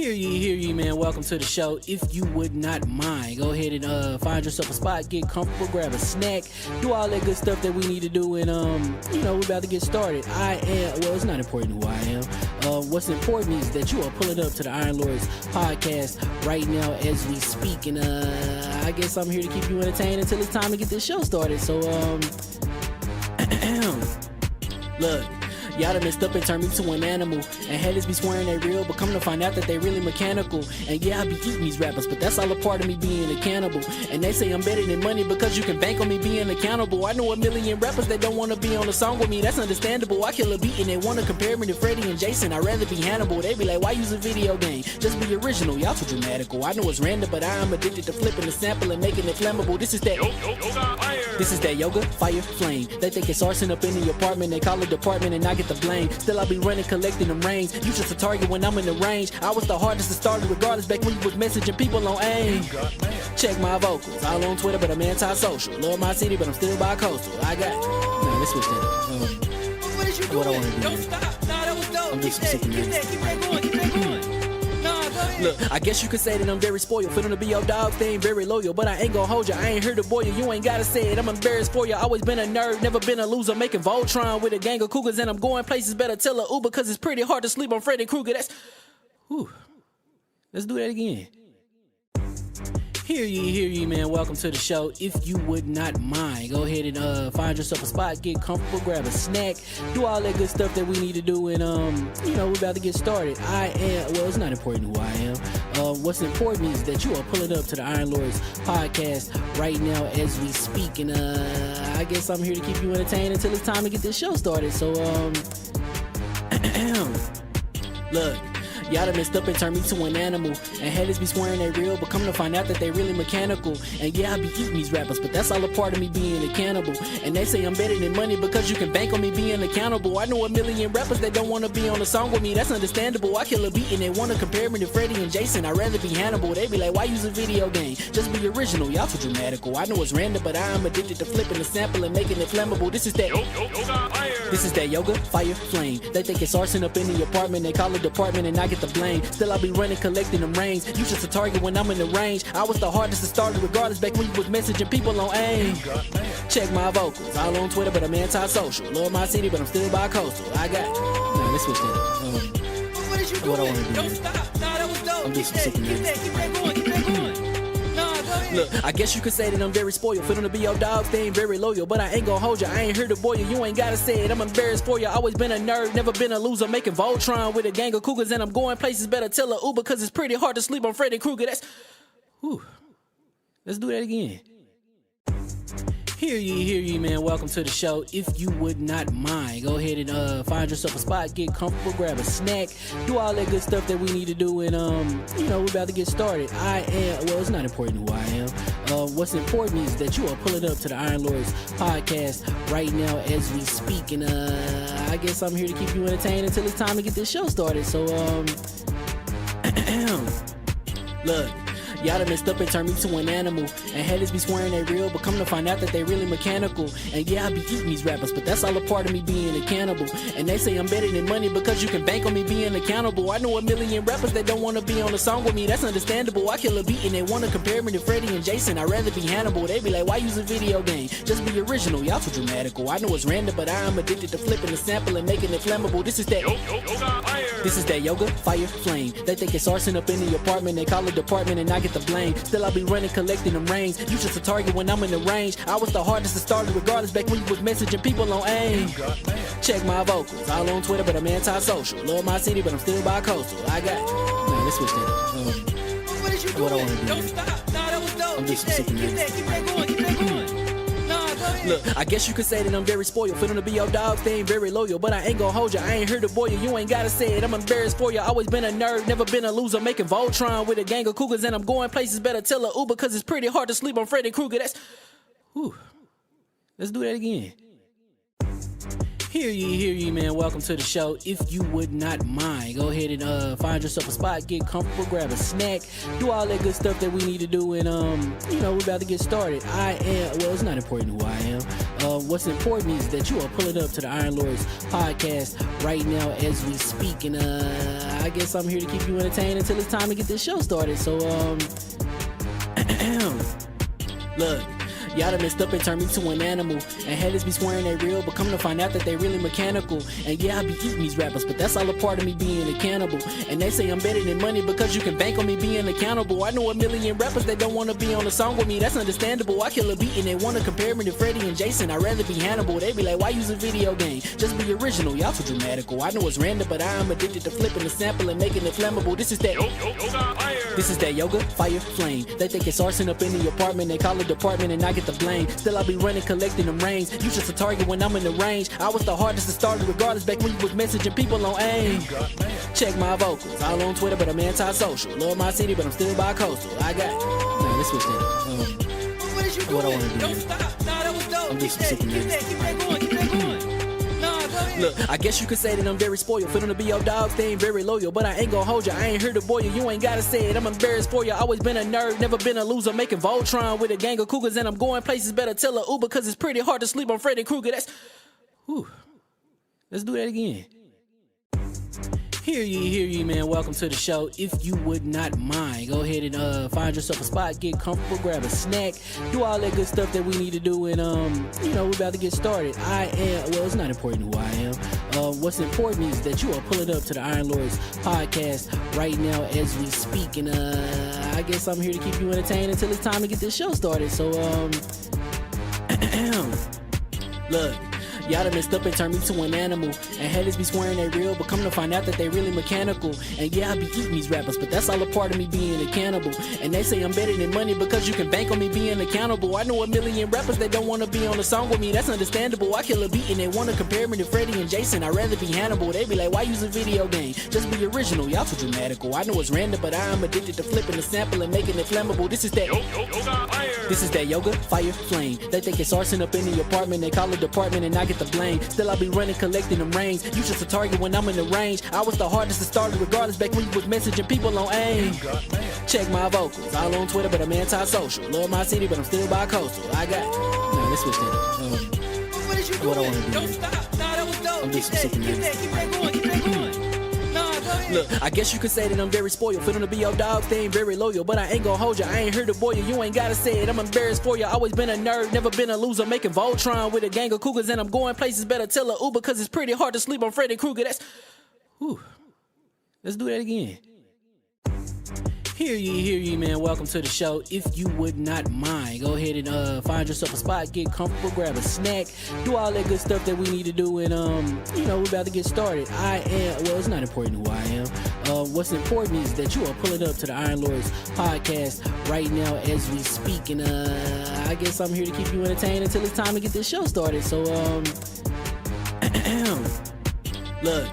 Hear ye, man. Welcome to the show. If you would not mind, go ahead and find yourself a spot, get comfortable, grab a snack, do all that good stuff that we need to do, and we're about to get started. It's not important who I am. What's important is that you are pulling up to the Iron Lords podcast right now as we speak, and I guess I'm here to keep you entertained until it's time to get this show started. So look. Y'all done messed up and turned me to an animal, and haters be swearing they real, but come to find out that they really mechanical. And yeah, I be eating these rappers, but that's all a part of me being a cannibal. And they say I'm better than money because you can bank on me being accountable. I know a million rappers that don't want to be on a song with me, that's understandable. I kill a beat and they want to compare me to Freddie and Jason. I'd rather be Hannibal. They be like, why use a video game? Just be original, y'all too dramatical. I know it's random, but I am addicted to flipping the sample and making it flammable. This is that This is that yoga, fire, flame. They think it's arson up in the apartment, they call it department and I get the blame. Still I be running, collecting them rings. You just a target when I'm in the range. I was the hardest to start regardless back when you was messaging people on AIM. Check my vocals, all on Twitter but I'm anti-social. Love my city but I'm still bi-coastal. I got let's switch that up. What is you doing? What I want to do? Don't stop. Nah, that was dope. I'm just Keep that going. Keep that going. Nah, go ahead. Look, I guess you could say that I'm very spoiled. For them to be your dog, they ain't very loyal. But I ain't gonna hold you, I ain't here to boil you. You ain't gotta say it, I'm embarrassed for you. Always been a nerd, never been a loser. Making Voltron with a gang of cougars. And I'm going places, better tell a Uber. Cause it's pretty hard to sleep on Freddy Krueger. Let's do that again. Hear ye, man. Welcome to the show. If you would not mind, go ahead and find yourself a spot, get comfortable, grab a snack, do all that good stuff that we need to do, and we're about to get started. It's not important who I am. What's important is that you are pulling up to the Iron Lords podcast right now as we speak, and I guess I'm here to keep you entertained until it's time to get this show started. So look. Y'all done messed up and turned me to an animal, and haters be swearing they real, but come to find out that they really mechanical. And yeah, I be eating these rappers, but that's all a part of me being a cannibal. And they say I'm better than money because you can bank on me being accountable. I know a million rappers that don't want to be on a song with me, that's understandable. I kill a beat and they want to compare me to Freddie and Jason. I'd rather be Hannibal. They be like, why use a video game? Just be original, y'all too dramatical. I know it's random, but I am addicted to flipping the sample and making it flammable. This is that This is that yoga, fire, flame. They think it's arson up in the apartment, they call it department and I get the blame. Still I be running, collecting them rings. You just a target when I'm in the range. I was the hardest to start regardless back when you was messaging people on AIM. Check my vocals, all on Twitter but I'm anti-social. Love my city but I'm still bi-coastal. I got let's switch that up. What is you doing? What I want to do? Don't stop. Nah, that was dope. I'm just Keep that going. Keep that going. Nah, go ahead. Look, I guess you could say that I'm very spoiled. For them to be your dogs, they ain't very loyal. But I ain't gonna hold you, I ain't here to boil you. You ain't gotta say it, I'm embarrassed for you. Always been a nerd, never been a loser. Making Voltron with a gang of cougars. And I'm going places, better tell a Uber. Cause it's pretty hard to sleep on Freddy Krueger. Let's do that again. Hear ye, man. Welcome to the show. If you would not mind, go ahead and find yourself a spot, get comfortable, grab a snack, do all that good stuff that we need to do, and we're about to get started. It's not important who I am. What's important is that you are pulling up to the Iron Lords podcast right now as we speak, and I guess I'm here to keep you entertained until it's time to get this show started. So look. Y'all done messed up and turned me to an animal, and haters be swearing they real, but come to find out that they really mechanical. And yeah, I be eating these rappers, but that's all a part of me being a cannibal. And they say I'm better than money because you can bank on me being accountable. I know a million rappers that don't want to be on a song with me, that's understandable. I kill a beat and they want to compare me to Freddie and Jason. I'd rather be Hannibal. They be like, why use a video game? Just be original, y'all too dramatical. I know it's random, but I am addicted to flipping the sample and making it flammable. This is that This is that yoga, fire, flame. They think it's arson up in the apartment, they call it department and I get the blame. Still I be running, collecting them rings. You just a target when I'm in the range. I was the hardest to start regardless back when you was messaging people on AIM. Check my vocals, all on Twitter but I'm anti-social. Love my city but I'm still bi-coastal. I got let's switch that up. What is you doing? What I want to do? Don't stop. Nah, that was dope. I'm just Keep that going. Keep that going. Nah, go ahead. Look, I guess you could say that I'm very spoiled. For them to be your dogs, they ain't very loyal. But I ain't gonna hold you, I ain't here to boil you. You ain't gotta say it, I'm embarrassed for you. Always been a nerd, never been a loser. Making Voltron with a gang of cougars. And I'm going places, better tell a Uber. Cause it's pretty hard to sleep on Freddy Krueger. Let's do that again. Hear ye, man. Welcome to the show. If you would not mind, go ahead and find yourself a spot, get comfortable, grab a snack, do all that good stuff that we need to do, and we're about to get started. It's not important who I am. What's important is that you are pulling up to the Iron Lords podcast right now as we speak, and I guess I'm here to keep you entertained until it's time to get this show started. So look. Y'all done messed up and turned me to an animal. And haters be swearing they real, but come to find out that they really mechanical. And yeah, I be eating these rappers, but that's all a part of me being a cannibal. And they say I'm better than money because you can bank on me being accountable. I know a million rappers that don't wanna be on a song with me, that's understandable. I kill a beat and they wanna compare me to Freddie and Jason. I'd rather be Hannibal. They be like, why use a video game? Just be original, y'all too dramatical. I know it's random, but I am addicted to flipping the sample and making it flammable. This is that yoga, fire, flame. They think it's arson up in the apartment, they call it department and I get the blame. Still I be running, collecting them rains. You just a target when I'm in the range. I was the hardest to start regardless back when you was messaging people on AIM. Check my vocals, all on Twitter but I'm anti-social. Love my city but I'm still bi-coastal. I got, nah, let's switch that. What is you What I doing? wanna do? Don't stop. Nah, that was dope. I'm Keep just that super going. Keep that going. Nah, go ahead. Look, I guess you could say that I'm very spoiled. For them to be your dogs, they ain't very loyal. But I ain't gon' hold you, I ain't here to boil you. You ain't gotta say it, I'm embarrassed for you. Always been a nerd, never been a loser. Making Voltron with a gang of cougars. And I'm going places, better tell a Uber. Cause it's pretty hard to sleep on Freddy Krueger. That's, whew. Let's do that again. Hear ye, man. Welcome to the show. If you would not mind, go ahead and find yourself a spot, get comfortable, grab a snack, do all that good stuff that we need to do, and we're about to get started. It's not important who I am. What's important is that you are pulling up to the Iron Lords podcast right now as we speak, and I guess I'm here to keep you entertained until it's time to get this show started. So look. Y'all done messed up and turned me to an animal. And haters be swearing they real, but come to find out that they really mechanical. And yeah, I be eating these rappers, but that's all a part of me being a cannibal. And they say I'm better than money because you can bank on me being accountable. I know a million rappers that don't wanna be on a song with me, that's understandable. I kill a beat and they wanna compare me to Freddie and Jason. I'd rather be Hannibal. They be like, why use a video game? Just be original, y'all too dramatical. I know it's random, but I am addicted to flipping the sample and making it flammable. This is that yoga, fire, flame. They think it's arson up in the apartment, they call it department and I get the blame. Still I be running, collecting them rains. You just a target when I'm in the range. I was the hardest to start regardless back when you was messaging people on AIM. Check my vocals, all on Twitter but I'm anti-social. Love my city but I'm still bi-coastal. I got, nah, let's switch that. What is you What I doing? wanna do? Don't stop. Nah, that was dope. I'm just Keep super that going. Keep that going. Nah, go ahead. Look, I guess you could say that I'm very spoiled. For them to be your dogs, they ain't very loyal. But I ain't gon' hold you, I ain't here to boil you. You ain't gotta say it, I'm embarrassed for you. Always been a nerd, never been a loser. Making Voltron with a gang of cougars. And I'm going places, better tell a Uber. Cause it's pretty hard to sleep on Freddy Krueger. That's, whew. Let's do that again. Hear ye, man. Welcome to the show. If you would not mind, go ahead and find yourself a spot, get comfortable, grab a snack, do all that good stuff that we need to do, and we're about to get started. It's not important who I am. What's important is that you are pulling up to the Iron Lords podcast right now as we speak, and I guess I'm here to keep you entertained until it's time to get this show started. So look.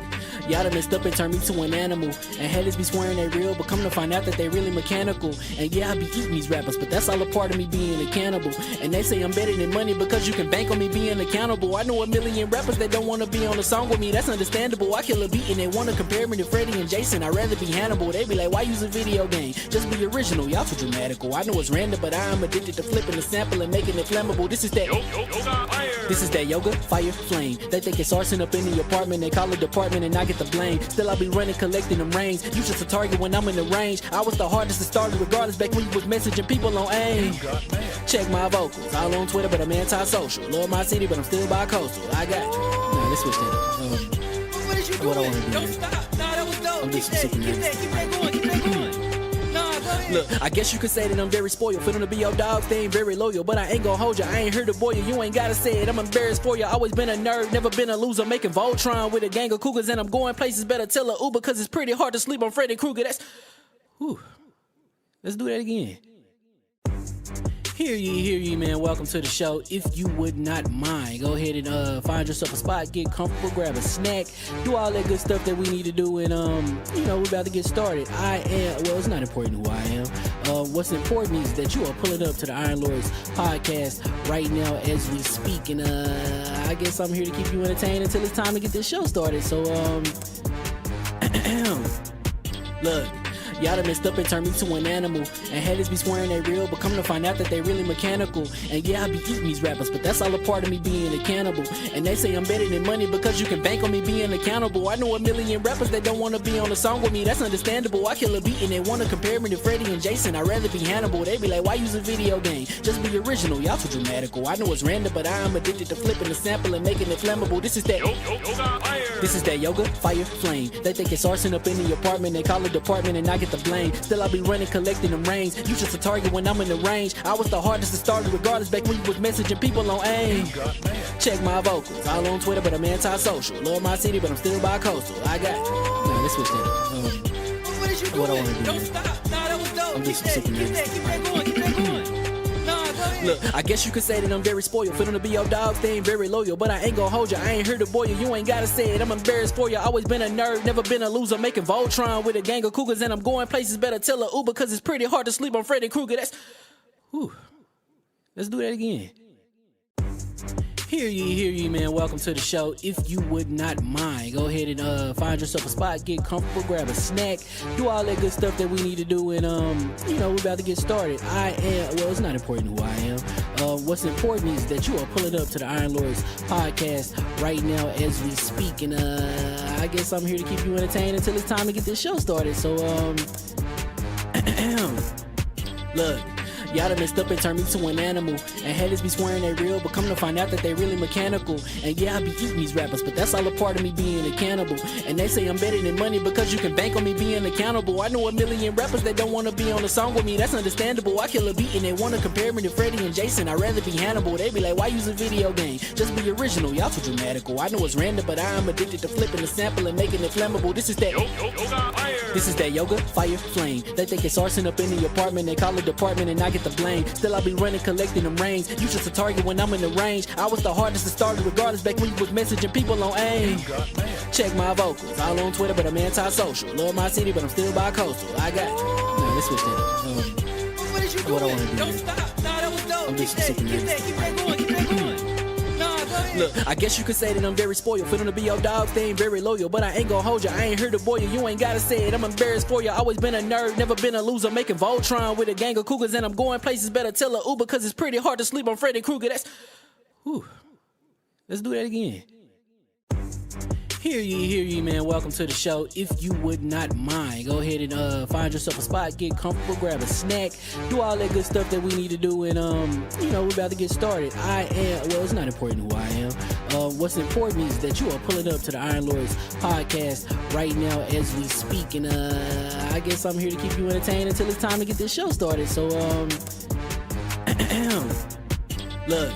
Y'all done messed up and turned me to an animal. And haters be swearing they real, but come to find out that they really mechanical. And yeah, I be eating these rappers, but that's all a part of me being a cannibal. And they say I'm better than money because you can bank on me being accountable. I know a million rappers that don't wanna be on a song with me, that's understandable. I kill a beat and they wanna compare me to Freddie and Jason. I'd rather be Hannibal. They be like, why use a video game? Just be original, y'all too dramatical. I know it's random, but I am addicted to flipping the sample and making it flammable. This is that yoga, fire, flame. They think it's arson up in the apartment, they call it department and I get the blame. Still I be running, collecting them rains. You just a target when I'm in the range. I was the hardest to start regardless back when you was messaging people on AIM. Check my vocals, all on Twitter but I'm anti-social. Love my city but I'm still bi-coastal. I got, nah, let's switch that. What is you What I doing? wanna do? Don't stop. Nah, that was dope. I'm just Keep super that going. Keep that going. Nah, go ahead. Look, I guess you could say that I'm very spoiled. For them to be your dogs, they ain't very loyal. But I ain't gon' hold you, I ain't here to boil you. You ain't gotta say it, I'm embarrassed for you. Always been a nerd, never been a loser. Making Voltron with a gang of cougars. And I'm going places, better tell a Uber. Cause it's pretty hard to sleep on Freddy Krueger. That's, whew. Let's do that again. Hear ye, man. Welcome to the show. If you would not mind, go ahead and find yourself a spot, get comfortable, grab a snack, do all that good stuff that we need to do, and we're about to get started. It's not important who I am. What's important is that you are pulling up to the Iron Lords podcast right now as we speak, and I guess I'm here to keep you entertained until it's time to get this show started. So look. Y'all done messed up and turned me to an animal. And haters be swearing they real, but come to find out that they really mechanical. And yeah, I be eating these rappers, but that's all a part of me being a cannibal. And they say I'm better than money because you can bank on me being accountable. I know a million rappers that don't wanna be on a song with me, that's understandable. I kill a beat and they wanna compare me to Freddie and Jason. I'd rather be Hannibal. They be like, why use a video game? Just be original, y'all too dramatical. I know it's random, but I am addicted to flipping the sample and making it flammable. This is that yoga, fire, flame. They think it's arson up in the apartment, they call it department and I get the blame. Still I be running, collecting them rains. You just a target when I'm in the range. I was the hardest to start regardless back when you was messaging people on AIM. Check my vocals, all on Twitter but I'm anti-social. Love my city but I'm still bi-coastal. I got let's switch that. What is you doing? What I wanna do? Don't stop. Nah, that was dope. I'm just Keep that going. Keep that going. Nah, go ahead. Look, I guess you could say that I'm very spoiled. Feeling to be your dog, staying very loyal. But I ain't gonna hold you, I ain't here to boil you. You ain't gotta say it, I'm embarrassed for you. Always been a nerd, never been a loser. Making Voltron with a gang of cougars. And I'm going places, better tell a Uber. Cause it's pretty hard to sleep on Freddy Krueger. Let's do that again. Hear ye, man. Welcome to the show. If you would not mind, go ahead and find yourself a spot, get comfortable, grab a snack, do all that good stuff that we need to do, and we're about to get started. It's not important who I am. What's important is that you are pulling up to the Iron Lords podcast right now as we speak, and I guess I'm here to keep you entertained until it's time to get this show started. So look. Y'all done messed up and turned me to an animal. And haters be swearing they real, but come to find out that they really mechanical. And yeah, I be eating these rappers, but that's all a part of me being a cannibal. And they say I'm better than money because you can bank on me being accountable. I know a million rappers that don't wanna be on a song with me, that's understandable. I kill a beat and they wanna compare me to Freddie and Jason. I'd rather be Hannibal. They be like, why use a video game? Just be original, y'all too dramatical. I know it's random, but I am addicted to flipping the sample and making it flammable. This is that yoga, fire, flame. They think it's arson up in the apartment, they call it department and I get the blame. Still I be running, collecting them rains. You just a target when I'm in the range. I was the hardest to start regardless back when you was messaging people on AIM. Check my vocals, all on Twitter but I'm anti-social. Love my city but I'm still bi-coastal. I got let's switch that. What is you doing? What I wanna do? Don't stop. Nah, that was dope. I'm just Keep that going. Keep that going. Nah, go ahead. Look, I guess you could say that I'm very spoiled. Feeling to be your dog, staying very loyal. But I ain't gonna hold you, I ain't here to boil you. You ain't gotta say it, I'm embarrassed for you. Always been a nerd, never been a loser. Making Voltron with a gang of cougars. And I'm going places, better tell a Uber. Cause it's pretty hard to sleep on Freddy Krueger. Let's do that again. Hear ye, man. Welcome to the show. If you would not mind, go ahead and find yourself a spot, get comfortable, grab a snack, do all that good stuff that we need to do, and we're about to get started. It's not important who I am. What's important is that you are pulling up to the Iron Lords podcast right now as we speak, and I guess I'm here to keep you entertained until it's time to get this show started. So look.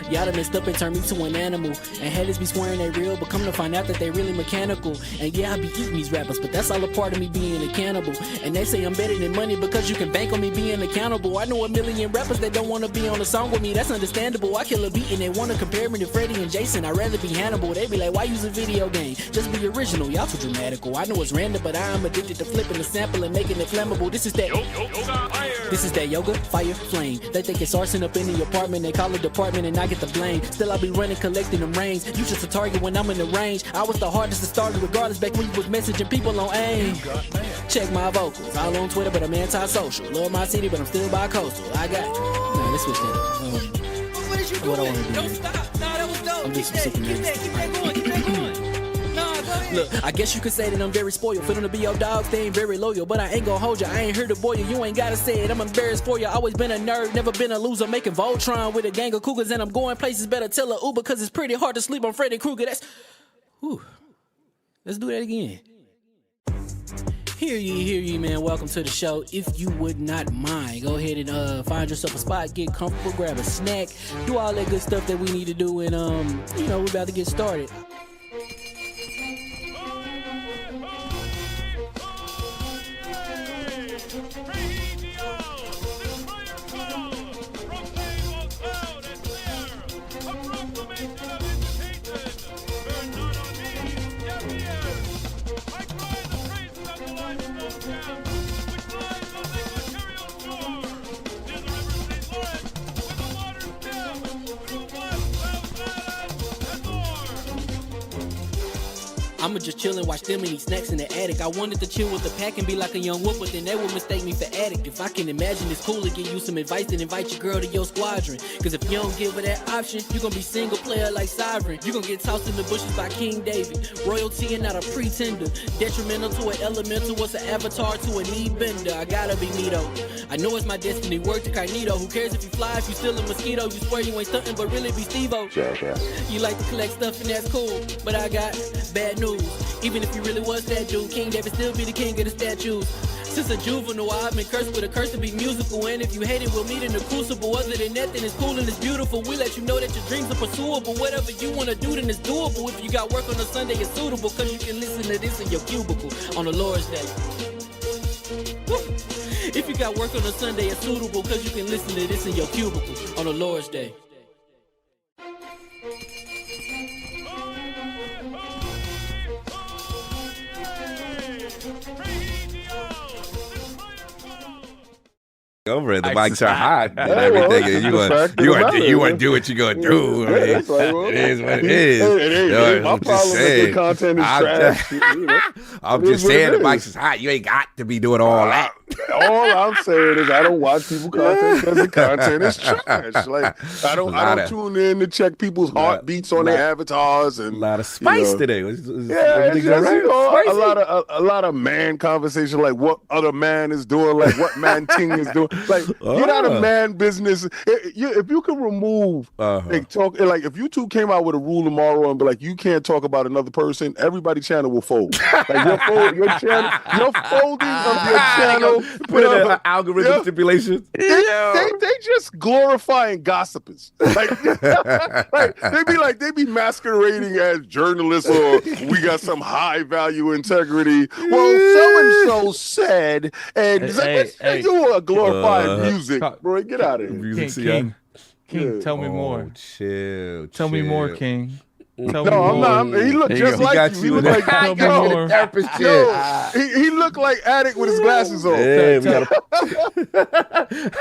Y'all done messed up and turned me to an animal. And haters be swearing they real, but come to find out that they really mechanical. And yeah, I be eating these rappers, but that's all a part of me being a cannibal. And they say I'm better than money because you can bank on me being accountable. I know a million rappers that don't wanna be on a song with me, that's understandable. I kill a beat and they wanna compare me to Freddie and Jason. I'd rather be Hannibal. They be like, why use a video game? Just be original, y'all too dramatical. I know it's random, but I am addicted to flipping the sample and making it flammable. This is that yoga, fire, flame. They think it's arson up in the apartment, they call it department and I get the blame. Still I be running, collecting them rains. You just a target when I'm in the range. I was the hardest to start regardless back when you was messaging people on AIM. Check my vocals, all on Twitter but I'm anti-social. Love my city but I'm still bi-coastal. I got let's switch that. What is you doing? What I wanna do? Don't stop. Nah, that was dope. I'm just Keep that going. Nah, go ahead. Look, I guess you could say that I'm very spoiled. Feeling to be your dog, staying very loyal. But I ain't gonna hold you, I ain't here to boil you. You ain't gotta say it, I'm embarrassed for you. Always been a nerd, never been a loser. Making Voltron with a gang of cougars. And I'm going places, better tell a Uber. Cause it's pretty hard to sleep on Freddy Krueger. Let's do that again. Hear ye, man. Welcome to the show. If you would not mind, go ahead and find yourself a spot, get comfortable, grab a snack, do all that good stuff that we need to do, and we're about to get started. From I'ma just chill and watch them and eat snacks in the attic. I wanted to chill with the pack and be like a young whoop, but then they would mistake me for addict. If I can imagine it's cool to give you some advice, then invite your girl to your squadron. Cause if you don't give her that option, you gonna be single player like Sovereign. You gonna get tossed in the bushes by King David. Royalty and not a pretender. Detrimental to an elemental, what's an avatar to a knee bender? I gotta be me though. I know it's my destiny, word to Carnito. Who cares if you fly, if you still a mosquito? You swear you ain't stunting, but really be Steve-O. You like to collect stuff and that's cool, but I got bad news. Even if you really was that dude, King David still be the king of the statues. Since a juvenile, I've been cursed with a curse to be musical. And if you hate it, we'll meet in the crucible. Other than that, then it's cool and it's beautiful. We let you know that your dreams are pursuable. Whatever you wanna do, then it's doable. If you got work on a Sunday, it's suitable. Cause you can listen to this in your cubicle on the Lord's Day. Woo. If you got work on a Sunday, it's suitable. Cause you can listen to this in your cubicle on the Lord's Day. Over it, the mics are hot and everything. And you want to do what you gonna do. I mean, it is what it is. My problem is the content is trash. I'm just saying the mics is hot. You ain't got to be doing all that. All I'm saying is I don't watch people content because the content is trash. Like I don't tune in to check people's heartbeats on their avatars and a lot of spice today. It's a lot of man conversation, like what other man is doing, like what man ting is doing. Like get out of man business. If you can remove talk, like if you two came out with a rule tomorrow and be like you can't talk about another person, everybody's channel will fold. Like your folding of your channel. Put in an algorithm stipulation. They just glorifying gossipers. Like, they be masquerading as journalists or we got some high value integrity. Well, so and so said, and you are glorifying music, bro. Get out of here, King. Tell me more. Chill. Tell me more, King. I'm not. He looked just like you. He looked like therapist. He looked like Addict with his glasses on. Yeah,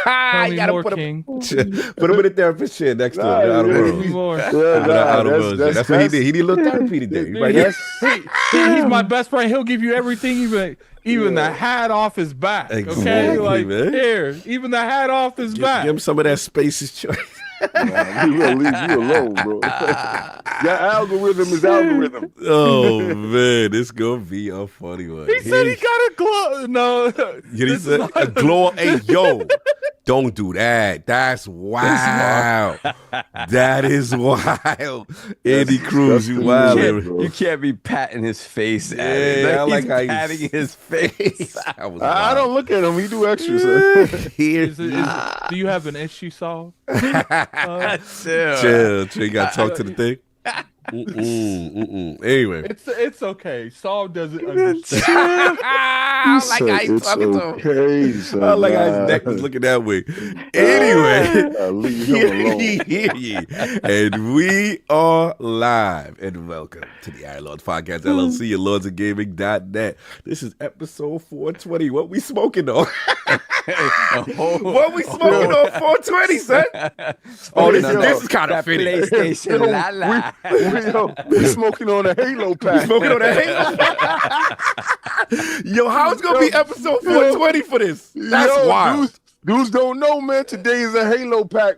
Tell me more, King. Put him in the therapist chair next to him. Tell me more. That's what he did. He did a little therapy today. He's my best friend. He'll give you everything, even the hat off his back. Exactly, okay, man. Here, even the hat off his back. Give him some of that Space's Choice. He will leave you alone, bro. Your algorithm is algorithm. Oh man, this gonna be a funny one. He said he got a glow. No, he said a glow. Hey, yo, don't do that. That's wild. That is wild. Andy Cruz, you wild. You can't be patting his face. Yeah, he's patting his face. I don't look at him. He do extras. Do you have an issue solved? Chill. You gotta talk to the thing. Anyway, it's okay. Saul doesn't understand. I like how he's talking to him. I like how his neck was looking that way. Anyway, and we are live and welcome to the Iron Lords Podcast LLC and LordsOfGaming.net. This is episode 420. What we smoking on? What we smoking on 420, son? Oh, this is kind of fitting. PlayStation, we smoking on a Halo pack. Yo, how it's gonna be episode 420 for this? That's wild. Dudes don't know, man. Today is a Halo pack.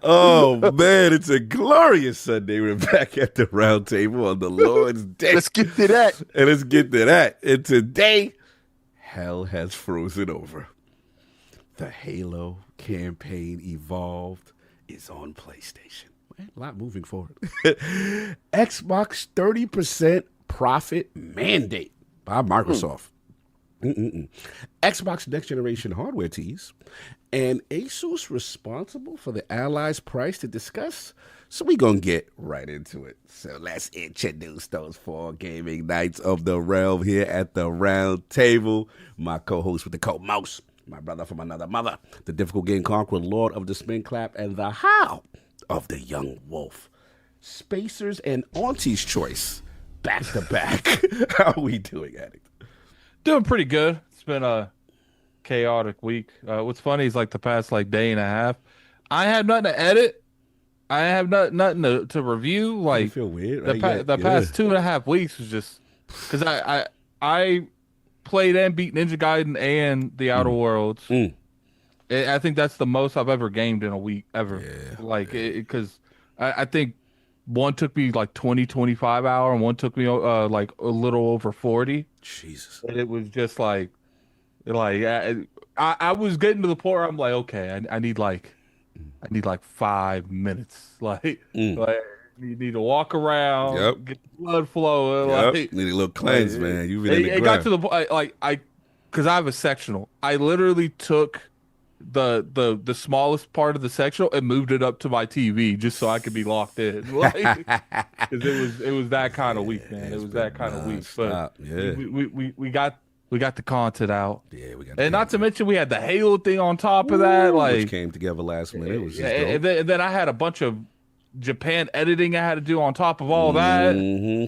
Oh man, it's a glorious Sunday. We're back at the round table on the Lord's Day. Let's get to that. And today, hell has frozen over. The Halo campaign Evolved is on PlayStation. Man, a lot moving forward. Xbox 30% profit mandate by Microsoft. Xbox next generation hardware tease, and Asus responsible for the Allies price to discuss. So we gonna get right into it. So let's introduce those four gaming knights of the realm here at the round table. My co-host with the co-mouse, my brother from another mother, the difficult game conqueror, Lord of the Spin Clap, and the Howl of the Young Wolf. Spacers and Auntie's Choice back to back. How are we doing, Addict? Doing pretty good. It's been a chaotic week. What's funny is like the past day and a half, I had nothing to edit, I have nothing to review. You Like feel weird, the right? past 2.5 weeks was just because I played and beat Ninja Gaiden and the Outer Worlds. I think that's the most I've ever gamed in a week ever. Yeah, Like because I think one took me like 25 hours, and one took me like a little over 40. Jesus. And it was just like I was getting to the point where I'm like, okay, I need like 5 minutes. Like you need to walk around, get the blood flowing. Like, need a little cleanse, man. You've been in the it got to the point because I have a sectional. I literally took the smallest part of the sectional and moved it up to my TV just so I could be locked in. Like, 'cause it was that kind of week, man. It was that kind of week. But we got the content out. Yeah, we got. And not to mention we had the Halo thing on top of that, like which came together last minute. It was just and then I had a bunch of Japan editing I had to do on top of all that.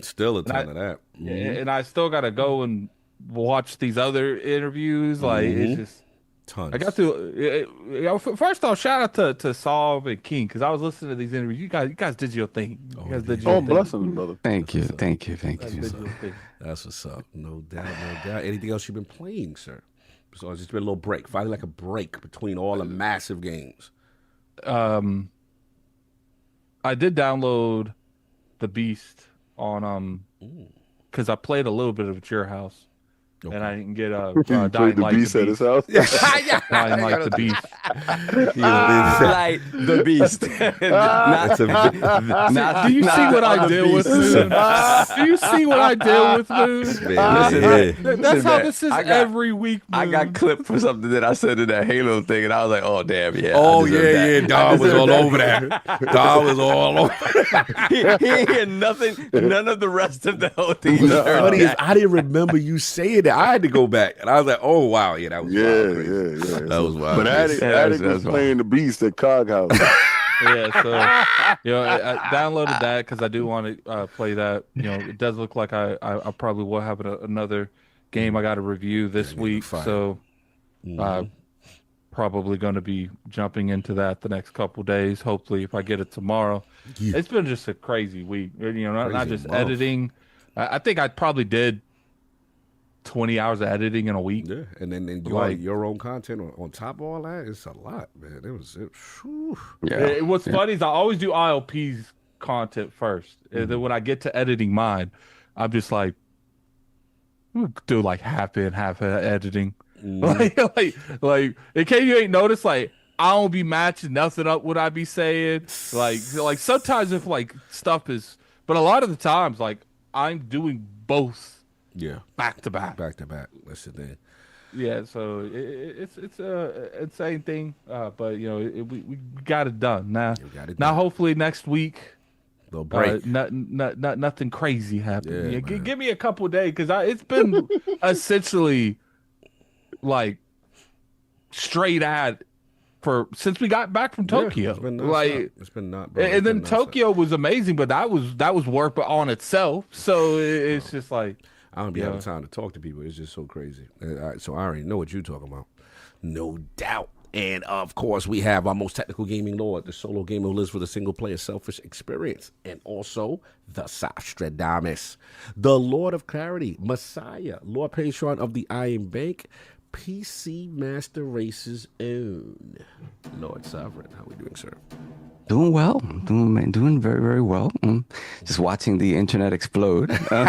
Still a ton of that. And I still got to go and watch these other interviews. Like it's just. Tons. I got to first off, shout out to Solve and King because I was listening to these interviews. You guys did your thing. You guys did your thing. Blessings, brother. Thank you. That's what's up. No doubt. Anything else you've been playing, sir? So it's just been a little break. Finally, like a break between all the massive games. I did download The Beast on because I played a little bit of it at your house. Okay. And I didn't get Dying Light Beast at his house. Dying Light the Beast. Like the beast. Do you see what I deal with, Moon? Do you see what I deal with, Moon? That's how this is every week, Moon. I got clipped for something that I said in that Halo thing, and I was like, "Oh damn, yeah." Oh yeah. Don was all over that. Don was all over. He ain't hear nothing. None of the rest of the whole thing. Funny is, I didn't remember you saying that. I had to go back, and I was like, "Oh wow, yeah, that was wild, crazy. That was wild." But Attic was playing the Beast at Cog House. Yeah, so I downloaded that because I do want to play that. It does look like I probably will have another game I got to review this week. So probably going to be jumping into that the next couple days. Hopefully, if I get it tomorrow. Yeah. It's been just a crazy week. Not just editing. I think I probably did 20 hours of editing in a week. Yeah, and then your own content on top of all that, it's a lot, man. What's funny is I always do ILP's content first. And then when I get to editing mine, I'm just like, do like half in, half editing. Like in case you ain't noticed, like I don't be matching nothing up what I be saying. Like sometimes if like stuff is, but a lot of the times like I'm doing both. Yeah, back to back. Listen, then. Yeah, so it's a insane thing, but we got it done now. Now hopefully next week, they'll break. Nothing crazy happening. Yeah, give me a couple of days because it's been essentially like straight ad since we got back from Tokyo. It's been not. Bro, and then Tokyo was amazing, but that was work on itself. So it's just like. I don't be having time to talk to people. It's just so crazy. So I already know what you're talking about. No doubt. And, of course, we have our most technical gaming lord, the solo gamer who lives for the single-player selfish experience, and also the Sostradamus, the Lord of Clarity, Messiah, Lord Patron of the Iron Bank, PC Master Race's own Lord Sovereign. How are we doing, sir? Doing well. Doing very, very well. Just watching the internet explode. Oh,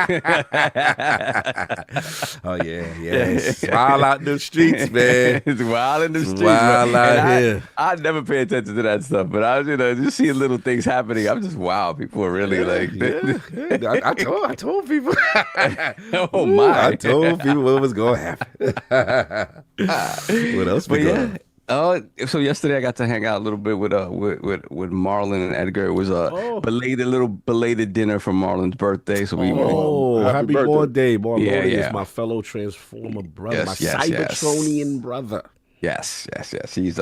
yeah. It's wild out in the streets, man. It's wild in the streets. Wild out here. I never pay attention to that stuff, but I was, just seeing little things happening. I'm just, wow, people are really I told people. Oh, my. I told people what was going to happen. What else we got? So yesterday I got to hang out a little bit with Marlon and Edgar. It was a belated dinner for Marlon's birthday. So happy birthday, boy! Yeah, Marlon is my fellow Transformer brother, my Cybertronian brother. Yes. He's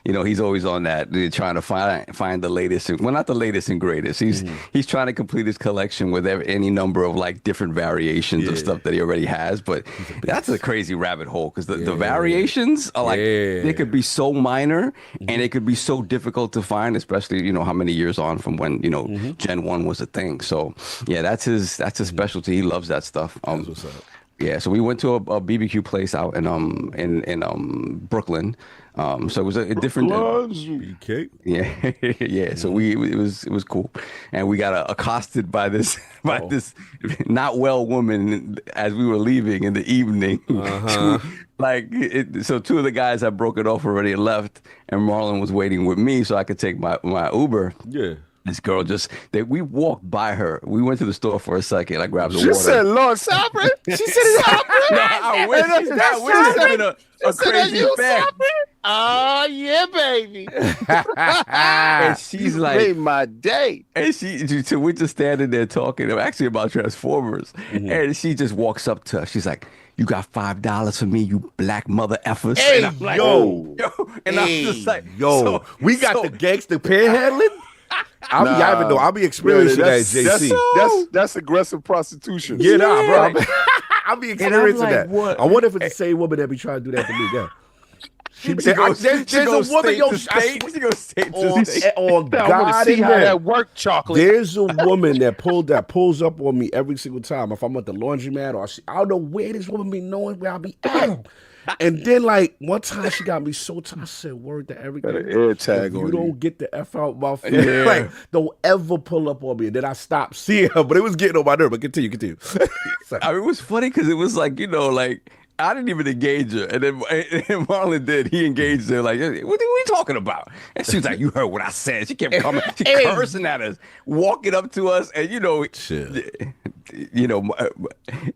he's always on that, trying to find the latest, well, not the latest and greatest. He's trying to complete his collection with any number of like different variations of stuff that he already has. But that's a crazy rabbit hole, because the variations are like they could be so minor and it could be so difficult to find, especially how many years on from when Gen 1 was a thing. So yeah, that's his specialty. He loves that stuff. That's what's up. Yeah, so we went to a BBQ place out in Brooklyn. So it was a different. BK. Yeah. So it was cool, and we got accosted by this not well woman as we were leaving in the evening. So two of the guys had broken off already and left, and Marlon was waiting with me so I could take my Uber. Yeah. This girl we walked by her. We went to the store for a second. I grabbed the water. She said, Lord Sabrin? She said, Sabrin? No, I wish she's having a crazy fan. Oh, yeah, baby. And she's You like, made my day. and so we're just standing there talking actually about Transformers. And she just walks up to us. She's like, you got $5 for me, you black mother effers. Hey, and I'm like, yo. And I'm just like, we got the gangster panhandling? I'll be experiencing that, JC. That's aggressive prostitution. Yeah, bro. I'll be experiencing like, that. what? I wonder if it's the same woman that be trying to do that to me. Yeah. She goes state to state. Oh, I God, want to see how that work, chocolate. There's a woman that pulls up on me every single time if I'm at the laundromat, or I don't know where this woman be knowing where I be at. And then, like, one time she got me so tired, I said word to everything. Got an air tag on you. Don't get the F out my face. Yeah. Like, don't ever pull up on me. And then I stopped seeing her, but it was getting on my nerve. But continue. I mean, it was funny because it was like, I didn't even engage her. And then Marlon did. He engaged her like, what are we talking about? And she was like, you heard what I said. She kept coming. She cursing at us, walking up to us. And,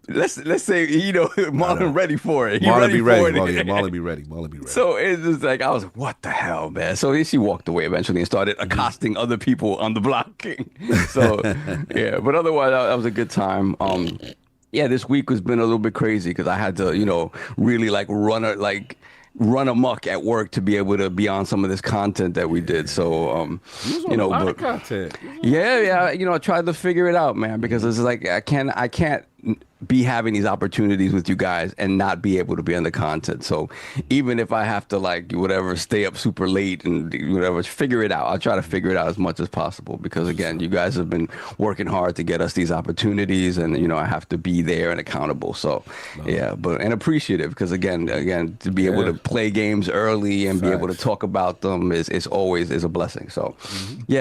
let's say, Marlon ready for it. Marlon be ready. Marlon be ready. So it's just like, I was like, what the hell, man? So she walked away eventually and started accosting other people on the block. So, yeah. But otherwise, that was a good time. Yeah, this week has been a little bit crazy because I had to, really like run amok at work to be able to be on some of this content that we did. So, a lot of content. Yeah. I tried to figure it out, man, because it's like I can't be having these opportunities with you guys and not be able to be on the content. So even if I have to stay up super late and whatever, figure it out. I'll try to figure it out as much as possible because again, you guys have been working hard to get us these opportunities and, I have to be there and accountable. So and appreciative because again, to be able to play games early and be able to talk about them is always a blessing. So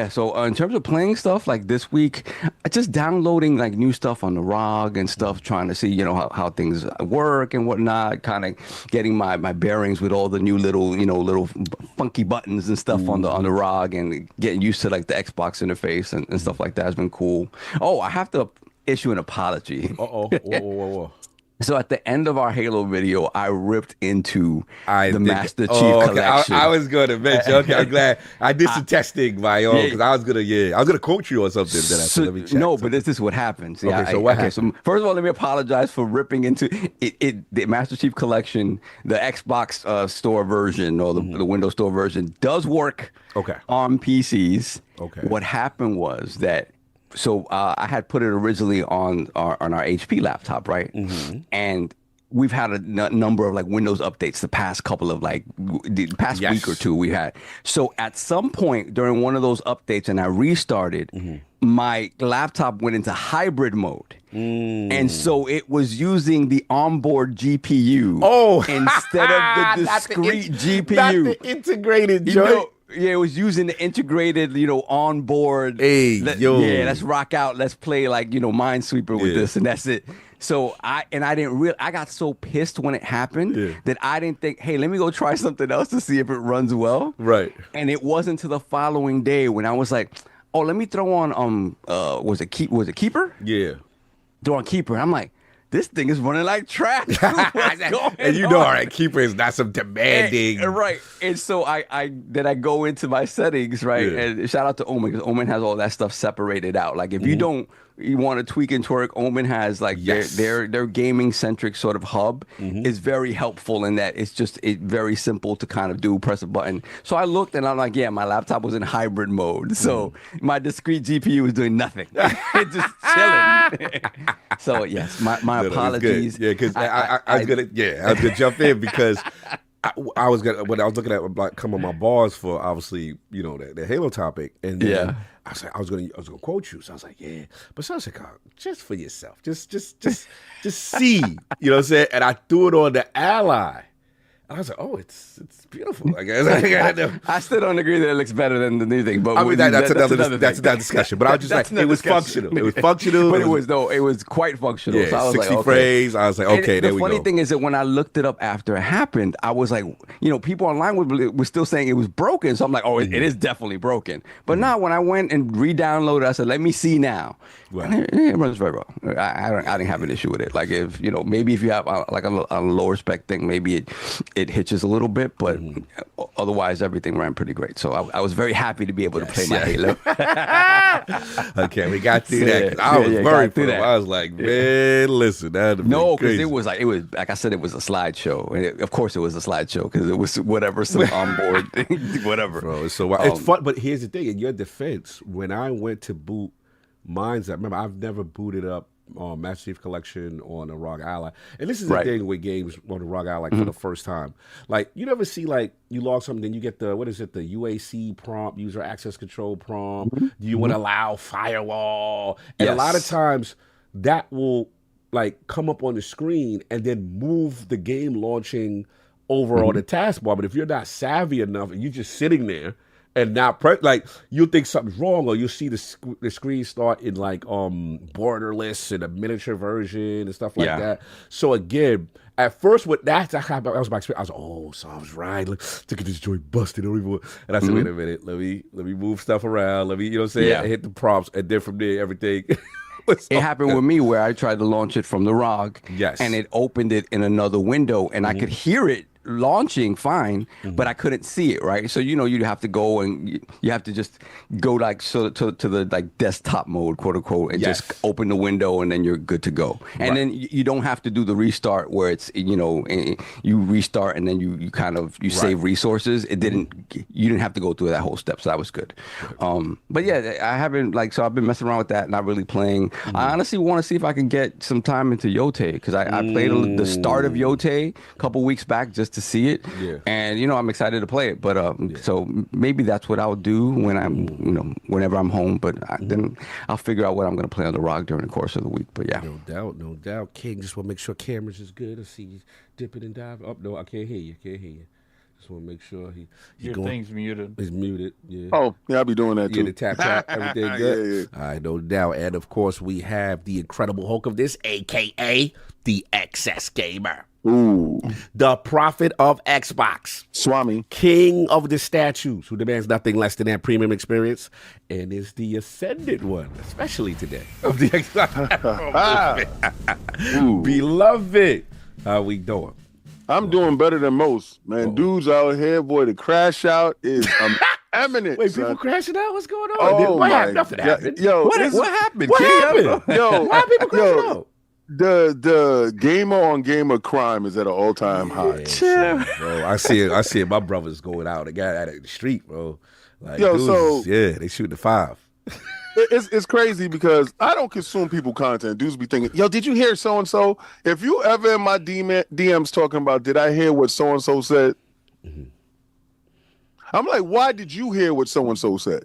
So in terms of playing stuff like this week, just downloading like new stuff on the ROG and stuff, trying to see, how things work and whatnot, kind of getting my bearings with all the new little funky buttons and stuff on the ROG and getting used to like the Xbox interface and stuff like that has been cool. Oh, I have to issue an apology. Whoa. So at the end of our Halo video, I ripped into the Master Chief Collection. I was going to mention. Okay, I'm glad I did some testing my own because I was gonna quote you or something. Let me check but this is what happens. Okay, so what happened? So first of all, let me apologize for ripping into it. The Master Chief Collection, the Xbox store version or the Windows Store version does work. On PCs. Okay. What happened was that. So I had put it originally on our HP laptop, right? And we've had a number of like Windows updates the past couple of the past week or two we had. So at some point during one of those updates and I restarted, my laptop went into hybrid mode. And so it was using the onboard GPU instead of the discrete GPU. Not the integrated joint. Yeah, it was using the integrated, onboard. Let's rock out. Let's play Minesweeper with this, and that's it. So I got so pissed when it happened that I didn't think, hey, let me go try something else to see if it runs well. Right. And it wasn't until the following day when I was like, oh, let me throw on was it Keeper? Yeah. Throw on Keeper. And I'm like, this thing is running like trash. And all right, Keeper is not some demanding. Right. And so I go into my settings, right? And shout out to Omen because Omen has all that stuff separated out. Like if you don't you want to tweak and twerk, Omen has like their gaming centric sort of hub is very helpful in that it's very simple to kind of do, press a button. So I looked and I'm like, yeah, my laptop was in hybrid mode, so my discrete GPU was doing nothing, just chilling. So yes, my apologies. Yeah, because I was gonna jump in because I was gonna, when I was looking at like come on my bars for obviously the Halo topic, and then I was like I was gonna quote you, so I was like but so I was like, just for yourself, just see, you know what I'm saying, and I threw it on the Ally. I was like, oh, it's beautiful. I guess I still don't agree that it looks better than the new thing, but I mean that's another discussion. But I was just like, it was functional. It was functional. But it was quite functional. Yeah, so I was 60 like, okay. frames. I was like, okay, there we go. The funny thing is that when I looked it up after it happened, I was like, people online were still saying it was broken. So I'm like, oh, it is definitely broken. But now when I went and re-downloaded, I said, let me see now. Right. And it runs very well. I didn't have an issue with it. Like if maybe if you have like a lower spec thing, maybe it hitches a little bit, but otherwise everything ran pretty great. So I was very happy to be able to play my Halo. Okay, we got through that. I was worried for them. I was like, man, listen, because it was like I said, it was a slideshow, and of course it was a slideshow because it was whatever some onboard whatever. Bro, so it's fun. But here's the thing: in your defense, when I went to boot mine's up, remember I've never booted up Master Chief Collection on a ROG Ally, and this is the thing with games on the ROG Ally for the first time. Like you never see like you log something, then you get the the UAC prompt, user access control prompt. Do you want to allow firewall? And a lot of times that will like come up on the screen and then move the game launching over on the taskbar. But if you're not savvy enough and you're just sitting there and not like you think something's wrong, or you'll see the screen start in like borderless and a miniature version and stuff like that. So again, at first, what that was my experience. I was like, oh, so I was right. Look at this joint busted. And I said, wait a minute, let me move stuff around. Let me, you know what I'm saying? Yeah. Hit the prompts, and then from there, everything. It happened with me where I tried to launch it from the ROG, and it opened it in another window, and I could hear it launching fine, but I couldn't see it, right? So you'd have to go and you have to just go like to the like desktop mode, quote unquote, and just open the window, and then you're good to go. And then you don't have to do the restart where it's you restart and then you kind of save resources. You didn't have to go through that whole step, so that was good. But yeah, I haven't I've been messing around with that, not really playing. I honestly want to see if I can get some time into Yote, because I played the start of Yote a couple weeks back just to see it, and I'm excited to play it. But so maybe that's what I'll do when I'm whenever I'm home. But then I'll figure out what I'm going to play on the ROG during the course of the week. But yeah, no doubt. King, just want to make sure cameras is good. I see you dipping and diving. Oh no, I can't hear you. Just want to make sure your thing's muted. He's muted. Yeah. Oh yeah, I'll be doing that too. The tap, everything good. All right, no doubt. And of course, we have the Incredible Hulk of this, aka the XS Gamer. Ooh. The prophet of Xbox. Swami. King of the statues, who demands nothing less than that premium experience, and is the ascended one, especially today, of the Xbox. Beloved. How we doing? I'm doing better than most, man. Dudes out here, boy, the crash out is eminent. Wait, son. people crashing out? What's going on? Oh, what happened? Nothing happened. Yo, what happened? What happened? Yo, why are people crashing out? The gamer on gamer crime is at an all-time high. Bro, I see it. My brothers going out. They got out in the street, bro. Like, yo, dudes, they shoot the 5. It's crazy because I don't consume people content. Dudes be thinking, yo, did you hear so-and-so? If you ever in my DMs talking about, did I hear what so-and-so said? I'm like, why did you hear what so-and-so said?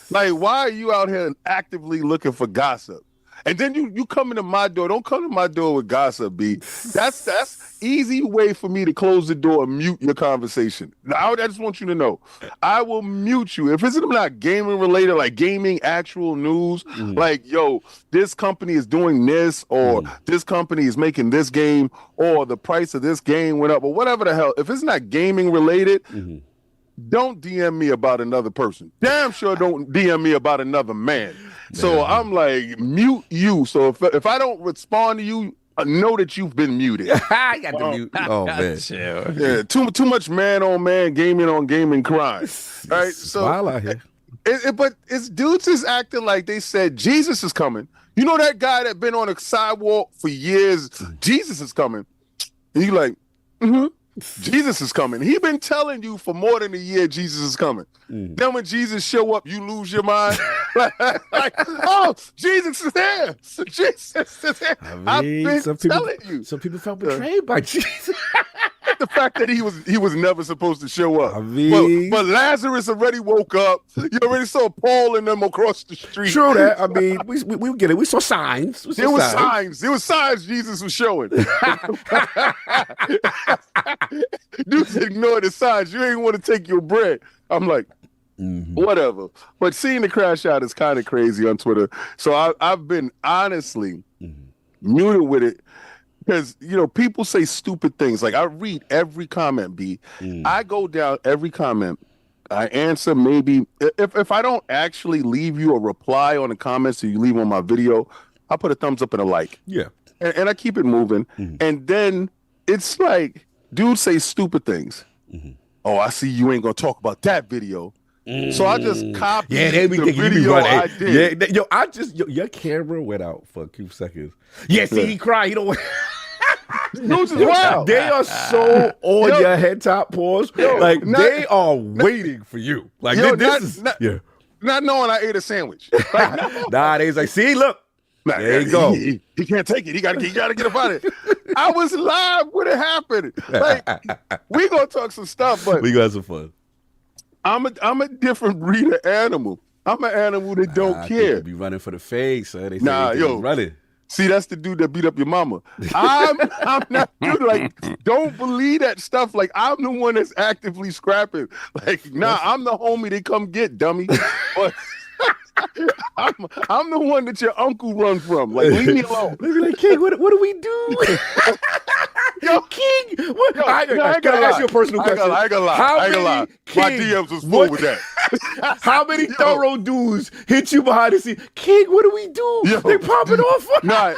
Like, why are you out here actively looking for gossip? And then you come into my door. Don't come to my door with gossip, B. That's easy way for me to close the door and mute your conversation. Now, I just want you to know, I will mute you. If it's not gaming related, like gaming, actual news, like, yo, this company is doing this, or this company is making this game, or the price of this game went up, or whatever the hell. If it's not gaming related, don't DM me about another person. Damn sure don't DM me about another man. So I'm like, mute you. So if I don't respond to you, know that you've been muted. I got to mute. Oh man, yeah, too much man on man, gaming on gaming crime. All right, so wild out here. But it's dudes is acting like they said Jesus is coming. You know that guy that been on a sidewalk for years? Jesus is coming. And you like, Jesus is coming. He been telling you for more than a year Jesus is coming. Then when Jesus show up, you lose your mind. like, oh, Jesus is here. Jesus is here. I mean, I've been telling you. Some people felt betrayed by Jesus. The fact that he was never supposed to show up. I mean, but Lazarus already woke up. You already saw Paul and them across the street. True that. I mean, we get it. We saw signs. There was signs. There was signs Jesus was showing. Dudes ignore the signs. You ain't want to take your bread. I'm like, whatever. But seeing the crash out is kind of crazy on Twitter. So I've been honestly muted with it. Because, you know, people say stupid things. Like, I read every comment, B. I go down every comment. I answer maybe. If I don't actually leave you a reply on the comments that you leave on my video, I put a thumbs up and a like. Yeah. And I keep it moving. And then it's like, dudes say stupid things. Oh, I see you ain't going to talk about that video. So I just copied the video I did. Yeah, your camera went out for a few seconds. Yeah, see, he cried. He don't. Dudes is wild. They are so on your head top pause. They are waiting for you. Like not knowing I ate a sandwich. Like, nah, they was like, see, look. There you go. He can't take it. He gotta get up out of it. I was live when it happened. Like, we gonna talk some stuff, but we gonna have some fun. I'm a different breed of animal. I'm an animal that don't care. Be running for the face. So they running. See, that's the dude that beat up your mama. I'm not dude. Like, don't believe that stuff. Like, I'm the one that's actively scrapping. Like, I'm the homie they come get, dummy. But I'm the one that your uncle run from. Like, leave me alone. They be like, King, what do we do? Yo, King, what? Yo, I gotta ask you a personal question. I ain't gonna lie. My DMs was full with that. How many thorough dudes hit you behind the scene? King, what do we do? They popping off.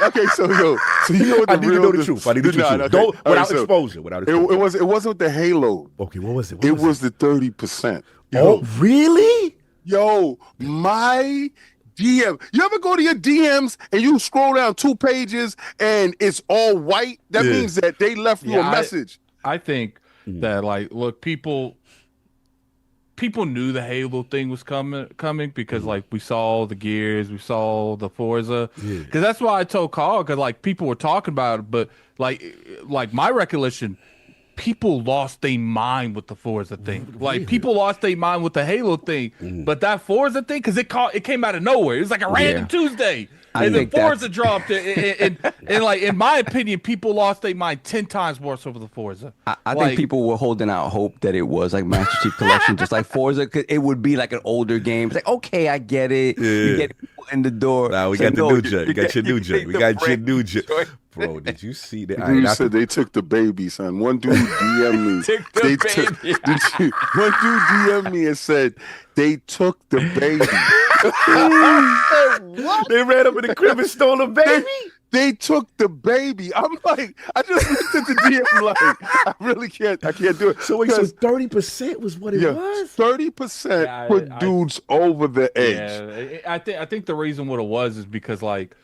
Okay, so you know what the I need to know the truth. I need the truth. Okay. Without exposure. It wasn't the halo. Okay, what was it? It was the 30%. Oh, really? Yo, my DM. You ever go to your DMs and you scroll down 2 pages and it's all white? That means that they left you a message. I think that, like, look, people knew the Halo thing was coming because, like, we saw the Gears, we saw the Forza. Because that's why I told Carl, because, like, people were talking about it, but like my recollection, people lost their mind with the Forza thing. Like, people lost their mind with the Halo thing. But that Forza thing, because it came out of nowhere. It was like a random Tuesday. And then Forza dropped it. And like, in my opinion, people lost their mind 10 times worse over the Forza. I think people were holding out hope that it was like Master Chief Collection, just like Forza. Cause it would be like an older game. It's like, okay, I get it. You get people in the door. Nah, we got the new jet. We got your new jet. We got your new jet. Bro, did you see that? You said they took the baby, son. One dude DM'd me. One dude DM'd me and said they took the baby. What? They ran up in the crib and stole the baby? They took the baby. I'm like, I just looked at the DM like, I really can't. I can't do it. So wait, so 30% was what it was? 30% put dudes over the edge. Yeah, I think the reason what it was is because, like,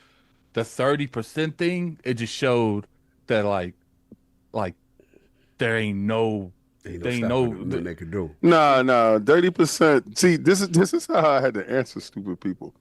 the 30% thing, it just showed that like there ain't no nothing they could do. Nah, 30%. See, this is how I had to answer stupid people.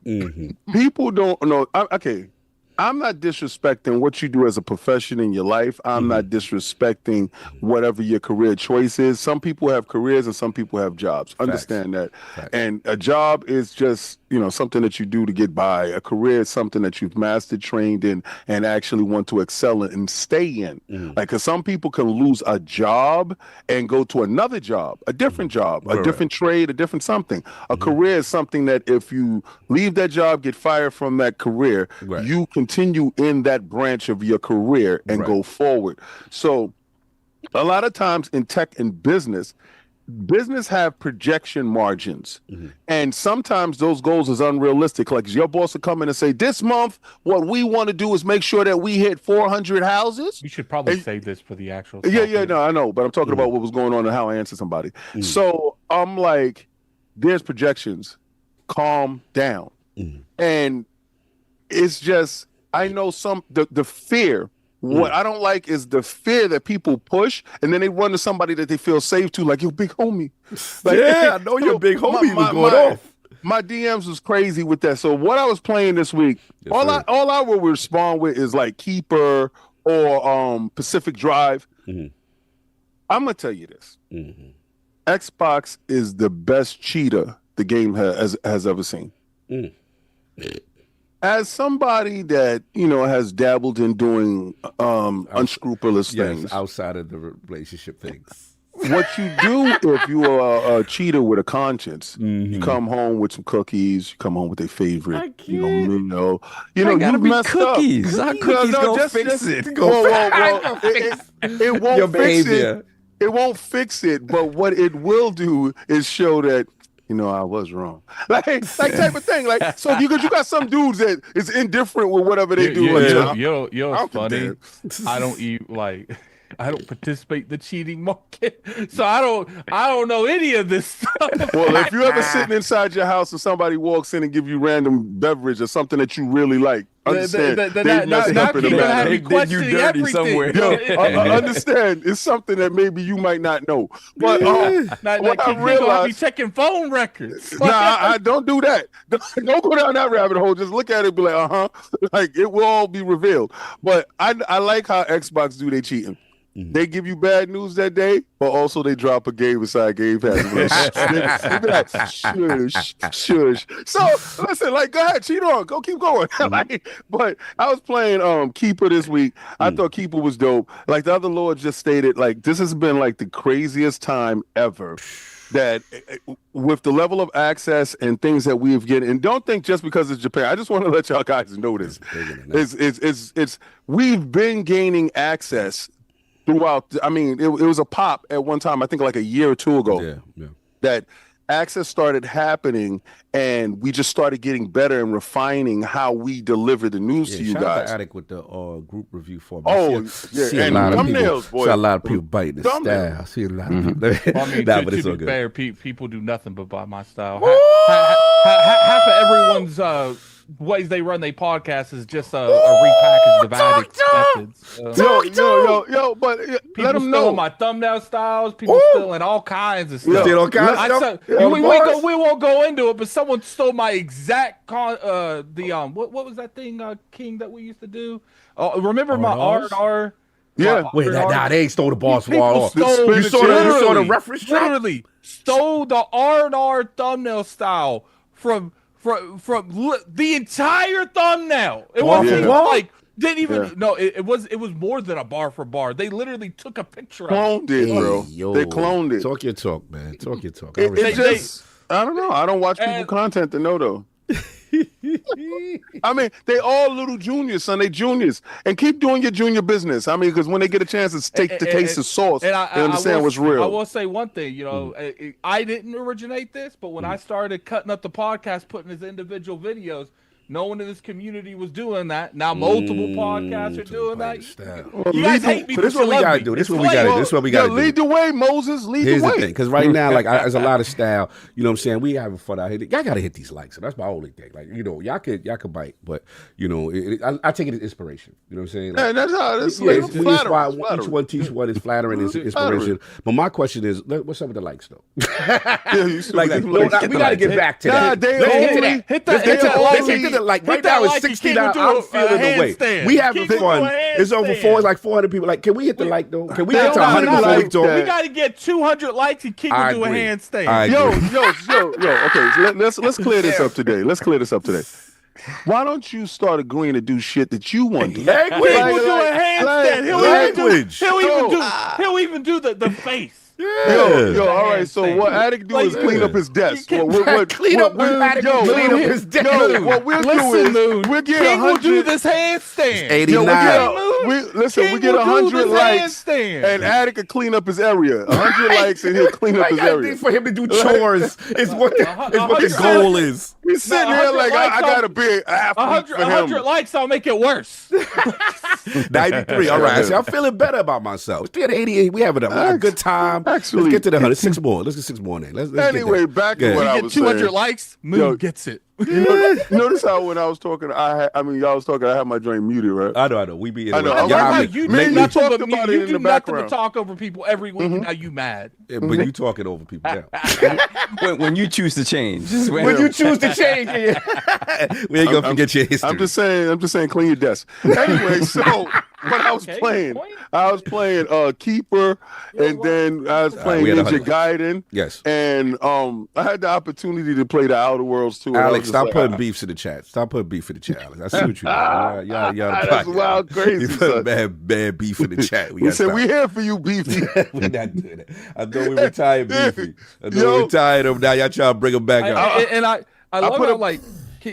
People don't know. Okay, I'm not disrespecting what you do as a profession in your life. I'm not disrespecting whatever your career choice is. Some people have careers and some people have jobs. Understand that. And a job is just, something that you do to get by. A career is something that you've mastered, trained in, and actually want to excel in and stay in. Like, because some people can lose a job and go to another job, a different job, a different trade, a different something. A career is something that if you leave that job, get fired from that career, you continue in that branch of your career and go forward. So a lot of times in tech and business have projection margins, and sometimes those goals is unrealistic. Like, your boss will come in and say, this month what we want to do is make sure that we hit 400 houses. You should probably save this for the actual no, I know, but I'm talking about what was going on and how I answered somebody. So I'm like, there's projections, calm down. And it's just I know the fear. What I don't like is the fear that people push, and then they run to somebody that they feel safe to, like, yo, big homie. Like, I know your big homie was going off. My DMs was crazy with that. So what I was playing this week, all I will respond with is like Keeper or Pacific Drive. Mm-hmm. I'm gonna tell you this: Mm-hmm. Xbox is the best cheater the game has ever seen. Mm. As somebody that has dabbled in doing unscrupulous things outside of the relationship things, what you do if you are a cheater with a conscience, you come home with some cookies, you come home with their favorite, you messed cookies. up. Our cookies gonna fix it. It won't fix it. It won't fix it, but what it will do is show that I was wrong. Like type of thing. Like, so because you got some dudes that is indifferent with whatever they do. It's funny. I don't participate in the cheating market, so I don't know any of this stuff. Well, if you're ever sitting inside your house and somebody walks in and give you random beverage or something that you really like, understand now people have me questioning everything. Somewhere. Understand, it's something that maybe you might not know. But what I realized, I'll be checking phone records. I don't do that. Don't go down that rabbit hole. Just look at it and be like, like it will all be revealed. But I like how Xbox do their cheating. Mm-hmm. They give you bad news that day, but also they drop a game beside Game Pass. They be like, shush. So listen, like, go ahead, cheat on, go keep going. But I was playing Keeper this week. I thought Keeper was dope. Like the other Lord just stated, like this has been like the craziest time ever. That with the level of access and things that we've getting, and don't think just because it's Japan. I just want to let y'all guys know this. It's we've been gaining access throughout. I mean, it was a pop at one time, I think like a year or two ago, that access started happening and we just started getting better and refining how we deliver the news to you guys. Attic with the group review format. See a lot of people, see a lot of people biting the style. See a lot of people. Well, I mean, to be fair, people do nothing but buy my style. Half of everyone's ways they run their podcast is just a repackaged of Addict's methods. But people let them know stealing my thumbnail styles. People stealing all kinds of stuff. We won't go into it, but someone stole my exact what was that thing, King, that we used to do? Remember my R&R? Yeah. Wait, they stole the bars from R&R. You saw the reference track? Literally stole the R&R thumbnail style from the entire thumbnail. It wasn't like didn't even it was more than a bar for bar. They literally took a picture of it. Bro. They cloned it. Talk your talk, man. Talk your talk. I don't know. I don't watch people content to know though. I mean, they all little juniors, son. They juniors, and keep doing your junior business. I mean, because when they get a chance to take the taste of sauce, they understand what's real. I will say one thing, I didn't originate this, but when I started cutting up the podcast, putting his individual videos, no one in this community was doing that. Now multiple podcasts are doing that. You guys hate me, so this is what we gotta do. This is what we gotta do. This is what we gotta do. Lead the way, Moses. Lead Here's the way. The thing, because right now, like, there's a lot of style. You know what I'm saying? We having fun out here. Y'all gotta hit these likes. So that's my only thing. Like, y'all could bite, but I take it as inspiration. You know what I'm saying? Like, that's how it's each one teach one is flattering is inspiration. But my question is, what's up with the likes though? We gotta get back to that. Let's get to that. Like right now it's 69. I'm feeling the way. We having fun. It's over like 400 people. Like, can we hit the like though? Can we get to 100 before we talk? We gotta get 200 likes and King will do a handstand. Okay. Let's clear this up today. Why don't you start agreeing to do shit that you want to do? Language. King will do a handstand. He'll even do the face. Yo, all right. So what Addict do is clean up his desk. Clean up his desk. What we'll do is we'll get 100. We'll do this handstand. 89. We get 100 likes, and Addict can clean up his area. 100 likes, and he'll clean up his area. For him to do chores is what the goal is. He's sitting here like I gotta be 100 likes. I'll make it worse. 93. All right. I'm feeling better about myself. 88. We having a good time. Actually, let's get to the 100. 6 more. Let's get 6 more. Then. Anyway, back to what I was saying. 200 likes. Moon gets it. Notice how when I was talking, y'all was talking. I had my joint muted, right? I know. We be. I know. Y'all Right, be- you man, do you nothing talked but about you it in do the nothing but background. talk over people every week. Now you mad. Yeah, but you talking over people now. when you choose to change. When you choose to change, we ain't gonna forget your history. I'm just saying, clean your desk. Anyway, so when I was Okay, playing, point. I was playing Keeper, and then I was playing we had a Ninja Gaiden. Yes. And I had the opportunity to play the Outer Worlds too. and I was Alex, just stop like, putting beefs in the chat. Stop putting beef in the chat, Alex. I see what you do. Y'all the That's podcast. wild crazy, You put son. bad beef in the chat. We said we here for you, beefy. We're not doing that. I know we retired beefy. I know Yo. we retired him. Now y'all trying to bring him back up. I love put how a- like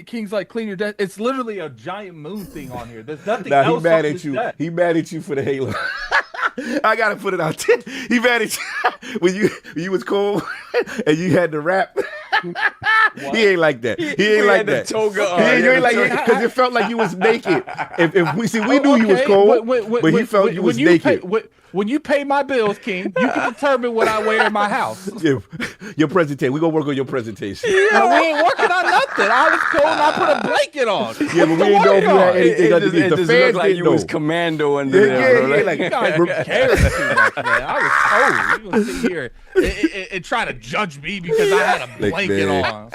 King's like clean your desk. It's literally a giant moon thing on here. There's nothing Nah, else. he mad on at this you. desk. He mad at you for the Halo. I gotta put it out there. He mad at you when you was cold and you had to rap. He ain't like that. He ain't like that. Toga on. He ain't like because it felt like you was naked. If we see, we knew you was Okay, cold, when- but he felt you was naked. When you pay my bills, King, you can determine what I wear in my house. Your presentation. We gonna work on your presentation. No, we ain't working on nothing. I was cold and I put a blanket on. Yeah, but we didn't know if you had anything underneath. The just fans looked like didn't you know. was commando under there, bro. Yeah, Like, You guys cared too much, man. I was cold. You gonna sit here and try to judge me because I had a blanket on.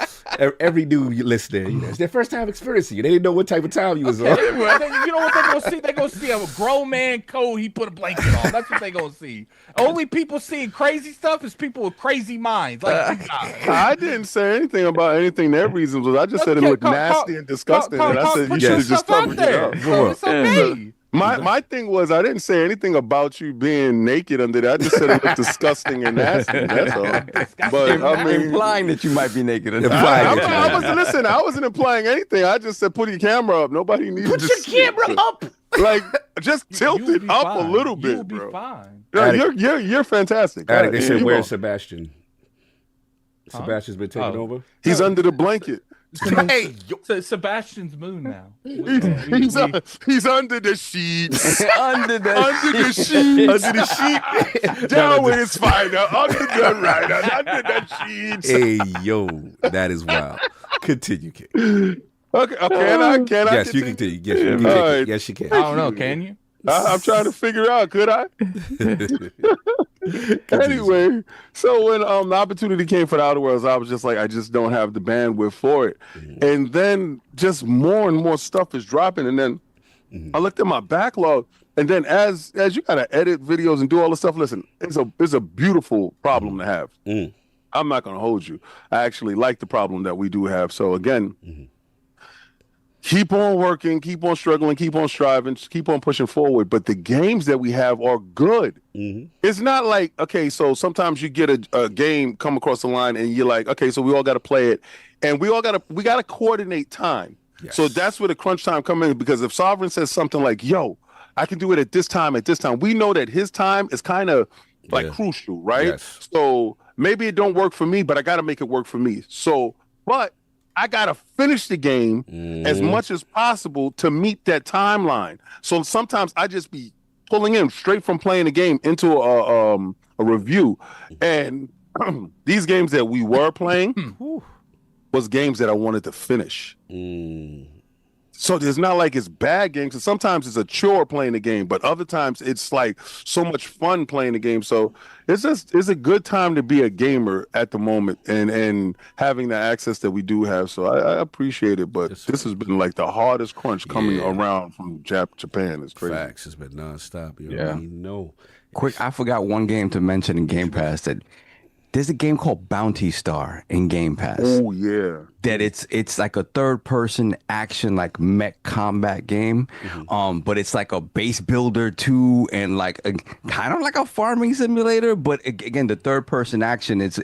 Every dude listening, it's their first time experiencing it. They didn't know what type of time you was on. You know what they're gonna see? They're gonna see a grown man cold. He put a blanket on. That's what they're gonna see. Only people seeing crazy stuff is people with crazy minds, like you guys. I didn't say anything about anything their reasons was. I just said it Okay, looked nasty and disgusting, and I said you put should your have just stuff out covered it there. up. It's okay. My thing was I didn't say anything about you being naked under there. I just said it looked disgusting and nasty. That's all. But I mean, implying that you might be naked. I wasn't implying anything. I just said put your camera up. Nobody needs Put to your see camera it. up. Like just tilt You'll it be up fine. a little You'll bit, be bro. fine. No, you're fantastic. Attic, they said, You where's are. Sebastian? Sebastian's been taken over. He's under the blanket. Hey, So Sebastian's moon now. He's under the sheets. under the Under the sheet. Under the sheet. Down with his fighter. Under the rider. Under the sheets. hey, yo, that is wild. Continue, King. Okay. Can I? Yes, you continue? continue. Yes, you can. All right. Yes, you can. I don't know. Can you? I'm trying to figure out. Could I? Anyway, so when the opportunity came for the Outer Worlds, I was just like, I just don't have the bandwidth for it. And then just more and more stuff is dropping. And then I looked at my backlog, and then as you gotta edit videos and do all the stuff, listen, it's a beautiful problem to have. I'm not gonna hold you. I actually like the problem that we do have. So again, keep on working, keep on struggling, keep on striving, just keep on pushing forward. But the games that we have are good. It's not like, okay, so sometimes you get a game come across the line and you're like, okay, so we all got to play it, and we got to coordinate time. Yes. So that's where the crunch time comes in, because if Sovereign says something like, yo, I can do it at this time, we know that his time is kind of like crucial, right? Yes. So maybe it don't work for me, but I got to make it work for me. So, but I got to finish the game as much as possible to meet that timeline. So sometimes I just be pulling in straight from playing the game into a review. And these games that we were playing was games that I wanted to finish. So it's not like it's bad games. And sometimes it's a chore playing the game, but other times it's like so much fun playing the game. So it's a good time to be a gamer at the moment, and having the access that we do have. So I appreciate it, but this has been like the hardest crunch coming around from Japan. It's crazy. Facts has been nonstop. You Yeah. know. Quick, I forgot one game to mention in Game Pass. That there's a game called Bounty Star in Game Pass. Oh yeah. That it's like a third person action like mech combat game, but it's like a base builder too, and like kind of like a farming simulator. But again, the third person action it's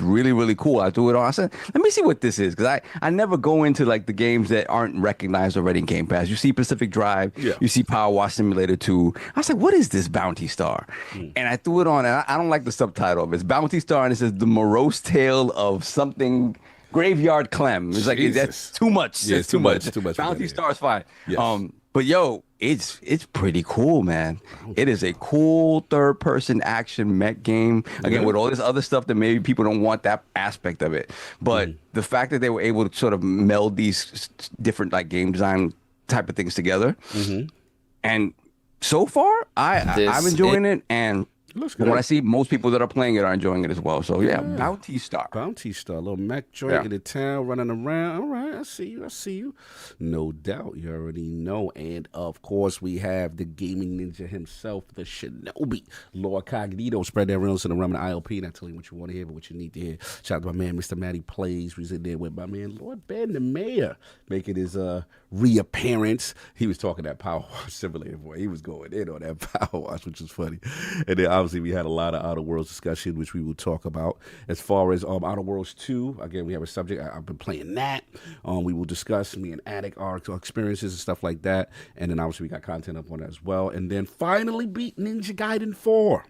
really really cool. I threw it on. I said, let me see what this is, because I never go into like the games that aren't recognized already in Game Pass. You see Pacific Drive, you see Power Wash Simulator 2. I was like, what is this Bounty Star? And I threw it on, and I don't like the subtitle of it. It's Bounty Star, and it says the morose tale of something. Graveyard Clem. It's like Jesus. that's too much. Yeah, It's too much. Too much. Bounty Star is fine. Yes. But yo, it's pretty cool, man. It is a cool third-person action mech game. Again, with all this other stuff that maybe people don't want that aspect of it. But the fact that they were able to sort of meld these different like game design type of things together, and so far, I'm enjoying it, and Looks from good. what I see, most people that are playing it are enjoying it as well. So yeah, Bounty Star. Bounty Star, little mech joint in the town running around. All right, I see you. No doubt, you already know. And of course, we have the gaming ninja himself, the Shinobi, Lord Cognito. Spread that around to the realm of the ILP. Not telling you what you want to hear, but what you need to hear. Shout out to my man, Mr. Matty Plays. Who's in there with my man, Lord Ben the Mayor, making his reappearance. He was talking that Power Wash Simulator, boy. He was going in on that Power Wash, which was funny. And then obviously we had a lot of Outer Worlds discussion, which we will talk about. As far as Outer Worlds 2, again, we have a subject. I've been playing that. We will discuss me and Attic, our experiences and stuff like that. And then obviously we got content up on that as well. And then finally beat Ninja Gaiden 4.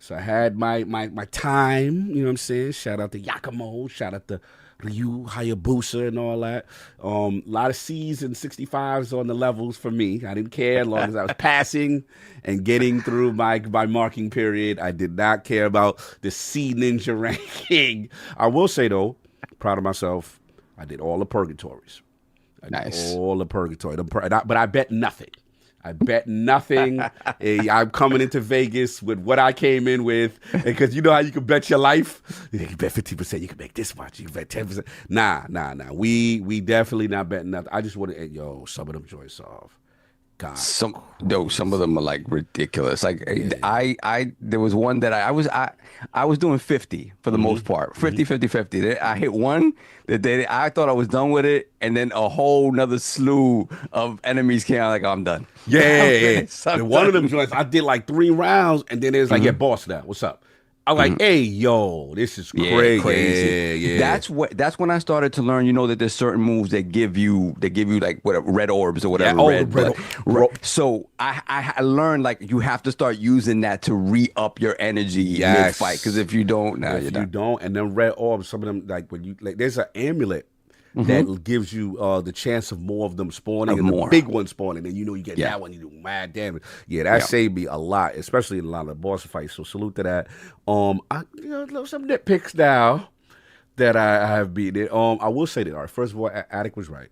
So I had my time, you know what I'm saying? Shout out to Yakumo, shout out to Ryu Hayabusa and all that. A lot of C's and 65s on the levels for me. I didn't care as long as I was passing and getting through my marking period. I did not care about the C Ninja ranking. I will say, though, proud of myself, I did all the purgatories. Nice. All the purgatory. But I bet nothing. I'm coming into Vegas with what I came in with. Because you know how you can bet your life? You can bet 50%. You can make this much. You can bet 10%. Nah. We definitely not betting nothing. I just want to, some of them joints off. God. Some of them are like ridiculous. Like I there was one that I was doing 50 for the most part. 50. I hit one that I thought I was done with it, and then a whole nother slew of enemies came out. Like, oh, I'm done. Yeah. And one of them joints, I did like 3 rounds, and then it was like, boss now. What's up? I'm like, hey, yo, this is crazy. Yeah. That's when I started to learn, that there's certain moves that give you like whatever red orbs or whatever. So I learned like you have to start using that to re-up your energy mid fight, because if you don't, you're done. And then red orbs, some of them like when you like, there's an amulet that gives you the chance of more of them spawning, and the big one spawning, and you get that one, you do mad damage. Yeah, that saved me a lot, especially in a lot of the boss fights. So salute to that. Some nitpicks now that I have beaten it. I will say that. All right, first of all, Attic was right.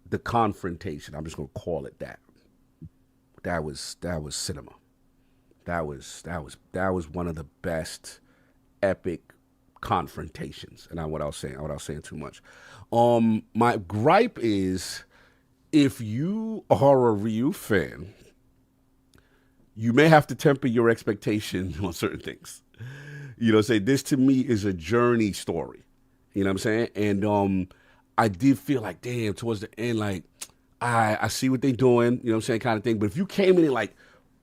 The confrontation, I'm just gonna call it that. That was cinema. That was one of the best epic confrontations, and without saying too much. My gripe is, if you are a Ryu fan, you may have to temper your expectation on certain things. Say this to me is a journey story. You know what I'm saying? And I did feel like, damn, towards the end, like I see what they're doing, you know what I'm saying, kind of thing. But if you came in and like,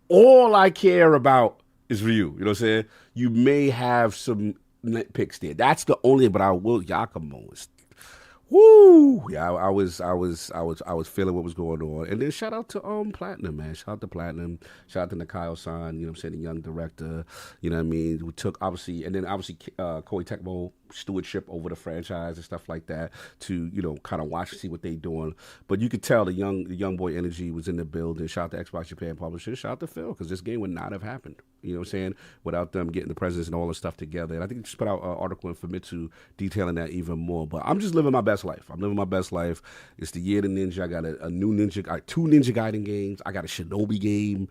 all I care about is Ryu, you know what I'm saying? You may have some nitpicks there. That's the only, but I will. Yakumo is, woo. Yeah, I was feeling what was going on. And then shout out to Platinum, man. Shout out to Platinum. Shout out to Nakayo-san. You know what I'm saying, the young director. You know what I mean? Who took obviously Koei Tecmo stewardship over the franchise and stuff like that to kind of watch, see what they doing. But you could tell the young boy energy was in the building. Shout out to Xbox Japan publisher. Shout out to Phil, because this game would not have happened, you know what I'm saying, without them getting the presence and all the stuff together. And I think they just put out an article in Famitsu detailing that even more. But I'm just living my best life. I'm living my best life. It's the year of the ninja. I got a new ninja. I got 2 Ninja Gaiden games. I got a Shinobi game.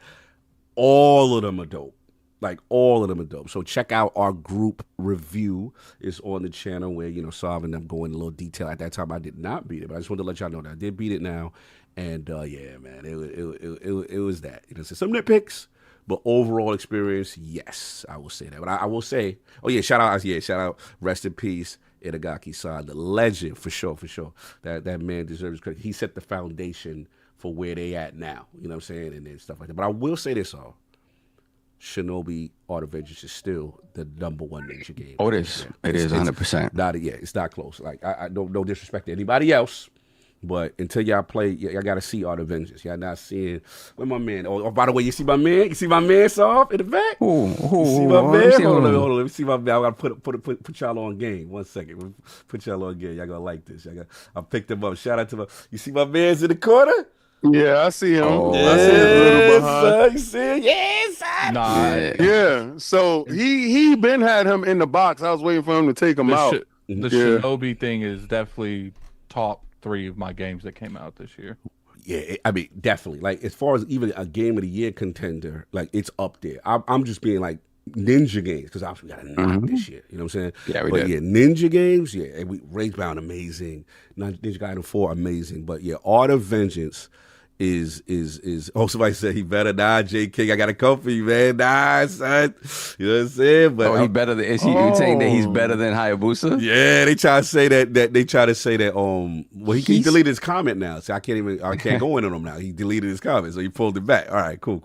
All of them are dope. Like, all of them are dope. So check out our group review. It's on the channel where, Sav and them go in a little detail. At that time, I did not beat it, but I just wanted to let y'all know that I did beat it now. And, yeah, man, it was that. So some nitpicks, but overall experience, yes, I will say that. But I will say, shout out, rest in peace, Itagaki-san, the legend, for sure. That man deserves credit. He set the foundation for where they at now, you know what I'm saying, and then stuff like that. But I will say this, all. Shinobi Art of Vengeance is still the #1 ninja game. Oh, it is. It is 100%. It's not close. Like, I don't, no disrespect to anybody else. But until y'all play, y'all got to see Art of Vengeance. Y'all not seeing. Where my man? Oh, by the way, you see my man? You see my man soft in the back? You see my man? Hold on. Let me see my man. I got to put y'all on game. 1 second. Put y'all on game. Y'all going to like this. I picked him up. Shout out to my. You see my man's in the corner? Yeah, I see him. I see his little behind. You see him? Yes, son. Nah, Yeah. So he been had him in the box. I was waiting for him to take him out. The Shinobi thing is definitely top 3 of my games that came out this year. Yeah, I mean, definitely. Like, as far as even a game of the year contender, like, it's up there. I'm just being like ninja games because obviously we got to knock this year. You know what I'm saying? Yeah, we but did. yeah, ninja games. Yeah, and Ragebound amazing. Ninja Gaiden 4 amazing. But yeah, Art of Vengeance is oh, somebody said he better. Nah, J King, I got to come for you, man. Nah, son. You know what I'm saying? But he better than, is he saying that he's better than Hayabusa? yeah, they try to say that they try to say that well, he deleted his comment now, so I can't go in on him now. He deleted his comment, so he pulled it back. All right, cool.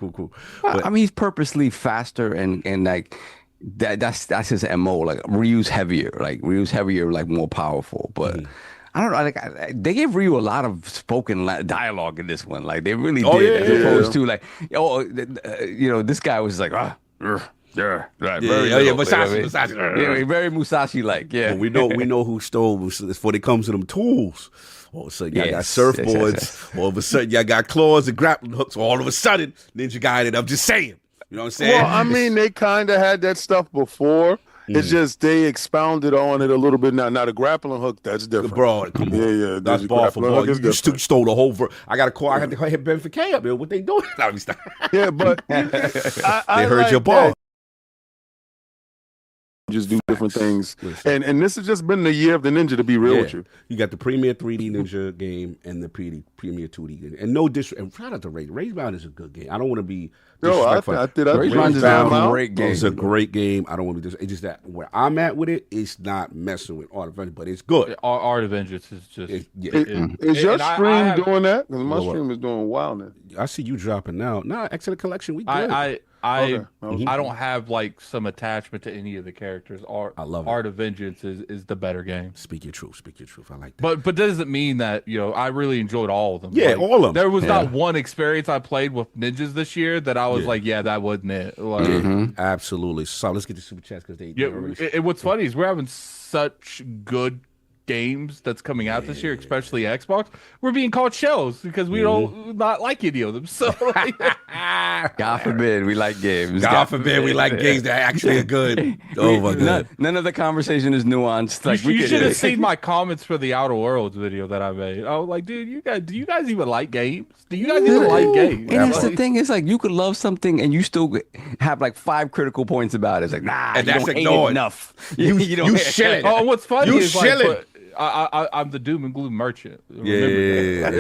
But, I mean, he's purposely faster and like that's his MO, like Ryu's heavier, like more powerful, but I don't know. Like they gave Ryu a lot of spoken dialogue in this one. Like they really did, as opposed to like, this guy was like, right, Musashi. Very Musashi-like. Yeah, we know who stole before they come to them tools. All of a sudden, y'all got surfboards. Yes. All of a sudden, y'all got claws and grappling hooks. All of a sudden, Ninja Gaiden. I'm just saying. You know what I'm saying? Well, I mean, they kind of had that stuff before. It's just they expounded on it a little bit now. Now the grappling hook, that's different. Bro, come on. Yeah. That's ball for ball. You stole the whole. I got a call. I had to hit Ben for K up there. What they doing? Yeah, but they heard like your ball. Just do different things, and this has just been the year of the ninja. To be real with you, you got the Premier 3D Ninja game and the Premier 2D game, and no disrespect. And shout out to Ragebound is a good game. I don't want to be disrespectful. Ragebound is a great game. It's a great game. I don't want to be it's just that where I'm at with it, it's not messing with Art of Vengeance, but it's good. Art of Vengeance is just. Is your stream doing that? Because my stream is doing wildness. I see you dropping now. Nah, Excellent Collection. We good. I don't have like some attachment to any of the characters. I love it. Art of Vengeance is the better game. Speak your truth. I like that. But doesn't mean that I really enjoyed all of them. Yeah, all of them. There was not one experience I played with ninjas this year that I was like, that wasn't it. Like, absolutely. So let's get the super chats because what's funny is we're having such good games that's coming out this year, especially Xbox. We're being called shells because we don't not like any of them. So God forbid we like games. God forbid we like games that actually are good. Oh my God. None of the conversation is nuanced. Like you should have seen my comments for the Outer Worlds video that I made. I was like, dude, do you guys even like games? Do you guys even like games? And that's the thing, is like you could love something and you still have like 5 critical points about it. It's like, nah, and you don't hate it enough. You shilling. Oh, what's funny is shilling. Like, I'm the doom and gloom merchant. Yeah. I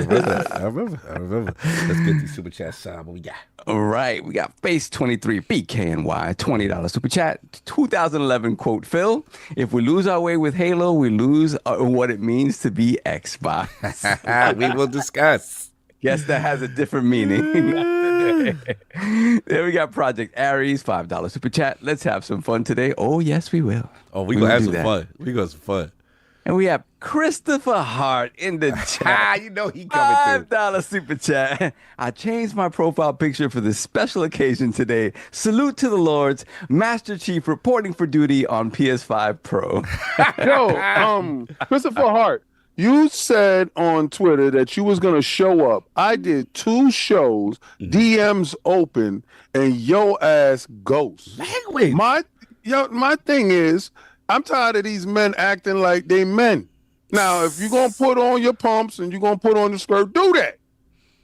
remember. Let's get these super chats signed. What we got? All right, we got Face 23 BKNY $20 super chat. 2011 quote Phil: "If we lose our way with Halo, we lose what it means to be Xbox." We will discuss. Guess that has a different meaning. Then we got Project Aries, $5 super chat. Let's have some fun today. Oh yes, we will. Oh, we gonna have some fun. We gonna have some fun. And we have Christopher Hart in the chat. You know he coming through. $5 super chat. I changed my profile picture for this special occasion today. Salute to the Lords. Master Chief reporting for duty on PS5 Pro. Yo, Christopher Hart, you said on Twitter that you was gonna show up. I did 2 shows, DMs open, and yo ass ghost. Language. My thing is, I'm tired of these men acting like they men. Now, if you're going to put on your pumps and you're going to put on the skirt, do that.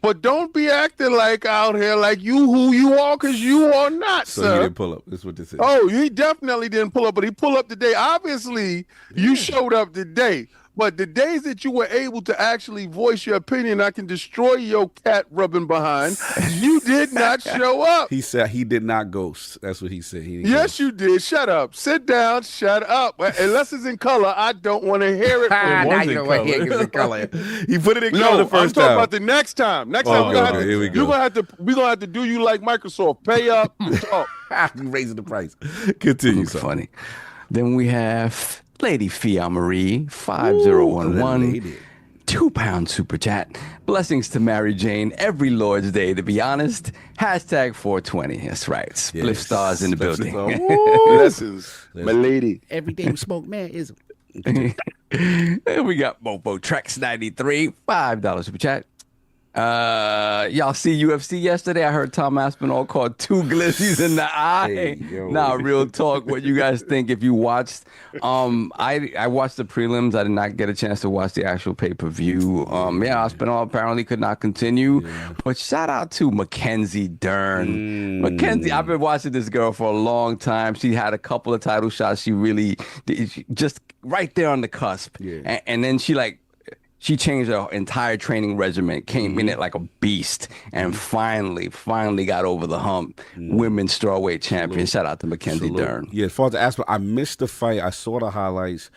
But don't be acting like out here like you who you are, because you are not, so sir. So he didn't pull up. That's what this is. Oh, he definitely didn't pull up, but he pulled up today. Obviously, you showed up today. But the days that you were able to actually voice your opinion, I can destroy your cat rubbing behind, you did not show up. He said he did not ghost. That's what he said. Yes, you did. Shut up. Sit down. Shut up. Unless it's in color, I don't want to hear it. Now you don't want to hear it in color. He put it in color the first time. I'm talking about the next time. Next time we're gonna have to do you like Microsoft. Pay up. Talk. You raising the price. Continue. Funny. Then we have Lady Fia Marie 5011. £2 super chat. Blessings to Mary Jane every Lord's Day, to be honest. Hashtag 420. That's right. Spliff stars in the building. Blessings, my lady. Every day we smoke, man, is. And we got Mopo Trex 93, $5 super chat. Y'all see UFC yesterday? I heard Tom Aspinall called 2 glizzies in the eye. Now, real talk, what you guys think if you watched? I watched the prelims. I did not get a chance to watch the actual pay-per-view. Aspinall apparently could not continue. But shout out to Mackenzie Dern. Mackenzie, I've been watching this girl for a long time. She had a couple of title shots. She really just right there on the cusp. And then she changed her entire training regimen, came in it like a beast, and finally got over the hump. Women's strawweight champion. Shout out to Mackenzie Dern. Yeah, as far as the aspect, I missed the fight. I saw the highlights.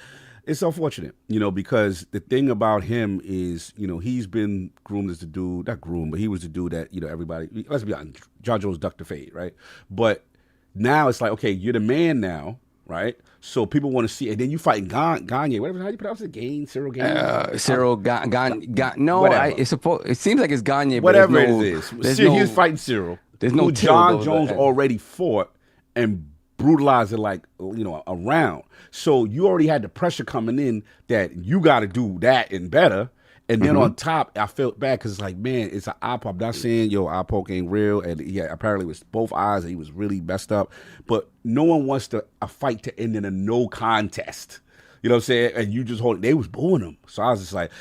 It's unfortunate, because the thing about him is, he's been groomed as the dude, not groomed, but he was the dude that, everybody, let's be honest, John Jones ducked the fade, right? But now it's like, okay, you're the man now, right? So people want to see, and then you fight Gagne, whatever, how do you pronounce it? Cyril Gagne? Cyril Gagne. No, it seems like it's Gagne. Whatever it is. He was fighting Cyril. There's no John Jones already fought and brutalized it a round. So you already had the pressure coming in that you got to do that and better. And then on top, I felt bad because it's like, man, it's an eye poke. I'm not saying, eye poke ain't real. And apparently it was both eyes and he was really messed up. But no one wants a fight to end in a no contest. You know what I'm saying? And you just they was booing him. So I was just like,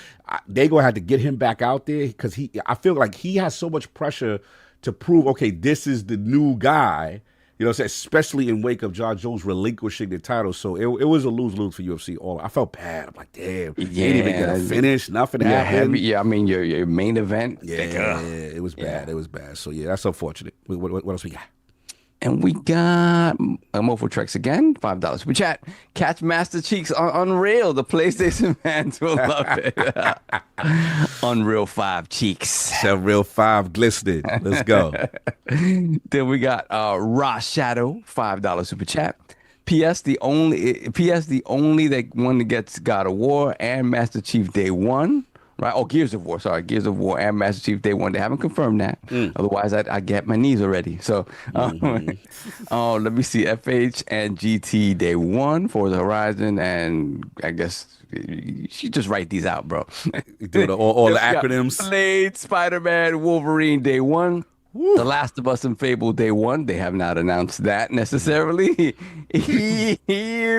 they going to have to get him back out there because I feel like he has so much pressure to prove, okay, this is the new guy. You know what I'm saying? Especially in wake of John Jones relinquishing the title. So it was a lose-lose for UFC. I felt bad. I'm like, damn. He didn't even get a finish. Nothing happened. I mean, your main event. Yeah, it was bad. It was bad. So, that's unfortunate. What else we got? And we got Mofo Trex again, $5 super chat. Catch Master Cheeks on Unreal. The PlayStation fans will love it. Unreal 5 Cheeks. Unreal 5 glistening. Let's go. Then we got Raw Shadow, $5 super chat. PS the only that one that gets God of War and Master Chief Day 1. Right? Oh, Gears of War. Sorry, Gears of War and Master Chief Day 1. They haven't confirmed that. Otherwise, I get my knees already. So, let me see. FH and GT Day 1, Forza Horizon, and I guess you just write these out, bro. Do all the acronyms. Blade, Spider-Man, Wolverine Day 1. The Last of Us and Fable Day 1. They have not announced that necessarily. Here,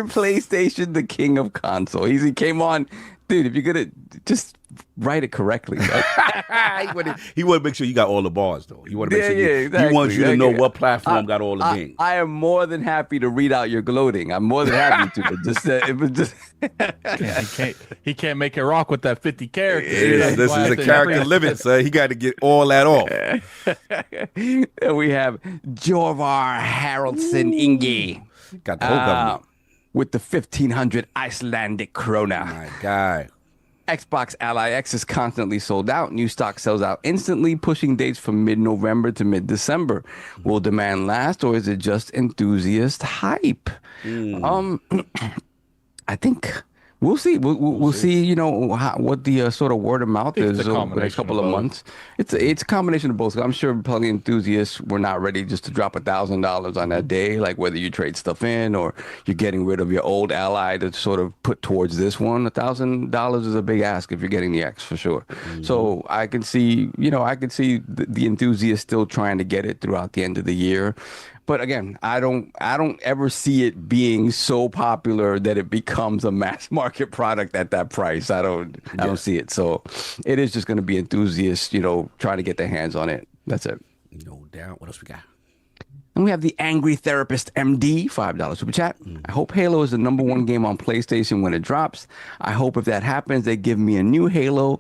PlayStation, the king of console. He came on. Dude, if you're gonna just write it correctly, right? he would make sure you got all the bars, though. He want to make sure exactly. He wants you to know what platform got all the games. I am more than happy to read out your gloating. I'm more than happy to. But just it was just he can't make it rock with that 50 characters. This is a character limit, so he got to get all that off. And we have Jorvar Haraldson Inge. Got the whole government. With the 1,500 Icelandic krona. My God. Xbox Ally X is constantly sold out. New stock sells out instantly, pushing dates from mid-November to mid-December. Will demand last, or is it just enthusiast hype? I think we'll see. We'll see. What the sort of word of mouth is over the next couple of months. It's a combination of both. I'm sure probably enthusiasts were not ready just to drop $1,000 on that day. Like whether you trade stuff in or you're getting rid of your old ally to sort of put towards this one. $1,000 is a big ask if you're getting the X for sure. So I can see, the enthusiasts still trying to get it throughout the end of the year. But again, I don't ever see it being so popular that it becomes a mass market product at that price. I don't see it. So it is just going to be enthusiasts, trying to get their hands on it. That's it. No doubt. What else we got? And we have the Angry Therapist MD, $5 super chat. I hope Halo is the #1 game on PlayStation when it drops. I hope if that happens, they give me a new Halo.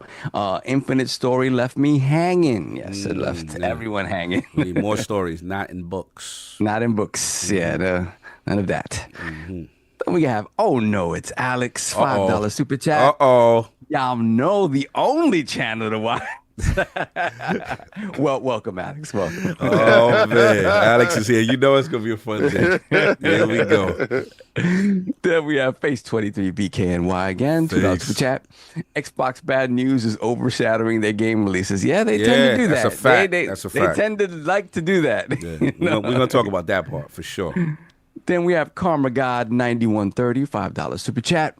Infinite Story left me hanging. Yes, it left everyone hanging. We need more stories, not in books. Not in books. Yeah, none of that. Then we have, oh no, it's Alex, $5 super chat. Uh-oh. Y'all know the only channel to watch. Well, welcome, Alex. Welcome. Oh man, Alex is here. You know it's gonna be a fun day. Here we go. Then we have Face 23 BKNY again. $2 super chat. Xbox bad news is overshadowing their game releases. Yeah, they tend to do that. That's a fact. They tend to like to do that. Yeah. We're gonna talk about that part for sure. Then we have Karma God 9130, $5 super chat.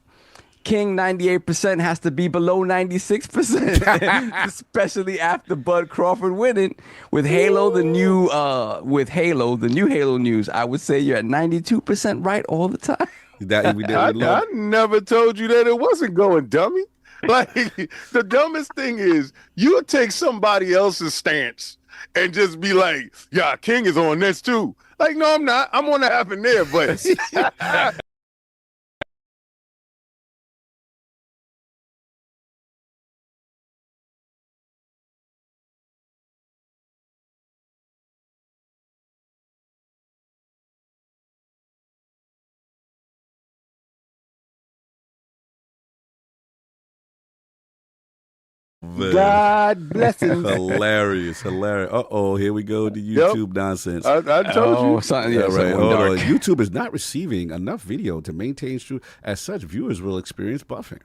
King 98% has to be below 96%, especially after Bud Crawford winning. With Halo, the new Halo news, I would say you're at 92% right all the time. I never told you that it wasn't going, dummy. Like, the dumbest thing is you take somebody else's stance and just be like, yeah, King is on this too. Like, no, I'm not. I'm on the half and there, but God bless him. Hilarious. Here we go. The YouTube nonsense. I told you. Something, Yeah, right. something Hold dark. on. YouTube is not receiving enough video to maintain true. As such, viewers will experience buffing.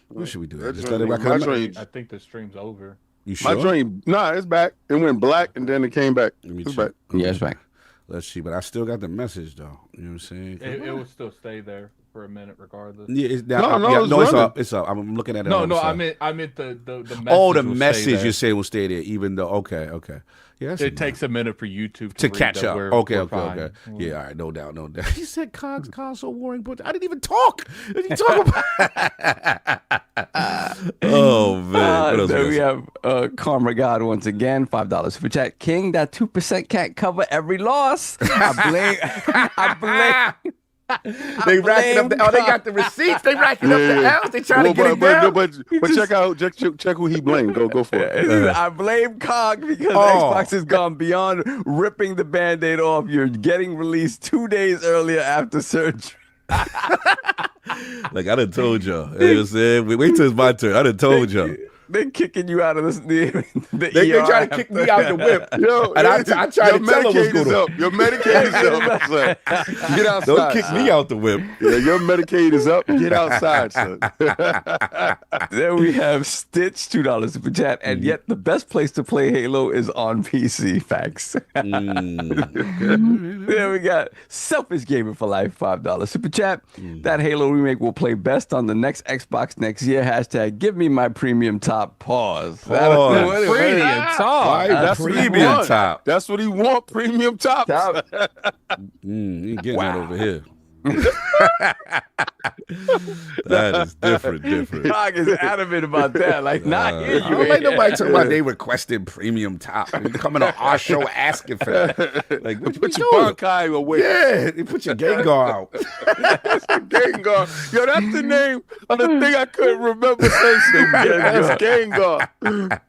What should we do? That's Just right. let it My rock? dream- I think the stream's over. You sure? My dream, it's back. It went black and then it came back. Let me It's check. back. Yeah, it's back. Let's see, but I still got the message though. You know what I'm saying? It will still stay there for a minute regardless. Yeah, it's No, it's running. up. It's up. I'm looking at it. No, on the I side. meant the message. Oh, the will stay message there. you're saying will stay there, even though. Okay. Yeah, that's It takes a minute for YouTube to read catch that up. we're Okay. fine. Yeah, all right, no doubt. He said COGS console warring, but I didn't even talk. What you talking about? Oh man, what else Then we we got? have Karma God once again, $5 super chat. King, that 2% can't cover every loss. I blame. They racking up. They got the receipts. They racking up the L's. They trying to get it down. But check who he blamed. Go for it. I blame COG because Oh. Xbox has gone beyond ripping the Band-Aid off. You're getting released 2 days earlier after surgery. Like I done told y'all. You know what I'm saying? Wait till it's my turn. I done told y'all. They're kicking you out of the They ER try to kick me out the whip. Yo, And I tried to tell them what's Medicaid going is on. up. Your Medicaid is up, son. Get outside. Don't kick me out the whip. Yeah, your Medicaid is up. Get outside, son. Then we have Stitch, $2 super chat, and yet the best place to play Halo is on PC. Facts. Then we got Selfish Gamer for Life, $5 super chat. That Halo remake will play best on the next Xbox next year. Hashtag give me my premium top. Pause. Pause. Premium top. Why That's what he premium want. top? That's what he want. Premium top. Top. You ain't getting that over here. That is different. Cog is adamant about that. Like, not here. I don't like nobody talking about they requested premium top. You coming on our show asking for that. Like, what you Put your doing? Bankai away. Yeah, you put your Gengar out. Gengar. Yo, that's the name of the thing I couldn't remember. That's Gengar.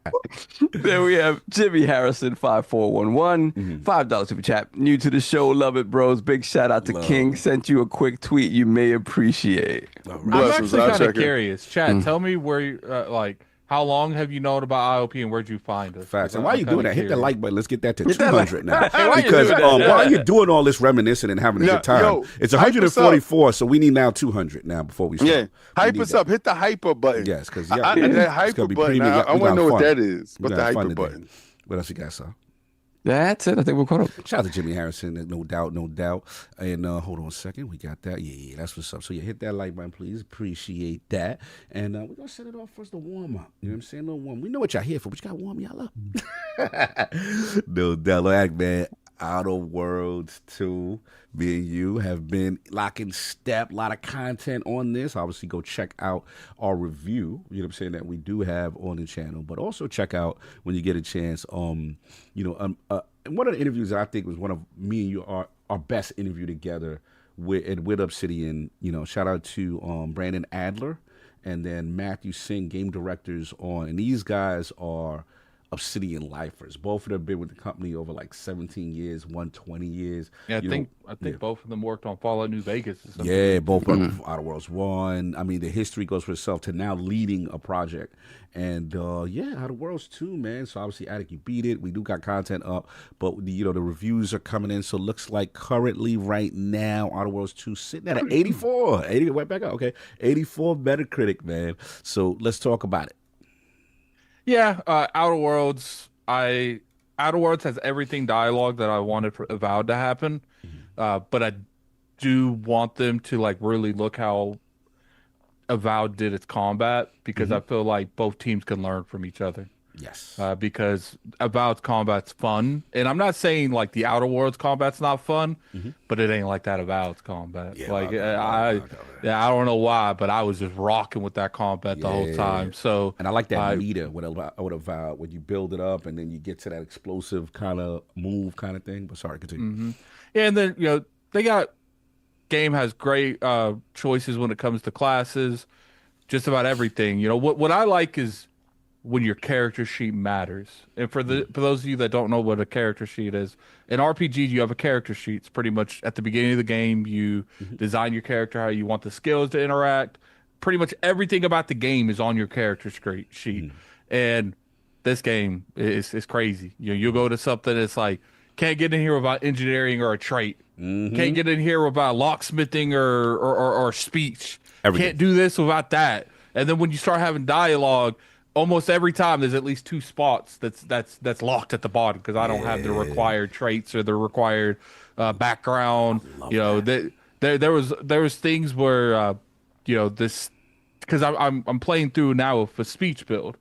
Then we have Jimmy Harrison, 5411, $5 super chat. New to the show, love it, bros. Big shout out to King. Sent you a quick tweet you may appreciate. I'm Blessings, actually I'll kind check of it. curious. Chad, tell me where you how long have you known about ILP and where'd you find us? Facts. And I'm while you're kinda doing that, hit the curious. like button. Let's get that to 200 now. Why you Because doing that? while you're doing all this reminiscing and having a Yeah, good time, yo, it's hype us 144, so we need now 200 now before we start. Yeah, We hype need us that. up. Hit the hyper button. Yes, because That it's hyper gonna be button. premium. I We want to got know what fun. that is. We What's the got fun hyper today. button? What else you got, son? That's it. I think we're caught up. Shout out to Jimmy Harrison, no doubt. And hold on a second, we got that. Yeah, that's what's up. So hit that like button, please. Appreciate that. And we're gonna set it off for us to warm up. You know what I'm saying? A little warm. We know what y'all here for, but you gotta warm y'all up. No doubt, act man. Outer Worlds 2, me and you have been locking step. A lot of content on this. Obviously, go check out our review. You know what I'm saying, that we do have on the channel, but also check out when you get a chance. One of the interviews that I think was one of me and you our best interview together with Obsidian. You know, shout out to Brandon Adler and then Matthew Singh, game directors on, and these guys are Obsidian lifers. Both of them been with the company over like 17 years, 120 years. Yeah, I think both of them worked on Fallout New Vegas. Or something. Yeah, both worked on Outer Worlds 1. I mean, the history goes for itself to now leading a project. And Outer Worlds 2, man. So obviously, Attic, you beat it. We do got content up, but the reviews are coming in. So it looks like currently right now, Outer Worlds 2 sitting at an 84. 80 went back up. Okay, 84 Metacritic, man. So let's talk about it. Yeah, Outer Worlds. Outer Worlds has everything dialogue that I wanted for Avowed to happen, but I do want them to like really look how Avowed did its combat, because I feel like both teams can learn from each other. Yes. Because Avowed's combat's fun, and I'm not saying like the Outer Worlds combat's not fun, but it ain't like that Avowed's combat. Yeah, like I don't know why, but I was just rocking with that combat the whole time. So, and I like that meter with Avowed when you build it up and then you get to that explosive kind of move kind of thing. But sorry, continue. Yeah, and then game has great choices when it comes to classes, just about everything. What I like is when your character sheet matters. And for those of you that don't know what a character sheet is, in RPG you have a character sheet. It's pretty much at the beginning of the game you design your character, how you want the skills to interact. Pretty much everything about the game is on your character sheet. And this game is crazy. You'll go to something that's like, can't get in here without engineering or a trait. Can't get in here without locksmithing or speech. Everything. Can't do this without that. And then when you start having dialogue, almost every time there's at least 2 spots that's locked at the bottom because I don't have the required traits or the required background. There was things where this, because I'm playing through now with a speech build,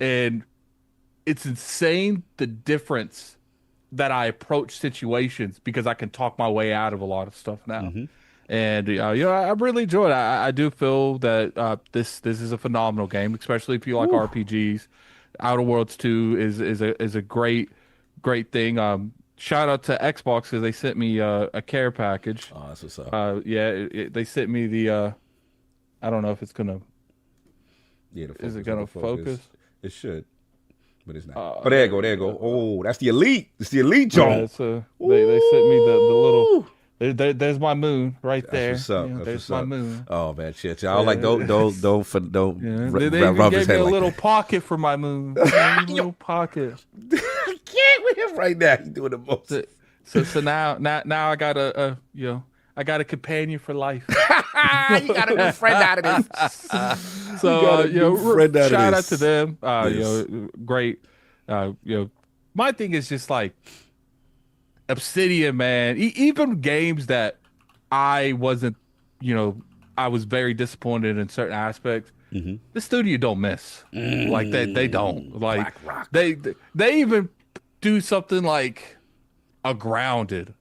and it's insane the difference that I approach situations because I can talk my way out of a lot of stuff now. And I really enjoy it. I do feel that this is a phenomenal game, especially if you like RPGs. Outer Worlds 2 is a great thing. Shout out to Xbox because they sent me a care package. Oh, that's what's up. They sent me the. I don't know if it's gonna. Yeah, is it gonna focus? It should, but it's not. Oh, there you go. Oh, that's the elite. It's the elite John. Yeah, so they sent me the little. There's my moon right there. That's what's up. There's my moon. Oh man, shit! Y'all like don't. Yeah. They even rub gave his me head a like little that. pocket for my moon. A little pocket. I can't with him right now. He's doing the most. So now I got I got a companion for life. You got a new friend out of this. So shout out this. to them. Yes. Great. My thing is just like Obsidian, man. Even games that I wasn't, I was very disappointed in certain aspects. The studio don't miss. Like they don't. Like they even do something like a Grounded.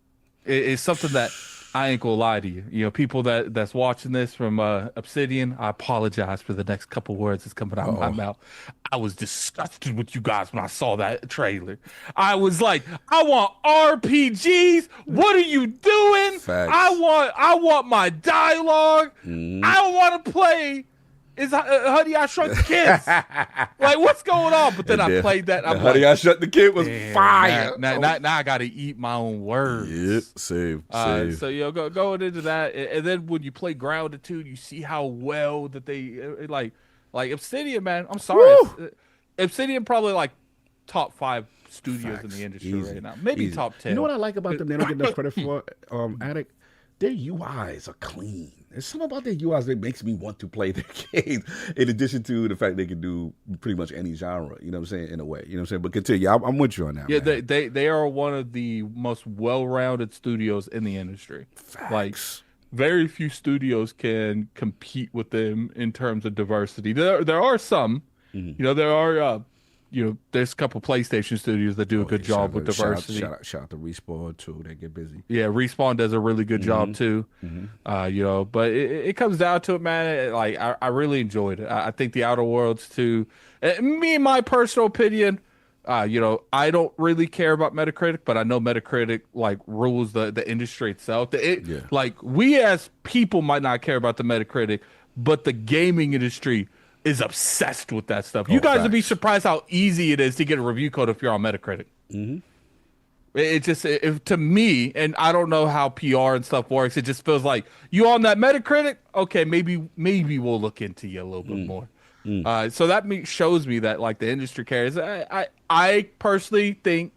It's something that I ain't gonna lie to you. People that's watching this from Obsidian, I apologize for the next couple words that's coming out of my mouth. I was disgusted with you guys when I saw that trailer. I was like, I want RPGs. What are you doing? Facts. I want my dialogue. I don't want to play. Is Honey I Shrunk the Kids? Like, what's going on? But then I played that. I'm Honey, I Shut the Kid was fire. Now I got to eat my own words. Yep, same. So going into that, and then when you play Grounded 2, you see how well that they like Obsidian, man. I'm sorry, Obsidian probably like top 5 studios in the industry right now, maybe top 10. You know what I like about them? They don't get enough credit for. Addict, their UIs are clean. There's something about their UIs that makes me want to play their games. In addition to the fact they can do pretty much any genre, you know what I'm saying, in a way. You know what I'm saying? But continue. I'm with you on that. Yeah, man. they are one of the most well-rounded studios in the industry. Facts. Like, very few studios can compete with them in terms of diversity. There are some. There are there's a couple PlayStation studios that do a good job with diversity. Shout out to Respawn too. They get busy. Yeah, Respawn does a really good job too. But it comes down to it, man. Like I really enjoyed it. I think the Outer Worlds too. Me, in my personal opinion, I don't really care about Metacritic, but I know Metacritic like rules the industry itself. Like we as people might not care about the Metacritic, but the gaming industry is obsessed with that stuff. You guys would be surprised how easy it is to get a review code if you're on Metacritic. Mm-hmm. It just, to me, and I don't know how PR and stuff works, it just feels like you on that Metacritic, okay, maybe we'll look into you a little bit more. So that shows me that like the industry cares. I personally think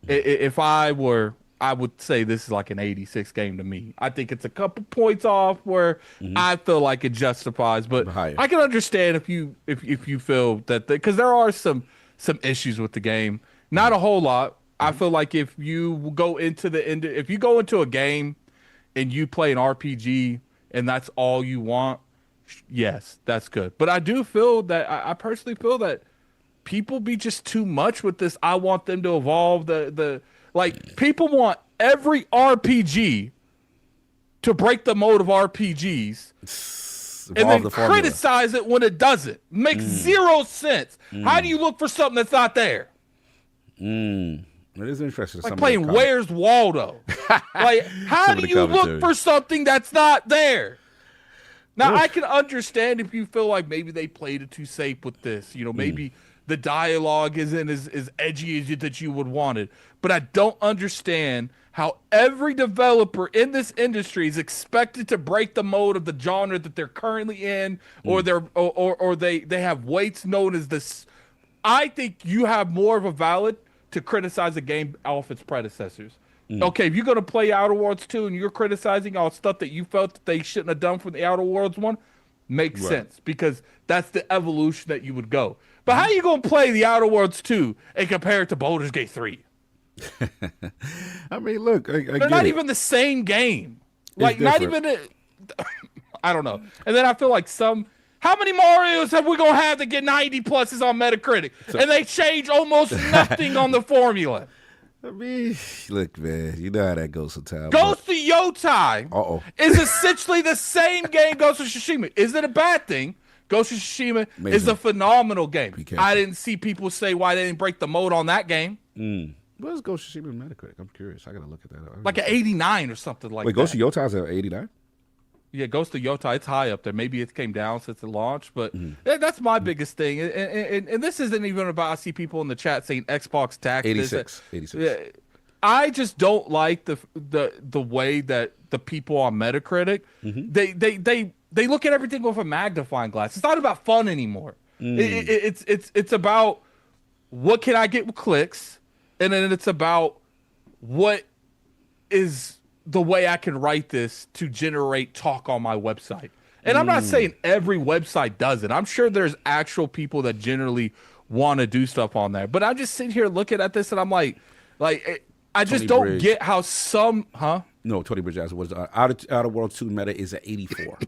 if I would say this is like an 86 game to me. I think it's a couple points off where I feel like it justifies, but I can understand if you feel that, because there are some issues with the game. Not a whole lot. I feel like if you go into a game and you play an RPG and that's all you want, yes, that's good. But I do feel that I personally feel that people be just too much with this. I want them to evolve like people want every RPG to break the mode of RPGs and then criticize it when it doesn't. Makes zero sense. How do you look for something that's not there? It is interesting. Like playing Where's Waldo. Like, how do you look for something that's not there? Now, I can understand if you feel like maybe they played it too safe with this. You know, maybe the dialogue isn't as edgy as that you would want it. But I don't understand how every developer in this industry is expected to break the mode of the genre that they're currently in, or they have weights known as this. I think you have more of a valid to criticize a game off its predecessors. Okay, if you're going to play Outer Worlds 2 and you're criticizing all stuff that you felt that they shouldn't have done from the Outer Worlds 1, makes sense, because that's the evolution that you would go. But how are you going to play the Outer Worlds 2 and compare it to Baldur's Gate 3? I mean, look, they're not even the same game. Like, not even I don't know. And then I feel like how many Marios have we going to have that get 90 pluses on Metacritic? And they change almost nothing on the formula. I mean, look, man, you know how that goes sometimes. Ghost of Yotai is essentially the same game Ghost of Tsushima. Is it a bad thing? Ghost of Tsushima is a phenomenal game. I didn't see people say why they didn't break the mode on that game. What is Ghost of Tsushima in Metacritic? I'm curious. I got to look at that. Like an 89 or something like that. Wait, Ghost of Yotai is at 89? Yeah, Ghost of Yotai, it's high up there. Maybe it came down since it launched, but that's my biggest thing. And this isn't even about, I see people in the chat saying Xbox tax. 86. I just don't like the way that the people on Metacritic, they look at everything with a magnifying glass. It's not about fun anymore. It's about what can I get with clicks, and then it's about what is the way I can write this to generate talk on my website. And I'm not saying every website does it. I'm sure there's actual people that generally want to do stuff on there. But I'm just sitting here looking at this and I'm like I just don't get how some, No, Tony Bridge asked, was Outer Worlds 2 meta is at 84.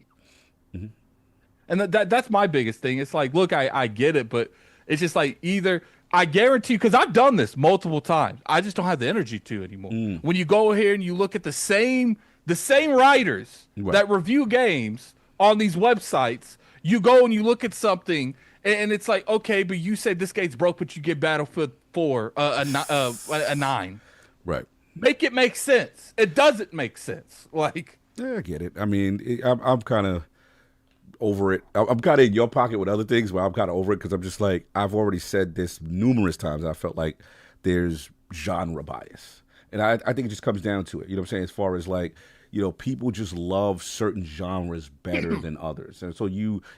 And that's my biggest thing. It's like, look, I get it, but it's just like either I guarantee you, because I've done this multiple times, I just don't have the energy to anymore. When you go here and you look at the same writers that review games on these websites, you go and you look at something and it's like, okay, but you said this game's broke, but you get Battlefield 4 a 9. Right. Make it make sense. It doesn't make sense. Like, yeah, I get it. I mean, I'm kind of over it. I'm kind of in your pocket with other things, but I'm kind of over it because I'm just like, I've already said this numerous times. I felt like there's genre bias. And I think it just comes down to it. You know what I'm saying? As far as like, you know, people just love certain genres better than others. And so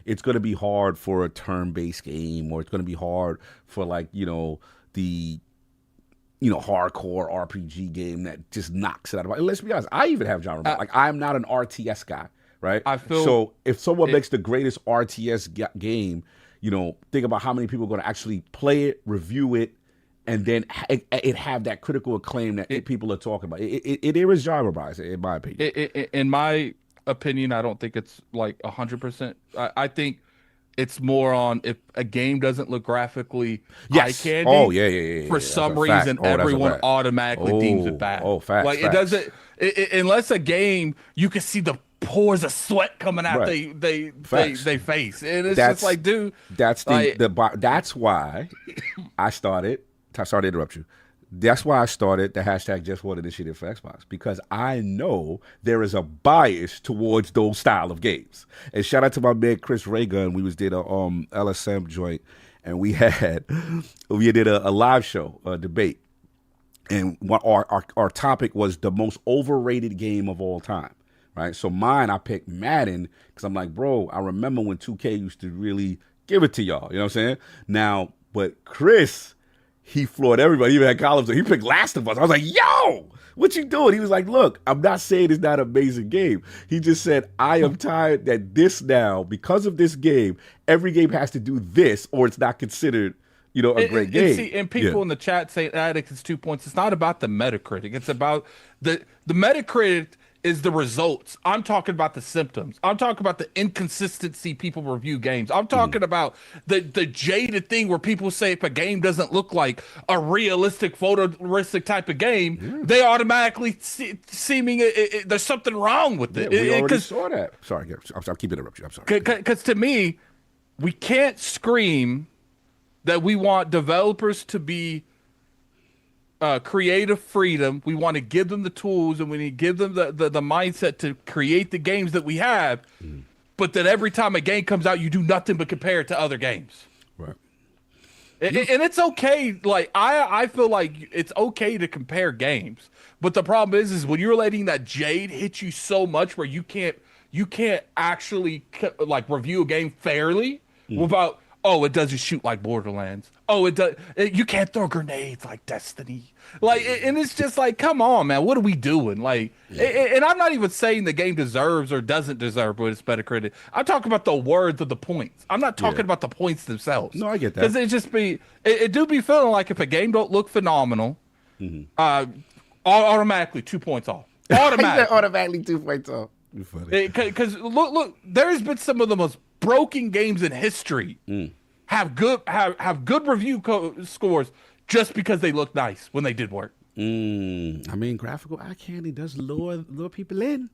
it's going to be hard for a turn-based game, or it's going to be hard for like, you know, the, you know, hardcore RPG game that just knocks it out of it. Let's be honest, I even have genre bias. Like, I'm not an RTS guy. Right. So if someone makes the greatest RTS game, you know, think about how many people are going to actually play it, review it, and then it have that critical acclaim that people are talking about. It is genre bias, in my opinion. In my opinion, I don't think it's like 100%. I think it's more on if a game doesn't look graphically eye candy. Oh yeah. For some reason, everyone automatically deems it bad. Facts. Like facts. It doesn't unless a game you can see the pores of sweat coming out they face, and it's just like, dude, that's why I started to interrupt you. that's why I started the hashtag Just What initiative for Xbox, because I know there is a bias towards those style of games. And shout out to my man Chris Raygun. We did a LSM joint, and we did a live show, a debate, and our topic was the most overrated game of all time. Right, so I picked Madden because I'm like, bro, I remember when 2K used to really give it to y'all. You know what I'm saying? Now, but Chris, he floored everybody. He even had columns. He picked Last of Us. I was like, yo, what you doing? He was like, look, I'm not saying it's not an amazing game. He just said, I am tired that this now, because of this game, every game has to do this or it's not considered, a great game. And people in the chat say, Addict, it's 2 points. It's not about the Metacritic. It's about the Metacritic is the results. I'm talking about the symptoms. I'm talking about the inconsistency people review games. I'm talking about the jaded thing where people say if a game doesn't look like a realistic, photorealistic type of game, they automatically there's something wrong with it. We already saw that. Sorry, I'll keep interrupting you. I'm sorry. Because to me, we can't scream that we want developers to be creative freedom. We want to give them the tools, and we need to give them the mindset to create the games that we have. But that every time a game comes out, you do nothing but compare it to other games. Right. And it's okay. Like I feel like it's okay to compare games, but the problem is when you're letting that jade hit you so much where you can't actually like review a game fairly without. Oh, it doesn't shoot like Borderlands. Oh, you can't throw grenades like Destiny. Like, and it's just like, come on, man, what are we doing? Like, and I'm not even saying the game deserves or doesn't deserve what it's Metacritic. I'm talking about the words of the points. I'm not talking about the points themselves. No, I get that. Because it do be feeling like if a game don't look phenomenal, automatically 2 points off. Automatically 2 points off. Because look, there's been some of the most broken games in history have good review scores just because they look nice when they did work. I mean, graphical eye candy does lure people in.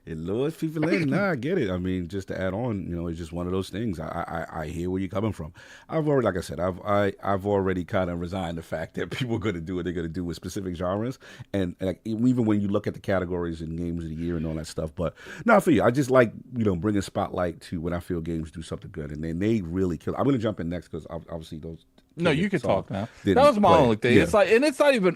It lures people in. Nah, I get it. I mean, just to add on, it's just one of those things. I hear where you're coming from. I've already, like I said, I've already kind of resigned the fact that people are going to do what they're going to do with specific genres, and like, even when you look at the categories and games of the year and all that stuff. But not for you. I just like bringing spotlight to when I feel games do something good, and then they really kill. I'm going to jump in next because obviously those. No, you can talk now. That was my only thing. Yeah. It's like, and it's not even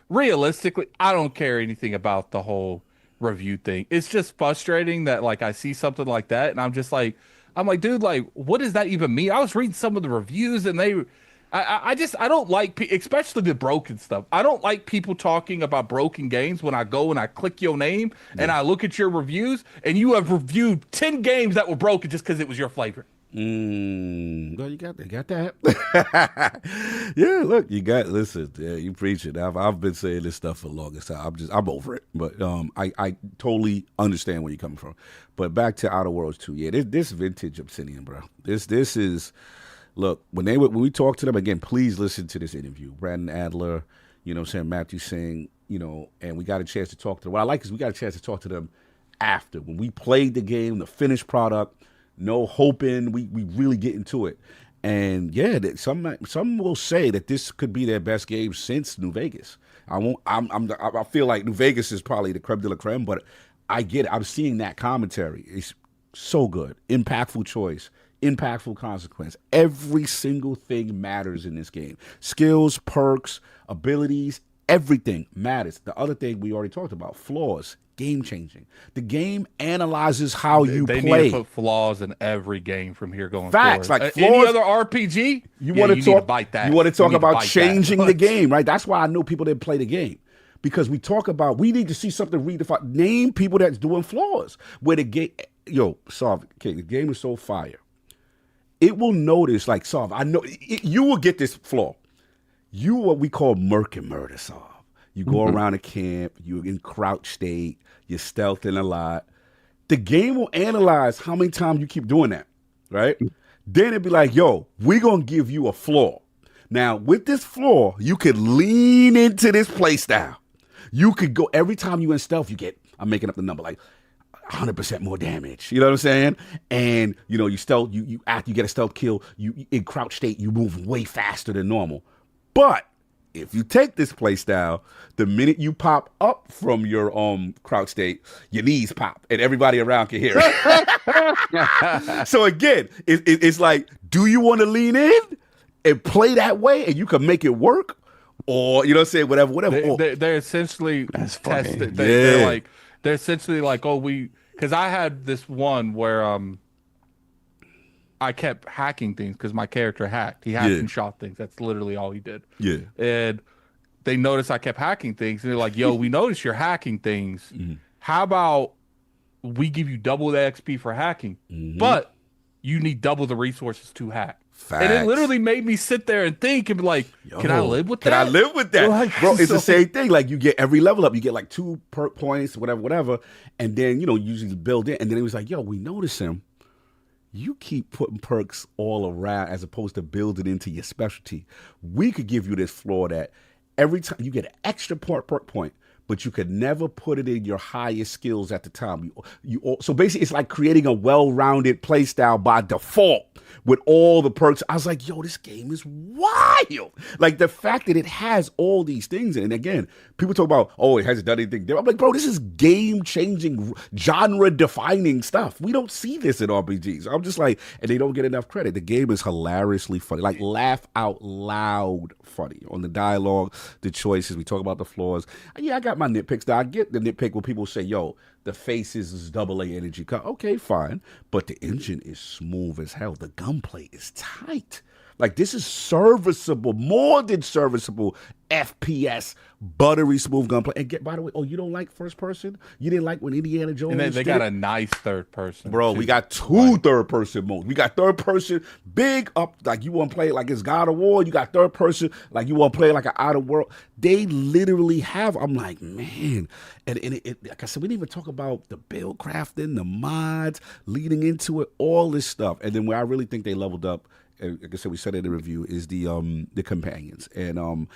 realistically. I don't care anything about the whole review thing. It's just frustrating that like I see something like that and I'm like, dude, like, what does that even mean? I was reading some of the reviews and I don't like, especially the broken stuff. I don't like people talking about broken games when I go and I click your name and I look at your reviews and you have reviewed 10 games that were broken just because it was your flavor. Well, you got that. Yeah, look, listen, you preach it. I've been saying this stuff for the longest time. I'm over it. But I totally understand where you're coming from. But back to Outer Worlds 2. Yeah, this vintage Obsidian, bro. This is, look, when we talk to them again, please listen to this interview. Brandon Adler, Matthew Singh, and we got a chance to talk to them. What I like is we got a chance to talk to them after when we played the game, the finished product. No hoping, we really get into it. And yeah, some will say that this could be their best game since New Vegas. I feel like New Vegas is probably the creme de la creme, but I get it. I'm seeing that commentary. It's so good. Impactful choice, impactful consequence. Every single thing matters in this game. Skills, perks, abilities, everything matters. The other thing we already talked about, flaws. Game changing. The game analyzes how you play. They need to put flaws in every game from here going Facts, forward. like any other RPG, you want to talk. Bite that. You want to talk about changing the game, right? That's why I know people didn't play the game because we talk about we need to see something redefined. Name people that's doing flaws where the game. Solve. Okay, the game is so fire. It will notice, like Solve. I know you will get this flaw. You what we call murk and murder, Solve. You go around a camp, you're in crouch state, you're stealthing a lot. The game will analyze how many times you keep doing that, right? Then it'd be like, yo, we're going to give you a flaw. Now, with this flaw, you could lean into this play style. You could go, every time you in stealth, you get, I'm making up the number, like 100% more damage. You know what I'm saying? And, you stealth, you get a stealth kill, you in crouch state, you move way faster than normal. But if you take this play style, the minute you pop up from your crouch state, your knees pop and everybody around can hear it. So again, it's like, do you want to lean in and play that way and you can make it work? Or, you know what I'm saying, whatever. They're essentially tested. Yeah. They're essentially like, because I had this one where I kept hacking things because my character hacked. He hacked and shot things. That's literally all he did. Yeah. And they noticed I kept hacking things, and they're like, yo, we noticed you're hacking things. Mm-hmm. How about we give you double the XP for hacking, but you need double the resources to hack? Facts. And it literally made me sit there and think and be like, can I live with that? Can I live with that? Like, bro, it's the same thing. Like, you get every level up. You get like 2 perk points, whatever. And then, usually build in. And then it was like, yo, we notice him. You keep putting perks all around as opposed to building into your specialty. We could give you this floor that every time you get an extra perk point, but you could never put it in your highest skills at the time. So basically, it's like creating a well-rounded play style by default with all the perks. I was like, yo, this game is wild. Like, the fact that it has all these things in it. And again, people talk about, it hasn't done anything different. I'm like, bro, this is game-changing, genre-defining stuff. We don't see this in RPGs. I'm just like, and they don't get enough credit. The game is hilariously funny, like laugh out loud funny on the dialogue, the choices. We talk about the flaws. Yeah, I got my nitpicks. Now, I get the nitpick when people say, yo, the faces is AA energy. Okay, fine. But the engine is smooth as hell. The gunplay is tight. Like, this is serviceable, more than serviceable FPS, buttery smooth gunplay. And by the way, you don't like first person? You didn't like when Indiana Jones And they got a nice third person. Bro, we got 2 third person modes. We got third person, big up, like you want to play it like it's God of War. You got third person, like you want to play it like an Outer World. They literally have, I'm like, man. And like I said, we didn't even talk about the build crafting, the mods, leading into it, all this stuff. And then where I really think they leveled up, like I said, we said it in the review, is the companions. And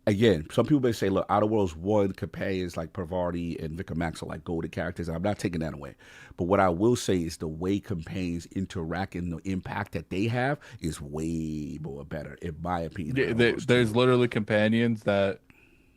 again, some people may say, look, Outer Worlds 1 companions like Parvati and Vicar Max are like golden characters. I'm not taking that away. But what I will say is the way companions interact and the impact that they have is way more better, in my opinion. There's literally companions that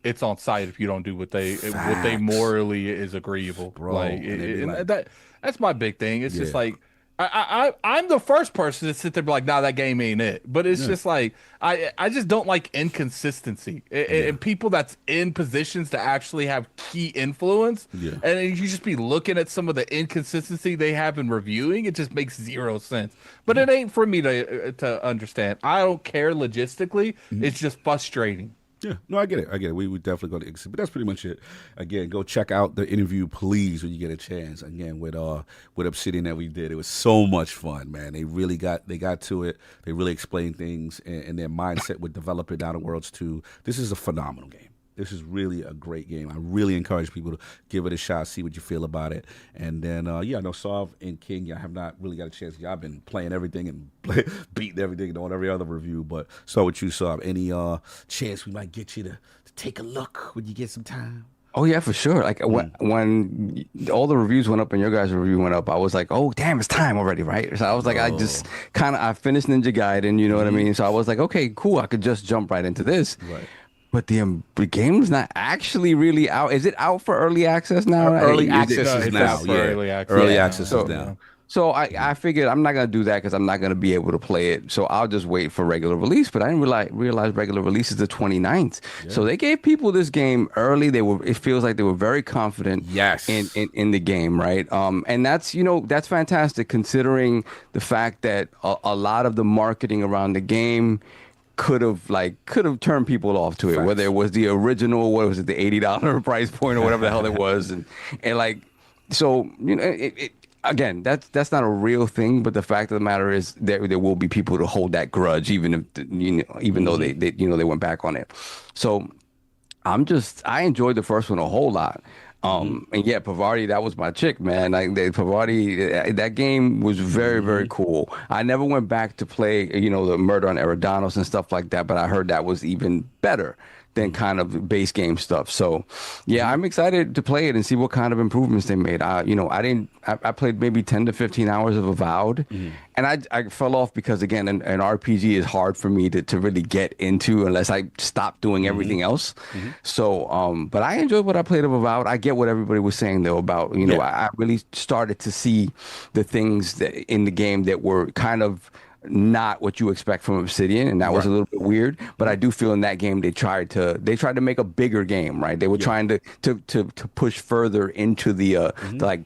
it's on site if you don't do what they morally is agreeable. Bro, like, that's my big thing. It's just like, I'm the first person to sit there and be like, nah, that game ain't it. But it's just like, I just don't like inconsistency and people that's in positions to actually have key influence. Yeah. And you just be looking at some of the inconsistency they have in reviewing. It just makes zero sense. But it ain't for me to understand. I don't care logistically. It's just frustrating. Yeah, no, I get it. We would definitely go to Exit, but that's pretty much it. Again, go check out the interview, please, when you get a chance. Again, with Obsidian that we did, it was so much fun, man. They really got to it. They really explained things and their mindset with developing Outer Worlds 2. This is a phenomenal game. This is really a great game. I really encourage people to give it a shot, see what you feel about it. And then, I know Sav and King, I have not really got a chance. I've been playing everything and beating everything on every other review. But start with you, Sav. Any chance we might get you to take a look when you get some time? Oh, yeah, for sure. Like, when all the reviews went up and your guys' review went up, I was like, oh, damn, it's time already, right? So I was like, I finished Ninja Gaiden, you know what I mean? So I was like, okay, cool. I could just jump right into this. Right. But the game's not actually really out. Is it out for early access now? Early access is now. Yeah. Early access is now. So I figured I'm not going to do that because I'm not going to be able to play it. So I'll just wait for regular release. But I didn't realize regular release is the 29th. Yeah. So they gave people this game early. It feels like they were very confident in the game, right? And that's fantastic considering the fact that a lot of the marketing around the game could have turned people off to it, whether it was the original, what was it, the $80 price point or whatever the hell it was, and like, so again, that's not a real thing, but the fact of the matter is there will be people to hold that grudge, even if though they went back on it. So I enjoyed the first one a whole lot. And yeah, Parvati, that was my chick, man. Like Parvati, that game was very, very cool. I never went back to play, the Murder on Eridanos and stuff like that, but I heard that was even better than kind of base game stuff. So yeah, I'm excited to play it and see what kind of improvements they made. I played maybe 10 to 15 hours of Avowed, and I fell off because again, an RPG is hard for me to really get into unless I stop doing everything else. So but I enjoyed what I played of Avowed. I get what everybody was saying though about, I really started to see the things that in the game that were kind of not what you expect from Obsidian, and that was a little bit weird. But I do feel in that game they tried to make a bigger game, right? They were trying to push further into the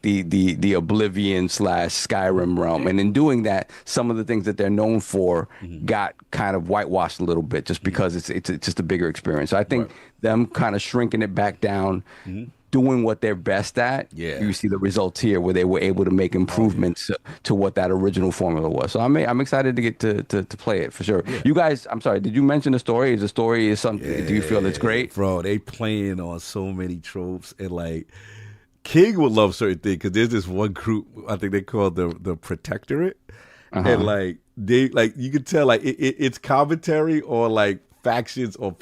the Oblivion / Skyrim realm, and in doing that, some of the things that they're known for got kind of whitewashed a little bit, just because it's just a bigger experience. So I think them kind of shrinking it back down. Doing what they're best at, you see the results here where they were able to make improvements to what that original formula was. So I'm excited to get to play it for sure. You guys, I'm sorry, did you mention the story? Is the story something? Do you feel it's great, bro? They playing on so many tropes, and like King would love certain things because there's this one group I think they call the Protectorate, and like they you can tell like it's commentary on like factions or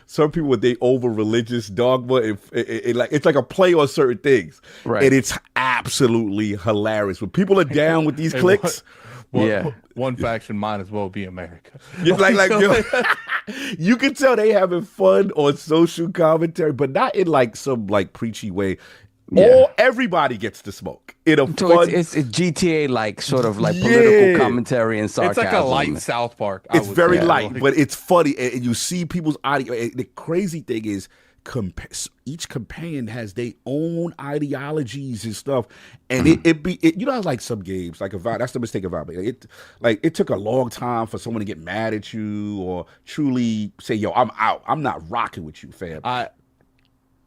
some people with their over religious dogma. It's like a play on certain things, and it's absolutely hilarious when people are down with these cliques. One faction might as well be America. You can tell they having fun on social commentary, but not in like some like preachy way. Everybody gets to smoke in a fun. It's GTA like sort of like political commentary and sarcasm. It's like a light South Park. It's very light, but it's funny, and you see people's audio. The crazy thing is, each companion has their own ideologies and stuff, and it like some games like Avowed. That's the mistake of Avowed. It took a long time for someone to get mad at you or truly say, "Yo, I'm out. I'm not rocking with you, fam."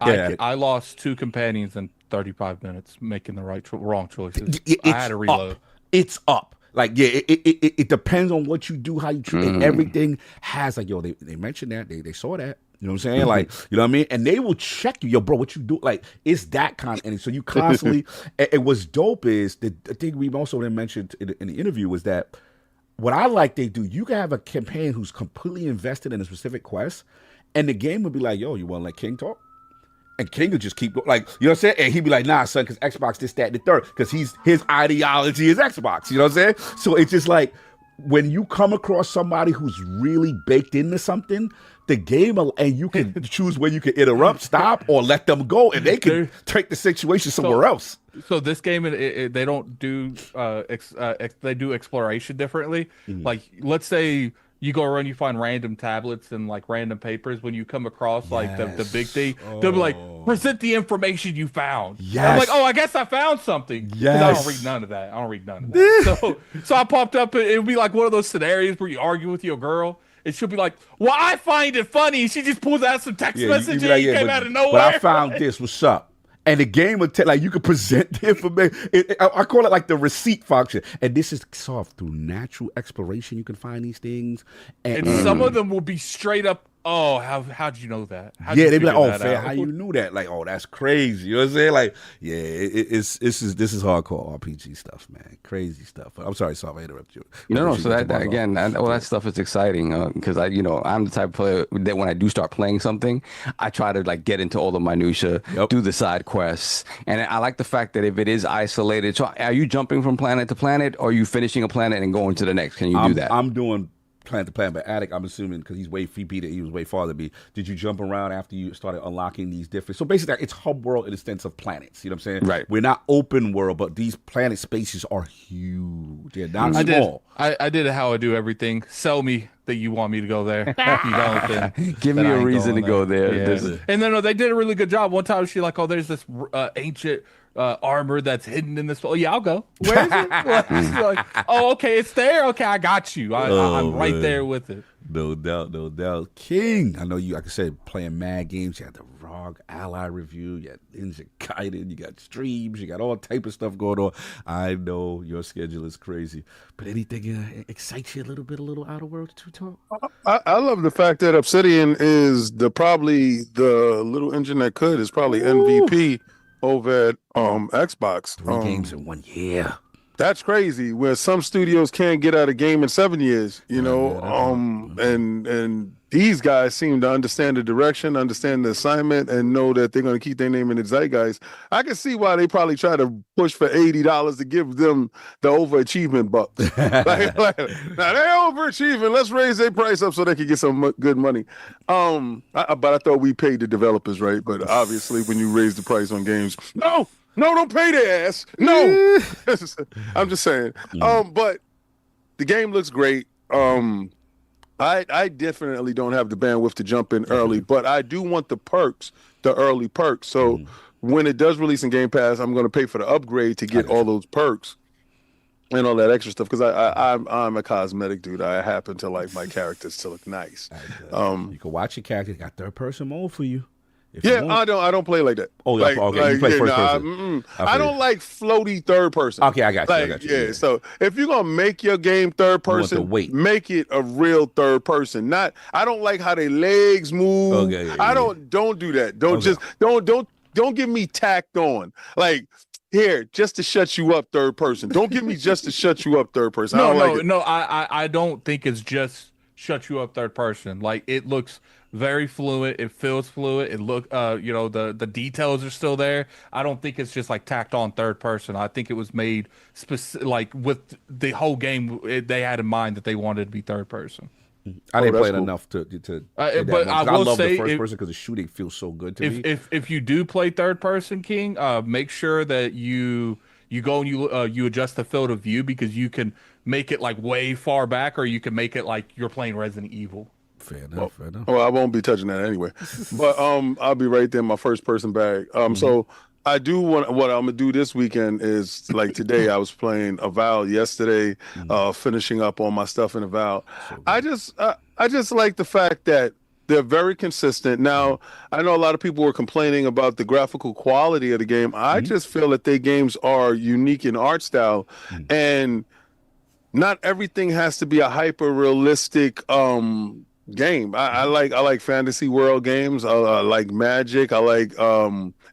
I lost 2 companions in 35 minutes making the wrong choices. I had to reload. It's up. Like, it depends on what you do, how you treat it. Everything has like, yo, they mentioned that. They saw that. You know what I'm saying? Like, you know what I mean? And they will check you. Yo, bro, what you do? Like, it's that kind of, and so you constantly, and what's dope is, the thing we also mentioned in the interview was that what I like they do, you can have a campaign who's completely invested in a specific quest, and the game will be like, yo, you want to let King talk? And King would just keep like, you know what I'm saying? And he'd be like, nah, son, because Xbox this, that, and the third. Because his ideology is Xbox. You know what I'm saying? So it's just like, when you come across somebody who's really baked into something, the game, and you can choose when you can interrupt, stop, or let them go, and they can take the situation somewhere else. So this game, they don't do, they do exploration differently. Like, let's say you go around, you find random tablets and like random papers. When you come across like the big thing, they'll be like, present the information you found. I'm like, oh, I guess I found something. I don't read none of that. So I popped up, it would be like one of those scenarios where you argue with your girl. And she'll be like, well, I find it funny. She just pulls out some text messages and came out of nowhere. But I found this. What's up? And the game will tell, like, you can present the information. I call it like the receipt function. And this is solved through natural exploration. You can find these things. And some of them will be straight up, oh, how'd you know that? They'd be like, oh, fair, how you knew that? Like, oh, that's crazy. You know what I'm saying? Like, yeah, this is hardcore RPG stuff, man. Crazy stuff. I'm sorry, Saul, I interrupted you. No. So that again, that stuff is exciting because I'm the type of player that when I do start playing something, I try to like get into all the minutia, do the side quests, and I like the fact that if it is isolated. So, are you jumping from planet to planet, or are you finishing a planet and going to the next? Can you do that? I'm doing planet to planet, but Attic, I'm assuming because he was way farther than me. Did you jump around after you started unlocking these different? So basically, it's hub world in the sense of planets. You know what I'm saying? Right. We're not open world, but these planet spaces are huge. They're not small. I did how I do everything. Sell me that you want me to go there. If you don't, then give me a reason to go there. Yeah. And then they did a really good job. One time she like, oh, there's this ancient armor that's hidden in this. Oh yeah, I'll go. Where is it? Like, oh, okay, it's there. Okay, I got you. I'm right there with it. No doubt. King, I know you, like I said, playing mad games. You had the ROG Ally review. You had Ninja Gaiden. You got streams. You got all type of stuff going on. I know your schedule is crazy. But anything excites you a little Outer Worlds to talk? I love the fact that Obsidian is probably the little engine that could is probably MVP over at Xbox. 3 games in 1 year. That's crazy. Where some studios can't get out a game in 7 years, you know. And these guys seem to understand the direction, understand the assignment, and know that they're going to keep their name in the zeitgeist. I can see why they probably try to push for $80 to give them the overachievement bucks. Now they're overachieving. Let's raise their price up so they can get some good money. But I thought we paid the developers, right? But obviously, when you raise the price on games, no, don't pay their ass. No, I'm just saying. But the game looks great. I definitely don't have the bandwidth to jump in early, but I do want the perks, the early perks. So when it does release in Game Pass, I'm going to pay for the upgrade to get all those perks and all that extra stuff, because I'm a cosmetic dude. I happen to like my characters to look nice. You can watch your character. Got third person mode for you. I don't play like that. Oh, okay. You play first person. I don't like floaty third person. Okay, I got you. So if you're gonna make your game third person, make it a real third person. I don't like how their legs move. Don't do that. Don't give me tacked on. Like, here, just to shut you up, third person. Don't give me just to shut you up, third person. I don't think it's just shut you up, third person. Like, it looks very fluid. It feels fluid. It the details are still there. I don't think it's just like tacked on third person. I think it was made like with the whole game. They had in mind that they wanted to be third person. I didn't play it enough to but I will love say, the first person because the shooting feels so good to me. If you do play third person, King, make sure that you go and you adjust the field of view, because you can make it like way far back, or you can make it like you're playing Resident Evil. Fair enough. Well, I won't be touching that anyway. But I'll be right there in my first person bag. So I do what I'm gonna do this weekend is, like, today I was playing Avowed, yesterday finishing up all my stuff in Avowed. I just like the fact that they're very consistent. Now, I know a lot of people were complaining about the graphical quality of the game. I just feel that their games are unique in art style, and not everything has to be a hyper realistic game. I like fantasy world games. I like magic. I like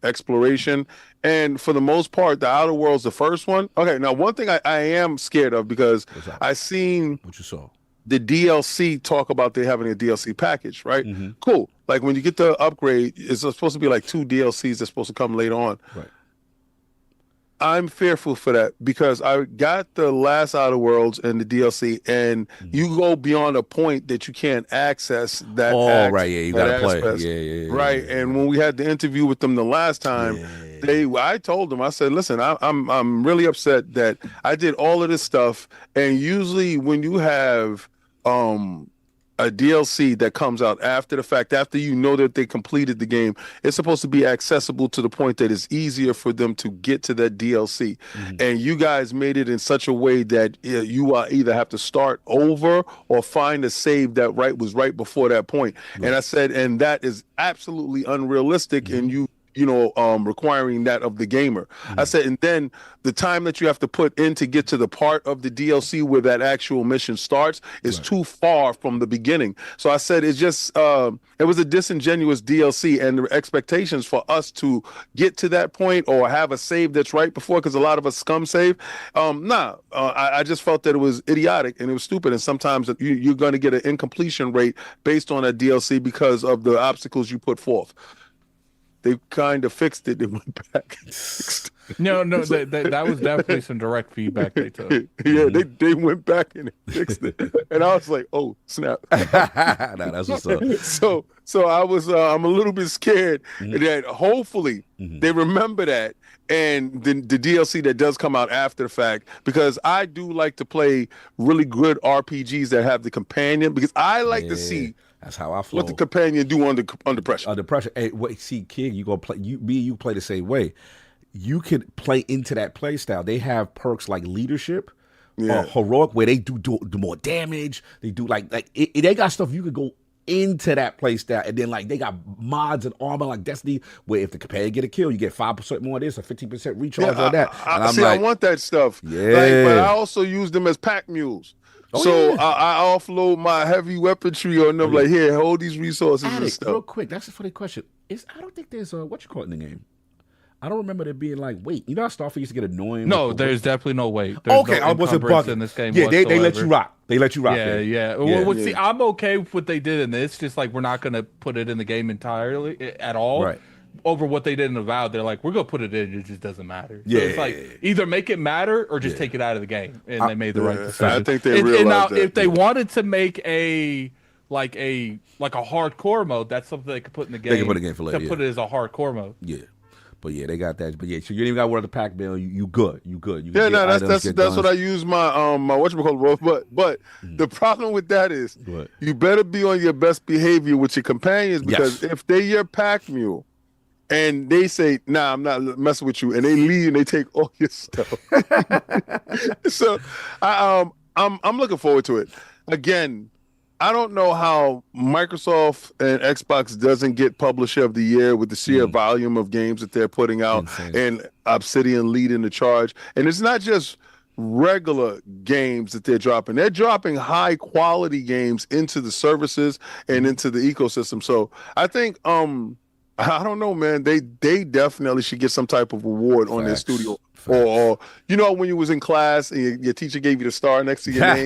exploration. And for the most part, the Outer Worlds, the first one. Okay, now one thing I am scared of, because I seen what you saw the DLC talk about they having a DLC package, right? Cool. Like, when you get the upgrade, it's supposed to be like 2 DLCs that's supposed to come later on. Right. I'm fearful for that, because I got the last Outer Worlds and the DLC, and you go beyond a point that you can't access that. Oh, right, yeah, you gotta play. Yeah. Right, and when we had the interview with them the last time, I told them, I said, listen, I'm really upset that I did all of this stuff, and usually when you have a DLC that comes out after the fact, after you know that they completed the game, it's supposed to be accessible to the point that it's easier for them to get to that DLC. And you guys made it in such a way that you either have to start over or find a save that was right before that point. And I said, and that is absolutely unrealistic, and you requiring that of the gamer. I said, and then the time that you have to put in to get to the part of the DLC where that actual mission starts is too far from the beginning. So I said, it's just, it was a disingenuous DLC, and the expectations for us to get to that point or have a save that's right before, because a lot of us scum save. I just felt that it was idiotic and it was stupid. And sometimes you're going to get an incompletion rate based on that DLC because of the obstacles you put forth. They kind of fixed it. They went back. No, that was definitely some direct feedback they took. They went back and fixed it, and I was like, "Oh, snap!" That's what's up. So I was, I'm a little bit scared that hopefully they remember that, and the DLC that does come out after the fact, because I do like to play really good RPGs that have the companion, because I like to see. That's how I flow. What the companion do under pressure? Under pressure. Hey, wait, see, King, you gonna play? You play the same way. You can play into that play style. They have perks like leadership, heroic, where they do more damage. They do they got stuff you could go into that play style, and then like they got mods and armor like Destiny, where if the companion get a kill, you get 5% more of this, a 15% recharge on that. I want that stuff. Yeah, but I also use them as pack mules. I offload my heavy weaponry on them, like, here, hold these resources and stuff. Real quick, that's a funny question. I don't think there's what you call it in the game. I don't remember there being like wait. You know how Starfield used to get annoying. No, with the there's definitely no wait. wait? There's Okay, I wasn't encumbrance bugging. in this game. Yeah, they let whatsoever. you rock. They let you rock. Yeah, there. yeah. Well, see, I'm okay with what they did in this. Just like we're not gonna put it in the game entirely at all. Right. Over what they did in Avowed, they're like, we're gonna put it in. It just doesn't matter. So Yeah. it's like either make it matter or just take it out of the game. And they made the right decision. I think they and realized now, that. if they wanted to make a hardcore mode, that's something they could put in the game. They can put it in the game for later, To put it as a hardcore mode. Yeah. But yeah, they got that. But yeah, so you ain't even got to worry about the pack bill. You good. You good. You Yeah, can no, get that's items, that's get what I guns. use my my whatchamacallit for. But the problem with that is What? you better be on your best behavior with your companions, because Yes. if they your pack mule and they say, nah, I'm not messing with you, and they leave and they take all your stuff. So I'm looking forward to it. Again, I don't know how Microsoft and Xbox doesn't get Publisher of the Year with the sheer volume of games that they're putting out, Insane. and Obsidian leading the charge. And it's not just regular games that they're dropping. They're dropping high quality games into the services and into the ecosystem. So I think I don't know, man. They definitely should get some type of award on their Facts. studio. Or you know, when you was in class and your teacher gave you the star next to your name,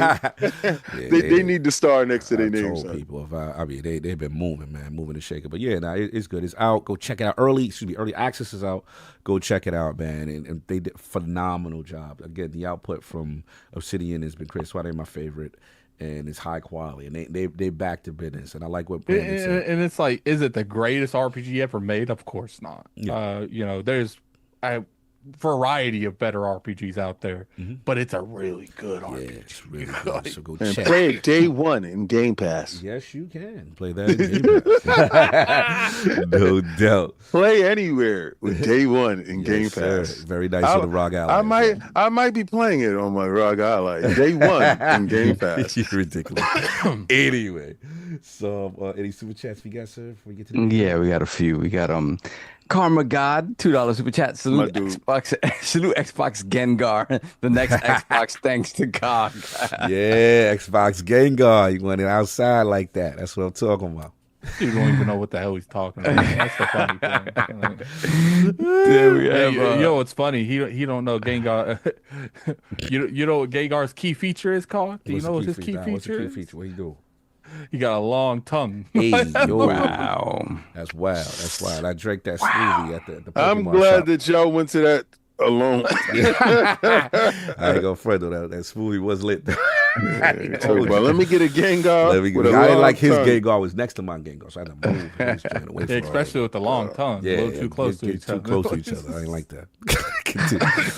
they need the star next to their name. Told son. people if I mean they've been moving, man, moving and shaking. But yeah, nah, it's good. It's out. Go check it out. Early access is out. Go check it out, man. And they did a phenomenal job. Again, the output from Obsidian has been crazy. That's why they're my favorite. And it's high quality, and they back to business. And I like what Brandon said. And it's like, is it the greatest RPG ever made? Of course not. Yeah. You know, there's a variety of better RPGs out there, but it's a really good RPG. Yeah, it's really good. So go And check. play it day one in Game Pass. Yes, you can play that in Game Pass. No doubt. Play anywhere with day one in Game Yes, sir. Pass. Very nice for the ROG Ally. I might be playing it on my ROG Ally day one in Game Pass. You're ridiculous. Anyway, so any super chats we got, sir? Before we get to the Yeah, we got a few. We got Karma God, $2 super chat. Salute My dude. Xbox, salute Xbox Gengar, the next Xbox thanks to God. Yeah, Xbox Gengar. You went it outside like that. That's what I'm talking about. You don't even know what the hell he's talking about. That's the funny thing. There we Hey, have, you know what's funny? He don't know Gengar. you know what Gengar's key feature is called? Do you know what his key What's the feature key is? feature? What he do? He got a long tongue. Hey, yo. Wow. That's wild. That's wild. I drank that smoothie at the Pokemon I'm glad shop. that y'all went to that alone. I ain't gonna front though. That smoothie was lit. But let me get a Gengar. I didn't like his Gengar was next to my Gengar, so I had to move. He was trying to wait for all Especially with the long tongue. Yeah, a little too close to get each too other. close to each other. I ain't like that.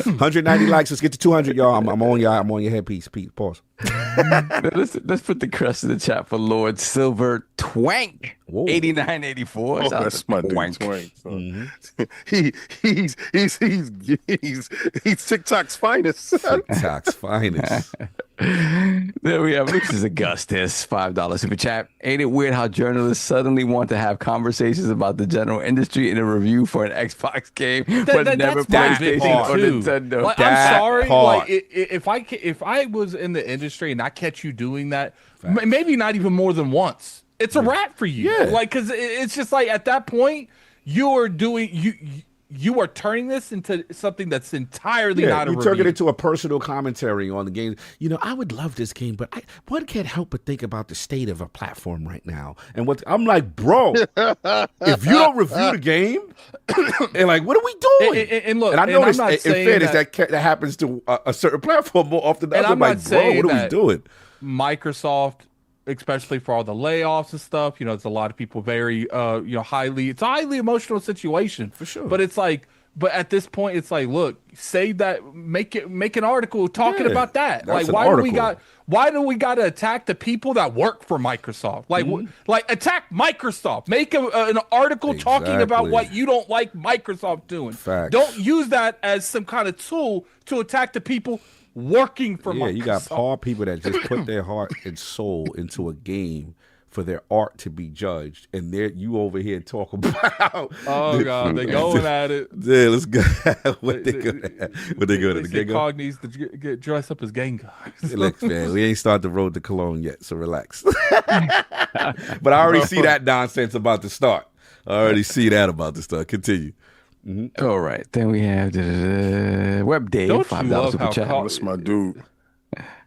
190 likes. Let's get to 200, y'all. I'm on y'all. I'm on your headpiece. Pete, pause. Let's put the crest in the chat for Lord Silver Twank. Whoa. 8984. Oh, that's my dude, Twank. Twank. So. He's TikTok's finest. TikTok's finest. There we have Lucius Augustus, $5 super chat. Ain't it weird how journalists suddenly want to have conversations about the general industry in a review for an Xbox game, but never that's my big PlayStation or thing, too. Nintendo? Like, That I'm sorry. part. Like, if I was in the industry and I catch you doing that, maybe not even more than once, it's a wrap for you. Yeah. Like, because it's just like at that point you are doing you are turning this into something that's entirely not a you review. turn it into a personal commentary on the game. You know, I would love this game, but one can't help but think about the state of a platform right now. And what I'm like, bro, if you don't review the game, and like, what are we doing? And look, and I know I'm this, not in saying fairness, that happens to a certain platform more often than And others. I'm I'm not like, bro, saying what are we that doing? Microsoft, especially for all the layoffs and stuff, you know, it's a lot of people very, it's a highly emotional situation For sure. But it's like, but at this point, it's like, look, say that, make an article talking Yeah, about that. that's Like, an why do we got to attack the people that work for Microsoft? Like, like attack Microsoft. Make an article talking about Exactly. what you don't like Microsoft doing. Facts. Don't use that as some kind of tool to attack the people working for Microsoft. You got poor people that just put their heart and soul into a game for their art to be judged, and you over here talking about. Oh God, they going at it. Yeah, let's go. What they good at? What they good at? The They say Gengar? Cog needs to get dressed up as Gengar. Look, man, we ain't started the road to Cologne yet, so relax. But I already see that nonsense about to start. I already see that about to start. Continue. All right. Then we have Web Dave, Don't you $5 love super how chat. That's my dude.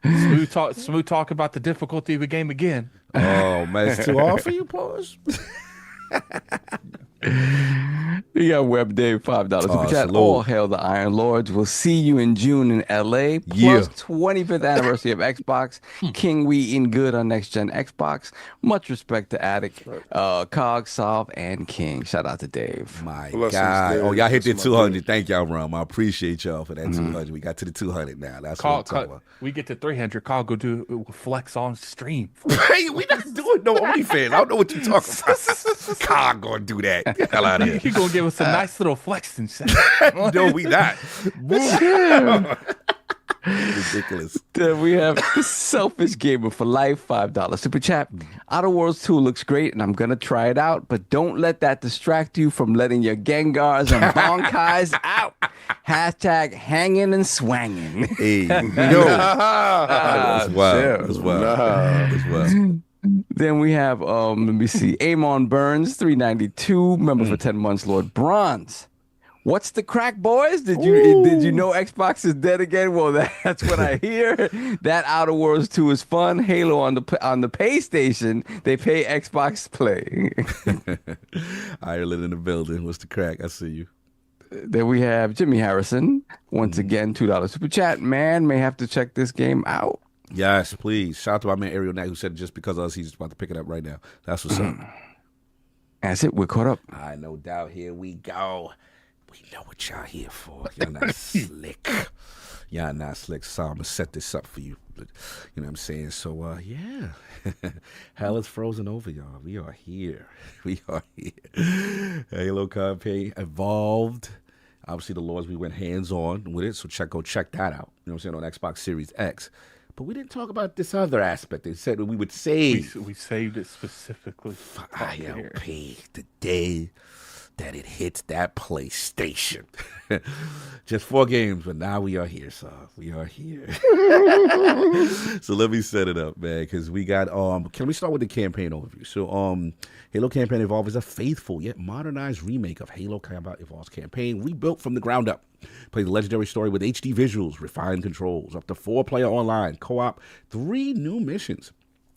Smooth talk about the difficulty of a game again. Oh man, it's too hard for you, Pause. We got Web Dave, $5 super chat. salute. All hail the Iron Lords. We'll see you in June in LA. Plus Yeah. 25th anniversary of Xbox. King, we eating good on next gen Xbox. Much respect to Attic, Cog, Solve, and King. Shout out to Dave. My Blessings, God. Dave. Oh, y'all hit the That's my 200. dude. Thank y'all, Rum. I appreciate y'all for that 200. We got to the 200 now. That's what I'm talking about. We get to 300. Carl go do flex on stream. Hey, we not doing no OnlyFans. I don't know what you're talking about. God gonna do that. Get the hell out of here. He gonna give us a nice little flex and shit. No, we not. Ridiculous. Then we have Selfish Gamer for Life, $5 super chat. Outer Worlds 2 looks great, and I'm gonna try it out, but don't let that distract you from letting your Gengars and Bonkais out. Hashtag hanging and swanging. Hey, yo. That's wild. That's wild. That's wild. Then we have let me see, Amon Burns, 392, member for 10 months, Lord Bronze. What's the crack, boys? Did you know Xbox is dead again? Well, that's what I hear. That Outer Worlds 2 is fun. Halo on the PlayStation, they pay Xbox Play. Ireland in the building. What's the crack? I see you. Then we have Jimmy Harrison, once again, $2 super chat. Man, may have to check this game out. Yes, please. Shout out to our man Ariel Knight who said just because of us, he's about to pick it up right now. That's what's up. That's it. We're caught up. I no doubt. Here we go. We know what y'all here for. Y'all not slick. Y'all not slick. So I'm gonna set this up for you. But, you know what I'm saying? So yeah. Hell is frozen over, y'all. We are here. We are here. Halo campaign evolved. Obviously the Lords, we went hands-on with it, so go check that out. You know what I'm saying, on Xbox Series X. But we didn't talk about this other aspect. They said that we would save We saved it specifically for ILP the day that it hits that PlayStation. Just 4 games, but now we are here, so we are here. So let me set it up, man, because we got can we start with the campaign overview? So Halo Campaign Evolved is a faithful yet modernized remake of Halo Combat Evolved's campaign, rebuilt from the ground up. Play the legendary story with HD visuals, refined controls, up to 4-player online, co-op, 3 new missions,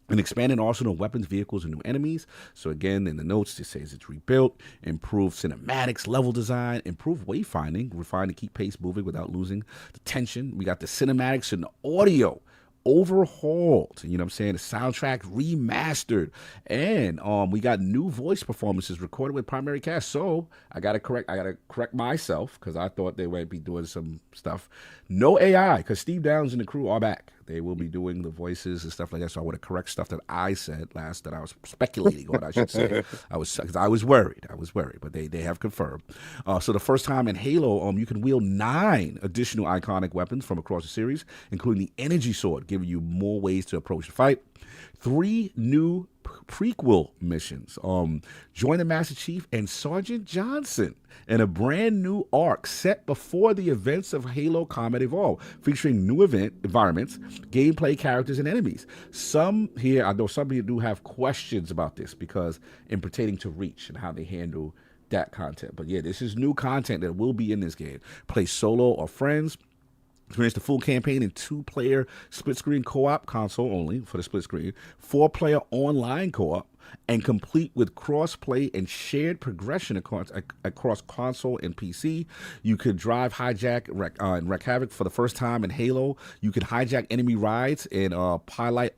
an expanded arsenal of weapons, vehicles, and new enemies. So again, in the notes, it says it's rebuilt, improved cinematics, level design, improved wayfinding, refined to keep pace moving without losing the tension. We got the cinematics and the audio overhauled, you know what I'm saying? The soundtrack remastered, and we got new voice performances recorded with primary cast. So I gotta correct myself because I thought they might be doing some stuff. No AI, because Steve Downs and the crew are back. They will be doing the voices and stuff like that. So I want to correct stuff that I said last, that I was speculating on, I should say. Because I was worried, but they have confirmed. So the first time in Halo, you can wield 9 additional iconic weapons from across the series, including the Energy Sword, giving you more ways to approach the fight. 3 new prequel missions. Join the Master Chief and Sergeant Johnson in a brand new arc set before the events of Halo Combat Evolved, featuring new environments, gameplay, characters, and enemies. I know some people do have questions about this because in pertaining to Reach and how they handle that content. But yeah, this is new content that will be in this game. Play solo or friends. Experience the full campaign in 2-player split-screen co-op, console only for the split screen, 4-player online co-op, and complete with cross-play and shared progression across console and PC. You could drive, hijack, and wreak havoc for the first time in Halo. You could hijack enemy rides and pilot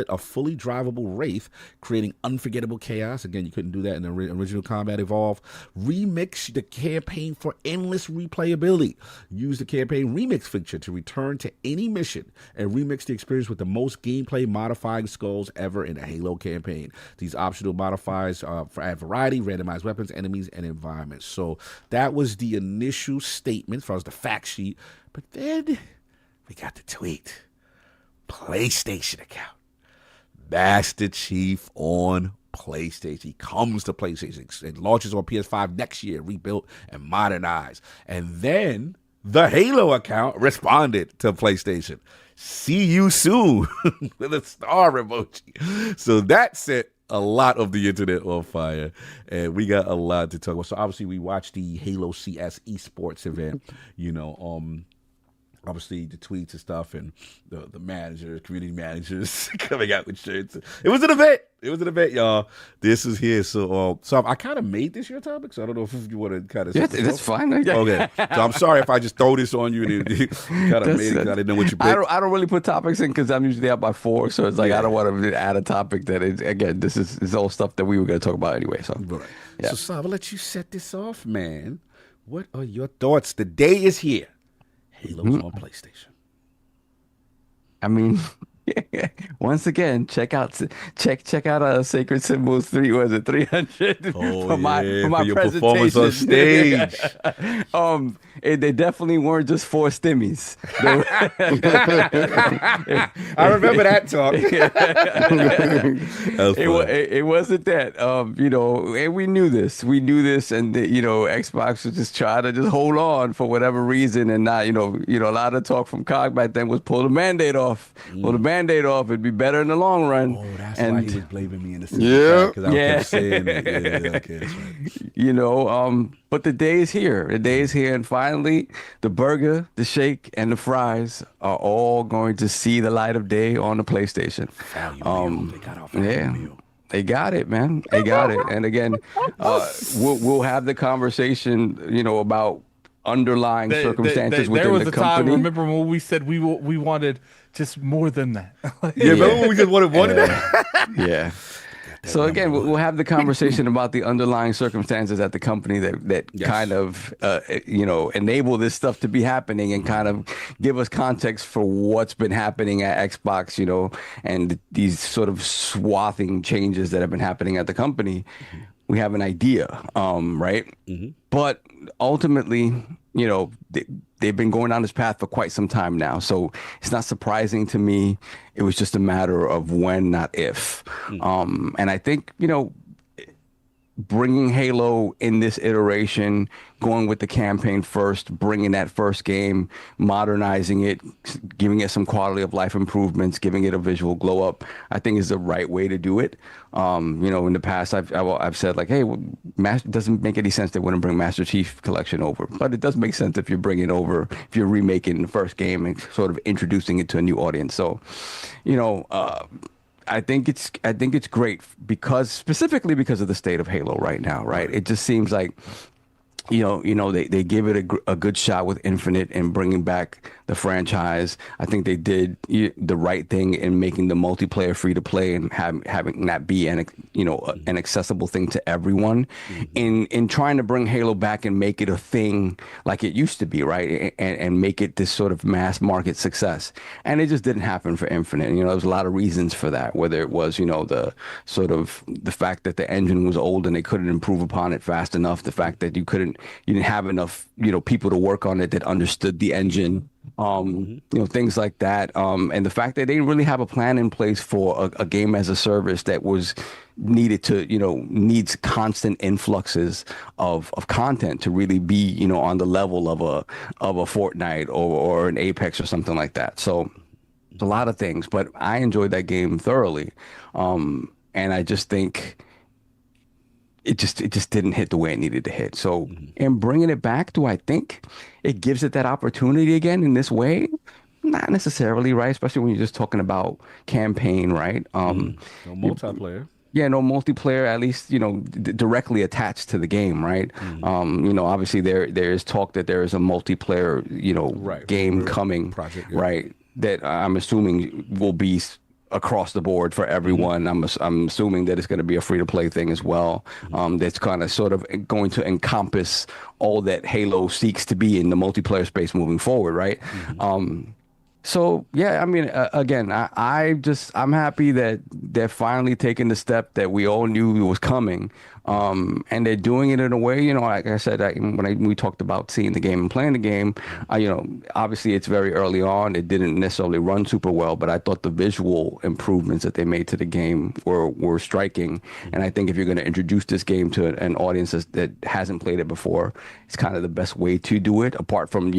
a fully drivable Wraith, creating unforgettable chaos. Again, you couldn't do that in the original Combat Evolved. Remix the campaign for endless replayability. Use the campaign remix feature to return to any mission and remix the experience with the most gameplay modifying skulls ever in a Halo campaign. These optional modifiers for add variety, randomized weapons, enemies, and environments. So that was the initial statement as far as the fact sheet. But then we got the tweet. PlayStation account. Master Chief on PlayStation. He comes to PlayStation. It launches on PS5 next year, rebuilt and modernized. And then the Halo account responded to PlayStation. See you soon with a star emoji. So that set a lot of the internet on fire, and we got a lot to talk about. So obviously, we watched the Halo CS esports event. Obviously the tweets and stuff, and the managers, community managers coming out with shirts. It was an event. Y'all. This is here. So I kind of made this your topic. So I don't know if you want to kind of. Yeah, that's fine. Okay. So I'm sorry if I just throw this on you and you kind of made it. I didn't know what you picked. I don't really put topics in because I'm usually out by 4. So it's like I don't want to add a topic that is, again, this is all stuff that we were going to talk about anyway. So right. Yeah. So Sav, I'll let you set this off, man. What are your thoughts? The day is here. Halo's on PlayStation. I mean, once again, check out Sacred Symbols 3. Was it 300 for my your presentation performance on stage? They definitely weren't just 4 stimmies. I remember that talk. It wasn't that. And we knew this. And Xbox was just trying to just hold on for whatever reason, and not, a lot of talk from COG back then was pull the Band-Aid off. Pull the Band-Aid off. It'd be better in the long run. Oh, that's why he was blaming me in the because I kept saying that. Yeah, okay, that's right. But the day is here. And finally, the burger, the shake, and the fries are all going to see the light of day on the PlayStation. They got off meal. They got it, man. They got it. And again, we'll have the conversation, about underlying circumstances within there was the a company. time, remember when we said we wanted just more than that. Remember when we just wanted that? Yeah. So again, we'll have the conversation about the underlying circumstances at the company that kind of, enable this stuff to be happening and kind of give us context for what's been happening at Xbox, and these sort of swathing changes that have been happening at the company. Mm-hmm. We have an idea, right? Mm-hmm. But ultimately, they've been going down this path for quite some time now. So it's not surprising to me. It was just a matter of when, not if. Mm-hmm. And I think, bringing Halo in this iteration, going with the campaign first, bringing that first game, modernizing it, giving it some quality of life improvements, giving it a visual glow up, I think is the right way to do it. In the past, I've said like, hey, it doesn't make any sense they wouldn't bring Master Chief Collection over, but it does make sense if you're bringing over, if you're remaking the first game and sort of introducing it to a new audience. So, I think it's great specifically because of the state of Halo right now, right? It just seems like, they give it a good shot with Infinite and bringing back the franchise. I think they did the right thing in making the multiplayer free to play and having that be an accessible thing to everyone. Mm-hmm. In trying to bring Halo back and make it a thing like it used to be, right? And make it this sort of mass market success. And it just didn't happen for Infinite. There was a lot of reasons for that, whether it was, the fact that the engine was old and they couldn't improve upon it fast enough, the fact that you didn't have enough, people to work on it that understood the engine, things like that. And the fact that they didn't really have a plan in place for a game as a service that was needed to, needs constant influxes of content to really be, on the level of a Fortnite or an Apex or something like that. So it's a lot of things, but I enjoyed that game thoroughly. And I just think it just didn't hit the way it needed to hit. So, and bringing it back, do I think it gives it that opportunity again in this way? Not necessarily, right? Especially when you're just talking about campaign, right? No multiplayer. Yeah, no multiplayer, at least, directly attached to the game, right? Mm-hmm. Obviously there is talk that there is a multiplayer, game coming, project, right? That I'm assuming will be across the board for everyone. I'm assuming that it's going to be a free-to-play thing as well. That's kind of sort of going to encompass all that Halo seeks to be in the multiplayer space moving forward, right? So yeah, I mean, again, I'm happy that they're finally taking the step that we all knew was coming, and they're doing it in a way, like I said, when we talked about seeing the game and playing the game, obviously it's very early on. It didn't necessarily run super well, but I thought the visual improvements that they made to the game were striking. And I think if you're going to introduce this game to an audience that hasn't played it before, it's kind of the best way to do it, apart from,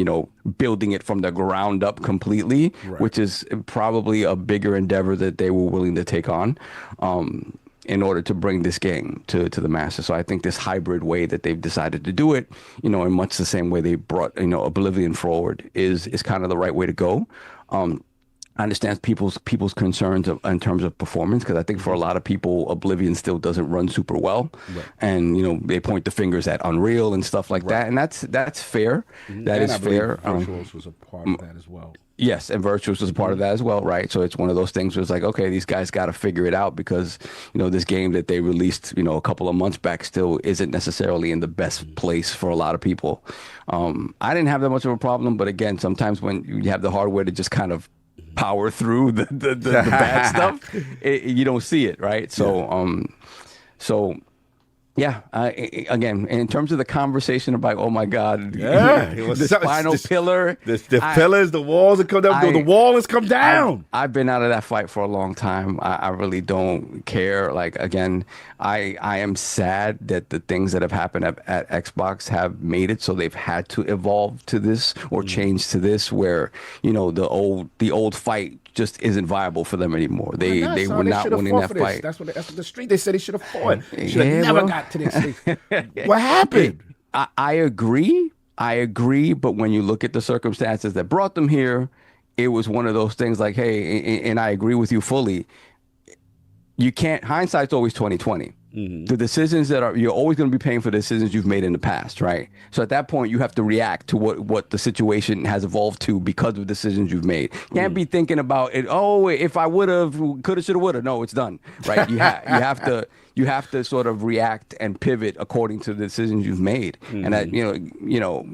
building it from the ground up completely, which is probably a bigger endeavor that they were willing to take on. in order to bring this game to the masses. So I think this hybrid way that they've decided to do it, you know, in much the same way they brought, you know, Oblivion forward is kind of the right way to go. I understand people's concerns in terms of performance, because I think for a lot of people, Oblivion still doesn't run super well, and you know they point the fingers at Unreal and stuff like that, and that's fair. That is fair. Virtuos was a part of that as well. Yes, and Virtuos was a part of that as well, right? So it's one of those things where it's like, okay, these guys got to figure it out, because you know this game that they released, you know, a couple of months back still isn't necessarily in the best place for a lot of people. I didn't have that much of a problem, but again, sometimes when you have the hardware to just kind of power through the bad stuff, you don't see it, right? So yeah, again, in terms of the conversation about, oh my God, it was the spinal pillar, the pillars, the walls that come down, the wall has come down. I've been out of that fight for a long time. I really don't care. Like, again, I am sad that the things that have happened at Xbox have made it so they've had to evolve to this or change to this, where, you know, the old fight just isn't viable for them anymore. They were not winning that fight. That's what the street, they said he should have fought. Should have never got to this. What happened? I agree, but when you look at the circumstances that brought them here, it was one of those things like, hey, and I agree with you fully. You can't, hindsight's always 20/20. The decisions you're always going to be paying for the decisions you've made in the past, right? So at that point, you have to react to what the situation has evolved to because of decisions you've made. You can't be thinking about it, oh, if I would have, coulda, shoulda, woulda. No, it's done, right? You have to sort of react and pivot according to the decisions you've made. And that, you know,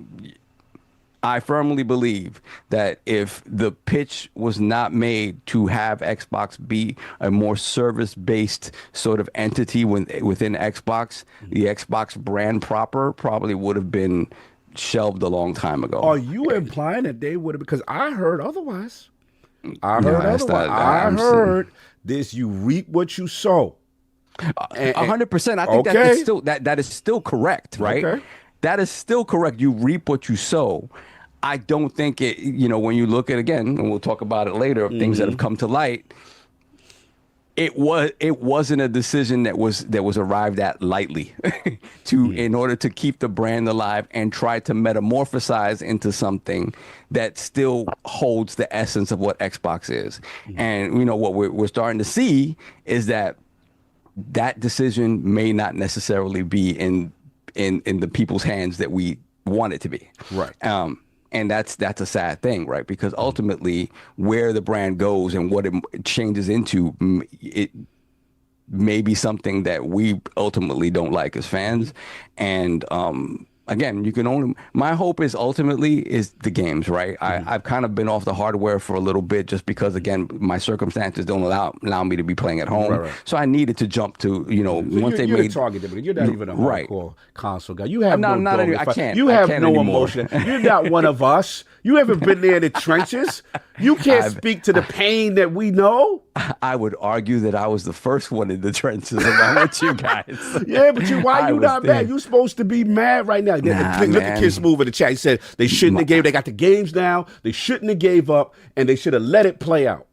I firmly believe that if the pitch was not made to have Xbox be a more service-based sort of entity within Xbox, the Xbox brand proper probably would have been shelved a long time ago. Are you implying that they would have? Because I heard otherwise. I heard this: you reap what you sow. 100%. I think that is still that is still correct, right? Okay. That is still correct. You reap what you sow. I don't think it, you know, when you look at, again, and we'll talk about it later, of things that have come to light, it wasn't a decision that was arrived at lightly in order to keep the brand alive and try to metamorphosize into something that still holds the essence of what Xbox is. And, you know, what we're starting to see is that decision may not necessarily be in the people's hands that we want it to be. Right. And that's a sad thing, right? Because ultimately, where the brand goes and what it changes into, it may be something that we ultimately don't like as fans. And again, you can only, my hope is ultimately is the games, right? I've kind of been off the hardware for a little bit just because, again, my circumstances don't allow me to be playing at home. Right. So I needed to jump to, you know, so once you're made targeted, but you're not even a hardcore console guy. You have You have no anymore. emotion. You're not one of us. You haven't been there in the trenches. You can't speak to the pain that we know. I would argue that I was the first one in the trenches along with you guys. Yeah, but why you not mad? You supposed to be mad right now. Look at Kiss Move in the chat. He said they shouldn't have gave. They got the games now. They shouldn't have gave up, and they should have let it play out.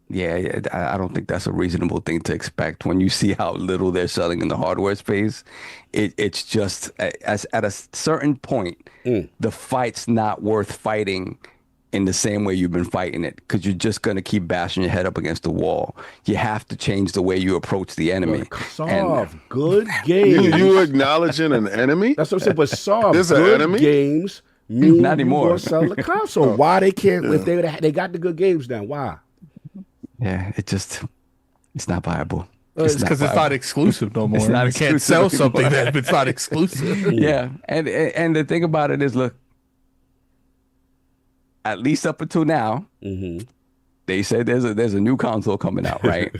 Yeah, I don't think that's a reasonable thing to expect when you see how little they're selling in the hardware space. It's just at a certain point, the fight's not worth fighting in the same way you've been fighting it, because you're just going to keep bashing your head up against the wall. You have to change the way you approach the enemy. Soft, good games. You acknowledging an enemy? That's what I'm saying. But soft, There's good an enemy? games mean not anymore. You're sell the console. Why they can't? If they got the good games now, why? Yeah, it's not viable. It's because it's not exclusive no more. It's not you can't sell something that it's not exclusive. Yeah, and the thing about it is, look, at least up until now, they said there's a new console coming out, right?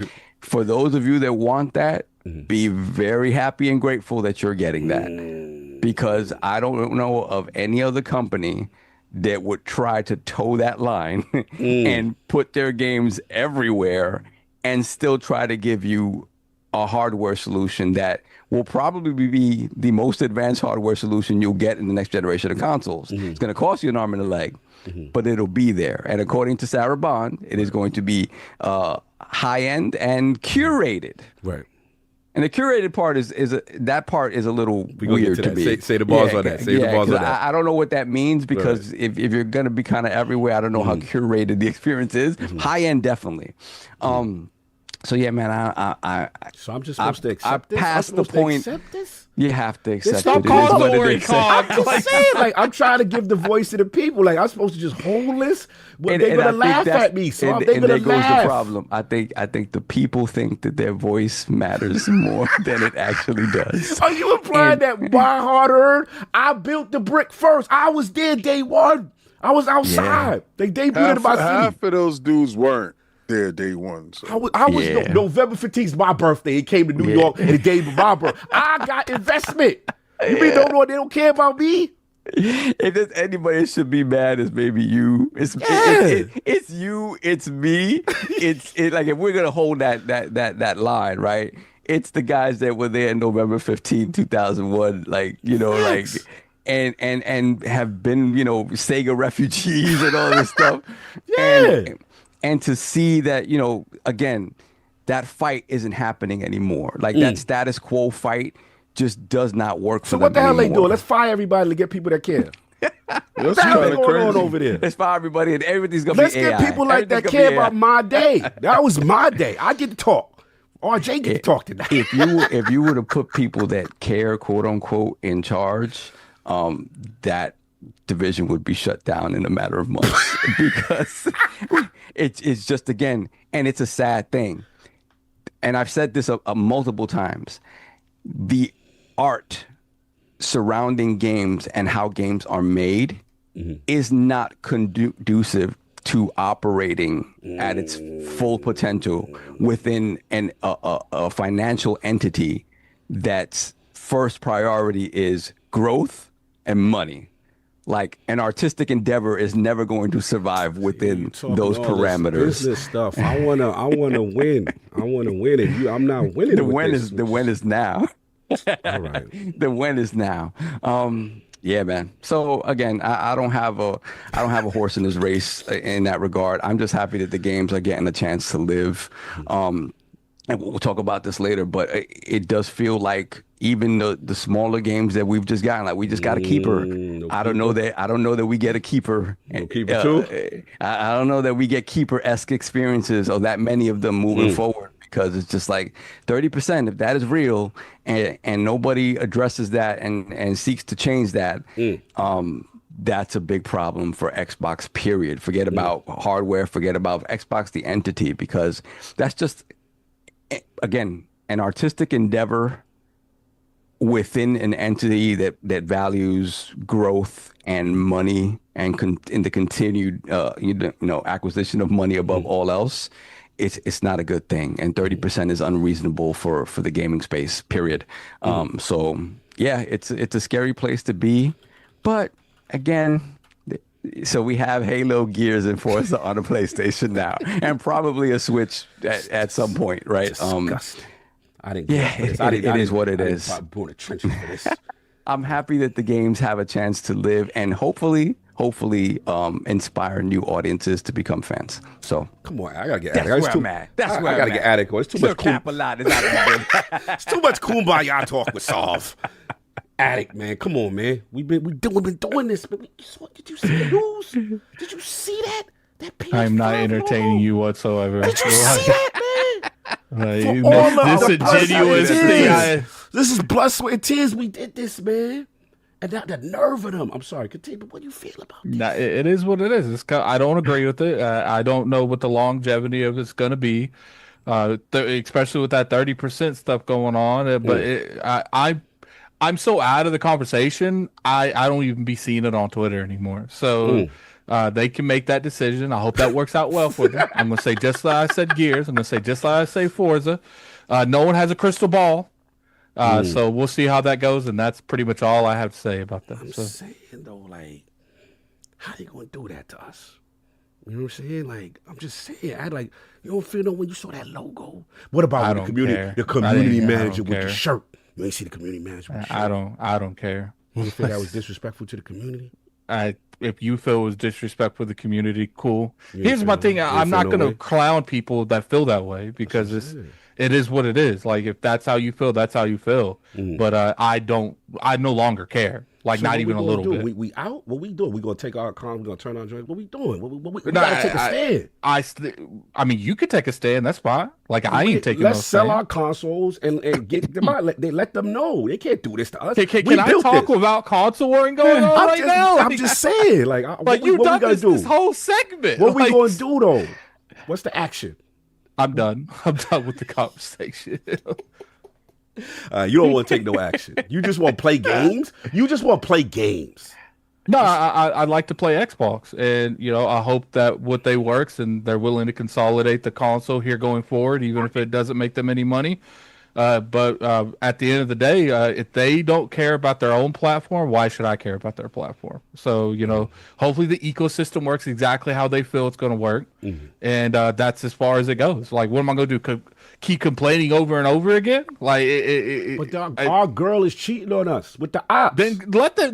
For those of you that want that, be very happy and grateful that you're getting that, because I don't know of any other company that would try to toe that line and put their games everywhere and still try to give you a hardware solution that will probably be the most advanced hardware solution you'll get in the next generation of consoles. It's going to cost you an arm and a leg, but it'll be there. And according to Sarah Bond, it is going to be high-end and curated. Right. And the curated part that part is a little weird to me. Say the bars on that. Say the bars on that. I don't know what that means because if you're gonna be kind of everywhere, I don't know how curated the experience is. High end, definitely. So yeah, man, So I'm just supposed to accept this? Past the point. You have to accept Stop it. calling It it is what it is. I'm just saying, like, I'm trying to give the voice to the people. Like, I'm supposed to just hold this, but they're gonna laugh at me. So they're gonna there goes laugh. the problem. I think the people think that their voice matters more than it actually does. Are you implying that by hard earned? I built the brick first. I was there day one. I was outside. They debuted in my city. Half of those dudes weren't there day one. So. I was November 15th is my birthday. It came to New York and the day of my birthday. I got investment. You mean they don't care about me? If there's anybody that should be mad, it's maybe you. It's you. It's me. It's like if we're gonna hold that line, right? It's the guys that were there November 15, 2001. Like like. And have been, Sega refugees and all this stuff. And to see that, again, that fight isn't happening anymore. Like that status quo fight just does not work for them. So what the hell anymore. they doing? Let's fire everybody to get people that care. What's kinda going on over there? Let's fire everybody and everything's gonna Let's be AI. get people like that Everything's gonna care be about AI. my day. That was my day. I get to talk. RJ get to talk tonight. If you were to put people that care, quote unquote, in charge, that division would be shut down in a matter of months because it's just, again, and it's a sad thing. And I've said this multiple times. The art surrounding games and how games are made is not conducive to operating at its full potential within a financial entity that's first priority is growth and money. Like an artistic endeavor is never going to survive within those parameters. Business stuff. I wanna win. I wanna win it. I'm not winning. The win is now. All right. The win is now. Yeah, man. So again, I don't have a horse in this race in that regard. I'm just happy that the games are getting a chance to live. And we'll talk about this later, but it does feel like even the smaller games that we've just gotten, like we just got a keeper. I don't know that we get a keeper. No keeper too? I don't know that we get keeper-esque experiences or that many of them moving forward, because it's just like 30%, if that is real and nobody addresses that and seeks to change that, that's a big problem for Xbox, period. Forget about hardware, forget about Xbox, the entity, because that's just, again, an artistic endeavor within an entity that values growth and money and in the continued acquisition of money above all else. It's not a good thing, and 30% is unreasonable for the gaming space, period. So yeah, it's a scary place to be, but again, so we have Halo, Gears, and Forza on a PlayStation now, and probably a Switch at some point, right? Disgusting. I didn't. Yeah, it is what it is. I'm born in trenches for this. I'm happy that the games have a chance to live and hopefully inspire new audiences to become fans. So Come on, I gotta get that's Attic. where I'm at. That's where I gotta I'm get at. Attic. It's too Sir much cool. Capilot is out of the It's too much kumbaya talk with Solve. Attic, man, come on, man. We've been doing this. But did you see the news? Did you see that? That PS5 I'm not entertaining you whatsoever. Did you see that, man? You For all missed of this our ingenuous blood, thing. tears. This is blood, sweat, and tears. We did this, man. And now the nerve of them. I'm sorry, continue. But what do you feel about this? Nah, it is what it is. I don't agree with it. I don't know what the longevity of it's going to be, especially with that 30% stuff going on. But I'm so out of the conversation. I don't even be seeing it on Twitter anymore. So they can make that decision. I hope that works out well for them. I'm going to say just like I said Gears. I'm going to say just like I say Forza. No one has a crystal ball. So we'll see how that goes, and that's pretty much all I have to say about that. I'm saying though, like, how they gonna do that to us? You know what I'm saying? Like, I'm just saying, you don't feel no when you saw that logo. What about the community? The community manager with the shirt. You ain't see the community manager with the shirt. I don't care. You feel that was disrespectful to the community? If you feel it was disrespectful to the community, cool. Here's my thing. I'm not going to clown people that feel that way, because it is what it is. Like, if that's how you feel, that's how you feel. But I no longer care. Like, So not what even we a gonna little do? bit. We out? What we doing? We gonna take our car? We gonna turn our joint? What we doing? We gotta take a stand. I mean, you could take a stand. That's fine. Like, I ain't taking. Let's no sell stand. our consoles and get them out. Let them know they can't do this to us. Can I talk without console warring going on right now? I'm just saying, like what you we done gonna do? this whole segment. What we Like, gonna do though? What's the action? I'm done. I'm done with the conversation. You don't want to take no action. You just want to play games. You just want to play games. No, I like to play Xbox, and I hope that what they works and they're willing to consolidate the console here going forward, even if it doesn't make them any money. But at the end of the day, if they don't care about their own platform, why should I care about their platform? So, hopefully the ecosystem works exactly how they feel it's going to work. And that's as far as it goes. Like, what am I going to do? Keep complaining over and over again? Like, But our girl is cheating on us with the ops. then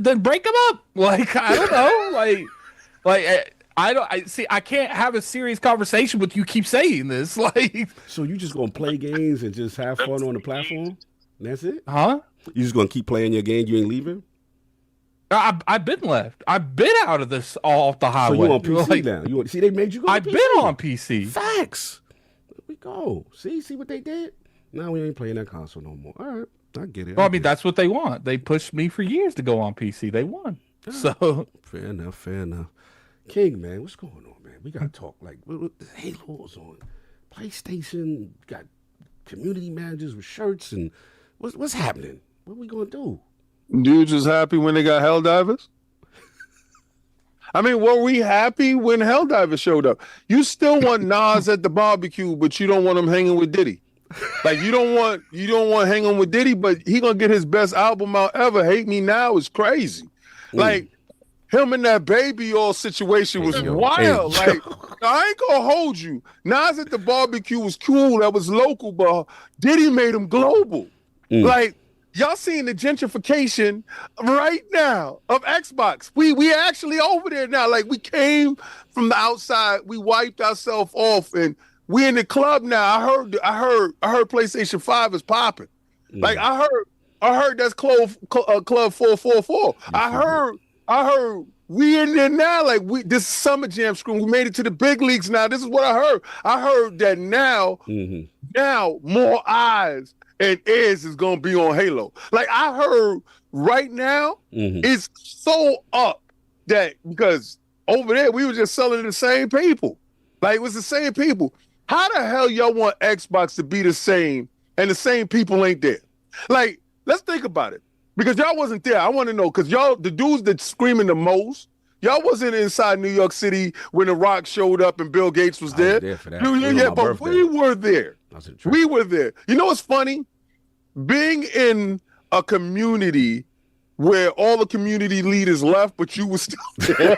then break them up. Like, I don't know. I can't have a serious conversation with you. Keep saying this, like. So you just gonna play games and just have fun on the platform? That's it? Huh? You just gonna keep playing your game? You ain't leaving? I've been left. I've been out of this off the highway. So you on PC now? You see they made you go? I've PC. been on PC. Facts. There we go. See what they did? Now we ain't playing that console no more. All right, I get it. Well, I mean, that's what they want. They pushed me for years to go on PC. They won. So fair enough. King, man, what's going on, man? We gotta talk. Like, Halo's on PlayStation. Got community managers with shirts, and what's happening? What we gonna do? Dudes was happy when they got Helldivers. I mean, were we happy when Helldivers showed up? You still want Nas at the barbecue, but you don't want him hanging with Diddy. Like, you don't want hanging with Diddy, but he gonna get his best album out ever. Hate Me Now is crazy. Like, him and that Baby All situation was wild. Like, I ain't gonna hold you. Nas at the barbecue was cool. That was local, but Diddy made him global. Like, y'all seeing the gentrification right now of Xbox. We actually over there now. Like, we came from the outside. We wiped ourselves off, and we in the club now. I heard PlayStation 5 is popping. Like, I heard that's Club 444. I heard we in there now. Like, this is Summer Jam screen. We made it to the big leagues now. This is what I heard. I heard that now more eyes and ears is gonna be on Halo. Like, I heard right now it's so up that because over there we were just selling to the same people. Like, it was the same people. How the hell y'all want Xbox to be the same and the same people ain't there? Like, let's think about it. Because y'all wasn't there. I want to know, because y'all, the dudes that screaming the most, y'all wasn't inside New York City when The Rock showed up and Bill Gates was there. I was there for that. Yeah, but we were there. We were there. You know what's funny? Being in a community where all the community leaders left, but you were still there.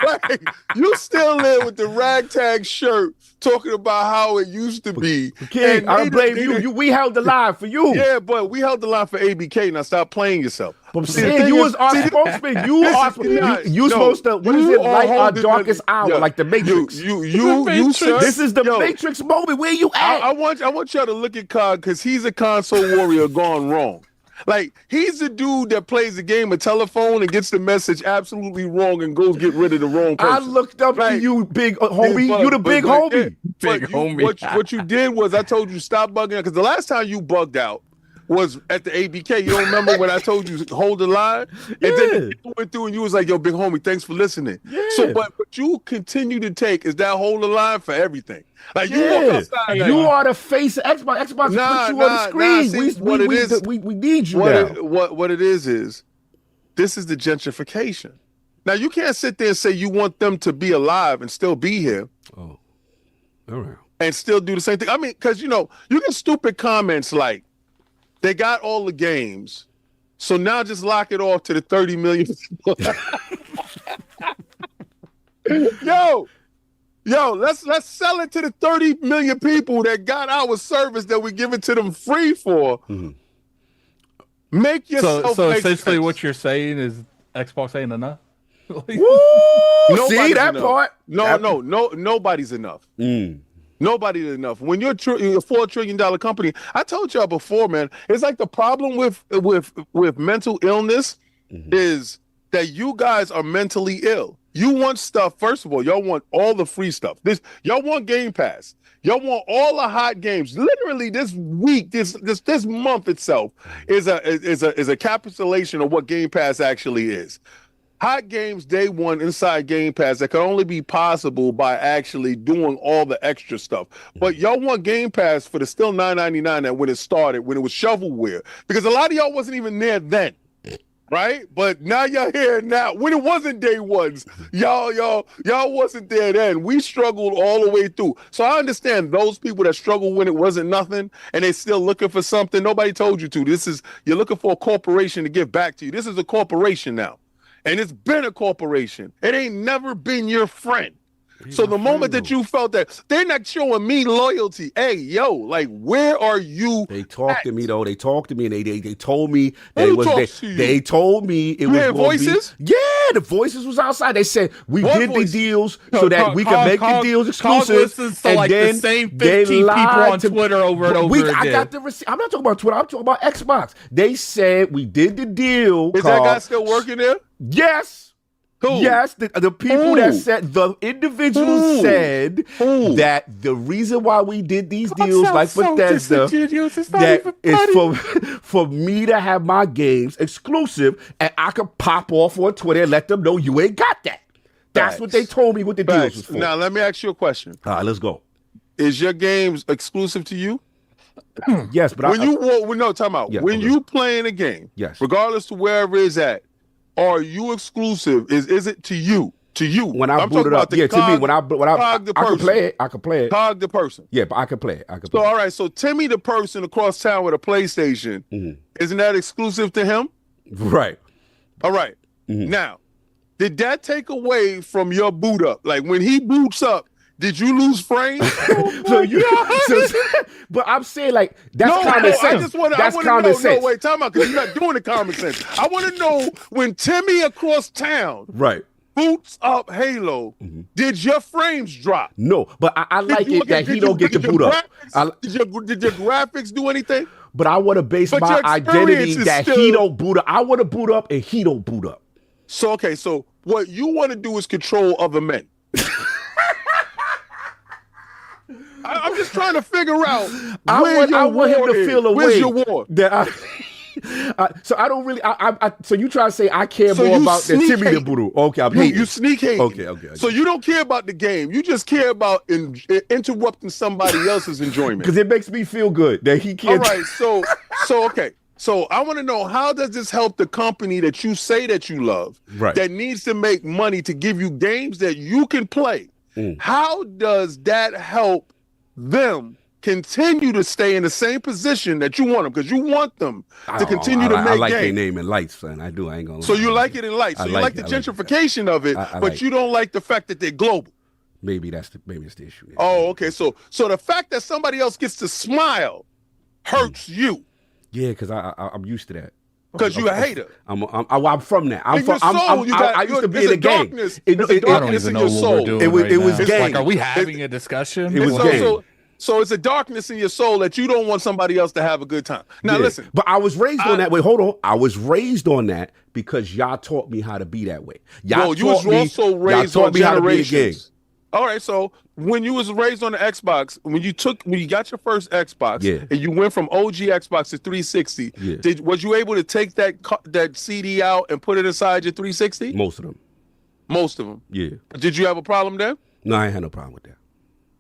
like you still there with the ragtag shirt, talking about how it used to be. King, I don't blame you. We held the line for you. Yeah, but we held the line for ABK. Now stop playing yourself. But saying you was our spokesman. You supposed to. What is it? Light our darkest hour, like the Matrix. You sir. This is the Matrix moment. Where you at? I want y'all to look at Cog, because he's a console warrior gone wrong. Like, he's the dude that plays the game of telephone and gets the message absolutely wrong and goes get rid of the wrong person. I looked up to you, big homie. You the big homie. Big homie. What you did was I told you stop bugging out, because the last time you bugged out was at the ABK. You don't remember when I told you hold the line? And then you went through and you was like, yo, big homie, thanks for listening. Yeah. So, but what you continue to take is that hold the line for everything. Like, you walk outside. You are the face of Xbox. Xbox put you on the screen. We need you now. What it is this is the gentrification. Now, you can't sit there and say you want them to be alive and still be here. Oh, all right. And still do the same thing. I mean, because, you get stupid comments like, they got all the games, so now just lock it off to the 30 million people. Yo, let's sell it to the 30 million people that got our service that we give it to them free for. Make yourself. So essentially, what you're saying is Xbox ain't enough. See that enough. part? No, nobody's enough. Nobody did enough. When you're a $4 trillion company, I told y'all before, man, it's like the problem with mental illness is that you guys are mentally ill. You want stuff, first of all, y'all want all the free stuff. Y'all want Game Pass. Y'all want all the hot games. Literally this week, this month itself is a capitulation of what Game Pass actually is. Hot games day one inside Game Pass that can only be possible by actually doing all the extra stuff. But y'all want Game Pass for the still $9.99 that when it started, when it was shovelware. Because a lot of y'all wasn't even there then. Right? But now y'all here now. When it wasn't day ones, y'all wasn't there then. We struggled all the way through. So I understand those people that struggle when it wasn't nothing and they still looking for something. Nobody told you to. You're looking for a corporation to give back to you. This is a corporation now. And it's been a corporation. It ain't never been your friend. So the moment that you felt that they're not showing me loyalty, hey, yo, like, where are you? They talked to me though. They talked to me and they told me that it was. They told me it was. Voices? Yeah, the voices was outside. They said we did the deals so that we could make the deals exclusive. And like then the same 15 people on Twitter over and over again. I got the receipt. I'm not talking about Twitter. I'm talking about Xbox. They said we did the deal. Is that guy still working there? Yes. Who? Yes, the people that said, the individuals said that the reason why we did these deals like Bethesda, that is for me to have my games exclusive and I could pop off on Twitter and let them know you ain't got that. That's what they told me what the deals was for. Now, let me ask you a question. All right, let's go. Is your games exclusive to you? Yes, but time out. When you playing a game, regardless to wherever it's at, are you exclusive? Is it to you? To you? When I boot it up, to me. When I can play it. I can play it. Cog the person. Yeah, but I can play it. So all right. So Timmy, the person across town with a PlayStation, isn't that exclusive to him? Right. All right. Now, did that take away from your boot up? Like when he boots up, did you lose frames? But I'm saying like that's common sense. That's common sense. No, wait, time out, because you're not doing the common sense. I want to know when Timmy across town boots up Halo, did your frames drop? No, but I like it that he don't get to boot up. Did your graphics do anything? But I want to base my identity that he don't boot up. I want to boot up and he don't boot up. So so what you want to do is control other men. I'm just trying to figure out I want him to feel a way. Where's your war? So I don't really. So you try to say I care more about the Timmy the Buru? Okay, I'm hating. You sneak hate. Okay. So you don't care about the game. You just care about interrupting somebody else's enjoyment because it makes me feel good that he can't. All right. So okay. So I want to know, how does this help the company that you say that you love, that needs to make money to give you games that you can play? How does that help them continue to stay in the same position that you want them? Because you want them to continue to make games. I like their name in lights, son. I do. I ain't gonna. So you like it in lights. So you like the gentrification of it, but you don't like the fact that they're global. Maybe it's the issue. Yeah. Oh, okay. So the fact that somebody else gets to smile hurts you. Yeah, because I'm used to that. Because you're a hater. I'm from that. I used to be in the gang. I don't even know what we're doing. It was gang. Like, are we having a discussion? It was gang. So it's a darkness in your soul that you don't want somebody else to have a good time. Now listen. But I was raised on that. Wait, hold on. I was raised on that because y'all taught me how to be that way. You was also raised on generations. All right, so when you was raised on the Xbox, when you got your first Xbox, and you went from OG Xbox to 360, was you able to take that CD out and put it inside your 360? Most of them. Yeah. Did you have a problem there? No, I ain't had no problem with that.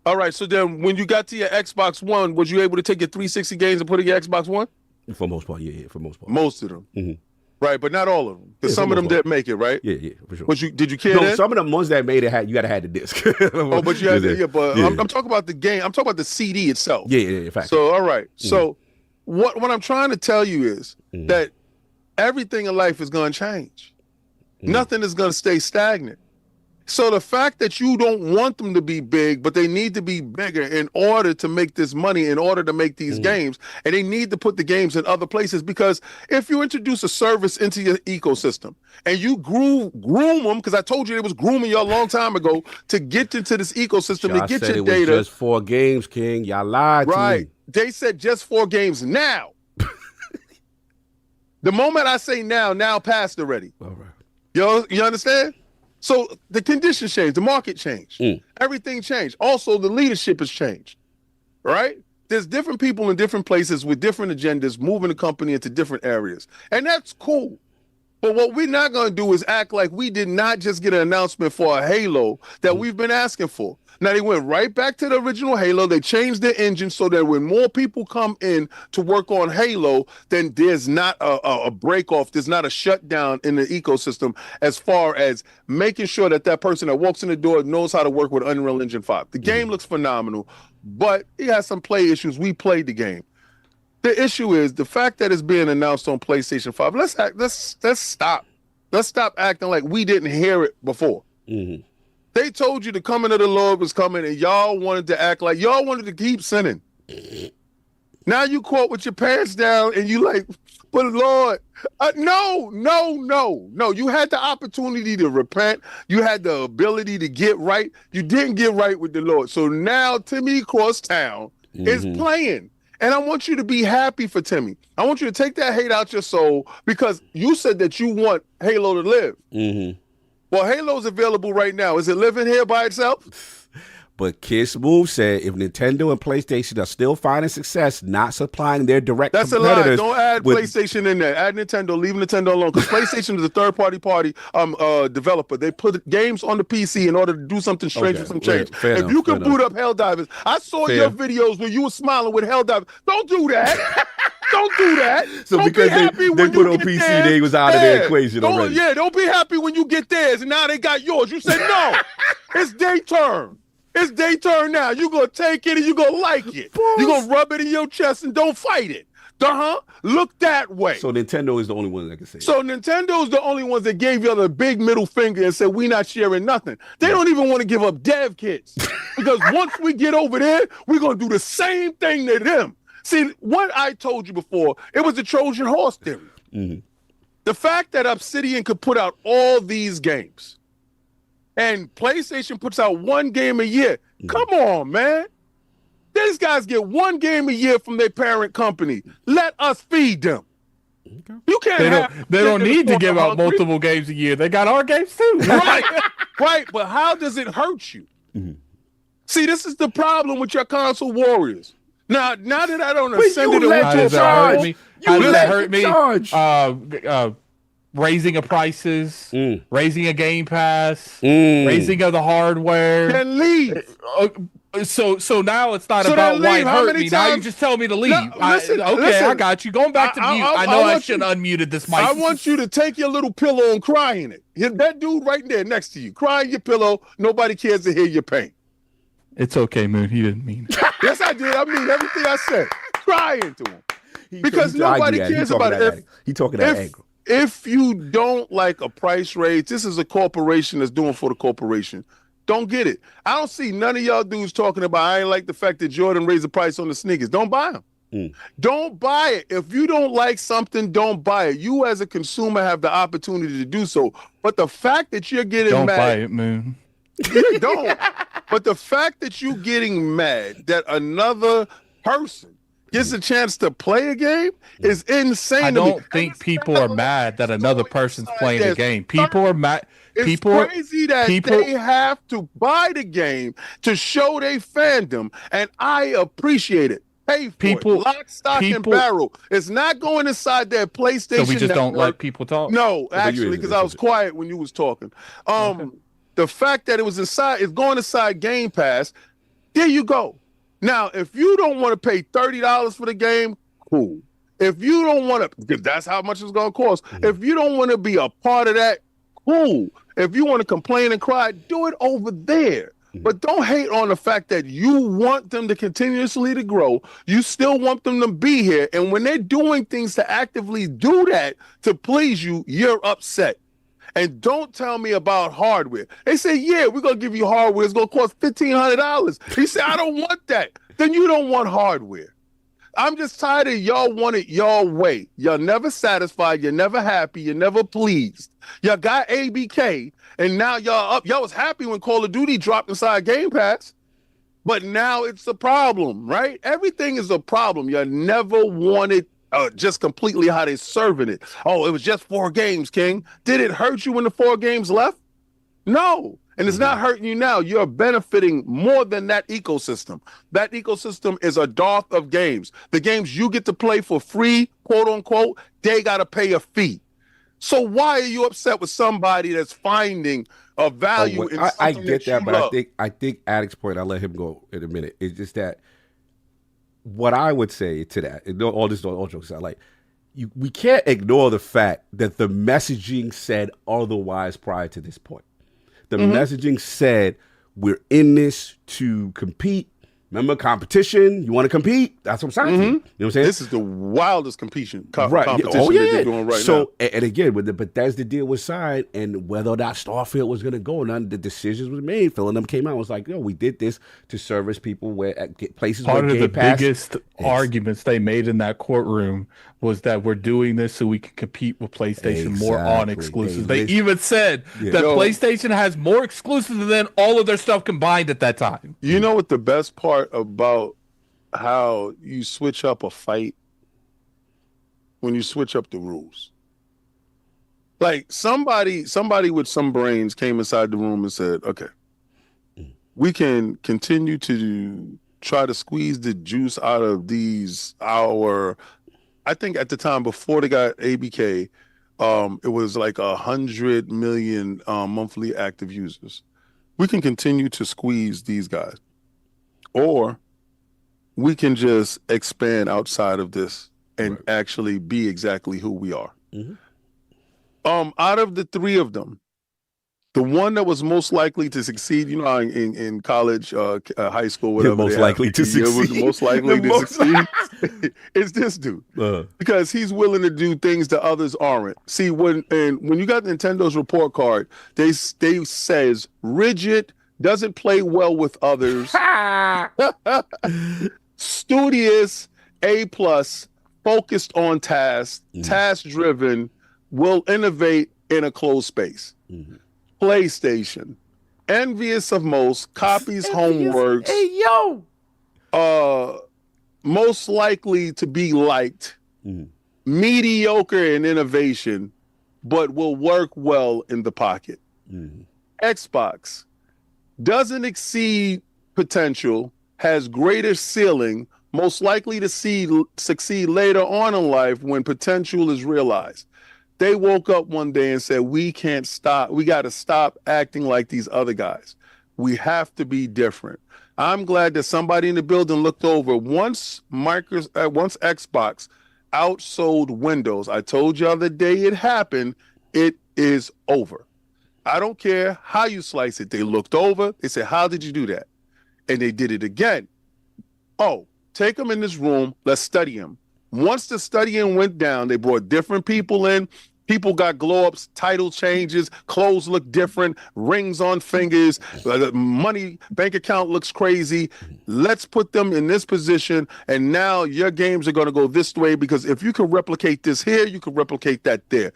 All right, so then when you got to your Xbox One, was you able to take your 360 games and put it in your Xbox One? For most part, yeah, for most part. Most of them. Right, but not all of them. Because some of them didn't make it, right? Yeah, for sure. Did you care? No, some of them ones that made it you gotta have the disc. But you had I'm talking about the game. I'm talking about the CD itself. Yeah, fact. So all right. So what I'm trying to tell you is that everything in life is gonna change. Nothing is gonna stay stagnant. So the fact that you don't want them to be big, but they need to be bigger in order to make this money, in order to make these games, and they need to put the games in other places, because if you introduce a service into your ecosystem and you groom them, because I told you they was grooming you a long time ago to get into this ecosystem, Y'all to get said your it was data. just 4 games, King. Y'all lied to Right. me. They said just 4 games now. The moment I say now passed already. All right. You understand? So the conditions changed, the market changed, everything changed. Also, the leadership has changed, right? There's different people in different places with different agendas moving the company into different areas. And that's cool. But what we're not going to do is act like we did not just get an announcement for a Halo that we've been asking for. Now, they went right back to the original Halo. They changed the engine so that when more people come in to work on Halo, then there's not a break off. There's not a shutdown in the ecosystem as far as making sure that that person that walks in the door knows how to work with Unreal Engine 5. The game looks phenomenal, but it has some play issues. We played the game. The issue is the fact that it's being announced on PlayStation 5. Let's stop. Let's stop acting like we didn't hear it before. They told you the coming of the Lord was coming, and y'all wanted to act like y'all wanted to keep sinning. Now you caught with your pants down, and you like, but Lord, no. You had the opportunity to repent. You had the ability to get right. You didn't get right with the Lord. So now Timmy Crosstown is playing. And I want you to be happy for Timmy. I want you to take that hate out your soul, because you said that you want Halo to live. Well, Halo's available right now. Is it living here by itself? But Kid Smooth said if Nintendo and PlayStation are still finding success not supplying their direct That's a lie. competitors, Don't add PlayStation in there. Add Nintendo. Leave Nintendo alone, because PlayStation is a third-party developer. They put games on the PC in order to do something strange with some change. If you can boot up Helldivers, I saw your videos where you were smiling with Helldivers. Don't do that. Don't do that. So don't because be happy they when put you on get PC, theirs. they was out of their equation already. Yeah, don't be happy when you get theirs and now they got yours. You said no. It's their turn. It's their turn now. You're going to take it and you're going to like it. You're going to rub it in your chest and don't fight it. Look that way. So Nintendo is the only one that can say it. So Nintendo's the only ones that gave you the big middle finger and said, we not sharing nothing. They don't even want to give up dev kits. Because once we get over there, we're going to do the same thing to them. See, what I told you before, it was the Trojan horse theory. The fact that Obsidian could put out all these games and PlayStation puts out 1 game a year. Come on, man. These guys get 1 game a year from their parent company. Let us feed them. You can't They don't need to give out multiple games a year. They got our games too. Right. But how does it hurt you? See, this is the problem with your console warriors. Now that I don't ascend it How does that hurt me? How does that hurt me? Raising of prices, raising a Game Pass, raising of the hardware. Then leave. So now it's not about why it hurt me. Now you just tell me to leave. Listen, I got you. Going back to mute. I know I should have unmuted this mic. I want you to take your little pillow and cry in it. That dude right there next to you. Cry in your pillow. Nobody cares to hear your pain. It's okay, Moon. He didn't mean it. Yes, I did. I mean everything I said. Cry into him. Because nobody cares about it. He talking that angle. If you don't like a price raise, this is a corporation that's doing for the corporation. Don't get it. I don't see none of y'all dudes talking about, I ain't like the fact that Jordan raised the price on the sneakers. Don't buy them. Don't buy it. If you don't like something, don't buy it. You as a consumer have the opportunity to do so. But the fact that you're getting Don't mad. buy it, Moon. You don't. But the fact that you getting mad that another person gets a chance to play a game is insane. I don't think people are mad that another person's playing the game. People are mad. It's crazy that they have to buy the game to show their fandom, and I appreciate it. Pay for it. Lock, stock, and barrel. It's not going inside their PlayStation. So we just don't let people talk? No, actually, because I was quiet when you was talking. The fact that it was inside, it's going inside Game Pass. There you go. Now, if you don't want to pay $30 for the game, cool. If you don't want to, because that's how much it's going to cost. If you don't want to be a part of that, cool. If you want to complain and cry, do it over there. But don't hate on the fact that you want them to continuously to grow. You still want them to be here. And when they're doing things to actively do that to please you, you're upset. And don't tell me about hardware. They say, yeah, we're going to give you hardware. It's going to cost $1,500. He said, I don't want that. Then you don't want hardware. I'm just tired of y'all want it your way. Y'all never satisfied. You're never happy. You're never pleased. Y'all got ABK, and now y'all up. Y'all was happy when Call of Duty dropped inside Game Pass, but now it's a problem, right? Everything is a problem. Y'all never wanted just completely how they serving it. Oh, it was just 4 games, King. Did it hurt you when the 4 games left? No. And it's not hurting you now. You're benefiting more than that ecosystem. That ecosystem is a dearth of games. The games you get to play for free, quote unquote, they got to pay a fee. So why are you upset with somebody that's finding a value in something I get that, but love? I think Addict's point, I'll let him go in a minute, is just that what I would say to that, and all jokes aside, like, we can't ignore the fact that the messaging said otherwise prior to this point. The messaging said, we're in this to compete. Remember, competition, you want to compete? That's what I'm saying. You know what I'm saying? This is the wildest competition Right. competition that they're doing right now. And again, but that's the deal was signed, and whether or not Starfield was going to go, none of the decisions was made. Phil and them came out and was like, we did this to service people places Part where of the Game Pass biggest arguments they made in that courtroom was that we're doing this so we can compete with PlayStation more on exclusives. They even said that PlayStation has more exclusives than all of their stuff combined at that time. You know what the best part about how you switch up a fight? When you switch up the rules. Like somebody with some brains came inside the room and said, okay, we can continue to try to squeeze the juice out of I think at the time before they got ABK, it was like 100 million monthly active users. We can continue to squeeze these guys, or we can just expand outside of this and actually be exactly who we are. Out of the 3 of them, the one that was most likely to succeed, in college, high school, whatever, most likely to succeed. Most likely to succeed is this dude, because he's willing to do things that others aren't. See, when you got Nintendo's report card, they says rigid, doesn't play well with others, studious, A+, focused on task, task driven, will innovate in a closed space. PlayStation, envious of most, copies homeworks. Hey, yo! Most likely to be liked, mediocre in innovation, but will work well in the pocket. Xbox doesn't exceed potential, has greater ceiling, most likely to succeed later on in life when potential is realized. They woke up one day and said, we can't stop. We got to stop acting like these other guys. We have to be different. I'm glad that somebody in the building looked over. Once Xbox outsold Windows, I told you the other day it happened, it is over. I don't care how you slice it. They looked over. They said, how did you do that? And they did it again. Oh, take them in this room. Let's study them. Once the studying went down, they brought different people in. People got glow-ups, title changes, clothes look different, rings on fingers, money, bank account looks crazy. Let's put them in this position, and now your games are going to go this way, because if you can replicate this here, you can replicate that there.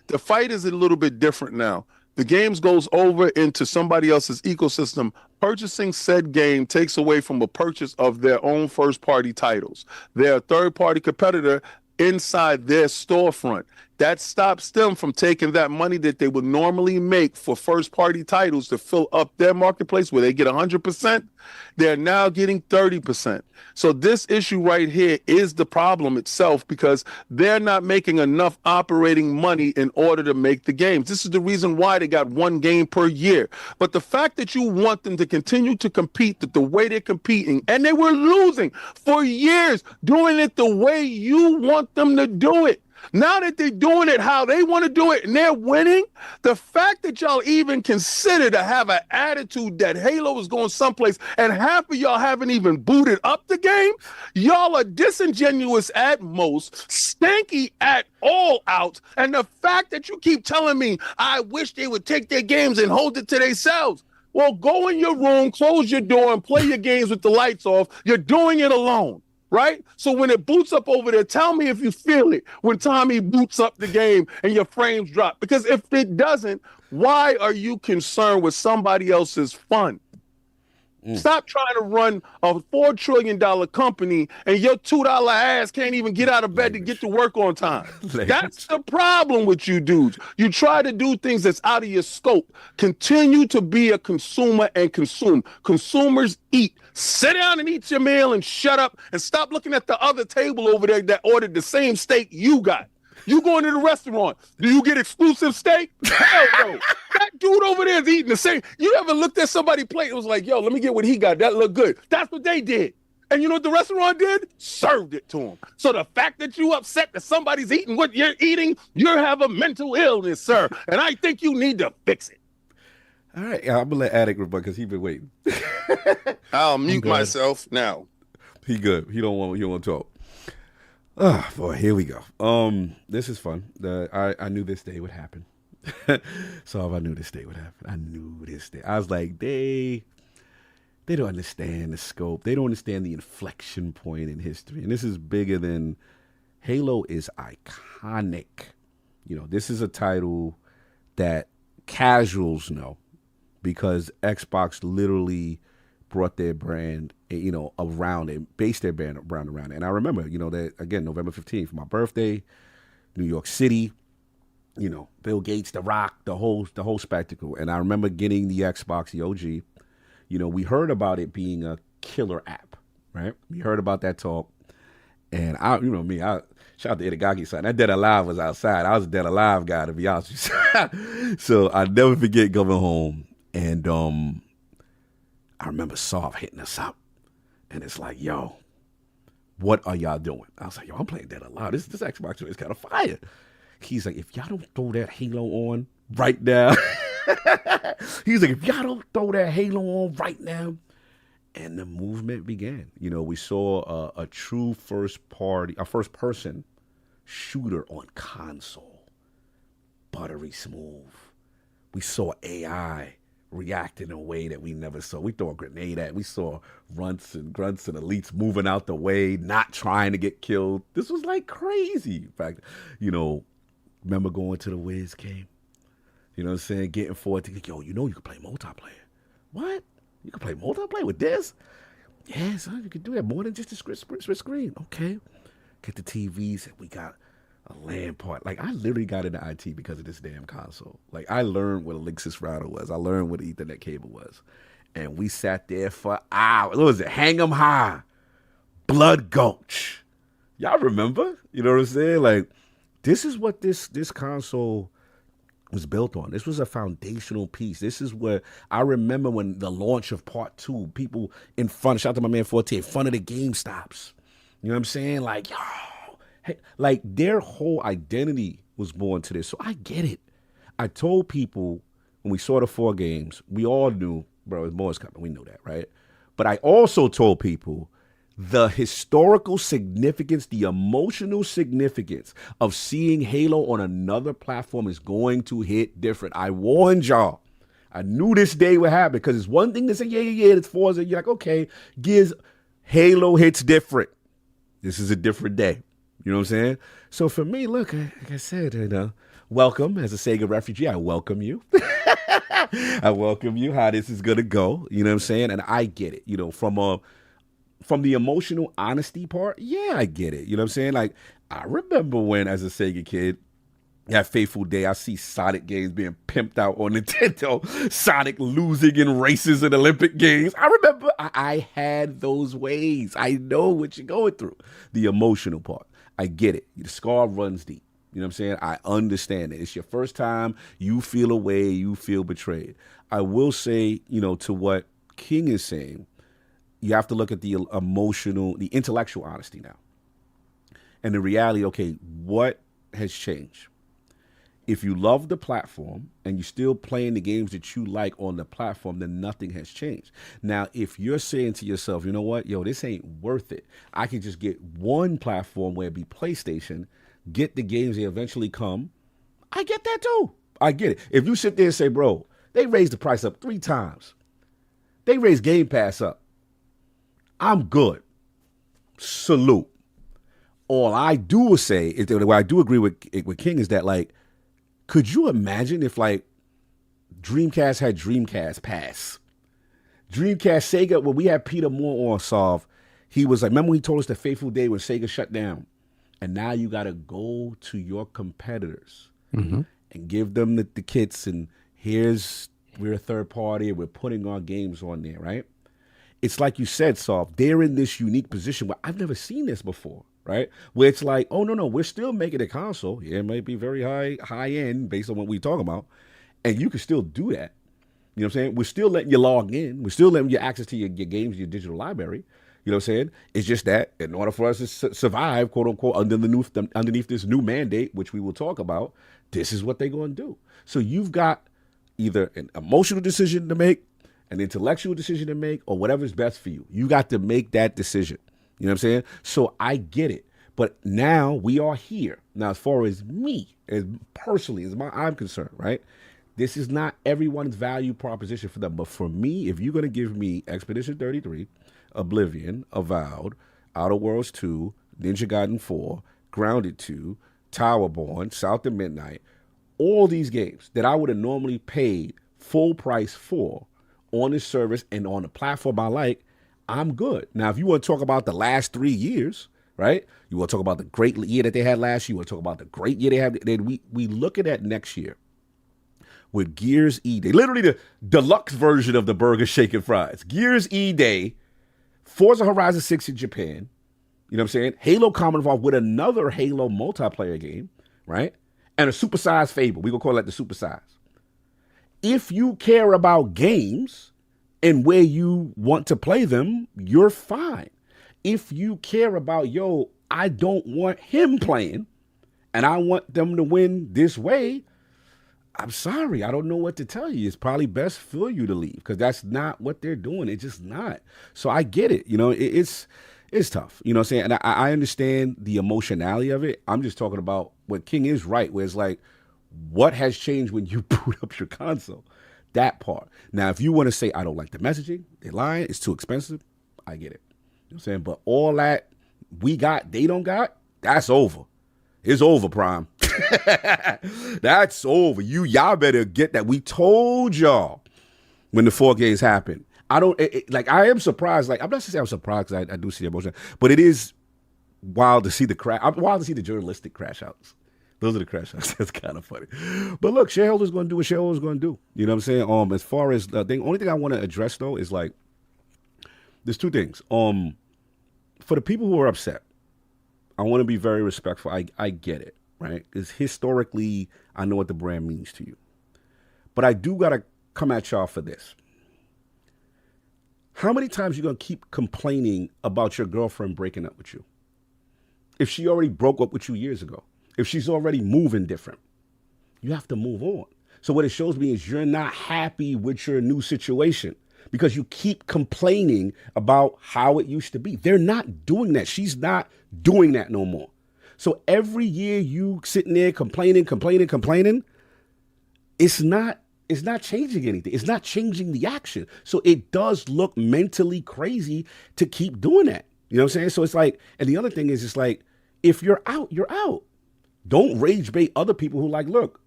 The fight is a little bit different now. The games goes over into somebody else's ecosystem. Purchasing said game takes away from a purchase of their own first-party titles. They're a third-party competitor inside their storefront. That stops them from taking that money that they would normally make for first-party titles to fill up their marketplace where they get 100%. They're now getting 30%. So this issue right here is the problem itself, because they're not making enough operating money in order to make the games. This is the reason why they got 1 game per year. But the fact that you want them to continue to compete the way they're competing, and they were losing for years, doing it the way you want them to do it. Now that they're doing it how they want to do it and they're winning, the fact that y'all even consider to have an attitude that Halo is going someplace and half of y'all haven't even booted up the game, y'all are disingenuous at most, stanky at all out. And the fact that you keep telling me, I wish they would take their games and hold it to themselves. Well, go in your room, close your door, and play your games with the lights off. You're doing it alone. Right? So when it boots up over there, tell me if you feel it when Tommy boots up the game and your frames drop. Because if it doesn't, why are you concerned with somebody else's fun? Stop trying to run a $4 trillion company and your $2 ass can't even get out of bed to get to work on time. That's the problem with you dudes. You try to do things that's out of your scope. Continue to be a consumer and consume. Consumers eat. Sit down and eat your meal and shut up and stop looking at the other table over there that ordered the same steak you got. You going to the restaurant. Do you get exclusive steak? Hell no. That dude over there is eating the same. You ever looked at somebody's plate and was like, yo, let me get what he got. That looked good. That's what they did. And you know what the restaurant did? Served it to him. So the fact that you upset that somebody's eating what you're eating, you have a mental illness, sir. And I think you need to fix it. All right, I'm gonna let Attic rebut because he's been waiting. I'll mute myself now. He good. He don't want to talk. Oh boy, here we go. This is fun. I knew this day would happen. So I knew this day would happen. I knew this day. I was like, they don't understand the scope. They don't understand the inflection point in history. And this is bigger than Halo is iconic. You know, this is a title that casuals know because Xbox literally brought their brand, you know, around it, based their brand around it. And I remember, you know, that again, November 15th, my birthday, New York City, you know, Bill Gates, The Rock, the whole spectacle. And I remember getting the Xbox, the OG. You know, we heard about it being a killer app, right? We heard about that talk. And I shout out to Itagaki son. That Dead Alive was outside. I was a Dead Alive guy, to be honest with you. So I never forget coming home. And I remember Soft hitting us up. And it's like, yo, what are y'all doing? I was like, yo, I'm playing Dead Alive. This Xbox is kind of fire. He's like, if y'all don't throw that Halo on right now. He's like, if y'all don't throw that Halo on right now. And the movement began. You know, we saw a true first person shooter on console. Buttery smooth. We saw AI react in a way that we never saw. We throw a grenade at. We saw runts and grunts and elites moving out the way, not trying to get killed. This was like crazy. In fact, you know, remember going to the Wiz game? You know what I'm saying? Getting forward to, yo, you know you can play multiplayer. What? You can play multiplayer with this? Yeah, son, you can do that more than just a split screen. Okay. Get the TVs. We got a LAN part. Like, I literally got into IT because of this damn console. Like, I learned what a Linksys router was. I learned what an Ethernet cable was. And we sat there for hours. What was it? Hang 'em High. Blood Gulch. Y'all remember? You know what I'm saying? Like, this is what this console was built on. This was a foundational piece. This is where I remember when the launch of part 2, people in front, shout out to my man 14, in front of the GameStops. You know what I'm saying? Like, yo, hey, like their whole identity was born to this. So I get it. I told people when we saw the 4 games, we all knew, bro, more is coming. We knew that, right? But I also told people the historical significance, the emotional significance of seeing Halo on another platform is going to hit different. I warned y'all. I knew this day would happen because it's one thing to say, yeah, it's Forza. You're like, okay, Gears, Halo hits different. This is a different day. You know what I'm saying? So for me, look, like I said, welcome as a Sega refugee. I welcome you. I welcome you, how this is going to go. You know what I'm saying? And I get it, you know, from the emotional honesty part, yeah, I get it. You know what I'm saying? Like, I remember when, as a Sega kid, that fateful day, I see Sonic games being pimped out on Nintendo. Sonic losing in races and Olympic games. I remember I had those ways. I know what you're going through. The emotional part. I get it. The scar runs deep. You know what I'm saying? I understand it. It's your first time. You feel away. You feel betrayed. I will say, you know, to what King is saying, you have to look at the emotional, the intellectual honesty now. And the reality, okay, what has changed. If you love the platform and you're still playing the games that you like on the platform, then nothing has changed. Now, if you're saying to yourself, you know what, yo, this ain't worth it. I can just get one platform where it be PlayStation, get the games they eventually come. I get that too. I get it. If you sit there and say, bro, they raised the price up 3 times. They raised Game Pass up. I'm good. Salute. All I do say is that what I do agree with King is that, like, could you imagine if, like, Dreamcast had Dreamcast Pass? Dreamcast, Sega, when we had Peter Moore on Solve, he was like, remember when he told us the fateful day when Sega shut down? And now you got to go to your competitors and give them the kits, and we're a third party, we're putting our games on there, right? It's like you said, Solve, they're in this unique position where I've never seen this before. Right? Where it's like, oh, no, we're still making a console. Yeah, it might be very high end based on what we talk about. And you can still do that. You know what I'm saying? We're still letting you log in. We're still letting you access to your games, your digital library. You know what I'm saying? It's just that in order for us to survive, quote unquote, underneath this new mandate, which we will talk about, this is what they're going to do. So you've got either an emotional decision to make, an intellectual decision to make, or whatever's best for you. You got to make that decision. You know what I'm saying? So I get it. But now we are here. Now, as far as me, as personally, I'm concerned, right? This is not everyone's value proposition for them. But for me, if you're going to give me Expedition 33, Oblivion, Avowed, Outer Worlds 2, Ninja Gaiden 4, Grounded 2, Towerborn, South of Midnight, all these games that I would have normally paid full price for on this service and on the platform I like, I'm good. Now, if you want to talk about the last 3 years, right? You want to talk about the great year that they had last year. You want to talk about the great year they have. Then we look at that next year with Gears E-Day. Literally the deluxe version of the burger, shake and fries. Gears E-Day, Forza Horizon 6 in Japan. You know what I'm saying? Halo Combat Evolved with another Halo multiplayer game, right? And a supersized Fable. We're going to call that the supersize. If you care about games and where you want to play them, you're fine. If you care about, I don't want him playing and I want them to win this way, I'm sorry. I don't know what to tell you. It's probably best for you to leave because that's not what they're doing. It's just not. So I get it. It's tough. You know what I'm saying? And I understand the emotionality of it. I'm just talking about what King is right, where it's like, what has changed when you boot up your console? That part. Now, if you want to say, I don't like the messaging, they're lying, it's too expensive, I get it. You know what I'm saying? But all that we got, they don't got, that's over. It's over, Prime. That's over. Y'all better get that. We told y'all when the 4Ks happened. I am surprised. Like, I'm not saying I'm surprised because I do see the emotion, but it is wild to see I'm wild to see the journalistic crash outs. Those are the crash outs. That's kind of funny. But look, shareholders going to do what shareholders going to do. You know what I'm saying? As far as the only thing I want to address though is like, there's 2 things. For the people who are upset, I want to be very respectful. I get it, right? Because historically, I know what the brand means to you. But I do got to come at y'all for this. How many times you going to keep complaining about your girlfriend breaking up with you? If she already broke up with you years ago. If she's already moving different, you have to move on. So what it shows me is you're not happy with your new situation because you keep complaining about how it used to be. They're not doing that. She's not doing that no more. So every year you sitting there complaining, it's not changing anything. It's not changing the action. So it does look mentally crazy to keep doing that. You know what I'm saying? So it's like, and the other thing is, it's like, if you're out, you're out. Don't rage bait other people who like, look,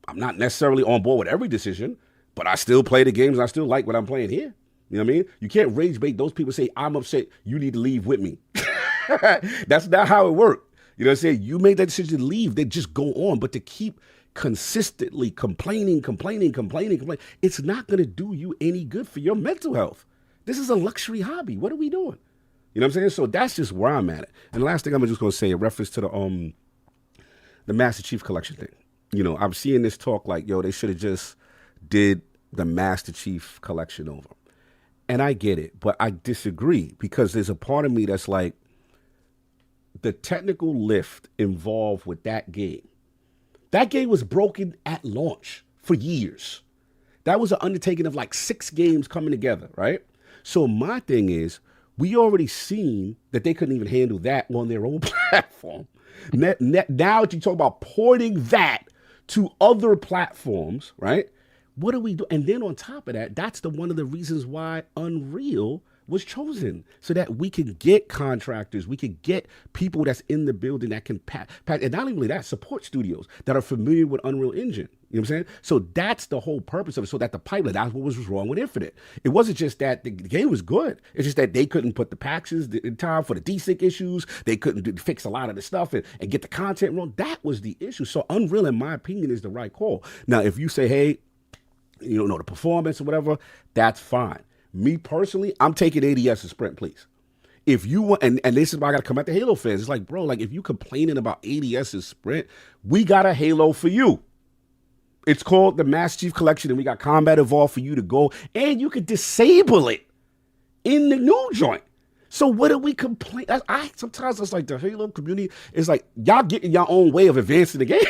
I'm not necessarily on board with every decision, but I still play the games and I still like what I'm playing here. You know what I mean? You can't rage bait those people say, I'm upset, you need to leave with me. That's not how it works. You know what I'm saying? You made that decision to leave, they just go on. But to keep consistently complaining, it's not going to do you any good for your mental health. This is a luxury hobby. What are we doing? You know what I'm saying? So that's just where I'm at. And the last thing I'm just going to say, in reference to the Master Chief Collection thing. You know, I'm seeing this talk like, they should have just did the Master Chief Collection over. And I get it, but I disagree because there's a part of me that's like, the technical lift involved with that game. That game was broken at launch for years. That was an undertaking of like 6 games coming together, right? So my thing is, we already seen that they couldn't even handle that on their own platform. Now that you talk about porting that to other platforms, right? What do we do? And then on top of that, that's one of the reasons why Unreal was chosen, so that we can get contractors, we can get people that's in the building that can and not only that, support studios that are familiar with Unreal Engine. You know what I'm saying? So that's the whole purpose of it, so that the pipeline, that's what was wrong with Infinite. It wasn't just that the game was good. It's just that they couldn't put the patches in time for the desync issues. They couldn't fix a lot of the stuff and get the content wrong. That was the issue. So Unreal, in my opinion, is the right call. Now, if you say, hey, you don't know the performance or whatever, that's fine. Me personally, I'm taking ADS and Sprint, please. If you want, and this is why I got to come at the Halo fans. It's like, bro, like if you complaining about ADS and Sprint, we got a Halo for you. It's called the Master Chief Collection, and we got Combat Evolved for you to go, and you can disable it in the new joint. So what do we complain? Sometimes it's like the Halo community is like, y'all getting your own way of advancing the game.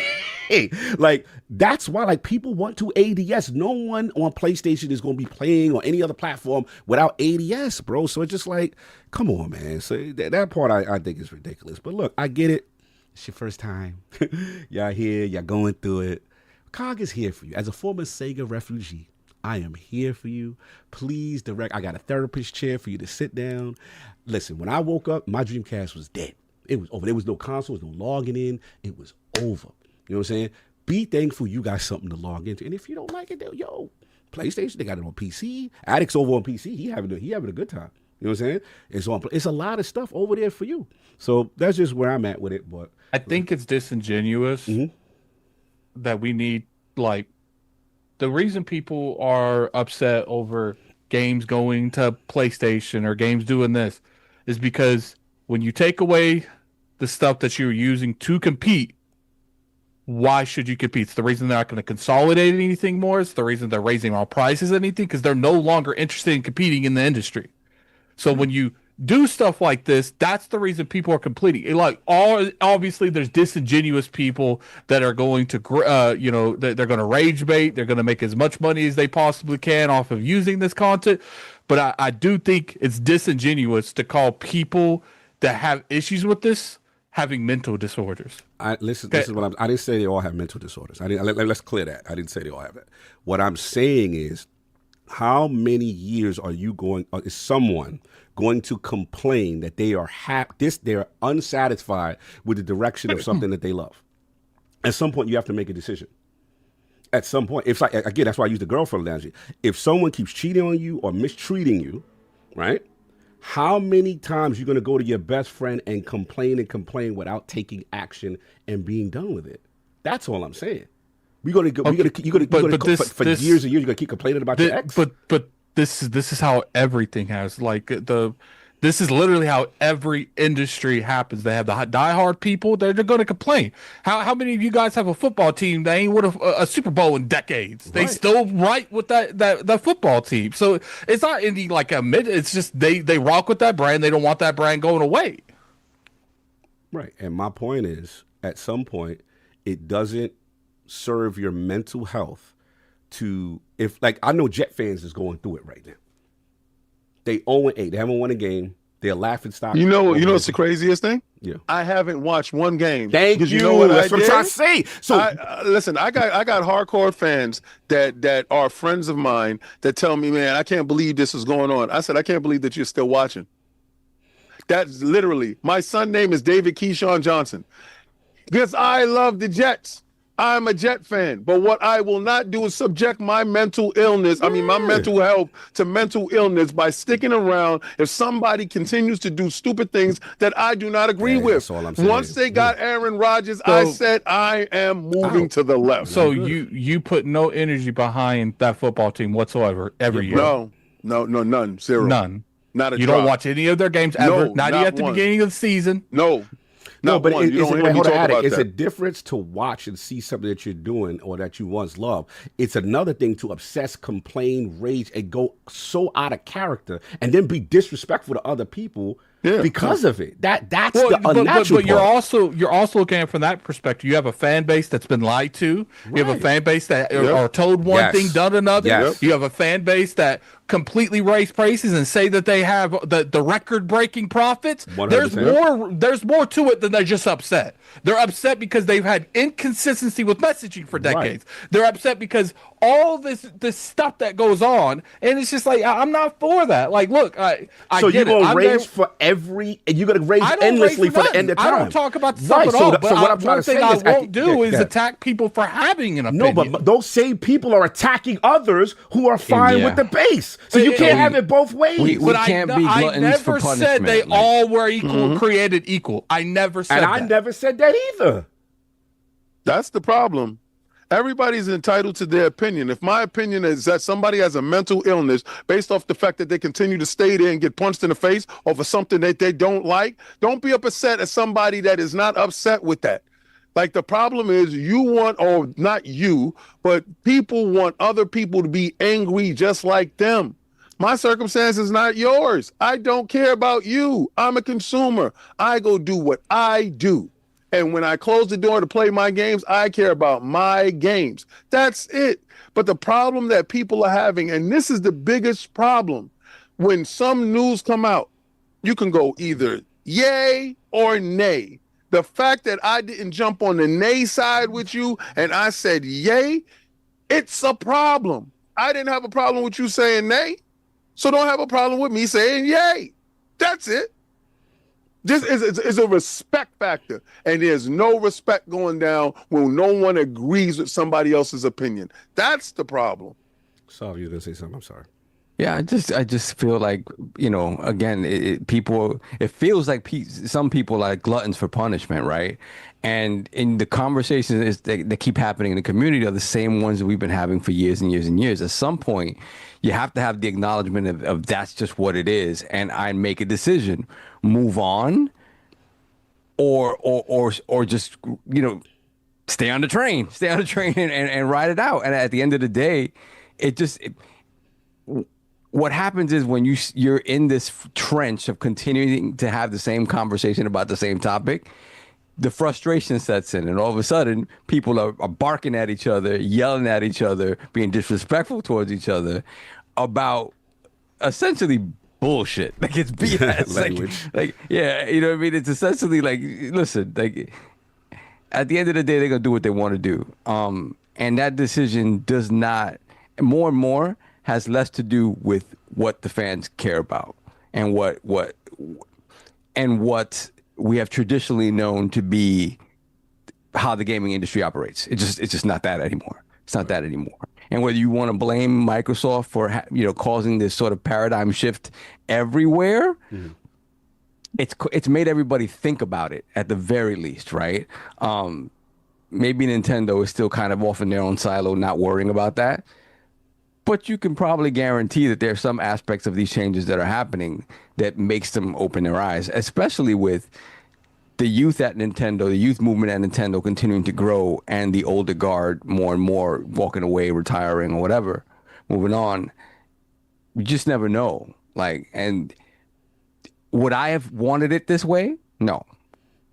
Like, that's why, like, people want to ADS. No one on PlayStation is going to be playing on any other platform without ADS, bro. So it's just like, come on, man. So that part I think is ridiculous. But look, I get it. It's your first time. Y'all here. Y'all going through it. COG is here for you. As a former Sega refugee, I am here for you. Please direct. I got a therapist chair for you to sit down. Listen, when I woke up, my Dreamcast was dead. It was over. There was no console. There was no logging in. It was over. You know what I'm saying? Be thankful you got something to log into. And if you don't like it, yo, PlayStation, they got it on PC. Addict's over on PC. He having a good time. You know what I'm saying? It's a lot of stuff over there for you. So that's just where I'm at with it. But I think it's disingenuous that we need, like, the reason people are upset over games going to PlayStation or games doing this is because when you take away the stuff that you're using to compete, why should you compete? It's the reason they're not going to consolidate anything more. It's the reason they're raising all prices anything, because they're no longer interested in competing in the industry. So when you do stuff like this, that's the reason people are completing. Like, obviously, there's disingenuous people that are going to, they're going to rage bait. They're going to make as much money as they possibly can off of using this content. But I do think it's disingenuous to call people that have issues with this having mental disorders. This is what I didn't say they all have mental disorders. Let's clear that. I didn't say they all have that. What I'm saying is, how many years is someone going to complain that they are they're unsatisfied with the direction of something that they love? At some point, you have to make a decision. At some point, it's like, again, that's why I use the girlfriend analogy. If someone keeps cheating on you or mistreating you, right? How many times you going to go to your best friend and complain without taking action and being done with it? That's all I'm saying. You're gonna for years and years. You're gonna keep complaining about your ex. But this is how everything has, like, this is literally how every industry happens. They have the diehard people. They're going to complain. How many of you guys have a football team that ain't won a Super Bowl in decades? They still right with that football team. So it's not any like it's just they rock with that brand. They don't want that brand going away. Right. And my point is, at some point, it doesn't serve your mental health I know Jet fans is going through it right now. They 0-8. They haven't won a game. They're laughing stock. You know what's the craziest thing? Yeah. I haven't watched one game. Thank you. You know what That's what I'm trying to say. So listen, I got hardcore fans that are friends of mine that tell me, man, I can't believe this is going on. I said, I can't believe that you're still watching. That's literally, my son's name is David Keyshawn Johnson. Because I love the Jets. I'm a Jet fan, but what I will not do is subject my mental health to mental illness by sticking around if somebody continues to do stupid things that I do not agree with. That's all I'm saying. Once they got Aaron Rodgers, I said I am moving to the left. So you put no energy behind that football team whatsoever every year? No, none, zero. None. Not a You drop. don't watch any of their games ever? No, not even at the beginning of the season? No. No, but it's a a difference to watch and see something that you're doing or that you once loved. It's another thing to obsess, complain, rage, and go so out of character and then be disrespectful to other people because of it. That's Well, the unnatural but you're part. also looking at it from that perspective. You have a fan base that's been lied to. You have a fan base that are told one thing, done another. Yes. You have a fan base that completely raise prices and say that they have the record breaking profits. 100%. There's more to it than they're just upset. They're upset because they've had inconsistency with messaging for decades. Right. They're upset because all this stuff that goes on, and it's just like I'm not for that. Like, look, I so get you're it. gonna raise for every, and you're gonna raise endlessly for the end of time. I don't talk about the stuff at all. But so what I'm trying to say is, I won't do is attack people for having an opinion. No, but those same people are attacking others who are fine with the base. So you can't have it both ways. We can't be gluttons for punishment. I never said they all were equal, created equal. I never said that. And I never said that either. That's the problem. Everybody's entitled to their opinion. If my opinion is that somebody has a mental illness based off the fact that they continue to stay there and get punched in the face over something that they don't like, don't be upset at somebody that is not upset with that. Like, the problem is you want, or not you, but people want other people to be angry just like them. My circumstance is not yours. I don't care about you. I'm a consumer. I go do what I do. And when I close the door to play my games, I care about my games. That's it. But the problem that people are having, and this is the biggest problem, when some news come out, you can go either yay or nay. The fact that I didn't jump on the nay side with you and I said yay, it's a problem. I didn't have a problem with you saying nay, so don't have a problem with me saying yay. That's it. This is a respect factor, and there's no respect going down when no one agrees with somebody else's opinion. That's the problem. Sorry, you were gonna say something. I'm sorry. Yeah, I just feel like, again, it feels like some people are gluttons for punishment, right? And in the conversations that keep happening in the community are the same ones that we've been having for years and years and years. At some point, you have to have the acknowledgement of that's just what it is, and I make a decision, move on, or just stay on the train and ride it out. And at the end of the day, what happens is when you're in this trench of continuing to have the same conversation about the same topic, the frustration sets in, and all of a sudden people are barking at each other, yelling at each other, being disrespectful towards each other about essentially bullshit. Like, it's BS. like, yeah, you know what I mean? It's essentially like, listen, like, at the end of the day, they're gonna do what they want to do. And that decision does not, more and more, has less to do with what the fans care about and what we have traditionally known to be how the gaming industry operates. It's just not that anymore. It's not that anymore. And whether you want to blame Microsoft for causing this sort of paradigm shift everywhere, it's made everybody think about it at the very least, right? Maybe Nintendo is still kind of off in their own silo, not worrying about that. But you can probably guarantee that there are some aspects of these changes that are happening that makes them open their eyes, especially with the youth at Nintendo, the youth movement at Nintendo continuing to grow, and the older guard more and more walking away, retiring, or whatever, moving on. You just never know. Like, and would I have wanted it this way? No.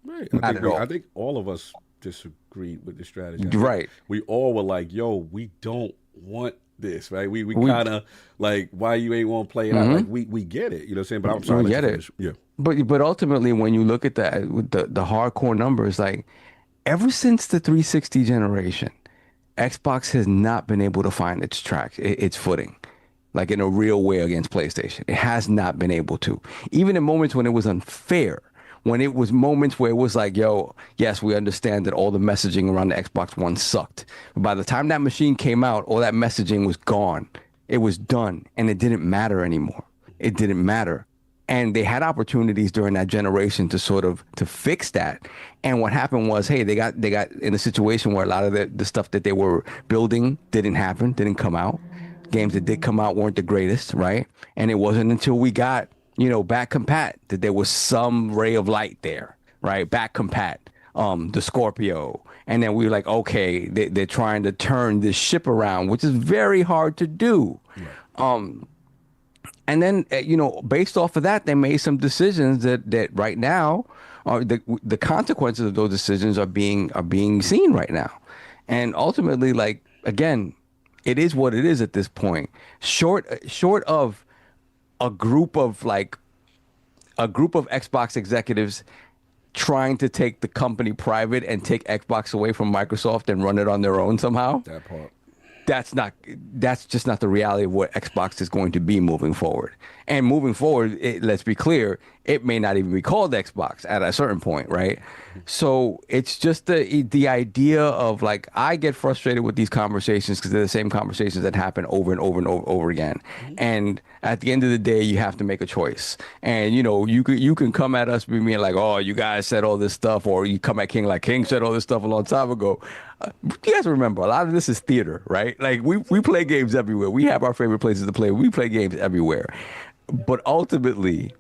Right. Not at all. I think all of us disagreed with the strategy. Right. We all were like, yo, we don't want this, right? We kind of like, why you ain't want to play it out? Like, we get it, you know what I'm saying? But I'm sorry. We get it. Yeah. But ultimately, when you look at that, with the hardcore numbers, like, ever since the 360 generation, Xbox has not been able to find its track, its footing, like in a real way against PlayStation. It has not been able to. Even in moments when it was unfair, when it was moments where it was like, yo, yes, we understand that all the messaging around the Xbox One sucked. But by the time that machine came out, all that messaging was gone. It was done, and it didn't matter anymore. It didn't matter. And they had opportunities during that generation to fix that. And what happened was, hey, they got in a situation where a lot of the stuff that they were building didn't happen, didn't come out. Games that did come out weren't the greatest, right? And it wasn't until we got back compat that there was some ray of light there, right? Back compat, the Scorpio. And then we were like, okay, they're trying to turn this ship around, which is very hard to do. Right. And then, based off of that, they made some decisions that right now, the consequences of those decisions are being seen right now. And ultimately, like, again, it is what it is at this point. Short of a group of Xbox executives trying to take the company private and take Xbox away from Microsoft and run it on their own somehow. That part. That's just not the reality of what Xbox is going to be moving forward. And moving forward, let's be clear, it may not even be called Xbox at a certain point, right? So it's just the idea of, like, I get frustrated with these conversations because they're the same conversations that happen over and over and over again. And at the end of the day, you have to make a choice. And you can come at us being like, oh, you guys said all this stuff, or you come at King like King said all this stuff a long time ago. You guys remember, a lot of this is theater, right? Like, we play games everywhere. We have our favorite places to play. We play games everywhere. But ultimately,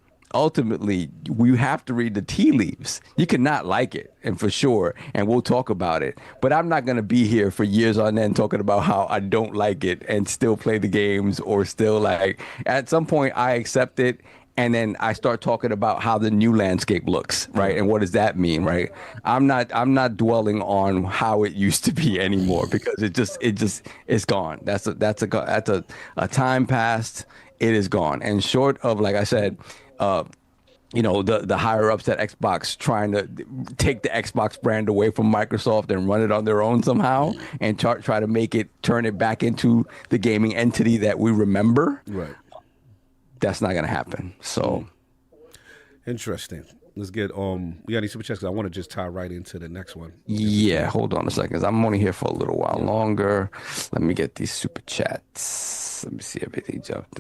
we have to read the tea leaves. You cannot like it, and for sure, and we'll talk about it. But I'm not going to be here for years on end talking about how I don't like it and still play the games, or still, like, at some point I accept it. And then I start talking about how the new landscape looks, right? And what does that mean, right? I'm not dwelling on how it used to be anymore, because it's gone. That's a time past. It is gone. And short of, like I said, the higher ups at Xbox trying to take the Xbox brand away from Microsoft and run it on their own somehow, and try to turn it back into the gaming entity that we remember. Right. That's not gonna happen. So interesting. Let's get we got any super chats? 'Cause I want to just tie right into the next one. Yeah, hold on a second. I'm only here for a little while longer. Let me get these super chats. Let me see if everything jumped.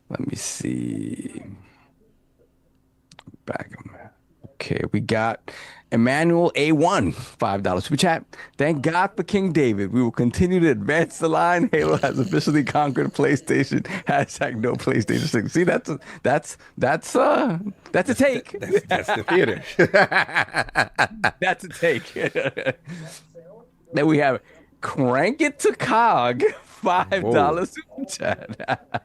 Let me see. Back. Okay, we got Emmanuel A1, $5 super chat. Thank God for King David. We will continue to advance the line. Halo has officially conquered PlayStation. # no PlayStation 6. See, that's a take. That's the theater. That's a take. Then we have Crank It to Cog. $5 super chat.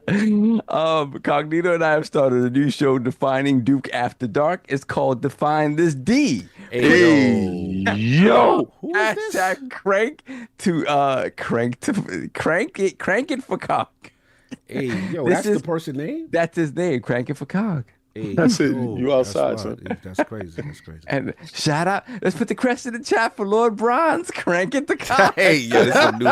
Cognito and I have started a new show defining Duke After Dark. It's called Define This D. Hey, yo. Who is this? Hashtag crank it for Cog. Hey, yo, This that's the person name? That's his name, Crank It for Cog. Hey, That's it. You outside, that's son. wild. That's crazy. That's crazy. And shout out, let's put the crest in the chat for Lord Bronze. Crank it to Cog. Hey, yo, this is a new dude.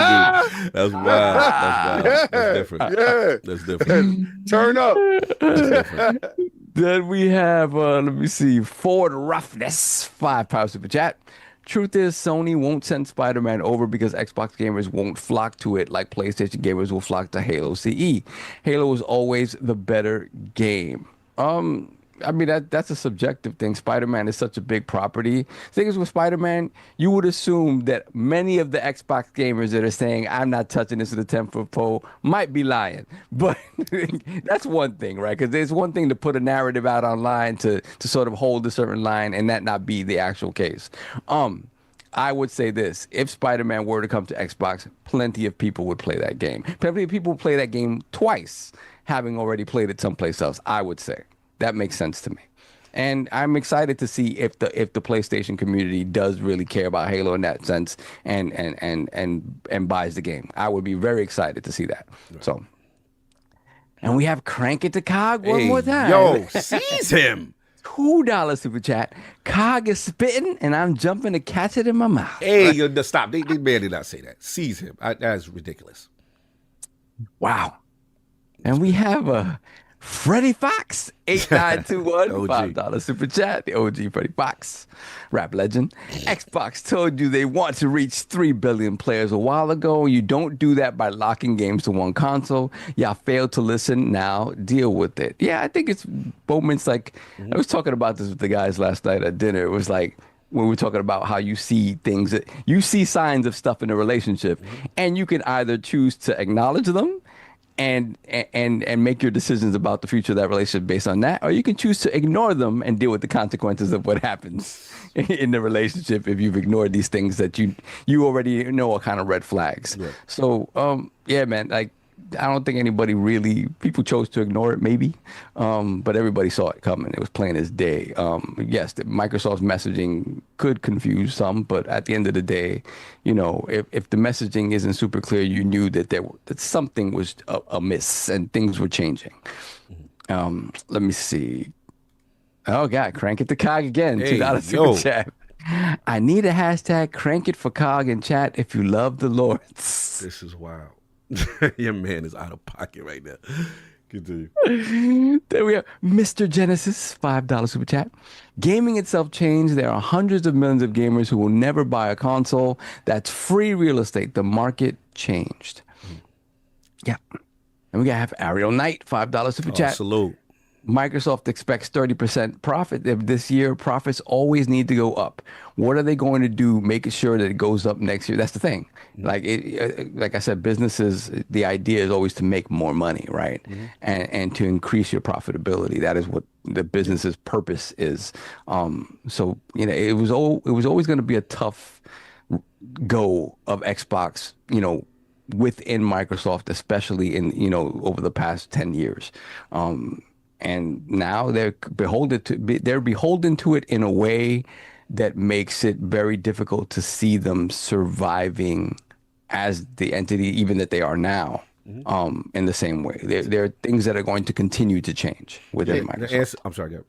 That's wild. That's wild. That's different. Yeah. That's different. Turn up. That's different. Then we have, let me see, Ford Roughness, £5 super chat. Truth is, Sony won't send Spider-Man over because Xbox gamers won't flock to it like PlayStation gamers will flock to Halo CE. Halo is always the better game. I mean, that's a subjective thing. Spider-Man is such a big property. The thing is, with Spider-Man, you would assume that many of the Xbox gamers that are saying, I'm not touching this with a 10-foot pole, might be lying. But that's one thing, right? Because there's one thing to put a narrative out online to sort of hold a certain line and that not be the actual case. I would say this. If Spider-Man were to come to Xbox, plenty of people would play that game. Plenty of people would play that game twice, having already played it someplace else, I would say. That makes sense to me. And I'm excited to see if the PlayStation community does really care about Halo in that sense and buys the game. I would be very excited to see that. Right. So, and we have Crank It to Cog one more time. Yo, seize him. $2 super chat. Cog is spitting and I'm jumping to catch it in my mouth. Hey, yo, stop. They barely not say that. Seize him. That's ridiculous. Wow. And we have a Freddie Fox, 8921, $5 super chat. The OG Freddie Fox, rap legend. Xbox told you they want to reach 3 billion players a while ago. You don't do that by locking games to one console. Y'all failed to listen. Now deal with it. Yeah, I think it's moments like, I was talking about this with the guys last night at dinner. It was like, when we're talking about how you see things, that you see signs of stuff in a relationship, and you can either choose to acknowledge them and make your decisions about the future of that relationship based on that, or you can choose to ignore them and deal with the consequences of what happens in the relationship if you've ignored these things that you already know are kind of red flags. Right. So yeah, man, like I don't think anybody really, people chose to ignore it maybe, but everybody saw it coming. It was plain as day. Yes, Microsoft's messaging could confuse some, but at the end of the day, you know, if the messaging isn't super clear, you knew that that something was amiss and things were changing. Let me see. Oh God, Crank It to Cog again. Hey, $2 super chat. I need a hashtag Crank It for Cog in chat if you love the Lords. This is wild. Your man is out of pocket right now. Continue. There we have Mr. Genesis, $5 super chat. Gaming itself changed. There are hundreds of millions of gamers who will never buy a console. That's free real estate. The market changed. Yeah. And we have Ariel Knight, $5 super chat. Salute. Microsoft expects 30% profit this year. Profits always need to go up. What are they going to do making sure that it goes up next year? That's the thing. Like like I said, businesses, the idea is always to make more money, right? And to increase your profitability. That is what the business's purpose is. So, you know, it was always going to be a tough go of Xbox, you know, within Microsoft, especially in, you know, over the past 10 years. And now they're beholden to it in a way that makes it very difficult to see them surviving as the entity, even that they are now, in the same way. There are things that are going to continue to change within Microsoft. I'm sorry, Gab.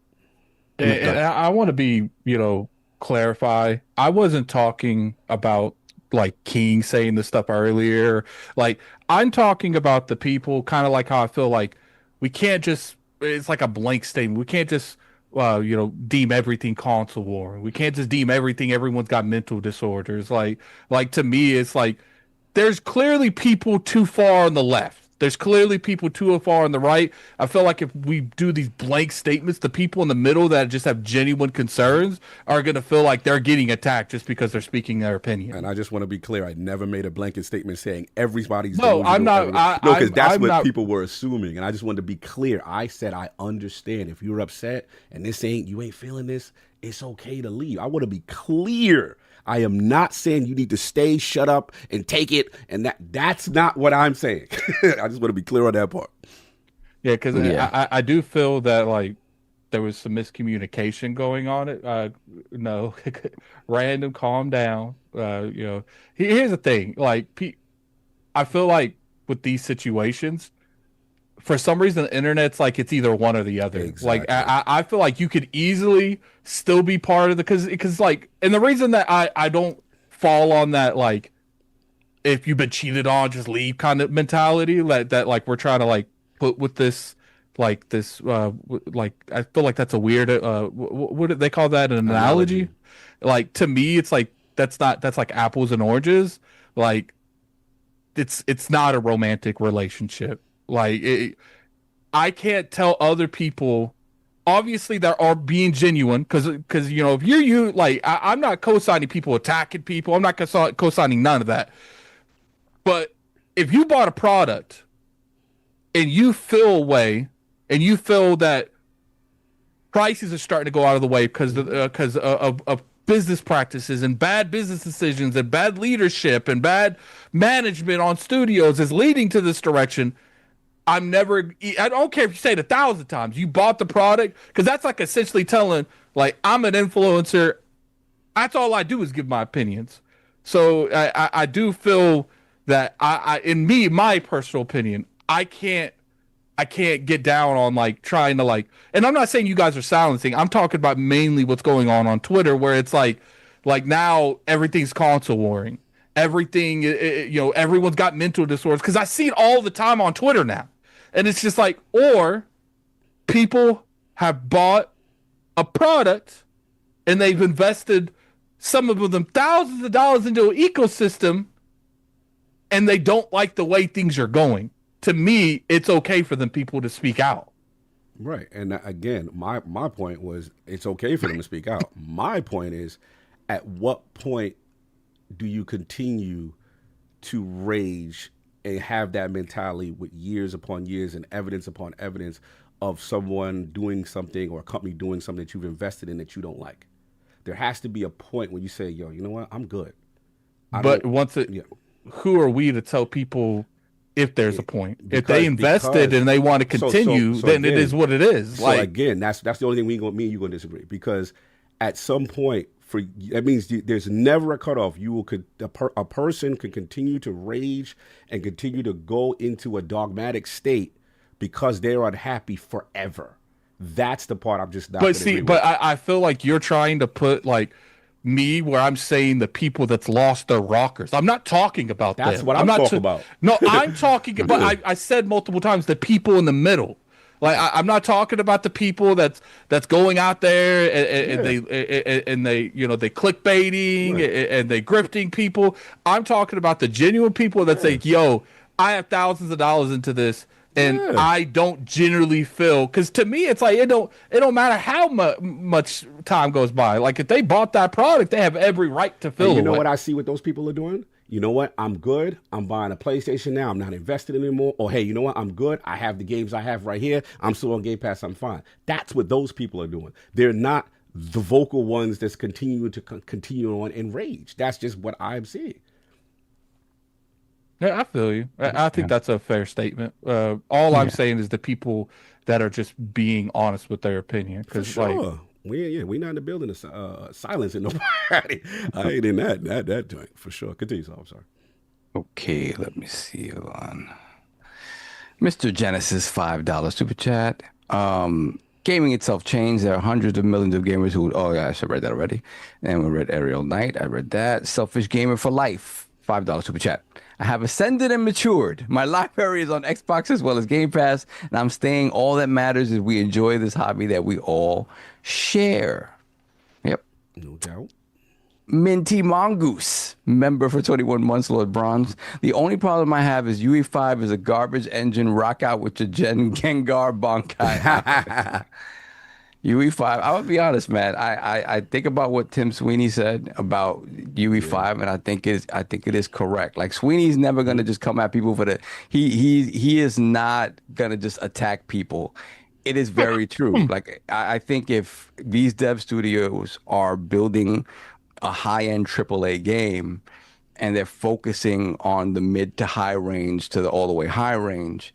And I want to be, you know, clarify. I wasn't talking about like King saying this stuff earlier. Like, I'm talking about the people, kind of like how I feel like we can't just, it's like a blank statement. We can't just, you know, deem everything console war. We can't just deem everyone's got mental disorders. Like to me, it's like there's clearly people too far on the left. There's clearly people too far on the right. I feel like if we do these blank statements, the people in the middle that just have genuine concerns are going to feel like they're getting attacked just because they're speaking their opinion. And I just want to be clear. I never made a blanket statement saying everybody's No, I'm not. No, because that's what not, people were assuming. And I just wanted to be clear. I said I understand. If you're upset and you ain't feeling this, it's okay to leave. I want to be clear. I am not saying you need to stay, shut up, and take it. And that's not what I'm saying. I just want to be clear on that part. Yeah, because I do feel that like there was some miscommunication going on. No, random, calm down. You know, here's the thing. Like, I feel like with these situations, for some reason, the internet's like it's either one or the other. Exactly. Like I feel like you could easily still be part of because like, and the reason that I don't fall on that, like, if you've been cheated on, just leave kind of mentality that like we're trying to like put with this, like this, like I feel like that's a weird, what do they call that, an analogy? Like, to me, it's like that's like apples and oranges. Like, it's not a romantic relationship. Like, I can't tell other people, obviously, that are being genuine, because you know, if you like, I'm not co-signing people attacking people. I'm not co-signing none of that. But if you bought a product and you feel a way, and you feel that prices are starting to go out of the way because of business practices and bad business decisions and bad leadership and bad management on studios is leading to this direction, I don't care if you say it 1,000 times, you bought the product, because that's like essentially telling, like, I'm an influencer. That's all I do is give my opinions. So I do feel that in my personal opinion, I can't get down on like trying to like, and I'm not saying you guys are silencing. I'm talking about mainly what's going on Twitter, where it's like now everything's console warring. Everything, you know, everyone's got mental disorders, because I see it all the time on Twitter now. And it's just like, or people have bought a product and they've invested, some of them thousands of dollars, into an ecosystem, and they don't like the way things are going. To me, it's okay for them people to speak out. Right. And again, my point was it's okay for them to speak out. My point is, at what point do you continue to rage and have that mentality with years upon years and evidence upon evidence of someone doing something or a company doing something that you've invested in that you don't like? There has to be a point when you say, yo, you know what? I'm good. But once who are we to tell people if there's a point. If they invested and they want to continue, then again, it is what it is. So again, that's the only thing me and you gonna disagree, because at some point, that means there's never a cutoff. A person can continue to rage and continue to go into a dogmatic state because they're unhappy forever. That's the part I'm just not. But see, I feel like you're trying to put like me where I'm saying the people that's lost their rockers. I'm not talking about that. That's what I'm talking about. No, I'm talking about. I said multiple times the people in the middle. Like I'm not talking about the people that's going out there and they they clickbaiting and they grifting people. I'm talking about the genuine people that say, "Yo, I have thousands of dollars into this." And I don't generally feel, because to me it's like it don't matter how much time goes by. Like if they bought that product, they have every right to feel. And you know what I see what those people are doing? You know what? I'm good. I'm buying a PlayStation now. I'm not invested anymore. Or hey, you know what? I'm good. I have the games I have right here. I'm still on Game Pass. I'm fine. That's what those people are doing. They're not the vocal ones that's continuing to continue on in rage. That's just what I'm seeing. Yeah, I feel you. I think that's a fair statement. All I'm saying is the people that are just being honest with their opinion. Because sure. We're not in the building of silencing nobody. I ain't in that joint for sure. Continue. I'm sorry. Okay, let me see. Hold on. Mr. Genesis, $5 super chat. Gaming itself changed. There are hundreds of millions of gamers who. Oh yeah, I should have read that already. And we read Ariel Knight. I read that. Selfish Gamer for Life. $5 super chat. I have ascended and matured. My library is on Xbox as well as Game Pass, and I'm staying. All that matters is we enjoy this hobby that we all share. Yep. No doubt. Minty Mongoose, member for 21 months, Lord Bronze. The only problem I have is UE5 is a garbage engine. Rock out with your Gengar Bonkai. UE5, I would be honest, man. I think about what Tim Sweeney said about UE5, and I think it is correct. Like Sweeney's never gonna just come at people for the. He is not gonna just attack people. It is very true. Like I think if these dev studios are building a high-end AAA game, and they're focusing on the mid to high range to the all the way high range,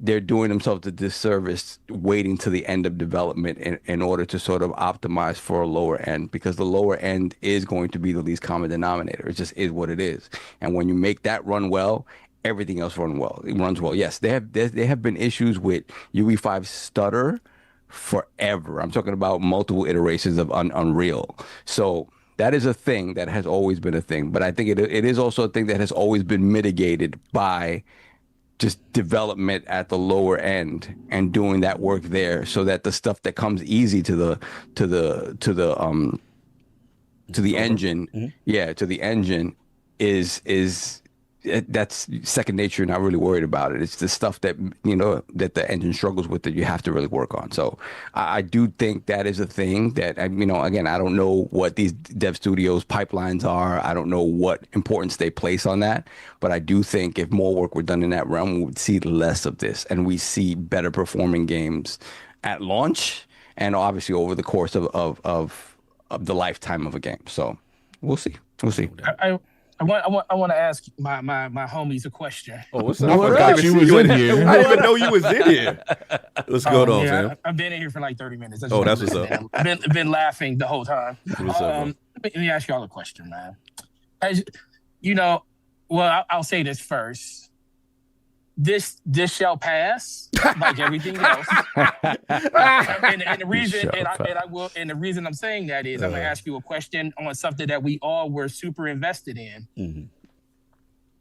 they're doing themselves a disservice waiting to the end of development in order to sort of optimize for a lower end, because the lower end is going to be the least common denominator. It just is what it is. And when you make that run well, everything else runs well. Yes, there have been issues with UE5 stutter forever. I'm talking about multiple iterations of Unreal. So that is a thing that has always been a thing. But I think it is also a thing that has always been mitigated by just development at the lower end and doing that work there, so that the stuff that comes easy to the engine, to the engine is that's second nature. Not really worried about it. It's the stuff that that the engine struggles with that you have to really work on. So I do think that is a thing that again, I don't know what these dev studios pipelines are. I don't know what importance they place on that, but I do think if more work were done in that realm, we would see less of this, and we see better performing games at launch and obviously over the course of the lifetime of a game. So we'll see. I want to ask my homies a question. Oh, what's up? I forgot you was in here. I didn't even know you was in here. What's going on, fam? I've been in here for like 30 minutes. That's what's up. I've been laughing the whole time. What's up, let me ask y'all a question, man. As I'll say this first. This shall pass, like everything else. and the reason I'm saying that is I'm gonna ask you a question on something that we all were super invested in. Mm-hmm.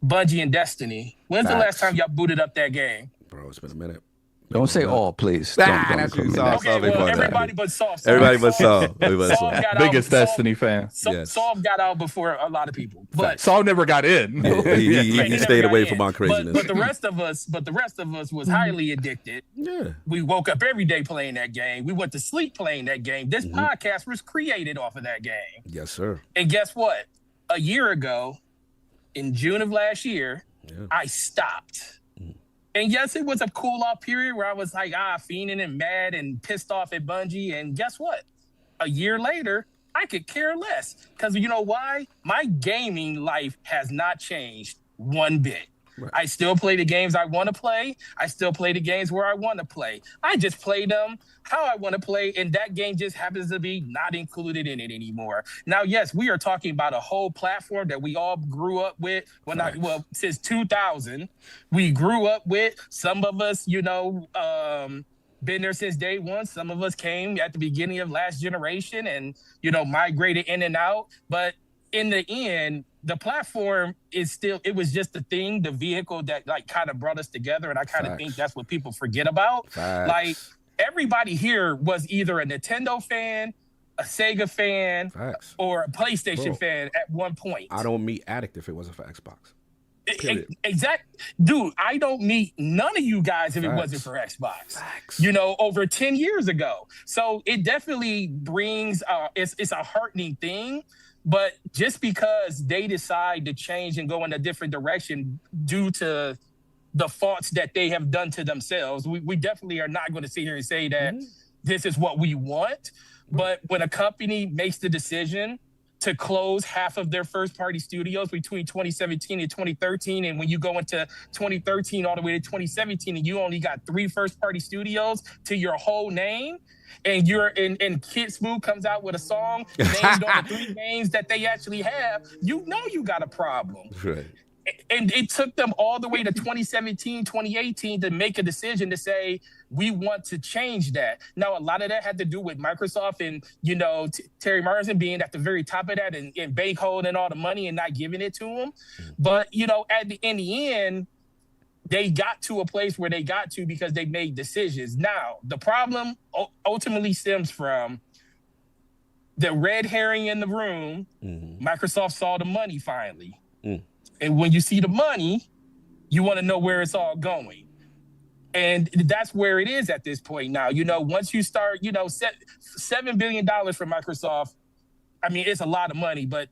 Bungie and Destiny. When's the last time y'all booted up that game? Bro, it's been a minute. Don't say all, please. Everybody but Soft. Everybody but Soft. Biggest Destiny fan. Soft got out before a lot of people, but Soft never got in. He stayed away from my craziness. But the rest of us was highly addicted. Yeah, we woke up every day playing that game. We went to sleep playing that game. This podcast was created off of that game. Yes, sir. And guess what? A year ago, in June of last year, I stopped. And yes, it was a cool off period where I was like, fiending and mad and pissed off at Bungie. And guess what? A year later, I could care less. Because you know why? My gaming life has not changed one bit. Right. I still play the games I want to play. I still play the games where I want to play. I just play them how I want to play, and that game just happens to be not included in it anymore. Now, yes, we are talking about a whole platform that we all grew up with since 2000. We grew up with. Some of us, been there since day one. Some of us came at the beginning of last generation and, migrated in and out. But in the end, the platform is still, it was just the thing, the vehicle that kind of brought us together. And I kind of think that's what people forget about. Like, everybody here was either a Nintendo fan, a Sega fan, or a PlayStation fan at one point. I don't meet Addict if it wasn't for Xbox. Dude, I don't meet none of you guys if it wasn't for Xbox. Over 10 years ago. So it definitely brings it's a heartening thing, but just because they decide to change and go in a different direction due to the faults that they have done to themselves, we definitely are not going to sit here and say that this is what we want. But when a company makes the decision to close half of their first-party studios between 2017 and 2013. And when you go into 2013 all the way to 2017 and you only got 3 first-party studios to your whole name, and and Kid Smooth comes out with a song named on the 3 games that they actually have, you got a problem. Right. And it took them all the way to 2017, 2018 to make a decision to say, we want to change that. Now, a lot of that had to do with Microsoft and, Terry Morrison being at the very top of that and bank holding all the money and not giving it to him. But, in the end, they got to a place where they got to because they made decisions. Now, the problem ultimately stems from the red herring in the room. Microsoft saw the money finally. And when you see the money, you want to know where it's all going. And that's where it is at this point now. Once you start, $7 billion for Microsoft, I mean, it's a lot of money, but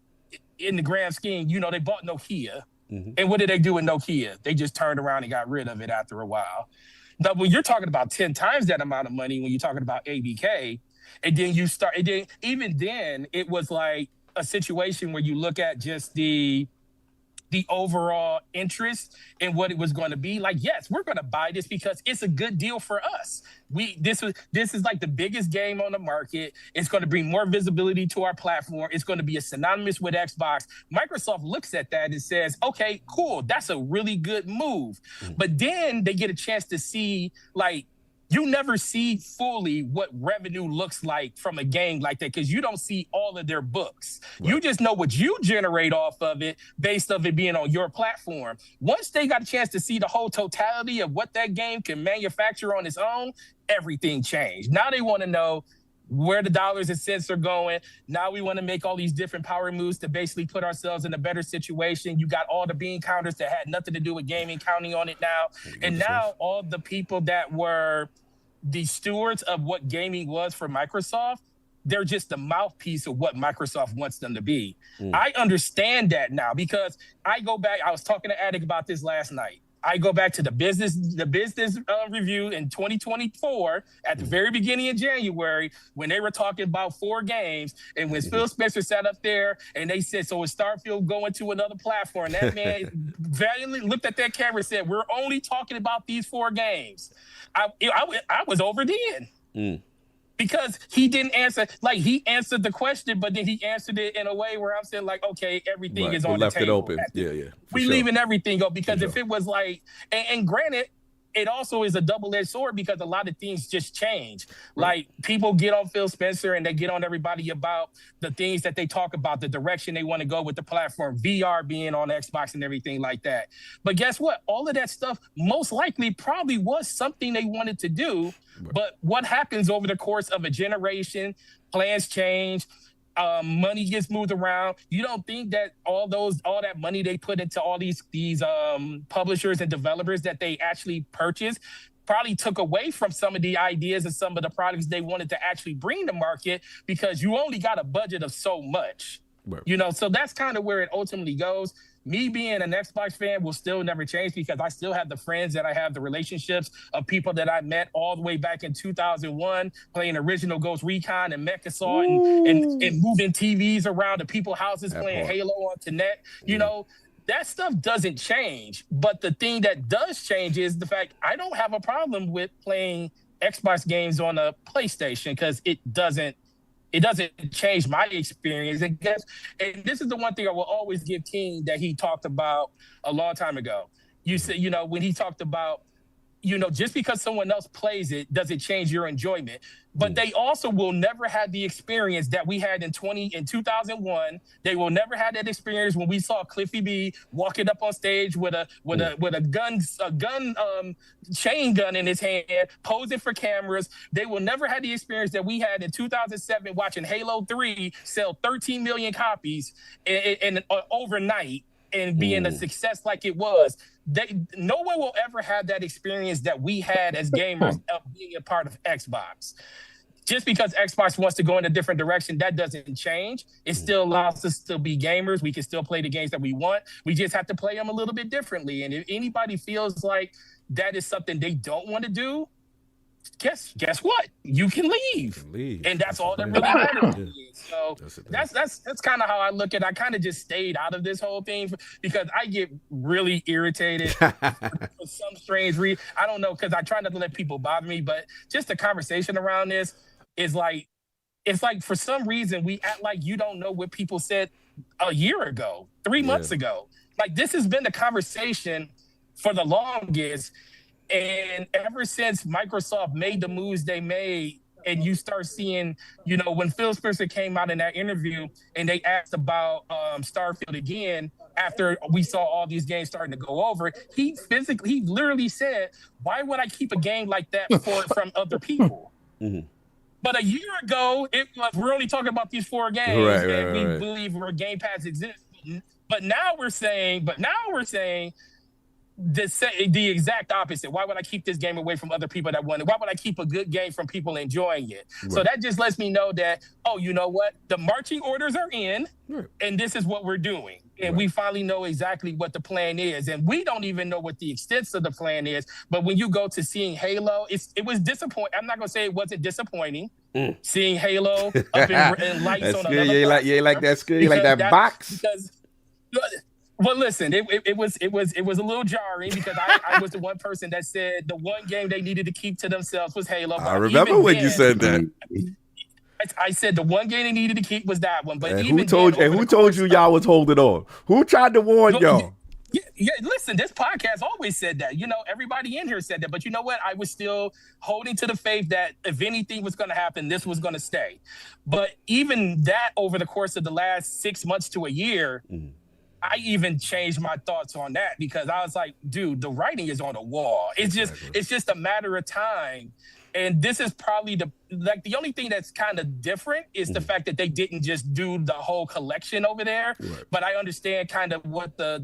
in the grand scheme, they bought Nokia. And what did they do with Nokia? They just turned around and got rid of it after a while. But when you're talking about 10 times that amount of money, when you're talking about ABK, and then even then, it was like a situation where you look at just the overall interest in what it was going to be. Like, yes, we're going to buy this because it's a good deal for us. This is like the biggest game on the market. It's going to bring more visibility to our platform. It's going to be synonymous with Xbox. Microsoft looks at that and says, okay, cool. That's a really good move. But then they get a chance to see, you never see fully what revenue looks like from a game like that because you don't see all of their books. Right. You just know what you generate off of it based on it being on your platform. Once they got a chance to see the whole totality of what that game can manufacture on its own, everything changed. Now they want to know where the dollars and cents are going. Now we want to make all these different power moves to basically put ourselves in a better situation. You got all the bean counters that had nothing to do with gaming counting on it now. And now all the people that were the stewards of what gaming was for Microsoft, they're just the mouthpiece of what Microsoft wants them to be. I understand that now because I go back, I was talking to Attic about this last night. I go back to the business review in 2024 at the very beginning of January when they were talking about 4 games. And when Phil Spencer sat up there and they said, so is Starfield going to another platform? That man valiantly looked at that camera and said, we're only talking about these 4 games. I was over then. Because he didn't answer, he answered the question, but then he answered it in a way where I'm saying, okay, everything is on the table. We left it open. Yeah. We leaving everything up because if it was and granted, it also is a double-edged sword because a lot of things just change. Right. People get on Phil Spencer and they get on everybody about the things that they talk about, the direction they want to go with the platform, VR being on Xbox and everything like that. But guess what? All of that stuff most likely probably was something they wanted to do. Right. But what happens over the course of a generation, plans change, money gets moved around. You don't think that all that money they put into all these publishers and developers that they actually purchased probably took away from some of the ideas and some of the products they wanted to actually bring to market because you only got a budget of so much. Right. So that's kind of where it ultimately goes. Me being an Xbox fan will still never change because I still have the friends that I have, the relationships of people that I met all the way back in 2001, playing original Ghost Recon and MechaSaw and moving TVs around to people's houses, playing Halo on Net. that stuff doesn't change. But the thing that does change is the fact I don't have a problem with playing Xbox games on a PlayStation because it doesn't change my experience. And this is the one thing I will always give King that he talked about a long time ago. You said, when he talked about, just because someone else plays it doesn't change your enjoyment. But they also will never have the experience that we had in 2001. They will never have that experience when we saw Cliffy B walking up on stage with a chain gun in his hand, posing for cameras. They will never have the experience that we had in 2007 watching Halo 3 sell 13 million copies in overnight and being a success like it was. No one will ever have that experience that we had as gamers of being a part of Xbox. Just because Xbox wants to go in a different direction, that doesn't change. It still allows us to be gamers. We can still play the games that we want. We just have to play them a little bit differently. And if anybody feels like that is something they don't want to do, guess what? You can leave. And that's all that really matters. So that's kind of how I look at it. I kind of just stayed out of this whole thing because I get really irritated for some strange reason. I don't know, because I try not to let people bother me, but just the conversation around this is like, it's like for some reason we act like you don't know what people said a year ago, 3 months ago. Like, this has been the conversation for the longest. And ever since Microsoft made the moves they made, and you start seeing, when Phil Spencer came out in that interview and they asked about Starfield again, after we saw all these games starting to go over, he literally said, why would I keep a game like that from other people? But a year ago, it was, we're only talking about these 4 games that we believe where Game Pass exists. But now we're saying the exact opposite. Why would I keep this game away from other people that want it? Why would I keep a good game from people enjoying it? Right. So that just lets me know that, you know what? The marching orders are in, and this is what we're doing. And we finally know exactly what the plan is. And we don't even know what the extent of the plan is. But when you go to seeing Halo, it was disappointing. I'm not going to say it wasn't disappointing. Seeing Halo up in lights on another you ain't like that screen, you like that box? Well, listen, it was a little jarring because I was the one person that said the one game they needed to keep to themselves was Halo. I remember when you said that. I said the one game they needed to keep was that one. But who told you y'all was holding on? Who tried to warn y'all? Yeah, listen, this podcast always said that. Everybody in here said that. But you know what? I was still holding to the faith that if anything was going to happen, this was going to stay. But even that, over the course of the last 6 months to a year, I even changed my thoughts on that because I was like, dude, the writing is on the wall. It's just a matter of time. And this is probably the only thing that's kind of different is the fact that they didn't just do the whole collection over there. Right. But I understand kind of what the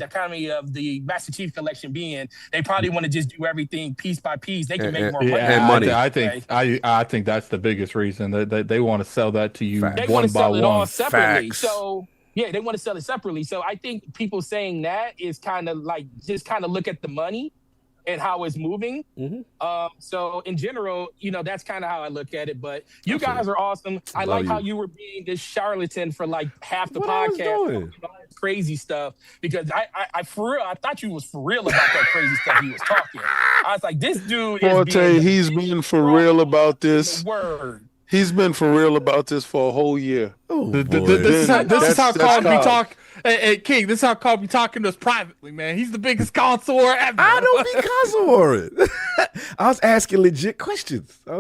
economy of the Master Chief collection being. They probably want to just do everything piece by piece. They can make more money. And money. I think that's the biggest reason that they want to sell that to you they one by one. It all separately. Facts. So yeah, they want to sell it separately. So I think people saying that is kind of like just kind of look at the money and how it's moving. So in general, that's kind of how I look at it. But you guys are awesome. I like how you were being this charlatan for like half the podcast, crazy stuff. Because I for real, I thought you was for real about that crazy stuff he was talking. I was like, this dude he's being for real about this. Word. He's been for real about this for a whole year. This is how Carl be talking. Hey, King, this is how Carl be talking to us privately, man. He's the biggest connoisseur ever. I don't be consouring. I was asking legit questions. I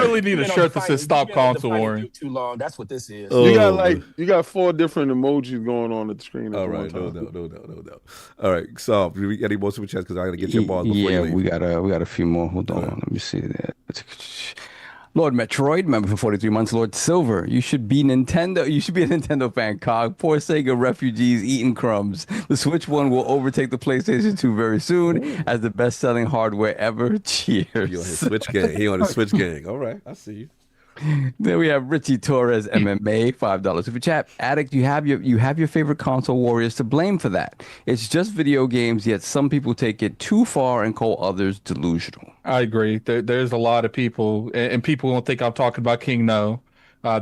really need a shirt that says "Stop consouring." Too long. That's what this is. You got 4 different emojis going on at the screen. All right, no. All right, so we got any more super chats because I got to get your balls before you leave. we got a few more. Hold on, let me see that. Lord Metroid, member for 43 months. Lord Silver, you should be Nintendo. You should be a Nintendo fan, Cog. Poor Sega refugees eating crumbs. The Switch One will overtake the PlayStation 2 very soon as the best-selling hardware ever. Cheers. He on his Switch gang. He on his Switch gang. All right, I see you. Then we have Richie Torres, MMA, $5 super chat. Addict, you have your favorite console warriors to blame for that. It's just video games, yet some people take it too far and call others delusional. I agree. There's a lot of people, and people don't think I'm talking about King No.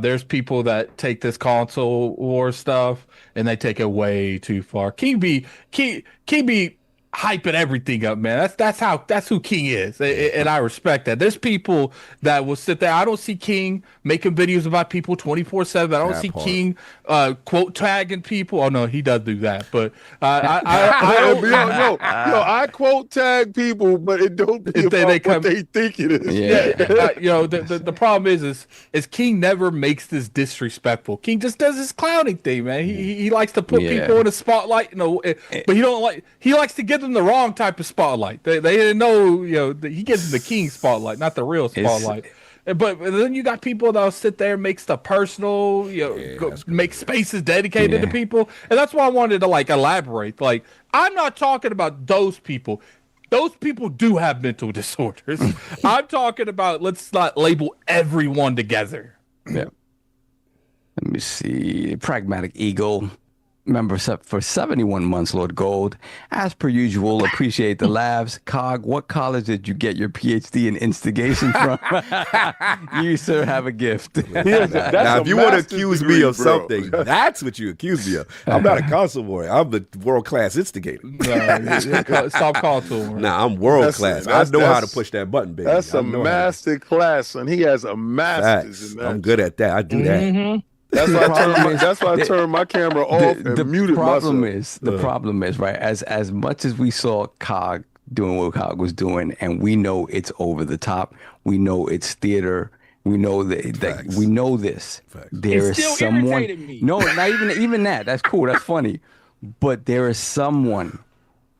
There's people that take this console war stuff and they take it way too far. King be hyping everything up, man. That's who King is, and I respect that. There's people that will sit there. I don't see King making videos about people 24/7. I don't see King quote tagging people. Oh no, he does do that, but I quote tag people, but it don't be about what they think it is. The problem is King never makes this disrespectful. King just does his clowning thing, man. He likes to put people in the spotlight, but he likes to get them the wrong type of spotlight. They didn't know, he gives them the King spotlight, not the real spotlight. But then you got people that'll sit there and make stuff personal, make spaces dedicated to people. And that's why I wanted to elaborate. Like, I'm not talking about those people. Those people do have mental disorders. I'm talking about, let's not label everyone together. Yeah. Let me see. Pragmatic Eagle. Member for 71 months, Lord Gold. As per usual, appreciate the laughs. Cog, what college did you get your PhD in instigation from? You, sir, have a gift. Now, if you want to accuse me of something, that's what you accuse me of. I'm not a console warrior. I'm the world-class instigator. Stop console warrior. Nah, I'm world-class. I know how to push that button, baby. That's a master class, and he has a master's in that. I'm good at that. I do that. That's why I turned my camera off and muted myself. The problem is, right, as much as we saw Cog doing what Cog was doing, and we know it's over the top, we know it's theater, we know that we know this. Facts. There is someone. No, not even that. That's cool. That's funny. But there is someone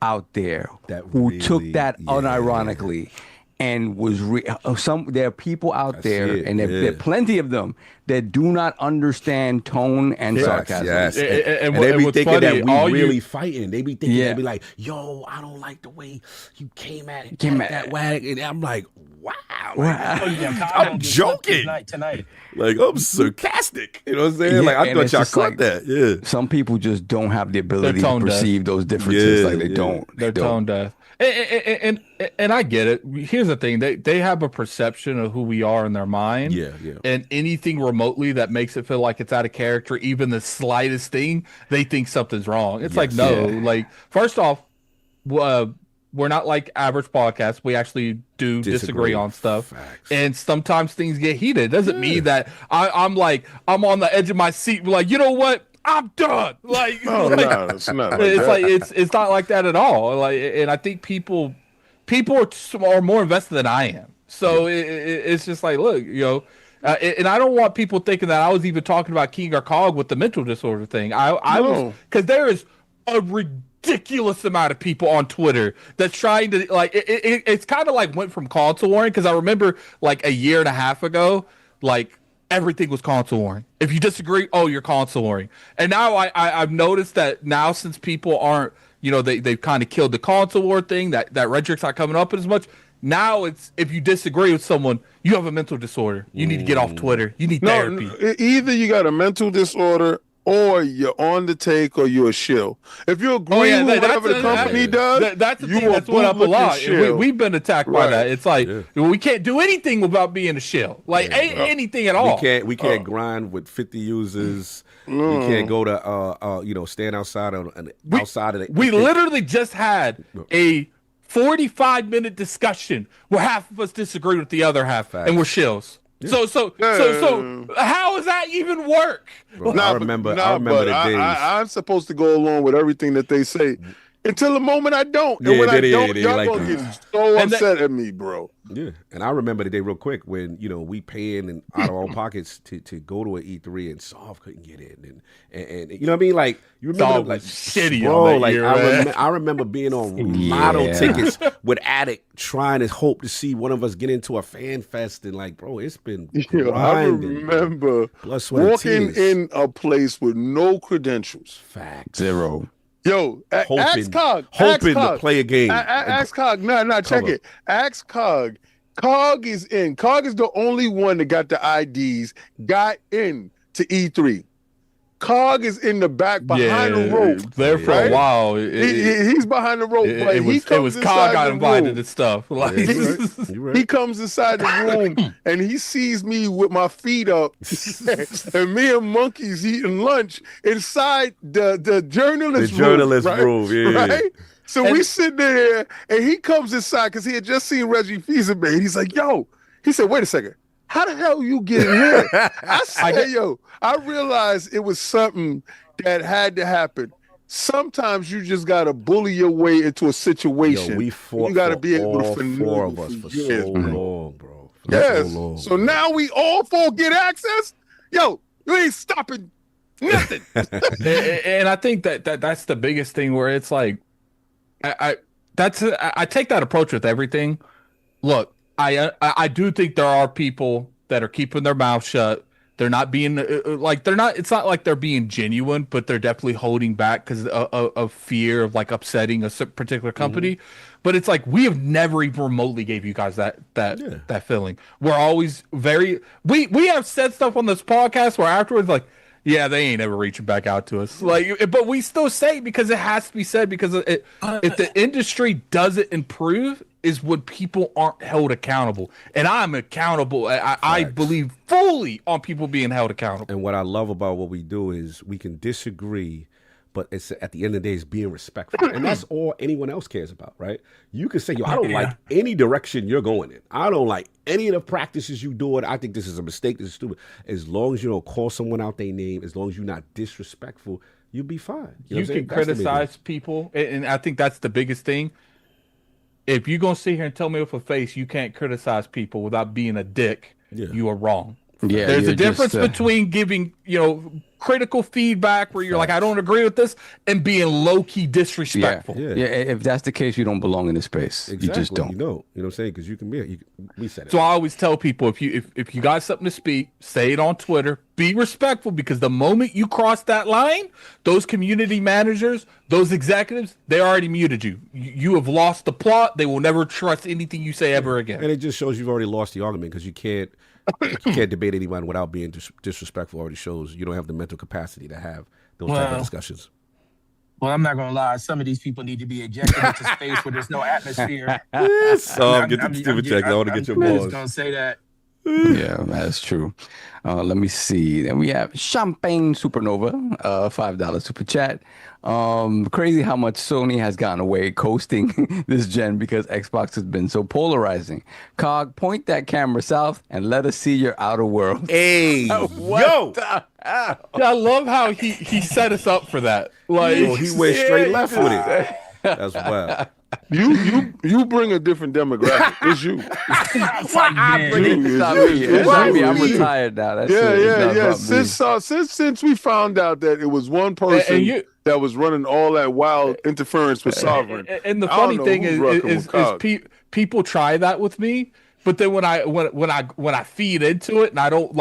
out there who took that unironically. And there are people out there, and there are plenty of them that do not understand tone and sarcasm. Yes. And they be thinking that we really fighting. They be thinking, they be like, yo, I don't like the way you came at it. That wag. And I'm like, wow. I'm joking. Tonight. Like, I'm sarcastic. You know what I'm saying? Like, I thought y'all caught that. Yeah. Some people just don't have the ability to perceive those differences. Like, they don't. They're tone deaf. And I get it. Here's the thing: they have a perception of who we are in their mind. Yeah. And anything remotely that makes it feel like it's out of character, even the slightest thing, they think something's wrong. It's like, no. Like, first off, we're not like average podcasts. We actually do disagree on stuff. Facts. And sometimes things get heated. It doesn't mean that I'm on the edge of my seat. Like, you know what? I'm done. Like, no, it's not. It's not like that at all. Like, and I think people are more invested than I am. So it's just like, look, and I don't want people thinking that I was even talking about King or Cog with the mental disorder thing. I was, because there is a ridiculous amount of people on Twitter that's trying to it's kind of like went from console warring, because I remember like a year and a half ago, like, everything was console warring. If you disagree, you're console warring. And now I've noticed that now, since people aren't, they've kind of killed the console war thing, that rhetoric's not coming up as much. Now it's, if you disagree with someone, you have a mental disorder. You need to get off Twitter. You need therapy. Either you got a mental disorder, or you're on the take, or you're a shill. If you agree with whatever the company does, that's the thing that's went up a lot. We've been attacked by that. It's like, we can't do anything without being a shill. Like, anything at all. We can't grind with 50 users. We can't go to stand outside outside of the. We literally just had a 45-minute discussion where half of us disagree with the other half, and we're shills. So how does that even work? Bro, I remember the days. I'm supposed to go along with everything that they say until the moment I don't. And when I don't, y'all gonna get so upset at me, bro. Yeah, and I remember the day real quick when we paying and out of our own pockets to go to an E3 and Solve couldn't get in, and you know what I mean? Like, you remember Solve was shitty, bro? On that like year, I remember being on lotto tickets with Addict, trying to hope to see one of us get into a fan fest, and like, bro, it's been grinding. I remember walking in a place with no credentials. Facts. Zero. Yo, ask Cog. Hoping to play a game. Ask Cog. No, check it. Ask Cog. Cog is in. Cog is the only one that got the IDs, got in to E3. Cog is in the back behind the rope. There for a while. He's behind the rope. It was Cog got invited and stuff. Like, he comes inside the room and he sees me with my feet up, and me and Monkeys eating lunch inside the journalist room. Right? So we sit there, and he comes inside because he had just seen Reggie Fils-Aimé. He's like, "Yo," he said, "Wait a second. How the hell you get in here?" I said, "Yo," I realized it was something that had to happen. Sometimes you just gotta bully your way into a situation. Yo, we fought. You gotta be able to finesse four of us for so long, bro. Yes. So now we all four get access. Yo, you ain't stopping nothing. And I think that's the biggest thing where it's like, I take that approach with everything. Look, I do think there are people that are keeping their mouth shut. They're not being it's not like they're being genuine, but they're definitely holding back because of fear of like upsetting a particular company. But it's like, we have never even remotely gave you guys that feeling. We're always we have said stuff on this podcast where afterwards, like, yeah, they ain't ever reaching back out to us. Like, but we still say it because it has to be said, because if the industry doesn't improve, is when people aren't held accountable. And I'm accountable. I believe fully on people being held accountable. And what I love about what we do is we can disagree, but it's at the end of the day, it's being respectful. And that's all anyone else cares about, right? You can say, yo, I don't like any direction you're going in. I don't like any of the practices you do it. I think this is a mistake. This is stupid. As long as you don't call someone out their name, as long as you're not disrespectful, you'll be fine. You can criticize people. And I think that's the biggest thing. If you're going to sit here and tell me with a face you can't criticize people without being a dick, you are wrong. Yeah, there's a difference between giving, critical feedback where you're like, I don't agree with this, and being low-key disrespectful. Yeah, if that's the case, you don't belong in this space. Exactly. You just don't. You know what I'm saying? Because we said it. So I always tell people, if you got something to speak, say it on Twitter. Be respectful, because the moment you cross that line, those community managers, those executives, they already muted you. You have lost the plot. They will never trust anything you say ever again. And it just shows you've already lost the argument, because you can't debate anyone without being disrespectful. Already shows you don't have the mental capacity to have those type of discussions. Well, I'm not gonna lie. Some of these people need to be ejected into space where there's no atmosphere. So get the stupid check. I want to get your balls. I'm just gonna say that. Yeah, that's true. Let me see. Then we have Champagne Supernova, $5 super chat. Crazy how much Sony has gotten away coasting this gen because Xbox has been so polarizing. Cog, point that camera south and let us see your outer world. Hey, yo! I love how he set us up for that. Like, he went straight left with it. That's wild. You bring a different demographic. It's you. It's not me. I'm retired now. Yeah. Since we found out that it was one person that was running all that wild interference with Sovereign. And the funny thing is people try that with me, but then when I feed into it and I don't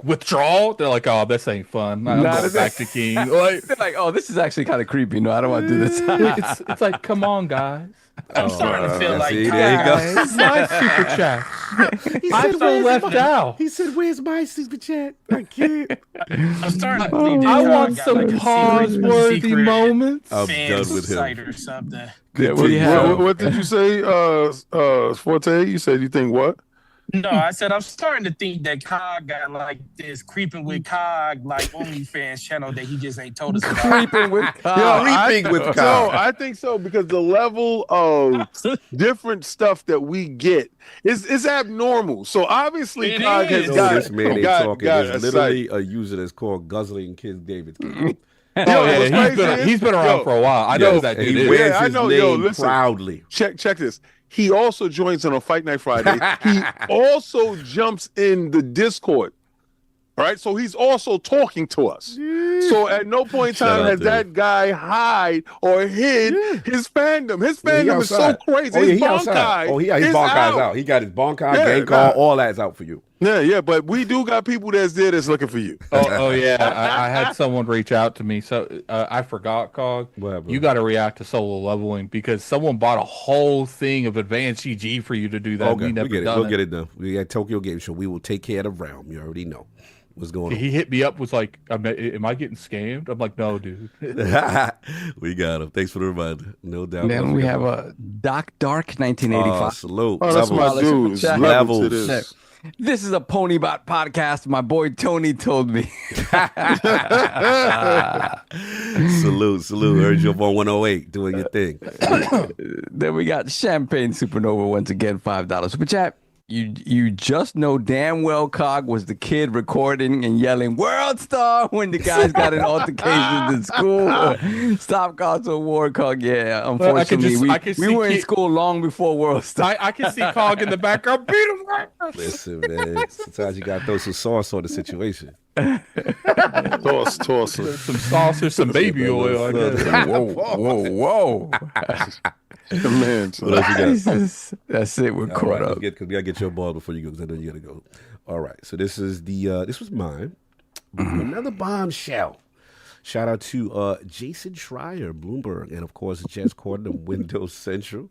withdraw, they're like, oh, this ain't fun. I'm going back to King. Like, they're like, oh, this is actually kind of creepy. No, I don't want to do this. It's like, come on, guys. I'm starting to feel like, there you go. My super chat. I feel left out. He said, "Where's my super chat?" I can't. I'm starting to believe I want some pause-worthy moments. I'm done with him. Or something. What did you say, Forte? You said you think what? No, I said I'm starting to think that Cog got like this creeping with Cog, like OnlyFans channel that he just ain't told us about. Creeping with Cog. No, I think so, because the level of different stuff that we get is abnormal. So obviously Cog has got this man ain't talking. There's literally a user that's called Guzzling Kids David. He's been around for a while. I know that dude. He wears his name proudly. Check this. He also joins in on Fight Night Friday. He also jumps in the Discord. All right, so he's also talking to us. So at no point in time has that guy hide or hid his fandom. His fandom is so crazy. His Bonkai. His Bonkai's out. He got his Bonkai, gang call, all that's out for you. Yeah, but we do got people that's there that's looking for you. I had someone reach out to me. So I forgot, Cog. You got to react to solo leveling because someone bought a whole thing of advanced CG for you to do that. Okay, we'll get it done. We got Tokyo Game Show. We will take care of the realm. You already know. What's going on? He hit me up, was like, am I getting scammed? I'm like, no, dude. We got him. Thanks for the reminder. No doubt. Then we have a Doc Dark 1985. Salute. Oh, that's my dude. Level to this. This is a Ponybot podcast. My boy Tony told me. Salute. Heard you up on 108 doing your thing. Then we got Champagne Supernova once again, $5 super chat. You just know damn well Cog was the kid recording and yelling "World Star" when the guys got in altercations in school. Stop console war, Cog. Yeah, unfortunately, we were in school long before World Star. I can see Cog in the background. Beat him right. Listen, man. Sometimes you got to throw some sauce on the situation. Toss. Some sauce or some baby oil. I guess. Whoa. Man, so That's it. We're caught up. Because we gotta get your ball before you go. Because I know you gotta go. All right. So this is this was mine. Another bombshell. Shout out to Jason Schreier, Bloomberg, and of course Jess Corden of Windows Central.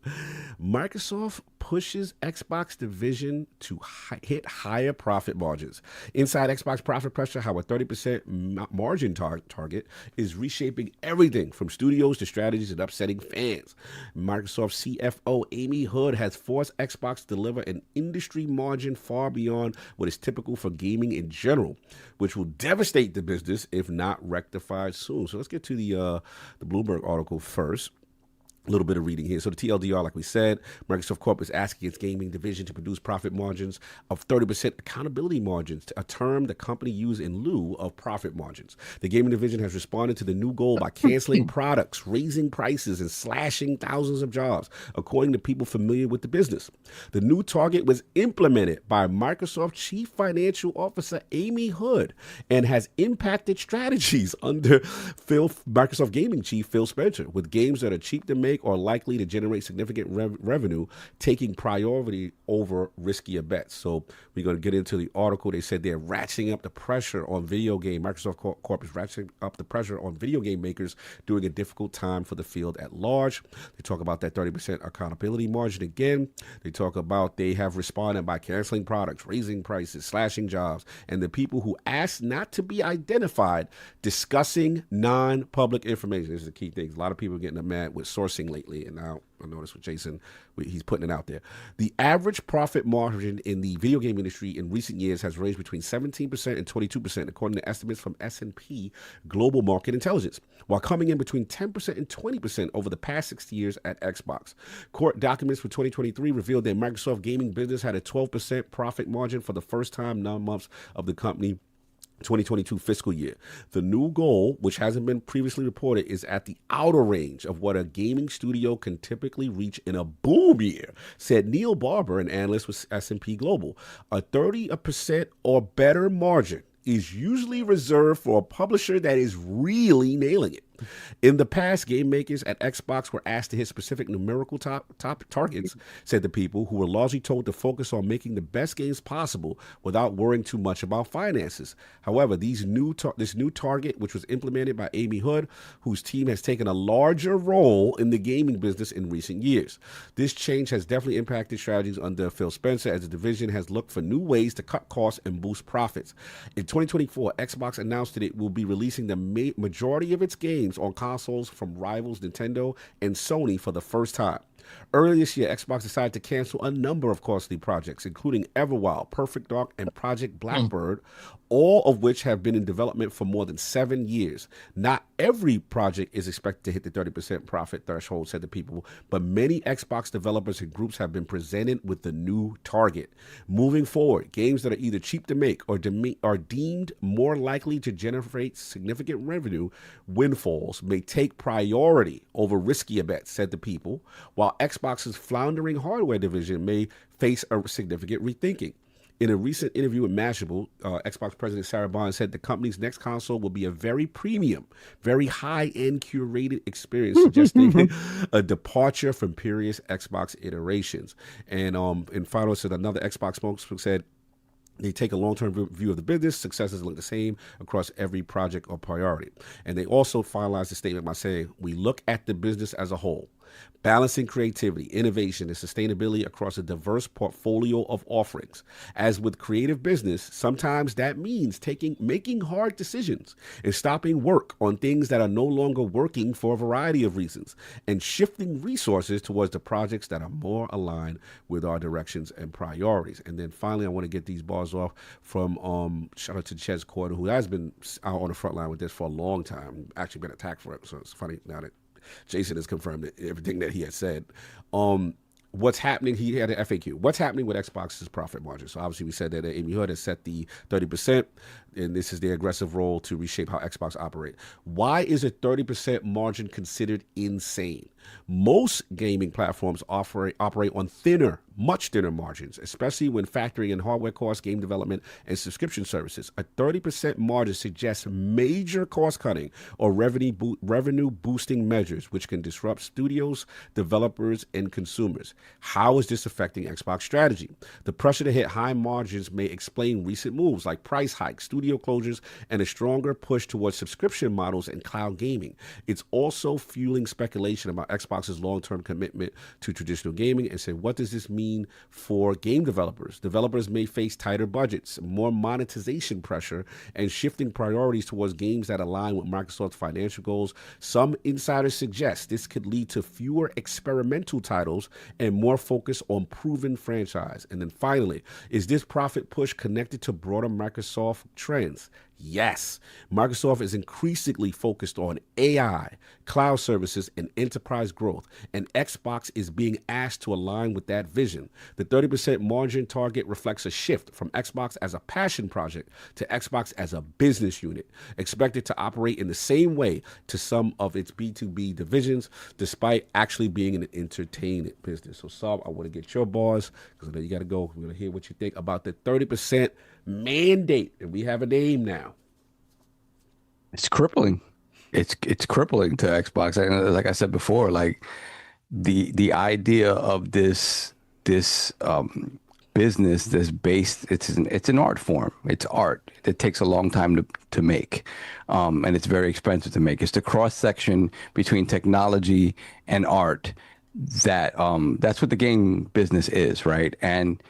Microsoft pushes Xbox division to hit higher profit margins. Inside Xbox profit pressure, how a 30% margin target is reshaping everything from studios to strategies and upsetting fans. Microsoft CFO Amy Hood has forced Xbox to deliver an industry margin far beyond what is typical for gaming in general, which will devastate the business if not rectified soon. So let's get to the Bloomberg article first. A little bit of reading here. So the TLDR, like we said, Microsoft Corp is asking its gaming division to produce profit margins of 30% accountability margins, a term the company used in lieu of profit margins. The gaming division has responded to the new goal by canceling products, raising prices, and slashing thousands of jobs, according to people familiar with the business. The new target was implemented by Microsoft Chief Financial Officer Amy Hood and has impacted strategies under Microsoft Gaming Chief Phil Spencer, with games that are cheap to make or likely to generate significant revenue taking priority over riskier bets. So we're going to get into the article. They said they're ratcheting up the pressure on video game. Microsoft Corp is ratcheting up the pressure on video game makers during a difficult time for the field at large. They talk about that 30% accountability margin again. They talk about they have responded by canceling products, raising prices, slashing jobs, and the people who asked not to be identified discussing non-public information. This is the key thing. A lot of people getting mad with sourcing lately, and now I noticed with Jason, he's putting it out there. The average profit margin in the video game industry in recent years has ranged between 17% and 22%, according to estimates from S&P Global Market Intelligence, while coming in between 10% and 20% over the past 6 years at Xbox. Court documents for 2023 revealed that Microsoft gaming business had a 12% profit margin for the first time 9 months of the company 2022 fiscal year. The new goal, which hasn't been previously reported, is at the outer range of what a gaming studio can typically reach in a boom year, said Neil Barber, an analyst with S&P Global. A 30% or better margin is usually reserved for a publisher that is really nailing it. In the past, game makers at Xbox were asked to hit specific numerical top targets, said the people, who were largely told to focus on making the best games possible without worrying too much about finances. However, this new target, which was implemented by Amy Hood, whose team has taken a larger role in the gaming business in recent years. This change has definitely impacted strategies under Phil Spencer, as the division has looked for new ways to cut costs and boost profits. In 2024, Xbox announced that it will be releasing the majority of its games on consoles from rivals Nintendo and Sony for the first time. Earlier this year, Xbox decided to cancel a number of costly projects, including Everwild, Perfect Dark, and Project Blackbird, all of which have been in development for more than 7 years. Not every project is expected to hit the 30% profit threshold, said the people, but many Xbox developers and groups have been presented with the new target. Moving forward, games that are either cheap to make or are deemed more likely to generate significant revenue windfalls may take priority over riskier bets, said the people, while Xbox's floundering hardware division may face a significant rethinking. In a recent interview with Mashable, Xbox President Sarah Bond said the company's next console will be a very premium, very high-end curated experience, suggesting a departure from previous Xbox iterations. And in final, said another Xbox spokesperson said, they take a long-term view of the business. Successes look the same across every project or priority. And they also finalized the statement by saying, we look at the business as a whole. balancing creativity, innovation, and sustainability across a diverse portfolio of offerings. As with creative business, sometimes that means making hard decisions and stopping work on things that are no longer working for a variety of reasons, and shifting resources towards the projects that are more aligned with our directions and priorities. And then finally, I want to get these bars off from shout out to Ches Corder, who has been out on the front line with this for a long time, actually been attacked for it. So it's funny now that Jason has confirmed everything that he had said. What's happening? He had an FAQ. What's happening with Xbox's profit margin? So obviously we said that Amy Hood has set the 30%, and this is their aggressive role to reshape how Xbox operate. Why is a 30% margin considered insane? Most gaming platforms operate on much thinner margins, especially when factoring in hardware costs, game development, and subscription services. A 30% margin suggests major cost cutting or revenue boosting measures, which can disrupt studios, developers, and consumers. How is this affecting Xbox strategy? The pressure to hit high margins may explain recent moves like price hikes, studio closures, and a stronger push towards subscription models and cloud gaming. It's also fueling speculation about Xbox's long-term commitment to traditional gaming, and said, what does this mean for game developers? Developers may face tighter budgets, more monetization pressure, and shifting priorities towards games that align with Microsoft's financial goals. Some insiders suggest this could lead to fewer experimental titles and more focus on proven franchise. And then finally, is this profit push connected to broader Microsoft trends? Yes, Microsoft is increasingly focused on AI, cloud services, and enterprise growth, and Xbox is being asked to align with that vision. The 30% margin target reflects a shift from Xbox as a passion project to Xbox as a business unit, expected to operate in the same way to some of its B2B divisions, despite actually being an entertainment business. So, Saab, I want to get your bars, because I know you got to go. We're going to hear what you think about the 30% mandate, and we have a name now. It's crippling. It's crippling to Xbox. And like I said before, like the idea of this business that's based, it's an art form. It's art. It takes a long time to make, and it's very expensive to make. It's the cross section between technology and art that's what the game business is, right? And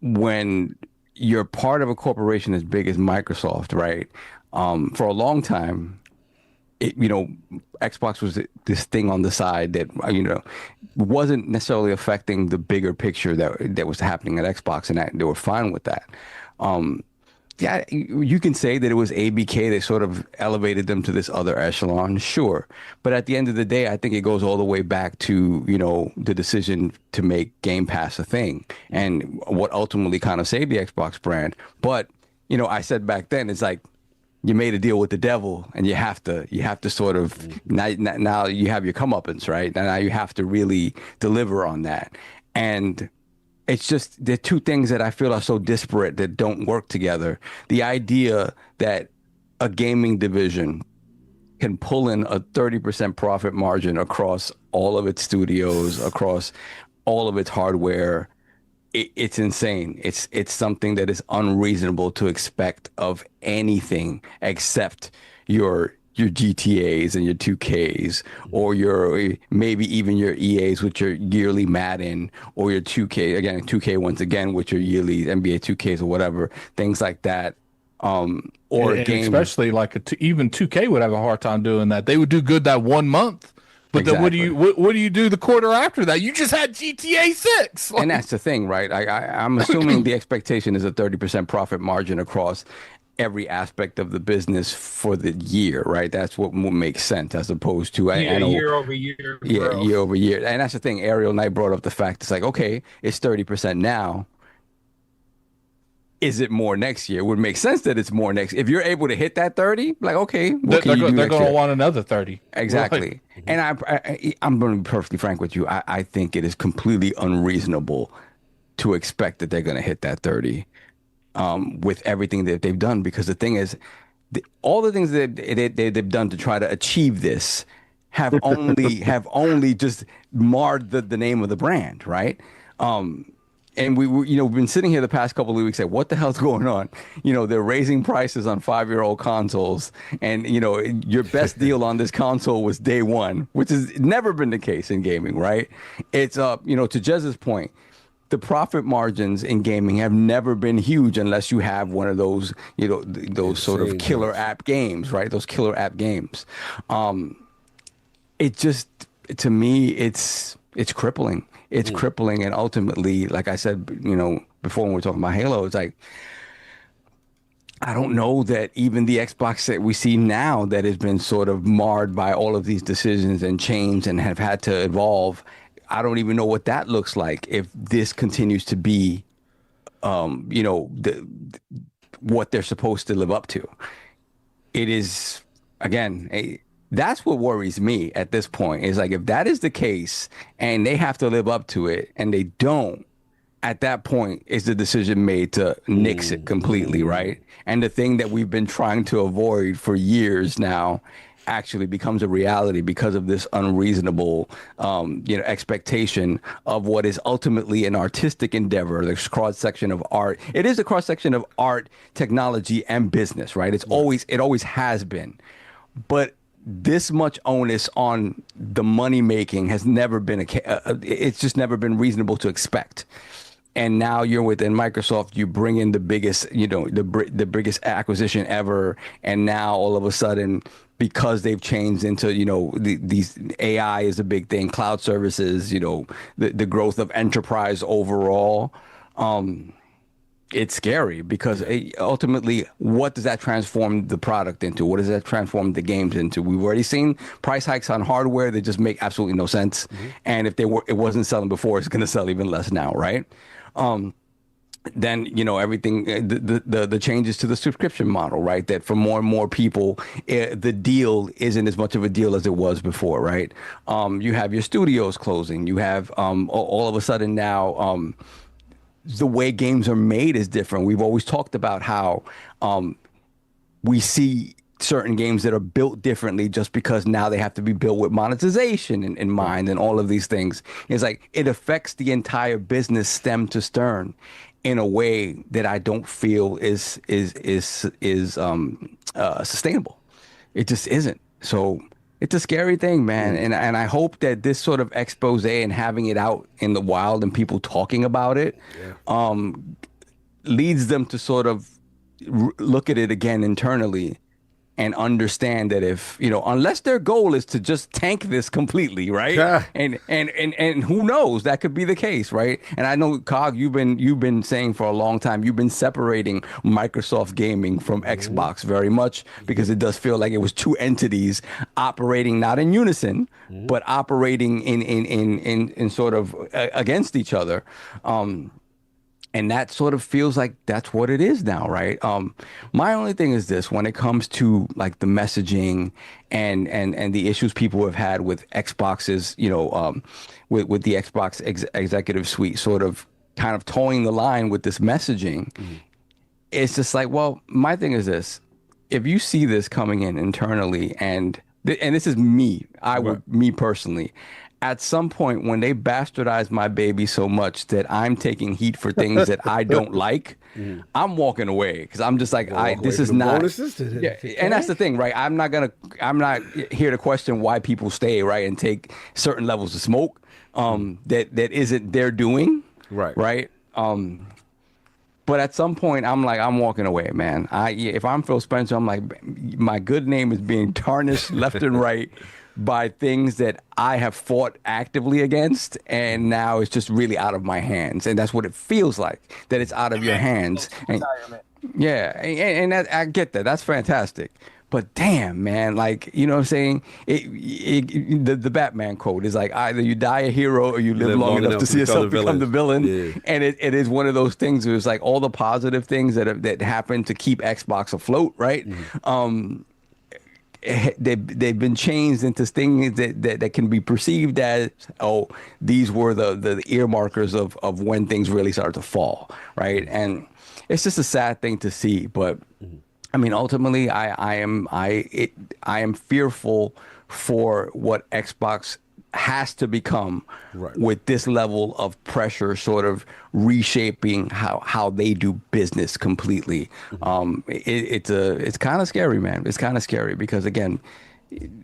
when you're part of a corporation as big as Microsoft, right? For a long time, Xbox was this thing on the side that, wasn't necessarily affecting the bigger picture that was happening at Xbox, and that they were fine with that. Yeah, you can say that it was ABK that sort of elevated them to this other echelon, sure. But at the end of the day, I think it goes all the way back to, the decision to make Game Pass a thing and what ultimately kind of saved the Xbox brand. But, I said back then, it's like you made a deal with the devil, and you have to sort of, now you have your comeuppance, right? Now you have to really deliver on that. And it's just, there are two things that I feel are so disparate that don't work together. The idea that a gaming division can pull in a 30% profit margin across all of its studios, across all of its hardware, it's insane. It's something that is unreasonable to expect of anything except your GTAs and your 2Ks, or maybe even your EAs with your yearly Madden, or your 2K once again with your yearly NBA 2Ks or whatever, things like that. Or a game, especially even 2K would have a hard time doing that. They would do good that 1 month, but exactly. Then what do you do the quarter after that? You just had GTA 6, and that's the thing, right? I'm assuming the expectation is a 30% profit margin across every aspect of the business for the year, right? That's what makes sense, as opposed to year over year. Yeah, year over year. And that's the thing. Ariel Knight brought up the fact, it's like, okay, it's 30% now. Is it more next year? It would make sense that it's more next. If you're able to hit that 30, like, okay, what can you do they're next going to year? want another 30. Exactly. Right. And I'm going to be perfectly frank with you. I think it is completely unreasonable to expect that they're going to hit that 30. With everything that they've done, because the thing is, all the things that they've done to try to achieve this have only just marred the name of the brand, right? and we've been sitting here the past couple of weeks like, what the hell's going on? They're raising prices on 5-year-old consoles, and your best deal on this console was day one, which has never been the case in gaming, right? It's to Jez's point, the profit margins in gaming have never been huge unless you have one of those, those sort of killer app games, right? Those killer app games. It just, to me, it's crippling. It's crippling. And ultimately, like I said, before when we were talking about Halo, it's like, I don't know that even the Xbox that we see now that has been sort of marred by all of these decisions and change and have had to evolve, I don't even know what that looks like if this continues to be, what they're supposed to live up to. It is, again, that's what worries me at this point. Is like, if that is the case and they have to live up to it and they don't, at that point is the decision made to nix it completely, right? And the thing that we've been trying to avoid for years now actually becomes a reality because of this unreasonable, expectation of what is ultimately an artistic endeavor, this cross section of art. It is a cross section of art, technology, and business, right? It always has been. But this much onus on the money making has never been it's just never been reasonable to expect. And now you're within Microsoft, you bring in the biggest, the biggest acquisition ever. And now all of a sudden, because they've changed into, these AI is a big thing, cloud services, the growth of enterprise overall. It's scary because ultimately, what does that transform the product into? What does that transform the games into? We've already seen price hikes on hardware that just make absolutely no sense. And if it wasn't selling before, it's going to sell even less now, right? Then everything, the changes to the subscription model, right? That for more and more people, the deal isn't as much of a deal as it was before, right? You have your studios closing. You have all of a sudden now the way games are made is different. We've always talked about how we see certain games that are built differently just because now they have to be built with monetization in mind and all of these things. It's like it affects the entire business stem to stern in a way that I don't feel is sustainable. It just isn't. So it's a scary thing, man. And I hope that this sort of expose and having it out in the wild and people talking about it leads them to sort of look at it again internally and understand that if, unless their goal is to just tank this completely, right? Yeah. And who knows, that could be the case, right? And I know, Cog, you've been saying for a long time, you've been separating Microsoft gaming from Xbox very much because it does feel like it was two entities operating not in unison, but operating in sort of against each other. And that sort of feels like that's what it is now, right? My only thing is this: when it comes to like the messaging and the issues people have had with Xboxes, with the Xbox executive suite, sort of kind of towing the line with this messaging, it's just like, well, my thing is this: if you see this coming in internally, and this is me, me personally. At some point, when they bastardize my baby so much that I'm taking heat for things that I don't like, I'm walking away because I'm just like, this is not. Yeah, and that's the thing, right? I'm not here to question why people stay, right, and take certain levels of smoke that isn't their doing, right. But at some point, I'm walking away, man. If I'm Phil Spencer, I'm like, my good name is being tarnished left and right by things that I have fought actively against, and now it's just really out of my hands. And that's what it feels like, that it's out of your hands. And, and that, I get that. That's fantastic. But damn, man, like, you know what I'm saying? The Batman quote is like, either you die a hero or you live long enough to see yourself become the villain. Yeah. And it is one of those things where it's like all the positive things that happen to keep Xbox afloat, right? They've been changed into things that can be perceived as, these were the earmarkers of when things really start to fall, right? And it's just a sad thing to see. But I mean, ultimately, I am fearful for what Xbox has to become Right. with this level of pressure sort of reshaping how they do business completely. It's kind of scary, man. It's kind of scary because, again,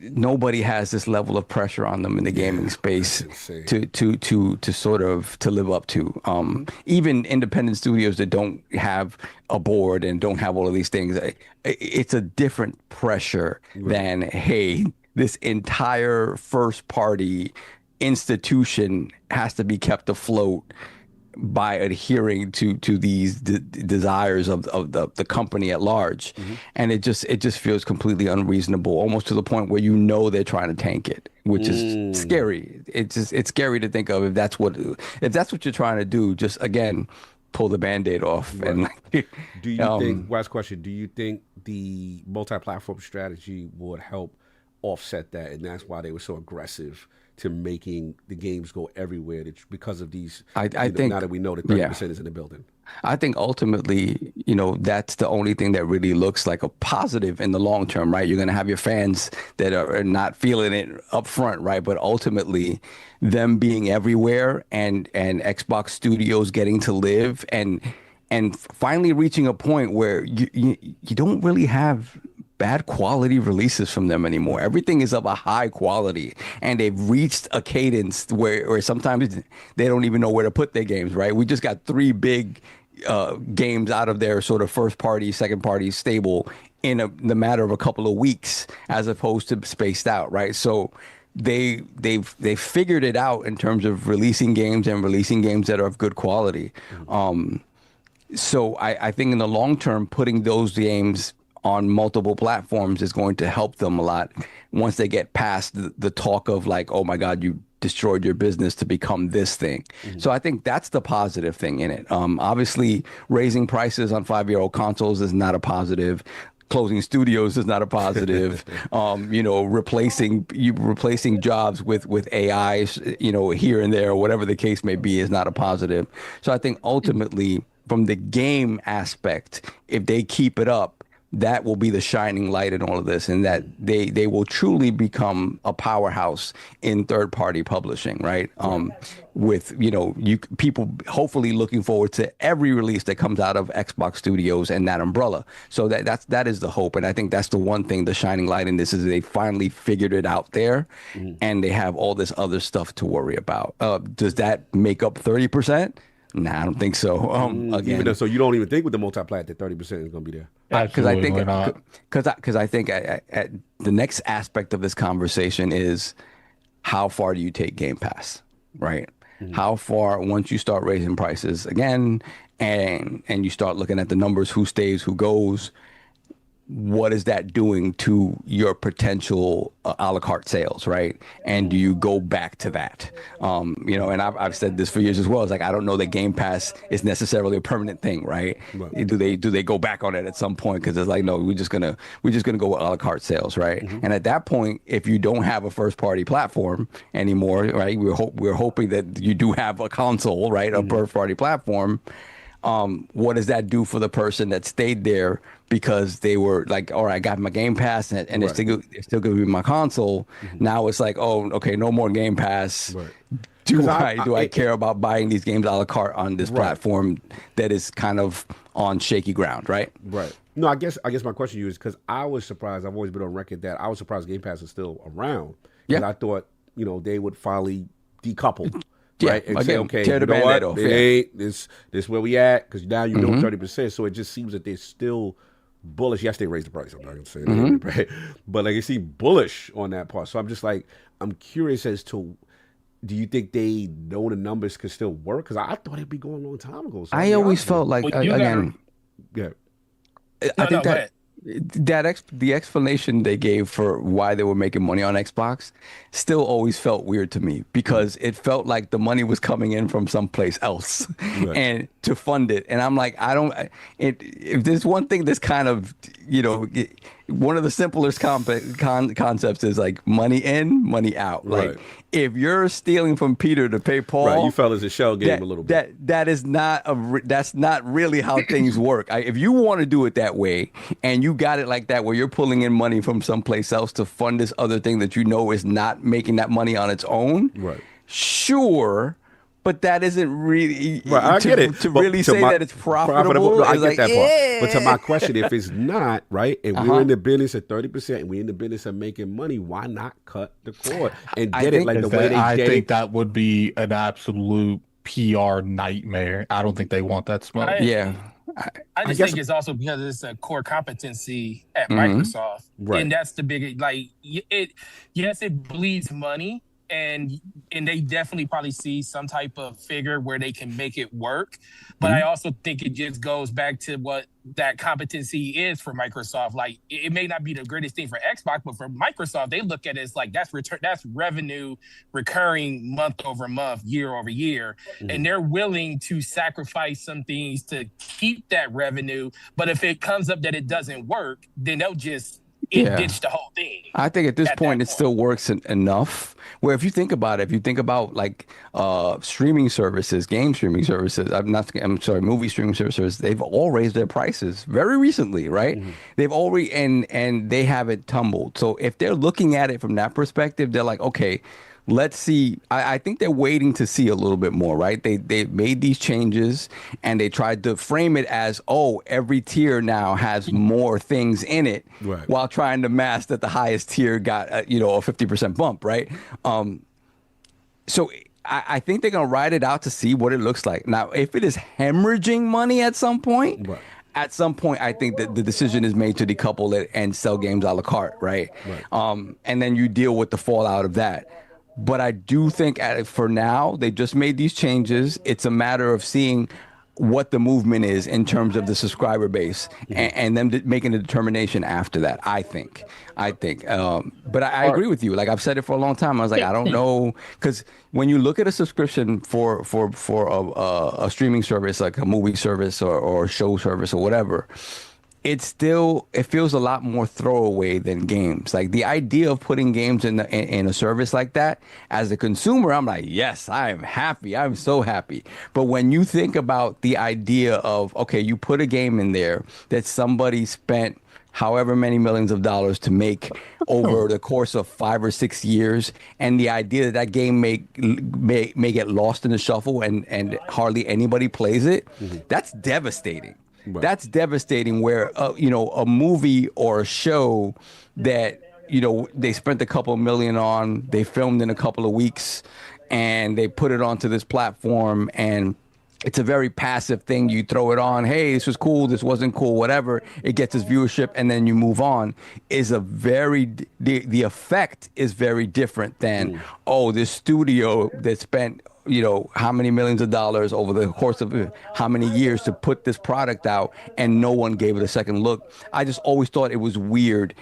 nobody has this level of pressure on them in the gaming space to sort of to live up to. Even independent studios that don't have a board and don't have all of these things, it's a different pressure than, hey, this entire first party institution has to be kept afloat by adhering to these desires of the company at large. And it just feels completely unreasonable, almost to the point where they're trying to tank it, which is scary. It's scary to think of if that's what you're trying to do. Just again, pull the Band-Aid off. Right. And do you think, last question, do you think the multi-platform strategy would help offset that, and that's why they were so aggressive to making the games go everywhere, because of these? I think now that we know that 30% is in the building, I think ultimately, that's the only thing that really looks like a positive in the long term, right? You're going to have your fans that are not feeling it up front, right? But ultimately, them being everywhere and Xbox Studios getting to live and finally reaching a point where you don't really have bad quality releases from them anymore. Everything is of a high quality, and they've reached a cadence where sometimes they don't even know where to put their games, right? We just got 3 big games out of their sort of first party, second party stable in the matter of a couple of weeks, as opposed to spaced out, right? So they've figured it out in terms of releasing games that are of good quality. So I think in the long term, putting those games on multiple platforms is going to help them a lot once they get past the talk of like, oh my God, you destroyed your business to become this thing. So I think that's the positive thing in it. Obviously, raising prices on 5-year-old consoles is not a positive. Closing studios is not a positive. Replacing jobs with AI, here and there, whatever the case may be, is not a positive. So I think ultimately, from the game aspect, if they keep it up, that will be the shining light in all of this, and that they will truly become a powerhouse in third-party publishing, right? With people hopefully looking forward to every release that comes out of Xbox Studios and that umbrella. So that is the hope, and I think that's the one thing, the shining light in this, is they finally figured it out there, and they have all this other stuff to worry about. Does that make up 30%? Nah, I don't think so. Again, so you don't even think with the multi-plat that 30% is going to be there? Because I think at the next aspect of this conversation is, how far do you take Game Pass, right? How far, once you start raising prices again, and you start looking at the numbers, who stays, who goes, what is that doing to your potential a la carte sales, right? And do you go back to that? And I've said this for years as well. It's like, I don't know that Game Pass is necessarily a permanent thing, right? Do they go back on it at some point? Because it's like, no, we're just gonna go with a la carte sales, right? And at that point, if you don't have a first party platform anymore, right? We're hoping that you do have a console, right? A first party platform. What does that do for the person that stayed there because they were like, all right, I got my Game Pass and it's still going to be my console. Now it's like, oh, okay, no more Game Pass. Do I care about buying these games a la carte on this platform that is kind of on shaky ground, right? Right. No, I guess my question to you is, because I was surprised. I've always been on record that I was surprised Game Pass is still around. Yeah. I thought, they would finally decouple. Right, and say, okay, tear the Band-Aid off. It ain't this where we at, because now 30%. So it just seems that they're still bullish. Yes, they raised the price. I'm not gonna say that, but like, you see bullish on that part. So I'm just like, I'm curious as to, do you think they know the numbers could still work? Because I thought it'd be going a long time ago. So I always felt like, again, I think that the explanation they gave for why they were making money on Xbox still always felt weird to me, because it felt like the money was coming in from someplace else and to fund it. And I'm like, if there's one thing that's kind of, one of the simplest concepts is like money in, money out. Right. Like if you're stealing from Peter to pay Paul, Right, you fellas a shell game a little bit. That is not that's not really how things work. If you want to do it that way, and you got it like that, where you're pulling in money from someplace else to fund this other thing that you know is not making that money on its own, right? Sure. But that isn't really right. I get it. To really say that it's profitable. No, I get like, that part. But to my question, if it's not right, and we're in the business at 30%, and we're in the business of making money, why not cut the cord and get it like the way they I did? think that would be an absolute PR nightmare. I don't think they want that smoke. I just think it's also because it's a core competency at Microsoft, right? And that's the big yes, it bleeds money. And they definitely probably see some type of figure where they can make it work. But I also think it just goes back to what that competency is for Microsoft. Like it may not be the greatest thing for Xbox, but for Microsoft, they look at it as like that's revenue recurring month over month, year over year. And they're willing to sacrifice some things to keep that revenue. But if it comes up that it doesn't work, then they'll just ditch the whole thing. I think at this point it still works enough. Where if you think about it, if you think about like streaming services, game streaming services, movie streaming services, they've all raised their prices very recently, right? They've already and they haven't tumbled. So if they're looking at it from that perspective, they're like, okay, let's see. I think they're waiting to see a little bit more, right? They made these changes and they tried to frame it as, oh, every tier now has more things in it, right, while trying to mask that the highest tier got a 50% bump, right? So I think they're gonna ride it out to see what it looks like. Now, if it is hemorrhaging money at some point. Right. At some point, I think that the decision is made to decouple it and sell games a la carte, right? And then you deal with the fallout of that. But I do think for now, they just made these changes. It's a matter of seeing what the movement is in terms of the subscriber base and them making a determination after that, I think. But I agree with you. Like I've said it for a long time. I was like, I don't know. Because when you look at a subscription for a streaming service, like a movie service or show service or whatever, it feels a lot more throwaway than games. Like the idea of putting games in a service like that, as a consumer, I'm like, yes, I am happy. I'm so happy. But when you think about the idea of, okay, you put a game in there that somebody spent however many millions of dollars to make over the course of 5 or 6 years, and the idea that game may get lost in the shuffle and hardly anybody plays it, that's devastating. Right. That's devastating where, a movie or a show that, they spent a couple million on, they filmed in a couple of weeks, and they put it onto this platform, and it's a very passive thing. You throw it on, hey, this was cool, this wasn't cool, whatever. It gets its viewership, and then you move on. The effect is very different than, this studio that spent how many millions of dollars over the course of how many years to put this product out, and no one gave it a second look. I just always thought it was weird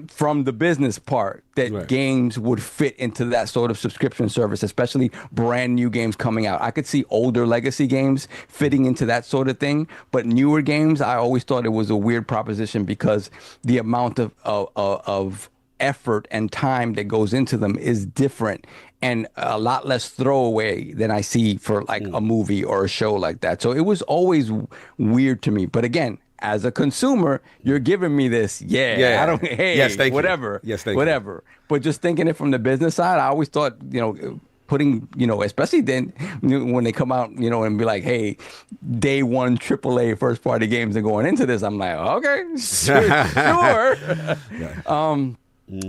from the business part that games would fit into that sort of subscription service, especially brand new games coming out. I could see older legacy games fitting into that sort of thing, but newer games, I always thought it was a weird proposition because the amount of effort and time that goes into them is different and a lot less throwaway than I see for like a movie or a show like that. So it was always weird to me. But again, as a consumer, you're giving me this, I don't, yes, thank whatever, you. Yes, thank whatever. You. But just thinking it from the business side, I always thought, putting, especially then when they come out, and be like, hey, day one AAA first party games are going into this. I'm like, okay, sure.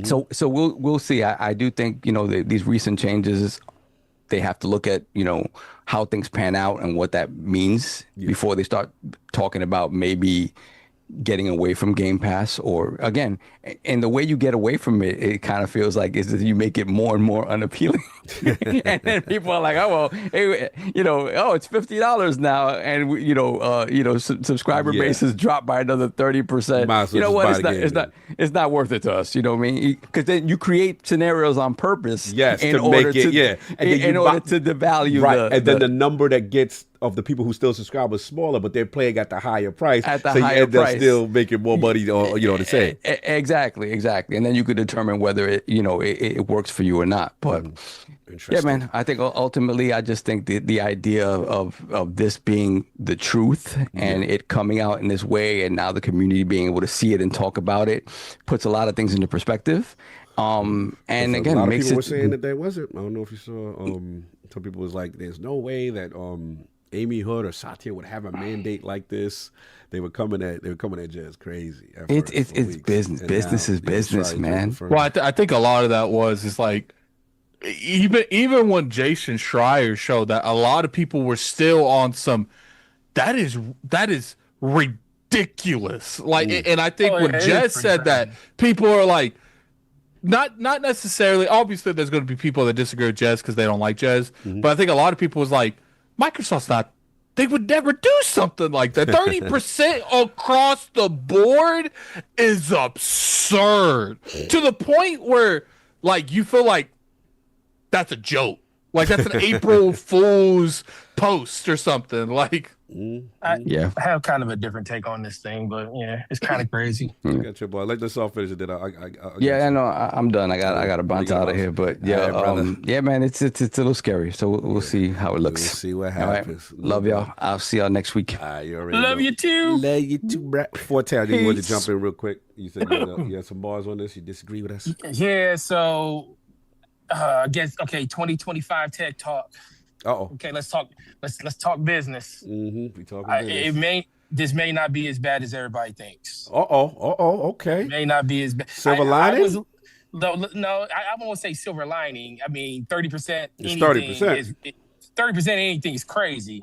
So we'll see. I do think, these recent changes, they have to look at, how things pan out and what that means before they start talking about maybe getting away from Game Pass, or again, and the way you get away from it, it kind of feels like is that you make it more and more unappealing. And then people are like, oh, well, hey, it's $50 now. And, subscriber base has dropped by another 30%. You know what? It's not worth it to us. You know what I mean? Because then you create scenarios on purpose. Yes, in to order make it, to, in order to devalue then the number that gets of the people who still subscribe was smaller, but they're playing at the higher price. At the so higher you end up price. still making more money, or the same. Exactly. And then you could determine whether it works for you or not. But yeah, man, I think ultimately, I just think the idea of this being the truth and it coming out in this way, and now the community being able to see it and talk about it, puts a lot of things into perspective. And again, a lot of makes people it were saying that there wasn't. I don't know if you saw. Some people was like, "There's no way that Amy Hood or Satya would have a mandate like this." They were coming at Jez crazy. It's business. Business is business, man. Well, I think a lot of that is like even when Jason Schreier showed that, a lot of people were still on some. That is ridiculous. Like, and I think when Jez said that, people are like. Not necessarily. Obviously, there's going to be people that disagree with Jez because they don't like Jez. But I think a lot of people was like, Microsoft's not. They would never do something like that. 30% across the board is absurd, to the point where like you feel like that's a joke. Like that's an April Fool's post or something. Like. I have kind of a different take on this thing, but yeah, it's kind of crazy. I got your boy. Let this all finish it. Then I know I'm done. I got to bounce out of here, but yeah, man, it's a little scary. So we'll see how it looks. We'll see what happens. Right. Love y'all. I'll see y'all next week. Love you too. Love you too, bro. Before Tad, you wanted to jump in real quick. You said you had some bars on this. You disagree with us? Yeah. So I guess 2025 Tech Talk. Okay, let's talk business. We talking business. This may not be as bad as everybody thinks. Okay. It may not be as bad. Silver lining? No, I won't say silver lining. I mean, 30%. It's 30%. 30% anything is crazy.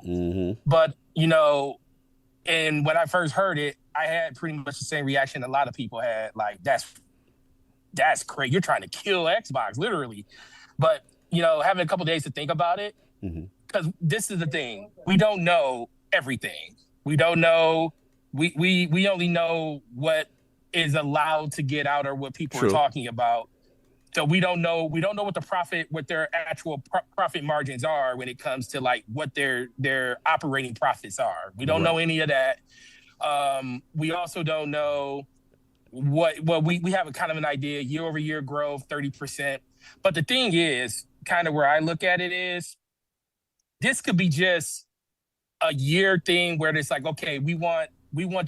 But and when I first heard it, I had pretty much the same reaction a lot of people had. Like, that's crazy. You're trying to kill Xbox, literally. But having a couple days to think about it. Because this is the thing, we don't know everything. We don't know. We only know what is allowed to get out or what people are talking about. So we don't know what their actual profit margins are when it comes to like what their operating profits are. We don't know any of that. We also don't know we have a kind of an idea, year over year growth, 30%. But the thing is, kind of where I look at it is, this could be just a year thing where it's like, okay, we want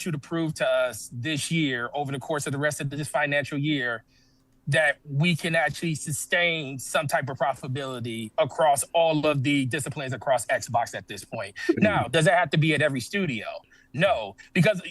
you to prove to us this year, over the course of the rest of this financial year, that we can actually sustain some type of profitability across all of the disciplines across Xbox at this point. Now, does it have to be at every studio? No, because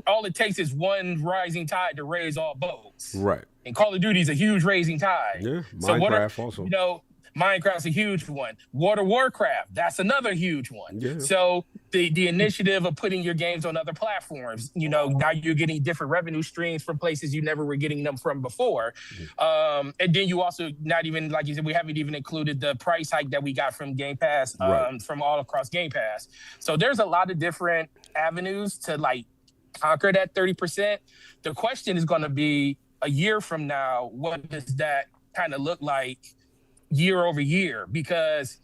all it takes is one rising tide to raise all boats. Right. And Call of Duty is a huge rising tide. Yeah, Minecraft also. Minecraft's a huge one. Warcraft, that's another huge one. Yeah. So the initiative of putting your games on other platforms, now you're getting different revenue streams from places you never were getting them from before. And then you also, not even, like you said, we haven't even included the price hike that we got from Game Pass, from all across Game Pass. So there's a lot of different avenues to like conquer that 30%. The question is going to be, a year from now, what does that kind of look like year over year? Because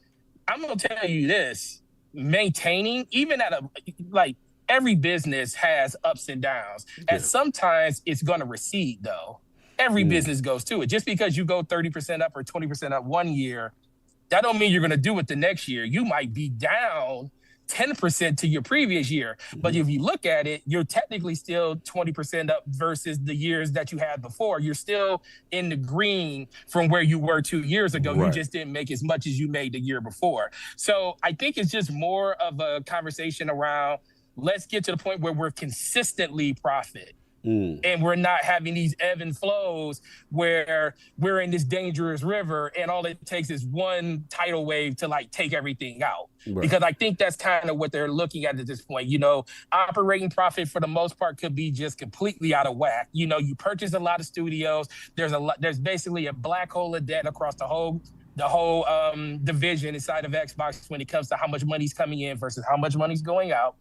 I'm going to tell you this, maintaining, even at every business has ups and downs. And sometimes it's going to recede though. Every business goes to it. Just because you go 30% up or 20% up one year, that don't mean you're going to do it the next year. You might be down 10% to your previous year. But if you look at it, you're technically still 20% up versus the years that you had before. You're still in the green from where you were 2 years ago. You just didn't make as much as you made the year before. So I think it's just more of a conversation around, let's get to the point where we're consistently profit. And we're not having these ebb and flows where we're in this dangerous river and all it takes is one tidal wave to like take everything out. Because I think that's kind of what they're looking at this point. Operating profit for the most part could be just completely out of whack. You purchase a lot of studios. There's basically a black hole of debt across the whole division inside of Xbox when it comes to how much money's coming in versus how much money's going out.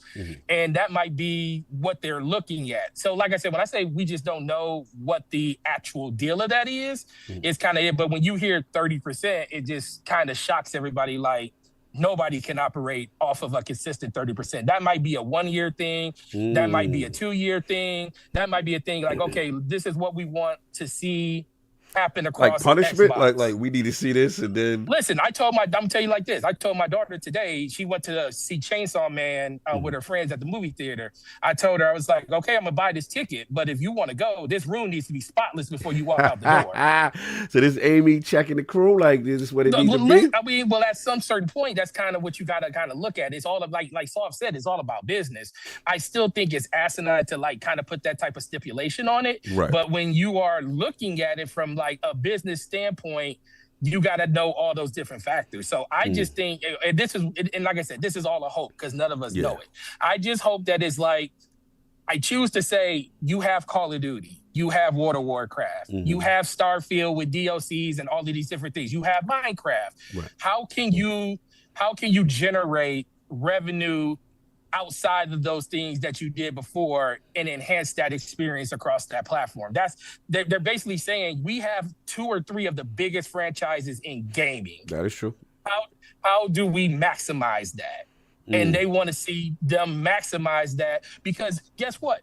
And that might be what they're looking at. So like I said, when I say we just don't know what the actual deal of that is, it's kind of it. But when you hear 30%, it just kind of shocks everybody like, nobody can operate off of a consistent 30%. That might be a 1-year thing. That might be a 2-year thing. That might be a thing like, okay, this is what we want to see happen across like punishment. Xbox. Like we need to see this, and then listen. I'm gonna tell you like this. I told my daughter today. She went to see Chainsaw Man with her friends at the movie theater. I told her, I was like, okay, I'm gonna buy this ticket, but if you want to go, this room needs to be spotless before you walk out the door. So this Amy checking the crew, like this is what it needs to be. I mean, well, at some certain point, that's kind of what you gotta kind of look at. It's all of like Soft said, it's all about business. I still think it's asinine to like kind of put that type of stipulation on it. Right. But when you are looking at it from like a business standpoint, you got to know all those different factors. So I just think, and like I said, this is all a hope because none of us know it. I just hope that it's like, I choose to say, you have Call of Duty, you have World of Warcraft, you have Starfield with DLCs and all of these different things. You have Minecraft. Right. How can you generate revenue outside of those things that you did before and enhance that experience across that platform? They're basically saying we have 2 or 3 of the biggest franchises in gaming. That is true. How do we maximize that? And they want to see them maximize that because guess what?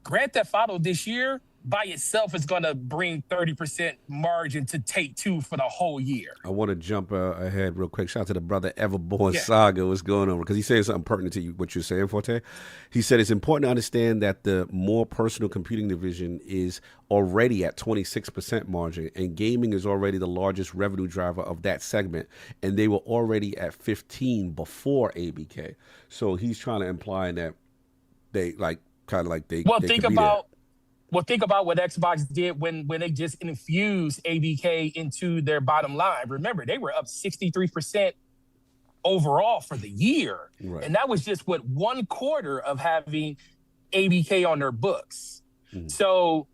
Grand Theft Auto this year by itself is going to bring 30% margin to Take-Two for the whole year. I want to jump ahead real quick. Shout out to the brother Everborn Saga. What's going on? Because he's saying something pertinent to you, what you're saying, Forte. He said it's important to understand that the more personal computing division is already at 26% margin, and gaming is already the largest revenue driver of that segment, and they were already at 15 before ABK. So he's trying to imply that they think about what Xbox did when they just infused ABK into their bottom line. Remember, they were up 63% overall for the year. Right. And that was just with 1 quarter of having ABK on their books. So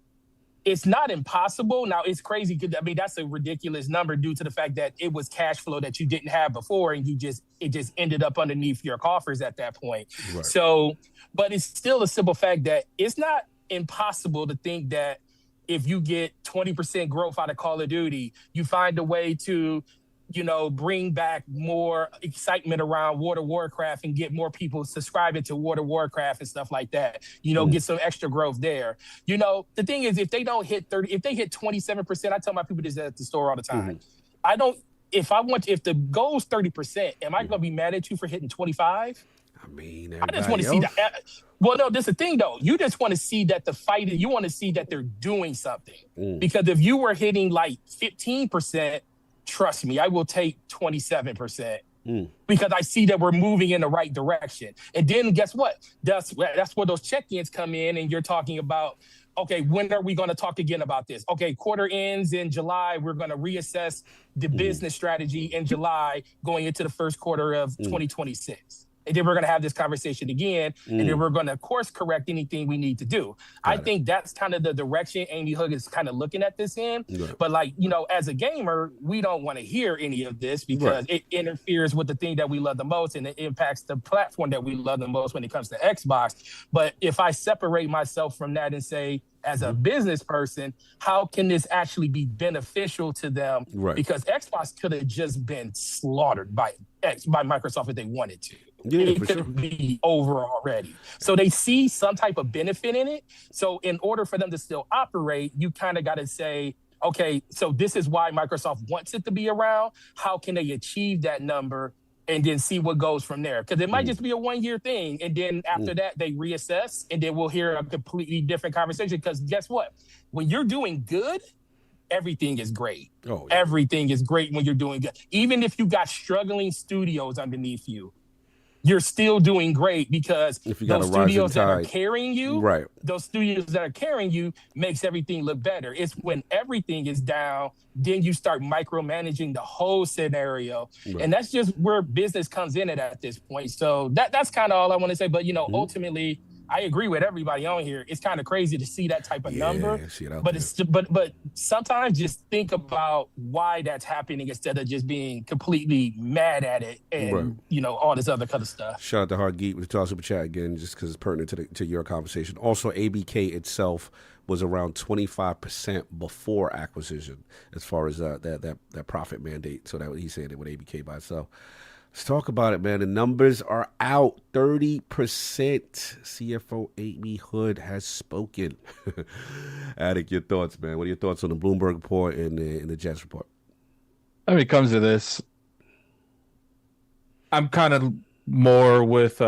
it's not impossible. Now, it's crazy. I mean, that's a ridiculous number due to the fact that it was cash flow that you didn't have before, and it just ended up underneath your coffers at that point. Right. So, but it's still a simple fact that it's not impossible to think that if you get 20% growth out of Call of Duty, you find a way to, bring back more excitement around World of Warcraft and get more people subscribing to World of Warcraft and stuff like that. Get some extra growth there. The thing is, if they don't hit 30, if they hit 27%, I tell my people this at the store all the time. If the goal is 30%, am I going to be mad at you for hitting 25? I mean, I just want to see that. Well, no, that's the thing, though. You just want to see that you want to see that they're doing something. Because if you were hitting like 15%, trust me, I will take 27%. Because I see that we're moving in the right direction. And then guess what? That's where those check-ins come in, and you're talking about, okay, when are we going to talk again about this? Okay, quarter ends in July. We're going to reassess the business strategy in July going into the first quarter of 2026. And then we're going to have this conversation again, and then we're going to course correct anything we need to do. I think that's kind of the direction Amy Hood is kind of looking at this in. Right. But as a gamer, we don't want to hear any of this because it interferes with the thing that we love the most, and it impacts the platform that we love the most when it comes to Xbox. But if I separate myself from that and say, as a business person, how can this actually be beneficial to them? Right. Because Xbox could have just been slaughtered by Microsoft if they wanted to. Yeah, it could be over already. So they see some type of benefit in it. So in order for them to still operate, you kind of got to say, okay, so this is why Microsoft wants it to be around. How can they achieve that number? And then see what goes from there. Because it might just be a 1-year thing. And then after that, they reassess. And then we'll hear a completely different conversation. Because guess what? When you're doing good, everything is great. Oh, yeah. Everything is great when you're doing good. Even if you got struggling studios underneath you, you're still doing great because those studios that are carrying you, those studios that are carrying you makes everything look better. It's when everything is down, then you start micromanaging the whole scenario. Right. And that's just where business comes in at this point. So that's kind of all I want to say. But, ultimately, I agree with everybody on here. It's kind of crazy to see that type of number, but sometimes just think about why that's happening instead of just being completely mad at it and all this other kind of stuff. Shout out to Hard Geek with the super chat again, just because it's pertinent to your conversation. Also, ABK itself was around 25% before acquisition, as far as that profit mandate. So that he's saying it with ABK by itself. Let's talk about it, man. The numbers are out. 30%. CFO Amy Hood has spoken. Attic, your thoughts, man. What are your thoughts on the Bloomberg report and the Jets report? When it comes to this, I'm kind of more with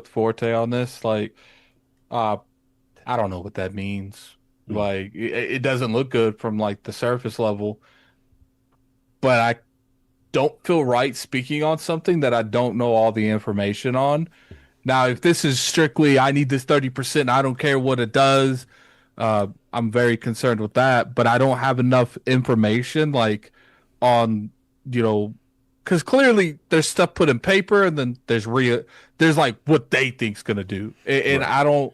Forte on this. Like, I don't know what that means. Like, it doesn't look good from like the surface level, but I don't feel right speaking on something that I don't know all the information on. Now, if this is strictly, I need this 30%, I don't care what it does, I'm very concerned with that, but I don't have enough information like on, because clearly there's stuff put in paper and then there's like what they think's going to do. And right.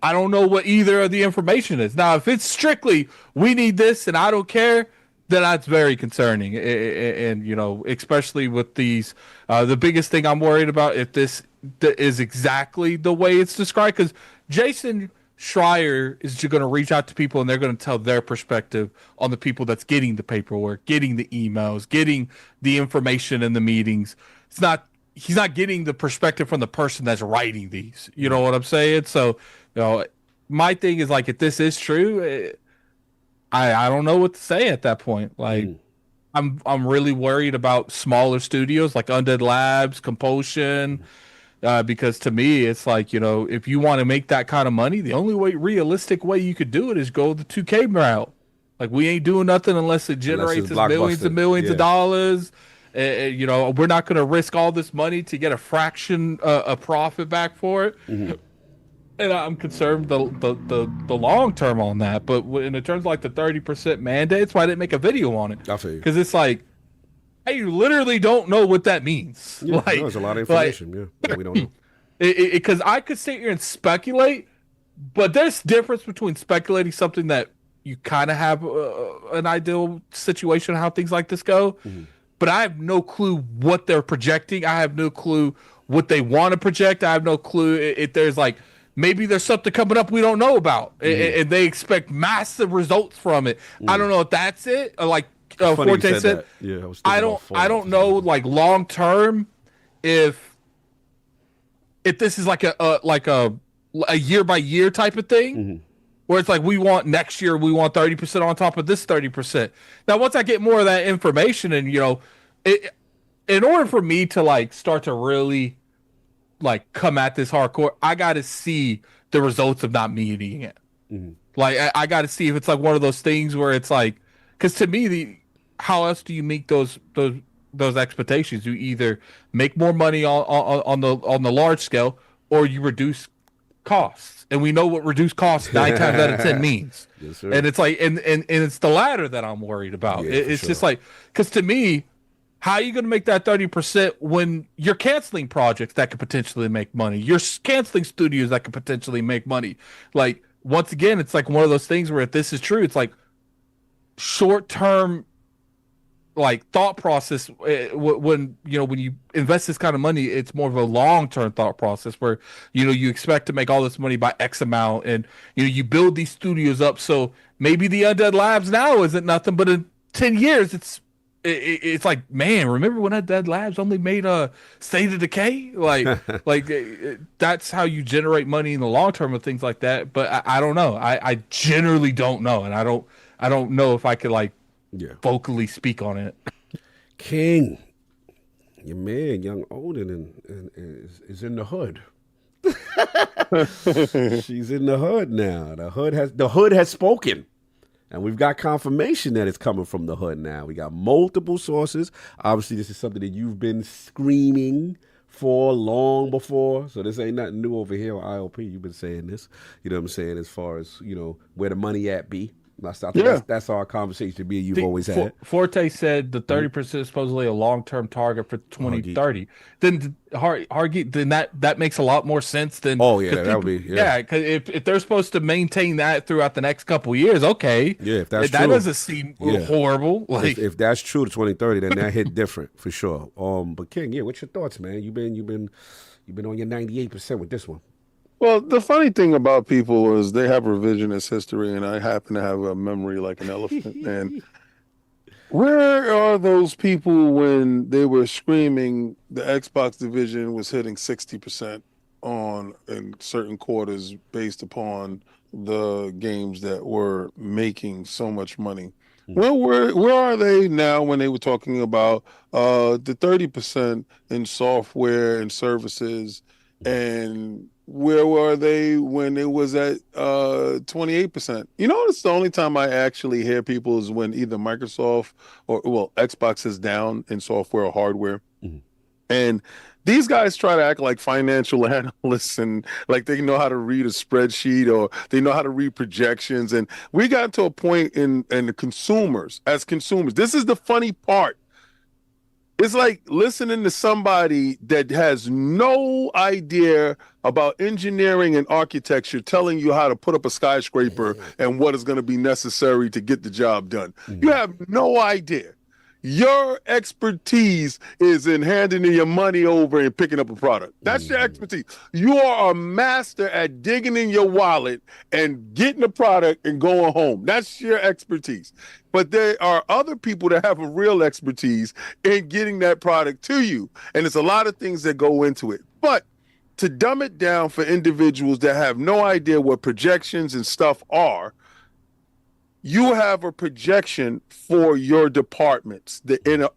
I don't know what either of the information is. Now, if it's strictly, we need this and I don't care, then that's very concerning. And especially with these, the biggest thing I'm worried about, if this is exactly the way it's described, because Jason Schreier is going to reach out to people and they're going to tell their perspective on the people that's getting the paperwork, getting the emails, getting the information in the meetings. He's not getting the perspective from the person that's writing these. You know what I'm saying? So, my thing is like, if this is true, I don't know what to say at that point. Like, I'm really worried about smaller studios like Undead Labs, Compulsion, because to me it's like, if you want to make that kind of money, the only realistic way you could do it is go the 2K route. Like, we ain't doing nothing unless it generates us millions and millions of dollars. We're not going to risk all this money to get a fraction of profit back for it. Mm-hmm. And I'm concerned the long term on that. But in terms of like the 30% mandate, that's why I didn't make a video on it. I feel you. Because it's like, I literally don't know what that means. Yeah, there's a lot of information. Yeah, we don't know. Because I could sit here and speculate, but there's difference between speculating something that you kind of have an ideal situation how things like this go. Mm-hmm. But I have no clue what they're projecting. I have no clue what they want to project. I have no clue if there's like, maybe there's something coming up we don't know about, and they expect massive results from it. I don't know if that's it. Like Forte said, yeah, I don't know. Like long term, if this is like a year by year type of thing, where it's like next year we want 30% on top of this 30%. Now, once I get more of that information, and in order for me to like start to really like come at this hardcore, I got to see the results of not meeting it. Mm-hmm. Like I got to see if it's like one of those things where it's like, because to me, how else do you meet those expectations? You either make more money on the large scale, or you reduce costs, and we know what reduced costs 9 times out of 10 means. Yes, sir. And it's like, and it's the latter that I'm worried about. Yeah, it's just like, because to me, how are you going to make that 30% when you're canceling projects that could potentially make money? You're canceling studios that could potentially make money. Like, once again, it's like one of those things where if this is true, it's like short-term like thought process. When you invest this kind of money, it's more of a long-term thought process where, you expect to make all this money by X amount, and, you build these studios up. So maybe the Undead Labs now isn't nothing, but in 10 years, it's like, man, remember when Undead Labs only made State of Decay? Like, that's how you generate money in the long term with things like that. But I don't know. I generally don't know, and I don't know if I could vocally speak on it. King, your man, young Odin, is in the hood. She's in the hood now. The hood has spoken. And we've got confirmation that it's coming from the hood now. We got multiple sources. Obviously, this is something that you've been screaming for long before. So this ain't nothing new over here on ILP. You've been saying this. You know what I'm saying? As far as, where the money at be. That's our conversation me and you've always had. Forte said the 30% is supposedly a long-term target for 2030. Then then that makes a lot more sense than. Oh yeah, that would be because if they're supposed to maintain that throughout the next couple of years, okay. Yeah, if that's that true, doesn't seem horrible. Like if that's true to 2030, then that hit different for sure. But King, what's your thoughts, man? You've been on your 98% with this one. Well, the funny thing about people is they have revisionist history, and I happen to have a memory like an elephant. And Where are those people when they were screaming the Xbox division was hitting 60% on in certain quarters based upon the games that were making so much money? Well, where are they now when they were talking about the 30% in software and services, and where were they when it was at 28%? You know, it's the only time I actually hear people is when either Microsoft or Xbox is down in software or hardware. And these guys try to act like financial analysts and like they know how to read a spreadsheet or they know how to read projections. And we got to a point in the consumers, as consumers, this is the funny part. It's like listening to somebody that has no idea about engineering and architecture telling you how to put up a skyscraper and what is going to be necessary to get the job done. You have no idea. Your expertise is in handing your money over and picking up a product. That's your expertise. You are a master at digging in your wallet and getting a product and going home. That's your expertise. But there are other people that have a real expertise in getting that product to you. And there's a lot of things that go into it. But to dumb it down for individuals that have no idea what projections and stuff are, you have a projection for your departments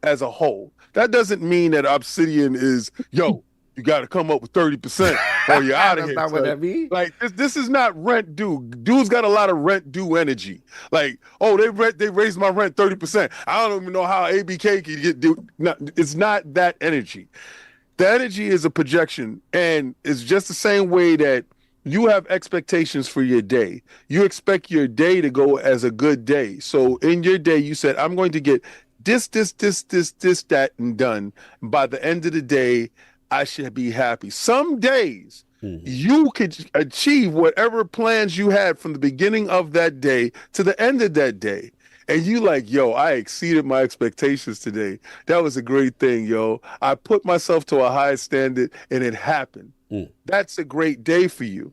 as a whole. That doesn't mean that Obsidian is, you got to come up with 30% or you're out of here. That's not what that means. Like, this is not rent due. Dude's got a lot of rent due energy. Like, they raised my rent 30%. I don't even know how ABK can get due. No, it's not that energy. The energy is a projection, and it's just the same way that you have expectations for your day. You expect your day to go as a good day. So in your day, you said, I'm going to get this, that, and done. By the end of the day, I should be happy. Some days you could achieve whatever plans you had from the beginning of that day to the end of that day. And you like, I exceeded my expectations today. That was a great thing, I put myself to a high standard and it happened. That's a great day for you.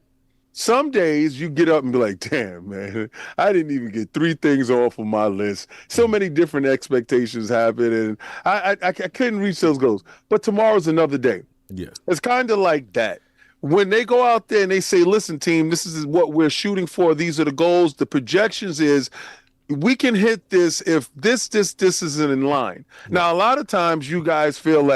Some days you get up and be like, damn, man, I didn't even get 3 things off of my list. So many different expectations happen, and I couldn't reach those goals. But tomorrow's another day. Yeah. It's kind of like that. When they go out there and they say, listen, team, this is what we're shooting for. These are the goals. The projections is we can hit this if this isn't in line. Now, a lot of times you guys feel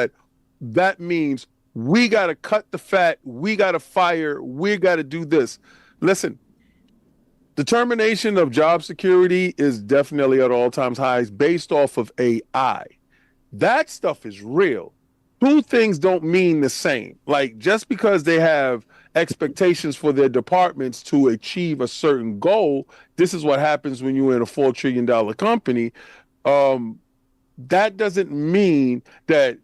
that means we got to cut the fat. We got to fire. We got to do this. Listen, determination of job security is definitely at all times highs based off of AI. That stuff is real. 2 things don't mean the same. Like, just because they have expectations for their departments to achieve a certain goal, this is what happens when you're in a $4 trillion company. That doesn't mean that,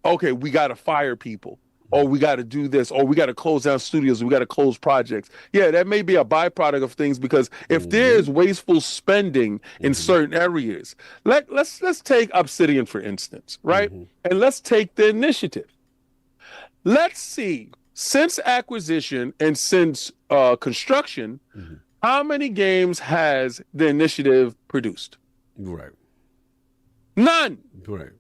okay, we got to fire people, or we got to do this, or we got to close down studios, we got to close projects. Yeah, that may be a byproduct of things, because if there's wasteful spending in certain areas, let's take Obsidian, for instance, right? And let's take the initiative. Let's see, since acquisition and since construction, how many games has the initiative produced? Right. None. Right.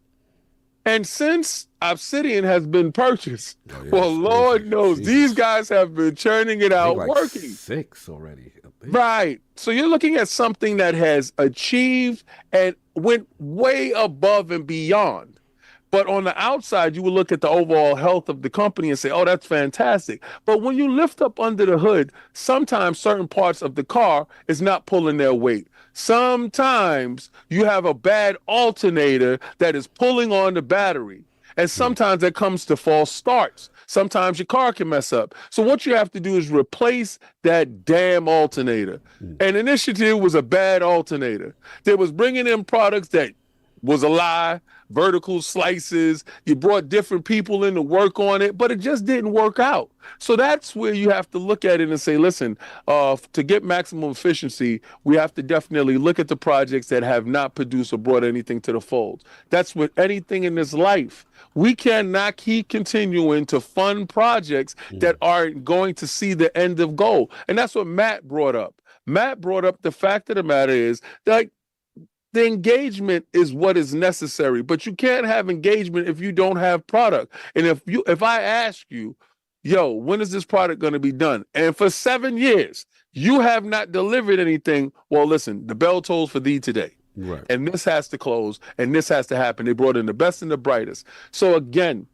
And since Obsidian has been purchased, Lord knows these guys have been churning it out, working. 6 already. Right. So you're looking at something that has achieved and went way above and beyond. But on the outside, you will look at the overall health of the company and say, oh, that's fantastic. But when you lift up under the hood, sometimes certain parts of the car is not pulling their weight. Sometimes you have a bad alternator that is pulling on the battery. And sometimes that comes to false starts. Sometimes your car can mess up. So what you have to do is replace that damn alternator. And Initiative was a bad alternator. They was bringing in products that was a lie, vertical slices. You brought different people in to work on it, but it just didn't work out. So that's where you have to look at it and say, listen, to get maximum efficiency, we have to definitely look at the projects that have not produced or brought anything to the fold. That's with anything in this life. We cannot keep continuing to fund projects that aren't going to see the end of goal. And that's what Matt brought up. Matt brought up the fact of the matter is, like, the engagement is what is necessary, but you can't have engagement if you don't have product. And if I ask you, yo, when is this product going to be done? And for 7 years, you have not delivered anything. Well, listen, the bell tolls for thee today. Right. And this has to close, and this has to happen. They brought in the best and the brightest. So again,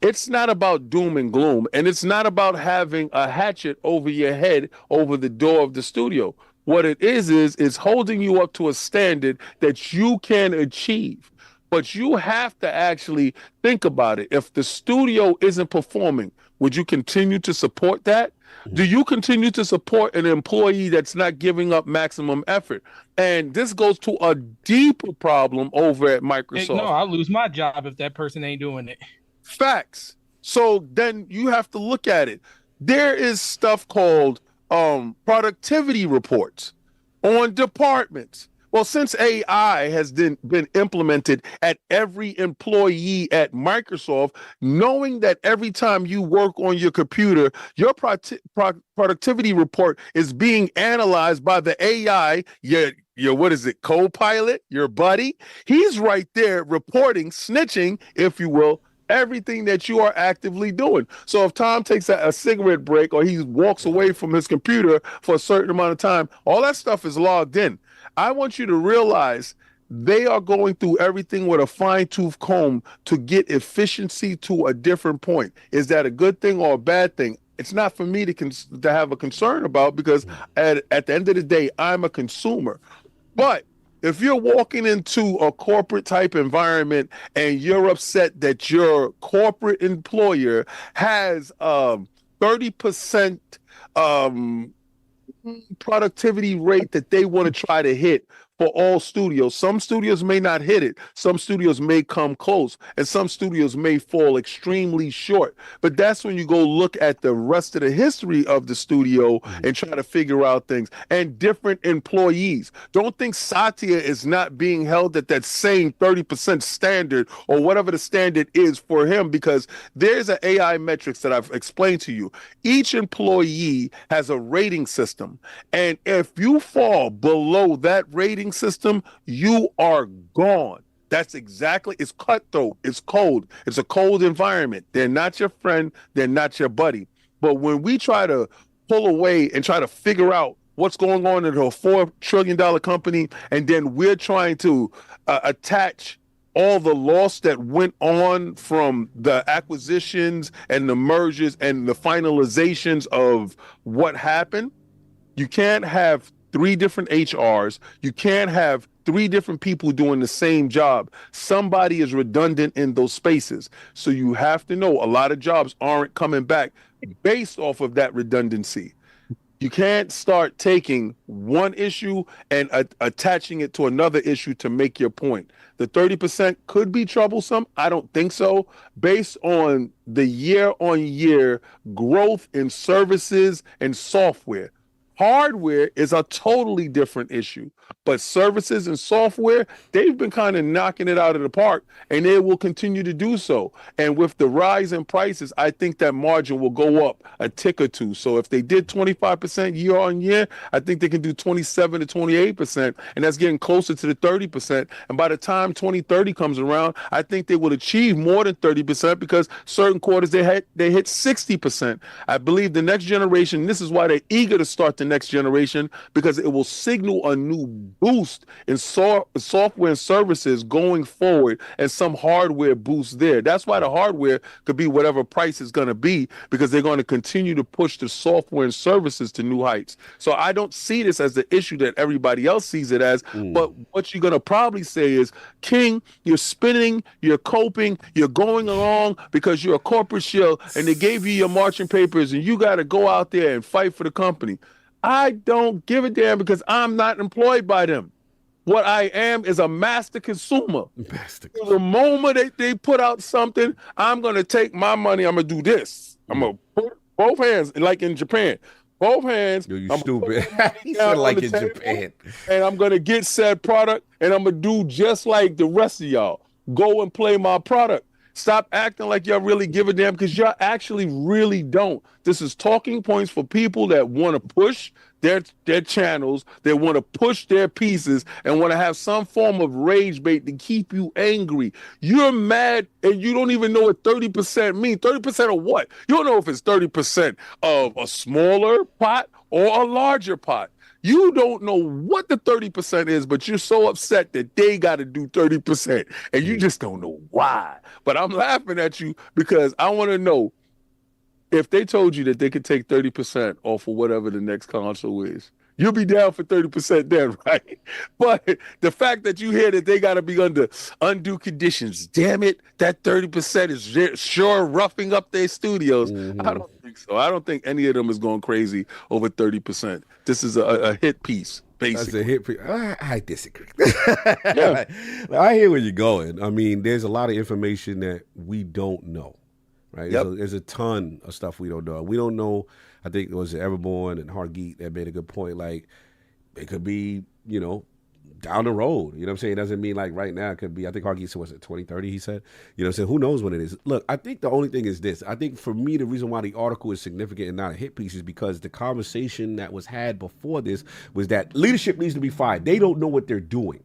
it's not about doom and gloom, and it's not about having a hatchet over your head over the door of the studio. What it is holding you up to a standard that you can achieve. But you have to actually think about it. If the studio isn't performing, would you continue to support that? Do you continue to support an employee that's not giving up maximum effort? And this goes to a deeper problem over at Microsoft. No, I'll lose my job if that person ain't doing it. Facts. So then you have to look at it. There is stuff called productivity reports on departments. Well, since AI has been implemented at every employee at Microsoft, knowing that every time you work on your computer, your productivity report is being analyzed by the AI, your what is it, co-pilot, your buddy, he's right there reporting, snitching, if you will, everything that you are actively doing. So if Tom takes a cigarette break or he walks away from his computer for a certain amount of time, all that stuff is logged in. I want you to realize they are going through everything with a fine-tooth comb to get efficiency to a different point. Is that a good thing or a bad thing? It's not for me to have a concern about, because at the end of the day, I'm a consumer. But if you're walking into a corporate type environment and you're upset that your corporate employer has 30% productivity rate that they want to try to hit for all studios. Some studios may not hit it. Some studios may come close, and some studios may fall extremely short. But that's when you go look at the rest of the history of the studio and try to figure out things. And different employees. Don't think Satya is not being held at that same 30% standard or whatever the standard is for him, because there's an AI metrics that I've explained to you. Each employee has a rating system. And if you fall below that rating system, you are gone. That's exactly, it's cutthroat, it's cold, it's a cold environment. They're not your friend, they're not your buddy. But when we try to pull away and try to figure out what's going on in a $4 trillion company, and then we're trying to attach all the loss that went on from the acquisitions and the mergers and the finalizations of what happened, you can't have 3 different HRs. You can't have 3 different people doing the same job. Somebody is redundant in those spaces. So you have to know a lot of jobs aren't coming back based off of that redundancy. You can't start taking one issue and attaching it to another issue to make your point. The 30% could be troublesome. I don't think so. Based on the year-on-year growth in services and software. Hardware is a totally different issue, but services and software, they've been kind of knocking it out of the park, and they will continue to do so. And with the rise in prices, I think that margin will go up a tick or two. So if they did 25% year on year, I think they can do 27 to 28%, and that's getting closer to the 30%. And by the time 2030 comes around, I think they will achieve more than 30%, because certain quarters they hit 60%. I believe the next generation, this is why they're eager to start the next generation, because it will signal a new boost in software and services going forward, and some hardware boost there. That's why the hardware could be whatever price is going to be, because they're going to continue to push the software and services to new heights. So I don't see this as the issue that everybody else sees it as. But what you're going to probably say is, King, you're spinning, you're coping, you're going along because you're a corporate shill, and they gave you your marching papers, and you got to go out there and fight for the company. I don't give a damn, because I'm not employed by them. What I am is a master consumer. The moment they put out something, I'm going to take my money. I'm going to do this. I'm going to put both hands, like in Japan. Both hands. Yo, you stupid. He said like in Japan. And I'm going to get said product, and I'm going to do just like the rest of y'all. Go and play my product. Stop acting like y'all really give a damn, because y'all actually really don't. This is talking points for people that want to push their channels. They want to push their pieces and want to have some form of rage bait to keep you angry. You're mad and you don't even know what 30% means. 30% of what? You don't know if it's 30% of a smaller pot or a larger pot. You don't know what the 30% is, but you're so upset that they got to do 30%, and you just don't know why. But I'm laughing at you because I want to know if they told you that they could take 30% off of whatever the next console is. You'll be down for 30% then, right? But the fact that you hear that they got to be under undue conditions, damn it, that 30% is sure roughing up their studios. I don't think so. I don't think any of them is going crazy over 30%. This is a hit piece, basically. That's a hit piece. I disagree. Yeah. I hear where you're going. I mean, there's a lot of information that we don't know, right? Yep. There's a ton of stuff we don't know. We don't know. I think it was Everborn and Hargeet that made a good point. Like, it could be, down the road. You know what I'm saying? It doesn't mean like right now. It could be, I think Hargeet said, was it 2030, he said? You know what I'm saying? Who knows when it is? Look, I think the only thing is this. I think for me, the reason why the article is significant and not a hit piece is because the conversation that was had before this was that leadership needs to be fired. They don't know what they're doing.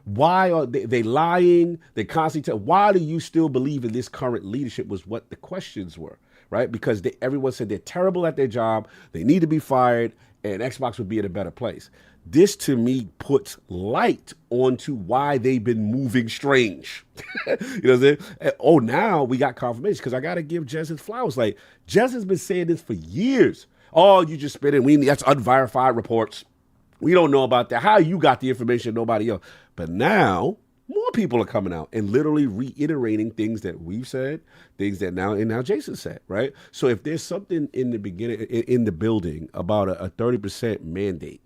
Why are they lying? They constantly why do you still believe in this current leadership was what the questions were, right? Because everyone said they're terrible at their job, they need to be fired, and Xbox would be in a better place. This, to me, puts light onto why they've been moving strange. You know what I'm saying? Oh, now we got confirmation, because I got to give Jez his flowers. Like, Jez has been saying this for years. Oh, you just spit it. That's unverified reports. We don't know about that. How you got the information, nobody else. But now, more people are coming out and literally reiterating things that we've said, things that now Jason said, right? So if there's something in the beginning, in the building about a 30% mandate,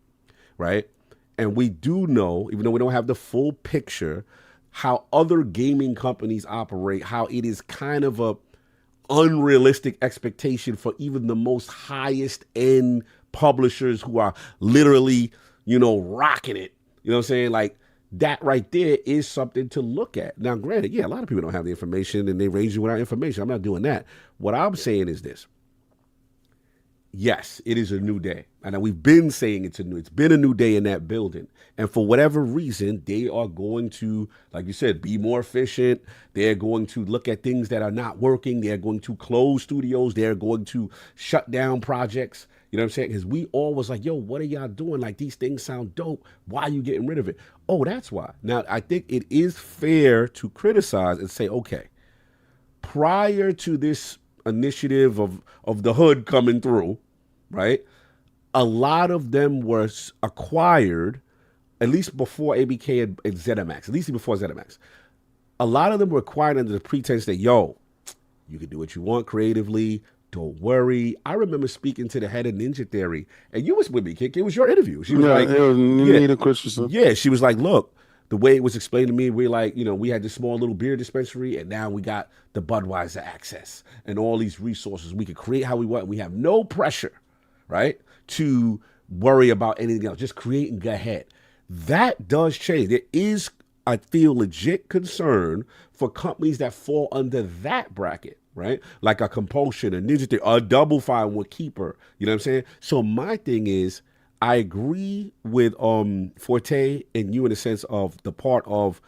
right? And we do know, even though we don't have the full picture, how other gaming companies operate, how it is kind of a unrealistic expectation for even the most highest end publishers who are literally, rocking it. You know what I'm saying? Like, that right there is something to look at. Now, granted, a lot of people don't have the information and they raise you without information. I'm not doing that. What I'm saying is this. Yes, it is a new day. And we've been saying it's been a new day in that building. And for whatever reason, they are going to, like you said, be more efficient. They're going to look at things that are not working. They're going to close studios. They're going to shut down projects. You know what I'm saying? Because we all was like, yo, what are y'all doing? Like, these things sound dope. Why are you getting rid of it? Oh, that's why. Now, I think it is fair to criticize and say, okay, prior to this initiative of the hood coming through, right, a lot of them were acquired, at least before ABK and ZeniMax, at least before ZeniMax. A lot of them were acquired under the pretense that, yo, you can do what you want creatively. Don't worry. I remember speaking to the head of Ninja Theory, and you was with me, Kik. It was your interview. She was like, it was Nina Christensen. Yeah, she was like, look, the way it was explained to me, we're like, we had this small little beer dispensary, and now we got the Budweiser access and all these resources. We could create how we want. We have no pressure, right, to worry about anything else. Just create and go ahead. That does change. There is, I feel, legit concern for companies that fall under that bracket. Right? Like a Compulsion, a Ninja Theory, a Double Fine with Keeper. You know what I'm saying? So my thing is, I agree with Forte and you in the sense of the part of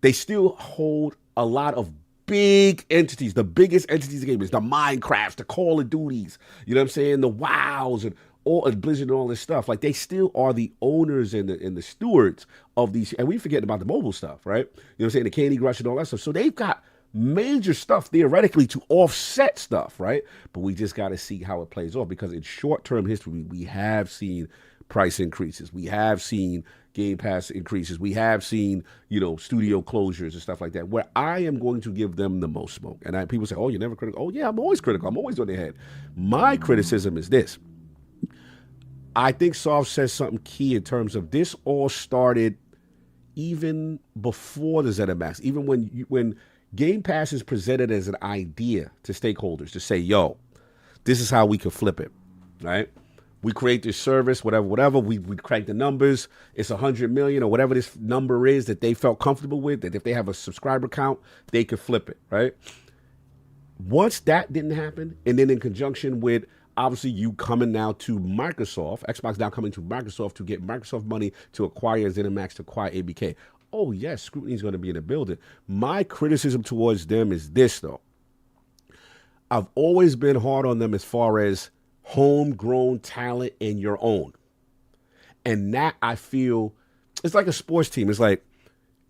they still hold a lot of big entities. The biggest entities in the game is the Minecrafts, the Call of Duties. You know what I'm saying? The WoWs and Blizzard and all this stuff. Like, they still are the owners and the stewards of these. And we forget about the mobile stuff, right? You know what I'm saying? The Candy Crush and all that stuff. So they've got major stuff theoretically to offset stuff, right? But we just got to see how it plays off, because in short-term history, we have seen price increases. We have seen Game Pass increases. We have seen, studio closures and stuff like that, where I am going to give them the most smoke. And people say, oh, you're never critical. Oh, yeah, I'm always critical. I'm always on their head. My criticism is this. I think Soft says something key in terms of this all started even before the ZeniMax, even when Game Pass is presented as an idea to stakeholders to say, yo, this is how we could flip it, right? We create this service, whatever. We crank the numbers. It's 100 million or whatever this number is that they felt comfortable with, that if they have a subscriber count, they could flip it, right? Once that didn't happen, and then in conjunction with obviously you coming now to Microsoft, Xbox now coming to Microsoft to get Microsoft money to acquire ZeniMax, to acquire ABK. Oh, yes, scrutiny is going to be in the building. My criticism towards them is this, though. I've always been hard on them as far as homegrown talent and your own. And that, I feel, it's like a sports team. It's like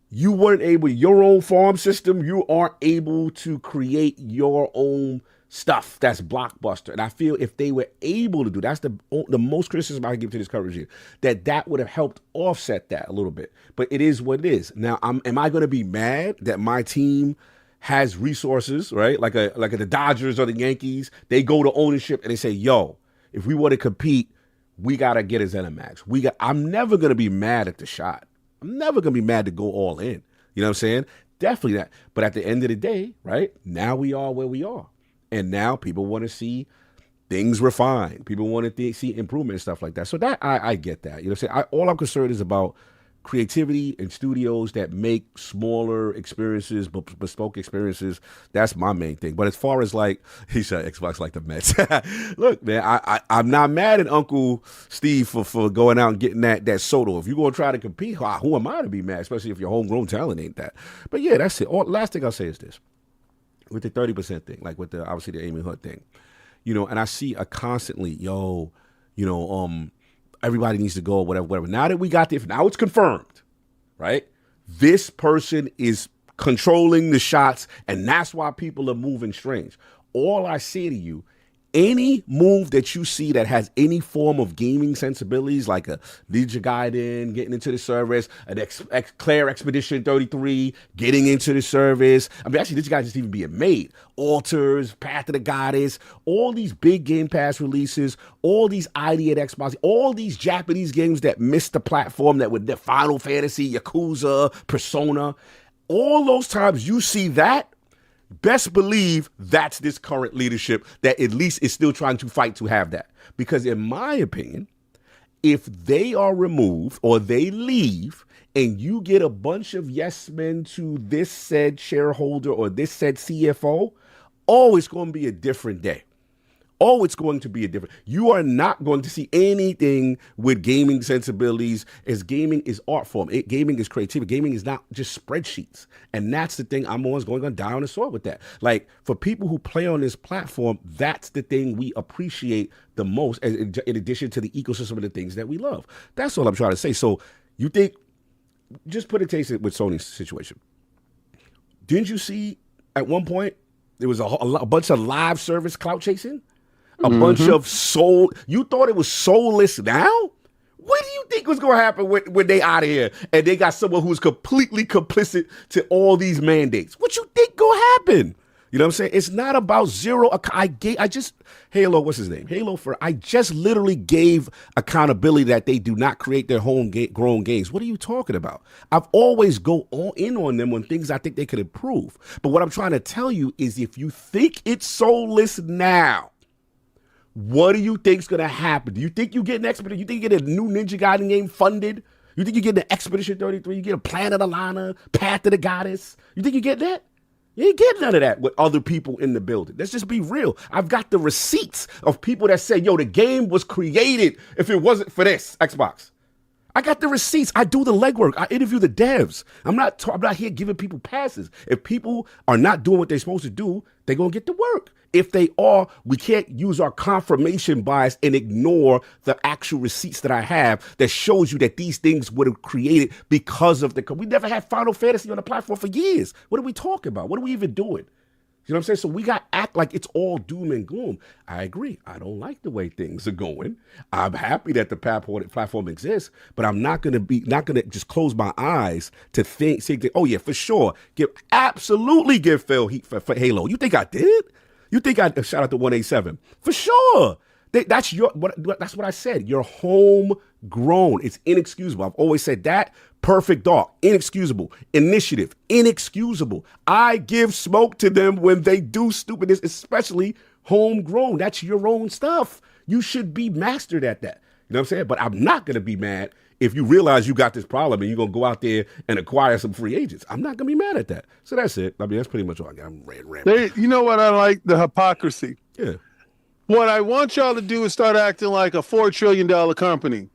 you weren't able, your own farm system, you aren't able to create your own stuff that's blockbuster. And I feel if they were able to do, that's the most criticism I can give to this current regime, that would have helped offset that a little bit. But it is what it is. Now, am I going to be mad that my team has resources, right? Like the Dodgers or the Yankees, they go to ownership and they say, yo, if we want to compete, we got to get a ZeniMax. I'm never going to be mad at the shot. I'm never going to be mad to go all in. You know what I'm saying? Definitely that. But at the end of the day, right, now we are where we are. And now people want to see things refined. People want to see improvement and stuff like that. So that I get that. You know what I'm saying? All I'm concerned is about creativity and studios that make smaller experiences, bespoke experiences. That's my main thing. But as far as like, he said Xbox like the Mets. Look, man, I'm not mad at Uncle Steve for going out and getting that Soto. If you're going to try to compete, who am I to be mad, especially if your homegrown talent ain't that? But yeah, that's it. Last thing I'll say is this. With the 30% thing, like with obviously the Amy Hood thing, you know, and I see a constantly, everybody needs to go, whatever. Now that we got this, now it's confirmed, right? This person is controlling the shots, and that's why people are moving strange. All I say to you, any move that you see that has any form of gaming sensibilities, like a Ninja Gaiden getting into the service, an Claire Expedition 33 getting into the service. I mean, actually, Ninja Gaiden isn't even being made. Alters, Path of the Goddess, all these big Game Pass releases, all these ID at Xbox, all these Japanese games that missed the platform that were the Final Fantasy, Yakuza, Persona. All those times you see that, best believe that's this current leadership that at least is still trying to fight to have that. Because in my opinion, if they are removed or they leave and you get a bunch of yes men to this said shareholder or this said CFO, it's going to be a different day. It's going to be a different. You are not going to see anything with gaming sensibilities, as gaming is art form. Gaming is creativity. Gaming is not just spreadsheets. And that's the thing I'm always going to die on the sword with that. Like, for people who play on this platform, that's the thing we appreciate the most, in addition to the ecosystem of the things that we love. That's all I'm trying to say. So you think, just put a taste with Sony's situation. Didn't you see at one point there was a bunch of live service clout chasing? A bunch of you thought it was soulless now? What do you think was going to happen when they out of here and they got someone who's completely complicit to all these mandates? What you think going to happen? You know what I'm saying? It's not about zero. Halo, what's his name? I just literally gave accountability that they do not create their homegrown games. What are you talking about? I've always go all in on them on things I think they could improve. But what I'm trying to tell you is if you think it's soulless now, what do you think's gonna happen? Do you think you get an Expedition? You think you get a new Ninja Gaiden game funded? You think you get an Expedition 33? You get a Planet of Lana, Path of the Goddess? You think you get that? You ain't getting none of that with other people in the building. Let's just be real. I've got the receipts of people that say, yo, the game was created if it wasn't for this Xbox. I got the receipts. I do the legwork. I interview the devs. I'm not here giving people passes. If people are not doing what they're supposed to do, they're going to get to work. If they are, we can't use our confirmation bias and ignore the actual receipts that I have that shows you that these things would have created because of we never had Final Fantasy on the platform for years. What are we talking about? What are we even doing? You know what I'm saying? So we got to act like it's all doom and gloom. I agree. I don't like the way things are going. I'm happy that the platform exists, but I'm not going to just close my eyes to say, oh yeah, for sure. Absolutely give Phil heat for Halo. You think I did? You think I shout out to 187? For sure. That's what I said. You're homegrown. It's inexcusable. I've always said that. Perfect Dark, inexcusable. Initiative, inexcusable. I give smoke to them when they do stupidness, especially homegrown. That's your own stuff. You should be mastered at that. You know what I'm saying? But I'm not going to be mad if you realize you got this problem and you're going to go out there and acquire some free agents. I'm not going to be mad at that. So that's it. I mean, that's pretty much all I got. I'm rambling. You know what I like? The hypocrisy. Yeah. What I want y'all to do is start acting like a $4 trillion company.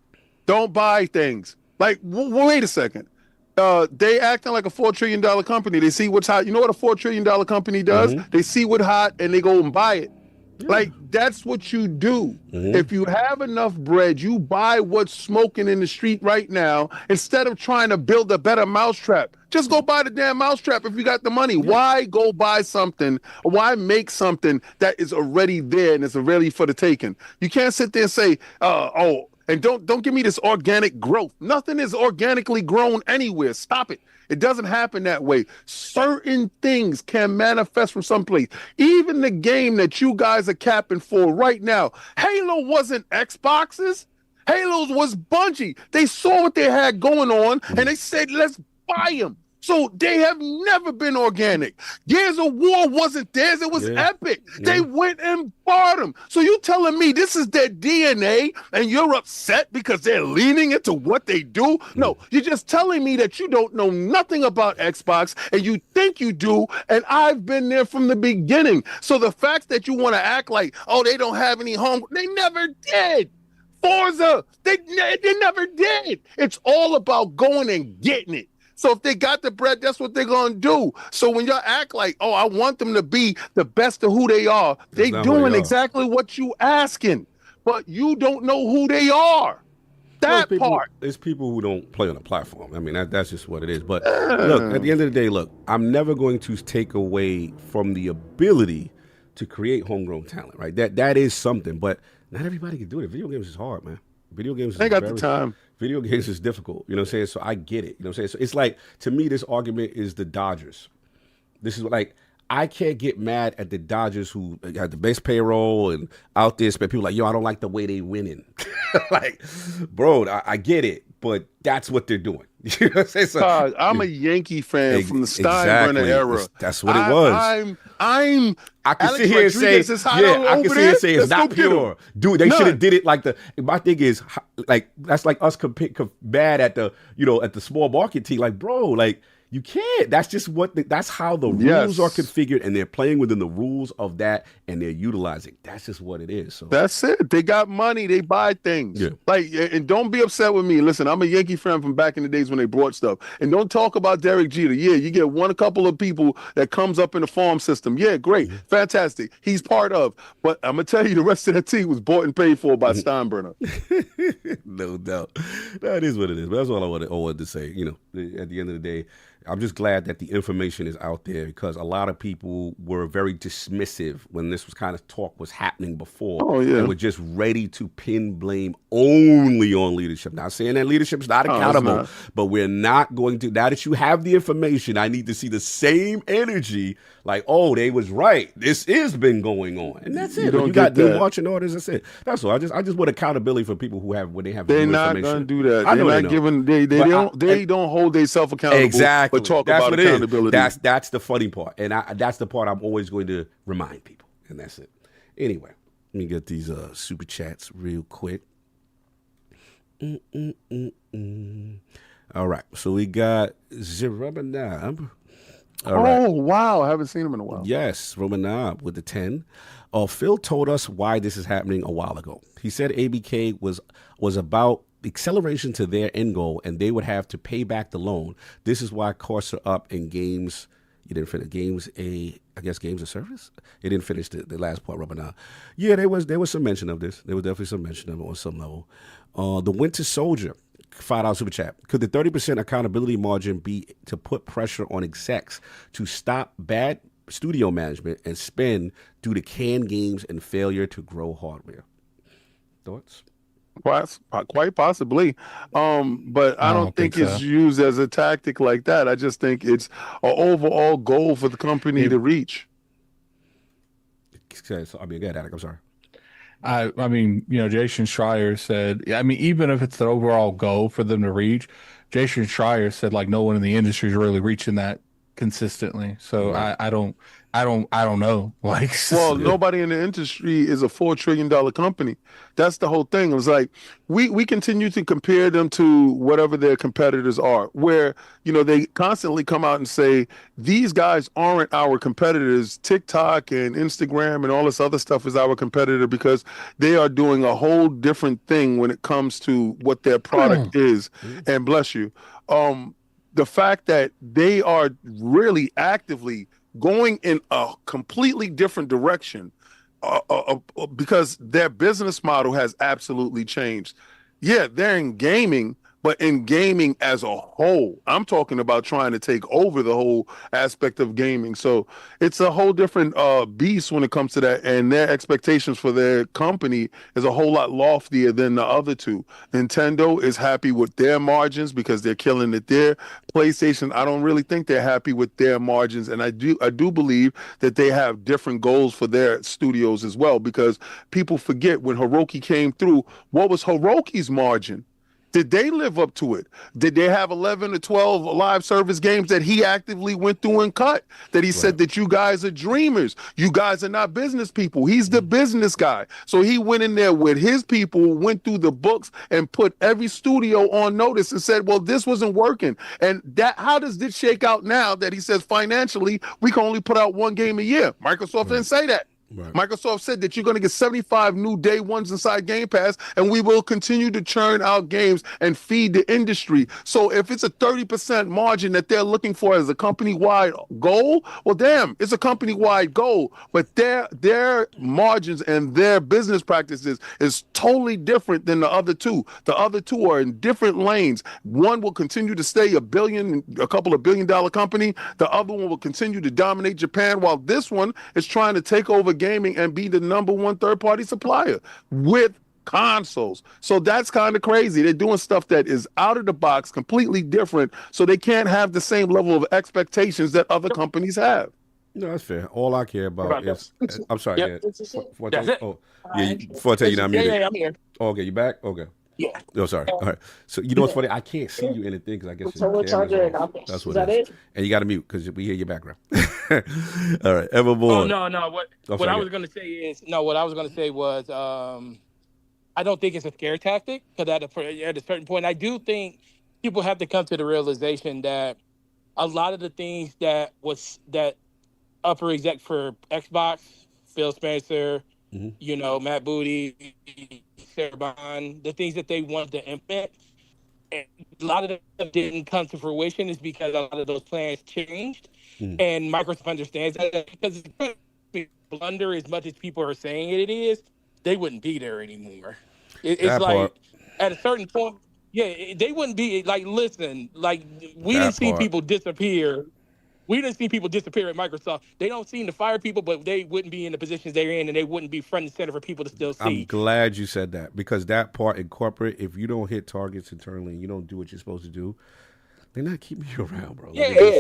Don't buy things. Like, wait a second. They acting like a $4 trillion company. They see what's hot. You know what a $4 trillion company does? They see what's hot and they go and buy it. Yeah. Like, that's what you do. If you have enough bread, you buy what's smoking in the street right now instead of trying to build a better mousetrap. Just go buy the damn mousetrap if you got the money. Yeah. Why go buy something? Why make something that is already there and is already for the taking? You can't sit there and say, and don't give me this organic growth. Nothing is organically grown anywhere. Stop it. It doesn't happen that way. Certain things can manifest from someplace. Even the game that you guys are capping for right now, Halo wasn't Xboxes. Halo's was Bungie. They saw what they had going on, and they said, let's buy them. So they have never been organic. Gears of War wasn't theirs. It was Epic. They went and bought them. So you telling me this is their DNA and you're upset because they're leaning into what they do? No, you're just telling me that you don't know nothing about Xbox and you think you do, and I've been there from the beginning. So the fact that you want to act like, oh, they don't have any home, they never did. Forza, they never did. It's all about going and getting it. So if they got the bread, that's what they're going to do. So when y'all act like, oh, I want them to be the best of who they are, they doing exactly what you asking, but you don't know who they are. That part. There's people who don't play on a platform. I mean, that's just what it is. But look, at the end of the day, I'm never going to take away from the ability to create homegrown talent, right? That is something, but not everybody can do it. Video games is hard, man. Video games ain't got the time. Video games is difficult, you know what I'm saying? So I get it, you know what I'm saying? So it's like, to me, this argument is the Dodgers. This is like, I can't get mad at the Dodgers who got the best payroll and out there spend people like, yo, I don't like the way they winning. Like, bro, I get it, but that's what they're doing. You know what I'm saying? So, I'm a Yankee fan from the Steinbrenner era. That's what it was. I can sit here and say, it's not pure. Dude, they should have did it like my thing is, like, that's like us bad at the small market team. Like, bro, like, you can't. That's just that's how the rules are configured, and they're playing within the rules of that, and they're utilizing. That's just what it is. So that's it. They got money. They buy things. Yeah. Like, and don't be upset with me. Listen, I'm a Yankee fan from back in the days when they brought stuff. And don't talk about Derek Jeter. Yeah, you get a couple of people that comes up in the farm system. Yeah, great, fantastic. He's part of. But I'm gonna tell you, the rest of that team was bought and paid for by Steinbrenner. No doubt. That is what it is. But that's all I wanted to say. You know, at the end of the day, I'm just glad that the information is out there, because a lot of people were very dismissive when this was kind of talk was happening before. Oh, yeah. And were just ready to pin blame only on leadership. Not saying that leadership's not accountable, but we're not going to. Now that you have the information, I need to see the same energy. Like, oh, they was right. This has been going on, and that's it. You got new marching orders. That's it. That's all. I just want accountability for people who have when they have. They're not going to do that. They're not giving. They don't hold themselves accountable. Exactly. But talk about accountability. That's the funny part, and that's the part I'm always going to remind people, and that's it. Anyway, let me get these super chats real quick. All right, so we got Zerabanab. Wow, I haven't seen him in a while. Yes, Romanab with the 10. Phil told us why this is happening a while ago. He said ABK was about acceleration to their end goal, and they would have to pay back the loan. This is why costs are up in games. You didn't finish games games of service. It didn't finish the last part, Romanab. Yeah, there was some mention of this. There was definitely some mention of it on some level. The Winter Soldier. $5 super chat. Could the 30% accountability margin be to put pressure on execs to stop bad studio management and spend due to canned games and failure to grow hardware? Thoughts? Quite possibly. But I don't think it's used as a tactic like that. I just think it's an overall goal for the company to reach. I mean, go ahead, Alec. I'm sorry. I mean, Jason Schreier said, even if it's the overall goal for them to reach, Jason Schreier said, like, no one in the industry is really reaching that consistently. So I don't know. Like, Well, nobody in the industry is a $4 trillion company. That's the whole thing. It's like we continue to compare them to whatever their competitors are, where, you know, they constantly come out and say, these guys aren't our competitors. TikTok and Instagram and all this other stuff is our competitor because they are doing a whole different thing when it comes to what their product is. And bless you. The fact that they are really actively going in a completely different direction because their business model has absolutely changed. Yeah, they're in gaming, but in gaming as a whole. I'm talking about trying to take over the whole aspect of gaming. So it's a whole different beast when it comes to that. And their expectations for their company is a whole lot loftier than the other two. Nintendo is happy with their margins because they're killing it there. PlayStation, I don't really think they're happy with their margins. And I do believe that they have different goals for their studios as well, because people forget when Hiroki came through, what was Hiroki's margin? Did they live up to it? Did they have 11 or 12 live service games that he actively went through and cut? That he said that you guys are dreamers. You guys are not business people. He's the business guy. So he went in there with his people, went through the books and put every studio on notice and said, well, this wasn't working. And that, how does this shake out now that he says financially, we can only put out one game a year? Microsoft didn't say that. Right. Microsoft said that you're going to get 75 new day ones inside Game Pass, and we will continue to churn out games and feed the industry. So if it's a 30% margin that they're looking for as a company-wide goal, well, damn, it's a company-wide goal. But their margins and their business practices is totally different than the other two. The other two are in different lanes. One will continue to stay a couple of billion-dollar company. The other one will continue to dominate Japan, while this one is trying to take over gaming and be the #1 third-party supplier with consoles. So that's kind of crazy. They're doing stuff that is out of the box, completely different, so they can't have the same level of expectations that other companies have. No, that's fair. All I care about is... I'm sorry. Yep. That's it. Oh, yeah, before I tell you now, I'm muted. Yeah, I'm here. Oh, okay, you back? Okay. Yeah. Oh, sorry. All right. So you know what's funny? I can't see you in the thing because I guess your camera's off. That's what it is. And you got to mute because we hear your background. All right, Evermore. Oh no. What I was going to say is What I was going to say was I don't think it's a scare tactic, because at a certain point, I do think people have to come to the realization that a lot of the things that upper exec for Xbox, Phil Spencer, Matt Booty, Sarah Bond, the things that they wanted to implement, and a lot of them didn't come to fruition is because a lot of those plans changed. And Microsoft understands that, because it's blunder as much as people are saying it is, they wouldn't be there anymore. It's like at a certain point, they wouldn't be like, listen, like we didn't see people disappear. We didn't see people disappear at Microsoft. They don't seem to fire people, but they wouldn't be in the positions they're in, and they wouldn't be front and center for people to still see. I'm glad you said that, because that part in corporate, if you don't hit targets internally and you don't do what you're supposed to do, they're not keeping you around, bro.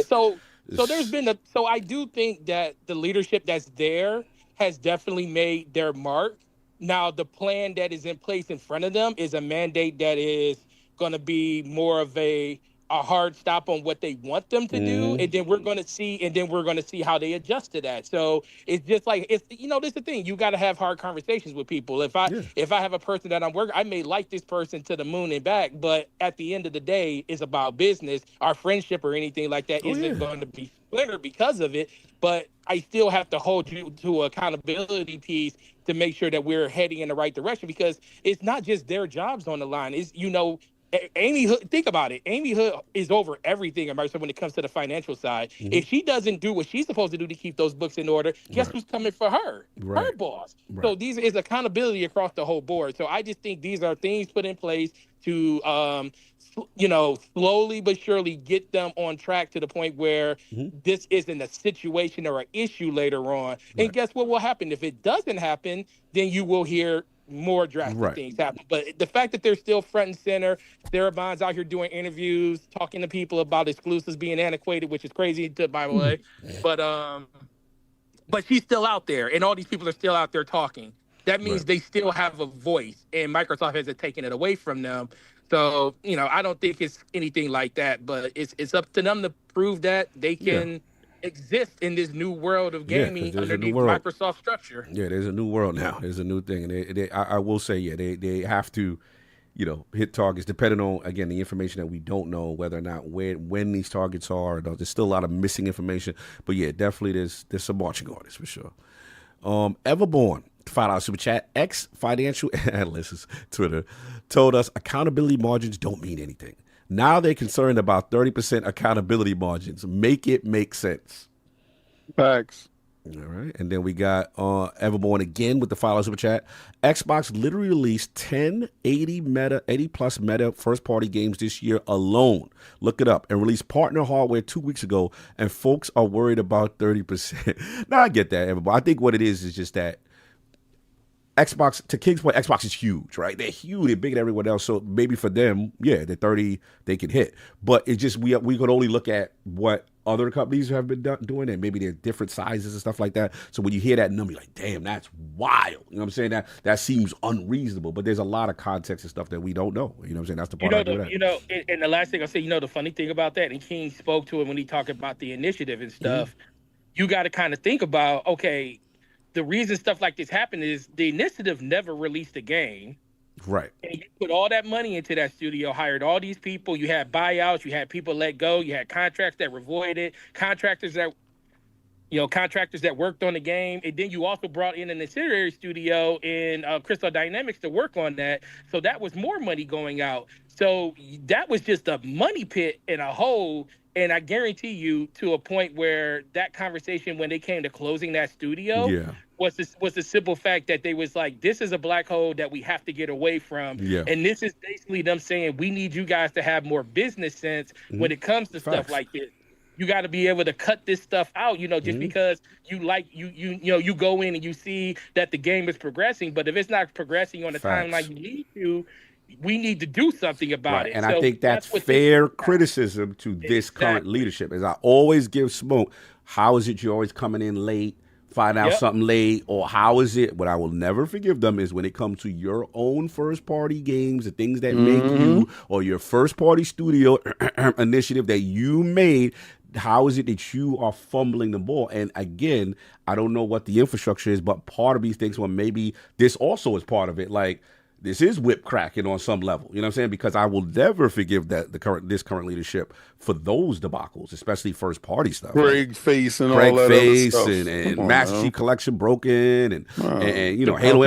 So there's been so I do think that the leadership that's there has definitely made their mark. Now, the plan that is in place in front of them is a mandate that is going to be more of a hard stop on what they want them to do, and then we're going to see how they adjust to that. So it's just like, this is the thing, you got to have hard conversations with people. If I have a person that I'm working, I may like this person to the moon and back, but at the end of the day, it's about business. Our friendship or anything like that isn't going to be splintered because of it, but I still have to hold you to accountability piece to make sure that we're heading in the right direction, because it's not just their jobs on the line. It's, Amy Hood, think about it. Amy Hood is over everything when it comes to the financial side. If she doesn't do what she's supposed to do to keep those books in order, guess who's coming for her? Her boss. So these is accountability across the whole board. So I just think these are things put in place to, slowly but surely get them on track to the point where this isn't a situation or an issue later on. And guess what will happen? If it doesn't happen, then you will hear more drastic things happen. But the fact that they're still front and center, Sarah Bond's out here doing interviews, talking to people about exclusives being antiquated, which is crazy, by the way. But she's still out there, and all these people are still out there talking. That means they still have a voice, and Microsoft hasn't taken it away from them. So, I don't think it's anything like that, but it's up to them to prove that they can exist in this new world of gaming underneath Microsoft structure. Yeah, there's a new world now. There's a new thing. And I will say, they have to, hit targets depending on, again, the information that we don't know, whether or not when these targets are. There's still a lot of missing information. But yeah, definitely there's some marching orders for sure. Everborn, $5 super chat. Ex-financial analysts, Twitter, told us accountability margins don't mean anything. Now they're concerned about 30% accountability margins. Make it make sense. Facts. All right. And then we got Everborn again with the $5 super chat. Xbox literally released 10 80 plus meta first party games this year alone. Look it up. And released partner hardware 2 weeks ago. And folks are worried about 30%. Now I get that, Everborn. I think what it is just that Xbox, to King's point, Xbox is huge, right? They're huge. They're bigger than everyone else. So maybe for them, the 30 they can hit. But it's just we could only look at what other companies have been doing, and maybe they're different sizes and stuff like that. So when you hear that number, you're like, damn, that's wild. You know what I'm saying? That seems unreasonable. But there's a lot of context and stuff that we don't know. You know what I'm saying? That's the part I do that. And the last thing I'll say, the funny thing about that, and King spoke to it when he talked about the initiative and stuff, you got to kind of think about, okay, the reason stuff like this happened is the initiative never released a game. Right. And you put all that money into that studio, hired all these people. You had buyouts. You had people let go. You had contracts that were voided, contractors that worked on the game. And then you also brought in an ancillary studio in Crystal Dynamics to work on that. So that was more money going out. So that was just a money pit in a hole. And I guarantee you, to a point where that conversation, when they came to closing that studio, was the simple fact that they was like, this is a black hole that we have to get away from. Yeah. And this is basically them saying, we need you guys to have more business sense when it comes to stuff like this. You got to be able to cut this stuff out, just because you go in and you see that the game is progressing. But if it's not progressing on the timeline you need to, we need to do something about it. And I think that's fair criticism to this current leadership. As I always give smoke, how is it you're always coming in late, find out something late, or how is it? What I will never forgive them is when it comes to your own first party games, the things that make you, or your first party studio initiative that you made. How is it that you are fumbling the ball? And again, I don't know what the infrastructure is, but part of me thinks, well, maybe this also is part of it. Like, this is whip cracking on some level, you know what I'm saying? Because I will never forgive this current leadership for those debacles, especially first party stuff. Craig Face and all that other stuff. and Master Chief Collection broken, and Halo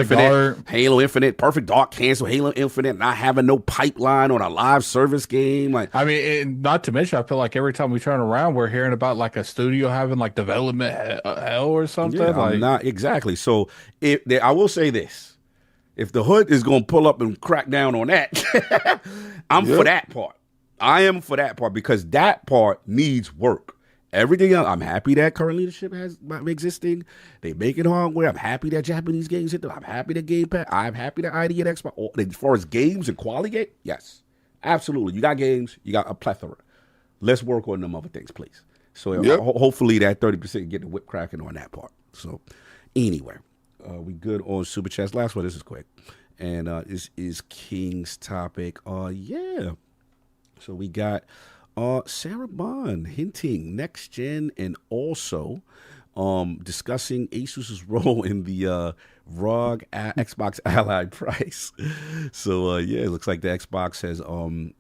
Infinite, Perfect Dark cancel, Halo Infinite not having no pipeline on a live service game. Like, I mean, not to mention, I feel like every time we turn around, we're hearing about like a studio having like development hell or something. Yeah, not exactly. So I will say this. If the hood is going to pull up and crack down on that, I'm for that part. I am for that part because that part needs work. Everything else, I'm happy that current leadership has existing. They make it hardware. I'm happy that Japanese games hit them. I'm happy that Game Pass. I'm happy that ID and Xbox. As far as games and quality game, yes, absolutely. You got games. You got a plethora. Let's work on them other things, please. So hopefully that 30% get the whip cracking on that part. So anyway. We good on Super Chats. Last one, this is quick. And this is King's topic. So we got Sarah Bond hinting next gen and also discussing Asus's role in the ROG Xbox Ally price. So it looks like the Xbox has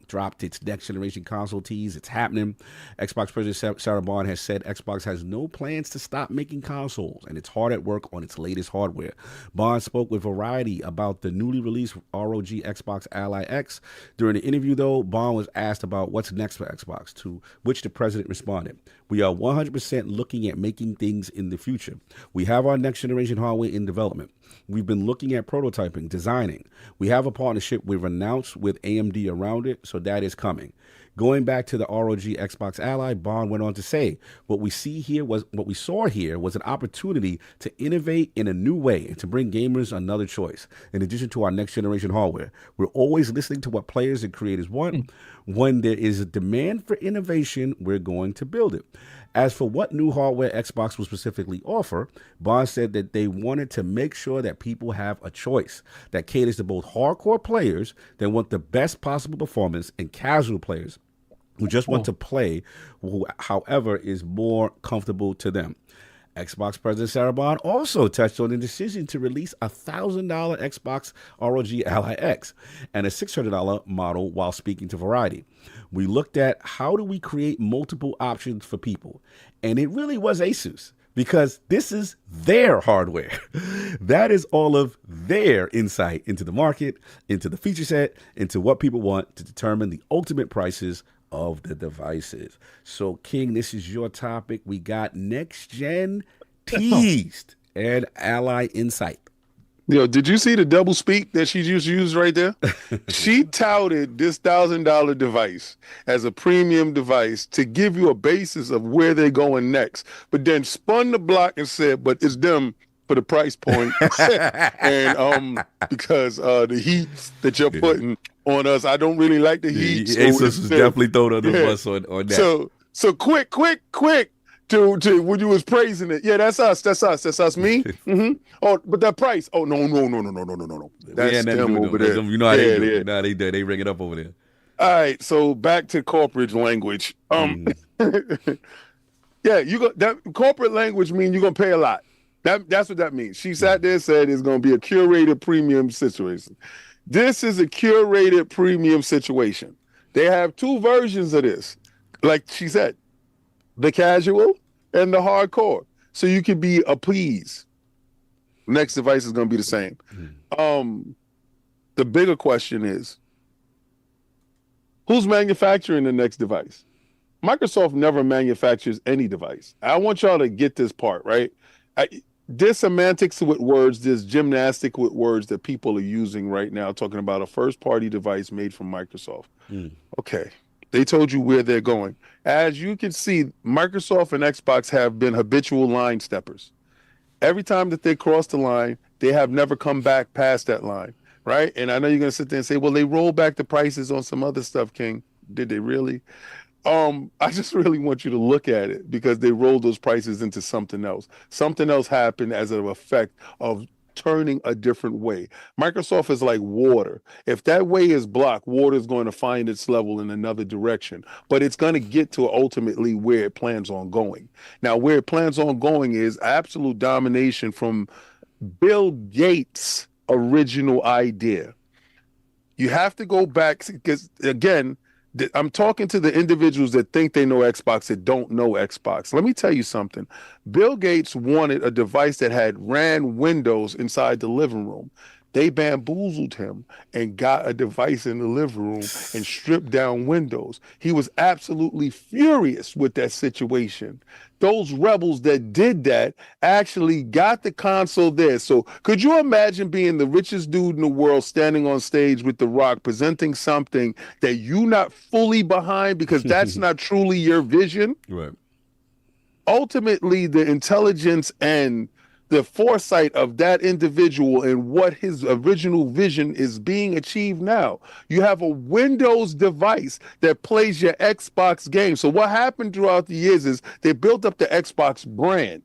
dropped its next generation console tease. It's happening. Xbox President Sarah Bond has said Xbox has no plans to stop making consoles, and it's hard at work on its latest hardware. Bond spoke with Variety about the newly released ROG Xbox Ally X. During the interview, though, Bond was asked about what's next for Xbox, to which the president responded, "We are 100% looking at making things in the future. We have our next generation hardware in development. We've been looking at prototyping, designing. We have a partnership we've announced with AMD around it, so that is coming. Going back to the ROG Xbox Ally, Bond went on to say, what we saw here was an opportunity to innovate in a new way and to bring gamers another choice. In addition to our next generation hardware, we're always listening to what players and creators want. When there is a demand for innovation, we're going to build it. As for what new hardware Xbox will specifically offer, Bond said that they wanted to make sure that people have a choice that caters to both hardcore players that want the best possible performance and casual players who just want to play, however, is more comfortable to them. Xbox President Sarah Bond also touched on the decision to release a $1,000 Xbox ROG Ally X and a $600 model while speaking to Variety. We looked at how do we create multiple options for people, and it really was Asus, because this is their hardware. That is all of their insight into the market, into the feature set, into what people want to determine the ultimate prices of the devices. So, King, this is your topic. We got next gen teased and Ally Insight. Yo, did you see the double speak that she just used right there? She touted this $1,000 device as a premium device to give you a basis of where they're going next, but then spun the block and said, but it's them for the price point. And because the heat that you're putting on us, I don't really like the heat. So Asus was definitely thrown under the bus on that. So quick to when you was praising it. Yeah, that's us, me. Mm-hmm. Oh, but that price. Oh, no. That's them over there. You know how they do. You know how they do. They ring it up over there. All right, so back to corporate language. Yeah, you go that corporate language means you're gonna pay a lot. That's what that means. She sat there and said it's gonna be a curated premium situation. This is a curated premium situation. They have two versions of this. Like she said, the casual and the hardcore. So you can be appeased. Next device is going to be the same. The bigger question is, who's manufacturing the next device? Microsoft never manufactures any device. I want y'all to get this part, right? There's semantics with words, there's gymnastic with words that people are using right now, talking about a first-party device made from Microsoft. Okay. They told you where they're going. As you can see, Microsoft and Xbox have been habitual line steppers. Every time that they cross the line, they have never come back past that line, right? And I know you're going to sit there and say, well, they rolled back the prices on some other stuff, King. Did they really? I just really want you to look at it because they rolled those prices into something else. Something else happened as an effect of turning a different way. Microsoft is like water. If that way is blocked, water is going to find its level in another direction, but it's going to get to ultimately where it plans on going. Now, where it plans on going is absolute domination from Bill Gates' original idea. You have to go back because, again, I'm talking to the individuals that think they know Xbox that don't know Xbox. Let me tell you something. Bill Gates wanted a device that had ran Windows inside the living room. They bamboozled him and got a device in the living room and stripped down Windows. He was absolutely furious with that situation. Those rebels that did that actually got the console there. So could you imagine being the richest dude in the world standing on stage with The Rock presenting something that you not fully behind because that's not truly your vision? Right. Ultimately, the intelligence and the foresight of that individual and what his original vision is being achieved now. You have a Windows device that plays your Xbox game. So what happened throughout the years is they built up the Xbox brand.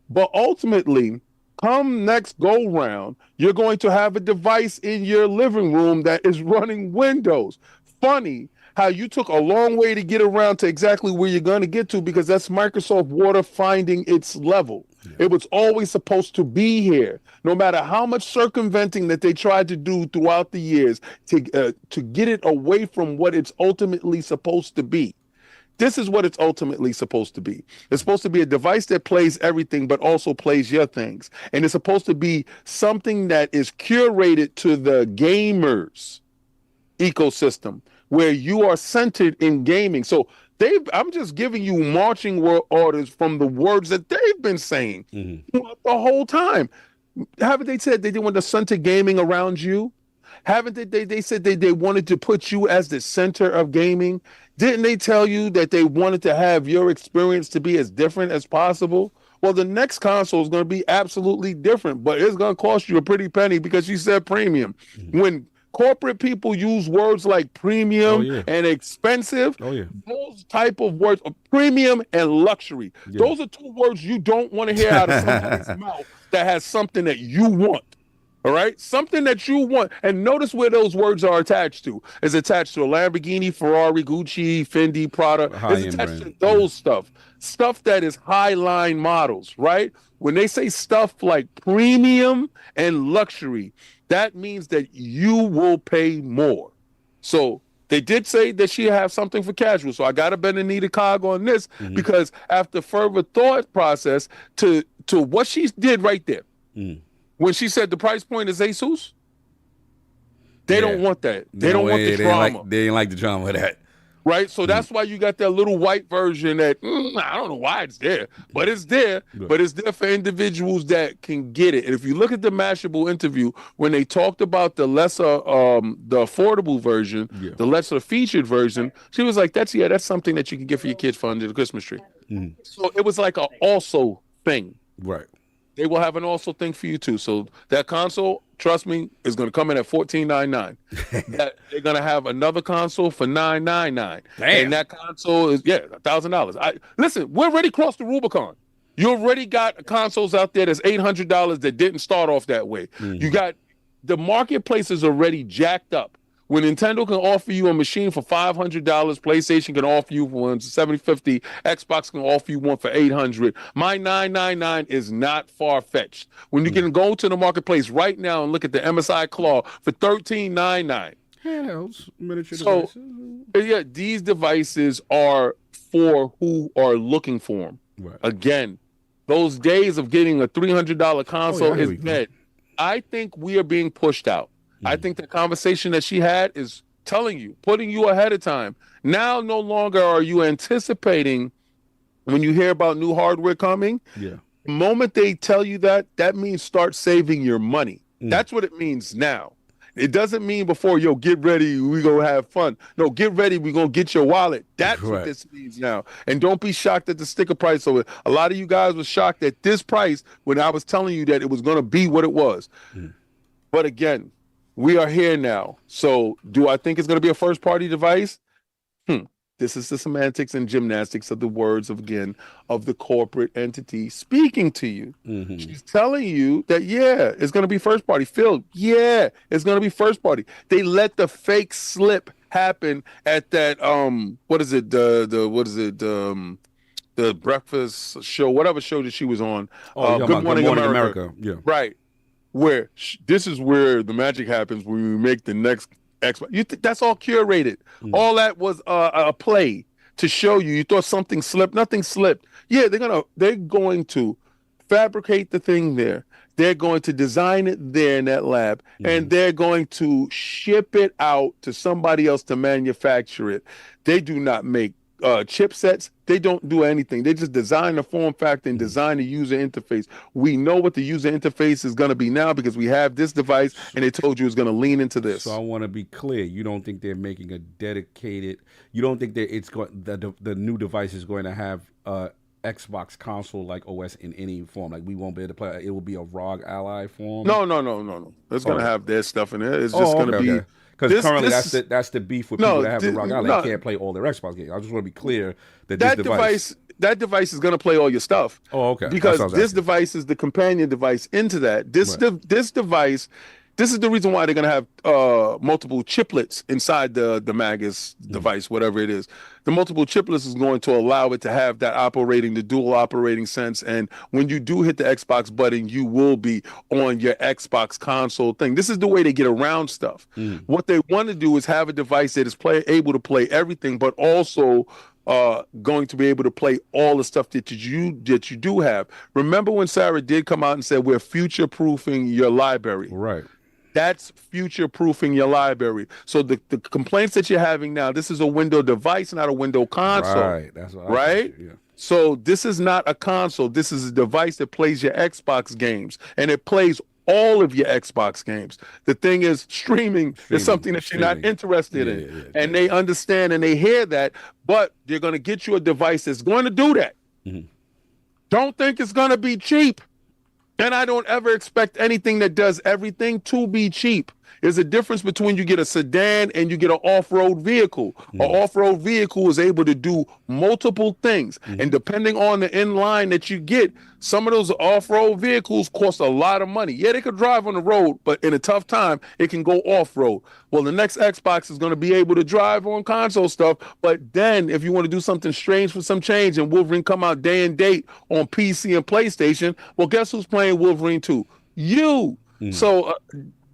But ultimately, come next go round, you're going to have a device in your living room that is running Windows. Funny how you took a long way to get around to exactly where you're going to get to because that's Microsoft water finding its level. It was always supposed to be here, no matter how much circumventing that they tried to do throughout the years to get it away from what it's ultimately supposed to be. This is what it's ultimately supposed to be. It's supposed to be a device that plays everything, but also plays your things. And it's supposed to be something that is curated to the gamers ecosystem, where you are centered in gaming. So I'm just giving you marching orders from the words that they've been saying the whole time. Haven't they said they didn't want to center gaming around you? Haven't they said they wanted to put you as the center of gaming? Didn't they tell you that they wanted to have your experience to be as different as possible? Well, the next console is going to be absolutely different, but it's going to cost you a pretty penny because you said premium. When corporate people use words like premium and expensive, those type of words, premium and luxury, those are two words you don't want to hear out of somebody's mouth that has something that you want. All right, something that you want, and notice where those words are attached to. It's attached to a Lamborghini, Ferrari, Gucci, Fendi, Prada. It's attached to those stuff that is high line models, right? When they say stuff like premium and luxury, that means that you will pay more. So they did say that she have something for casual. So I got to bet Anita Cog on this because after further thought process to what she did right there. When she said the price point is Asus, they don't want that. They don't want the drama. They didn't like the drama of that. Right? So that's why you got that little white version that, I don't know why it's there, but it's there. But it's there for individuals that can get it. And if you look at the Mashable interview, when they talked about the lesser, the affordable version, the lesser featured version, she was like, that's something that you can get for your kids for under the Christmas tree. So it was like an also thing. Right. They will have an also thing for you too. So that console, trust me, is going to come in at $14.99. That they're going to have another console for $999. And that console is $1,000. Listen, we already crossed the Rubicon. You already got consoles out there that's $800 that didn't start off that way. You got the marketplace is already jacked up. When Nintendo can offer you a machine for $500, PlayStation can offer you one for $750, Xbox can offer you one for $800. My $999 is not far-fetched. When you can go to the marketplace right now and look at the MSI Claw for $13.99. Handhelds, miniature devices. Yeah, these devices are for who are looking for them. Right. Again, those days of getting a $300 console is dead. I think we are being pushed out. I think the conversation that she had is telling you, putting you ahead of time. Now, no longer are you anticipating when you hear about new hardware coming. The moment they tell you that, that means start saving your money. That's what it means now. It doesn't mean before, get ready, we gonna have fun. No, get ready, we gonna get your wallet. That's what this means now. And don't be shocked at the sticker price. So a lot of you guys were shocked at this price when I was telling you that it was gonna be what it was. But again, we are here now. So do I think it's going to be a first-party device? This is the semantics and gymnastics of the words of the corporate entity speaking to you. She's telling you that, it's going to be first-party. Phil, it's going to be first-party. They let the fake slip happen at that, the breakfast show, whatever show that she was on. Good Morning America. Right. Where this is where the magic happens when we make the next Xbox. That's all curated. All that was a play to show you. You thought something slipped. Nothing slipped. They're going to fabricate the thing there. They're going to design it there in that lab, and they're going to ship it out to somebody else to manufacture it. They do not make chipsets. They don't do anything. They just design the form factor and design the user interface. We know what the user interface is going to be now because we have this device, and they told you it's going to lean into this. So I want to be clear. You don't think they're making a dedicated? You don't think that it's going the new device is going to have Xbox console like OS in any form? Like we won't be able to play. It will be a ROG Ally form. No. It's going to have their stuff in there. It's just going to be. Because currently that's the beef with people that have the ROG Ally. They can't play all their Xbox games. I just want to be clear that this device is going to play all your stuff. Oh, okay. Because this device is the companion device into that. This device, this is the reason why they're going to have multiple chiplets inside the Magus device, whatever it is. The multiple chiplets is going to allow it to have that the dual operating sense. And when you do hit the Xbox button, you will be on your Xbox console thing. This is the way they get around stuff. What they want to do is have a device that is able to play everything, but also going to be able to play all the stuff that you do have. Remember when Sarah did come out and said, we're future-proofing your library. Right. That's future-proofing your library. So the complaints that you're having now, this is a Windows device, not a Windows console. Right. That's what I think, So this is not a console. This is a device that plays your Xbox games, and it plays all of your Xbox games. The thing is, streaming is something that you're not interested in. And they understand and they hear that, but they're going to get you a device that's going to do that. Mm-hmm. Don't think it's going to be cheap. And I don't ever expect anything that does everything to be cheap. There's a difference between you get a sedan and you get an off-road vehicle. Mm-hmm. An off-road vehicle is able to do multiple things. Mm-hmm. And depending on the inline that you get, some of those off-road vehicles cost a lot of money. Yeah, they could drive on the road, but in a tough time, it can go off-road. Well, the next Xbox is going to be able to drive on console stuff, but then if you want to do something strange for some change and Wolverine come out day and date on PC and PlayStation, well, guess who's playing Wolverine 2? You. Mm-hmm. So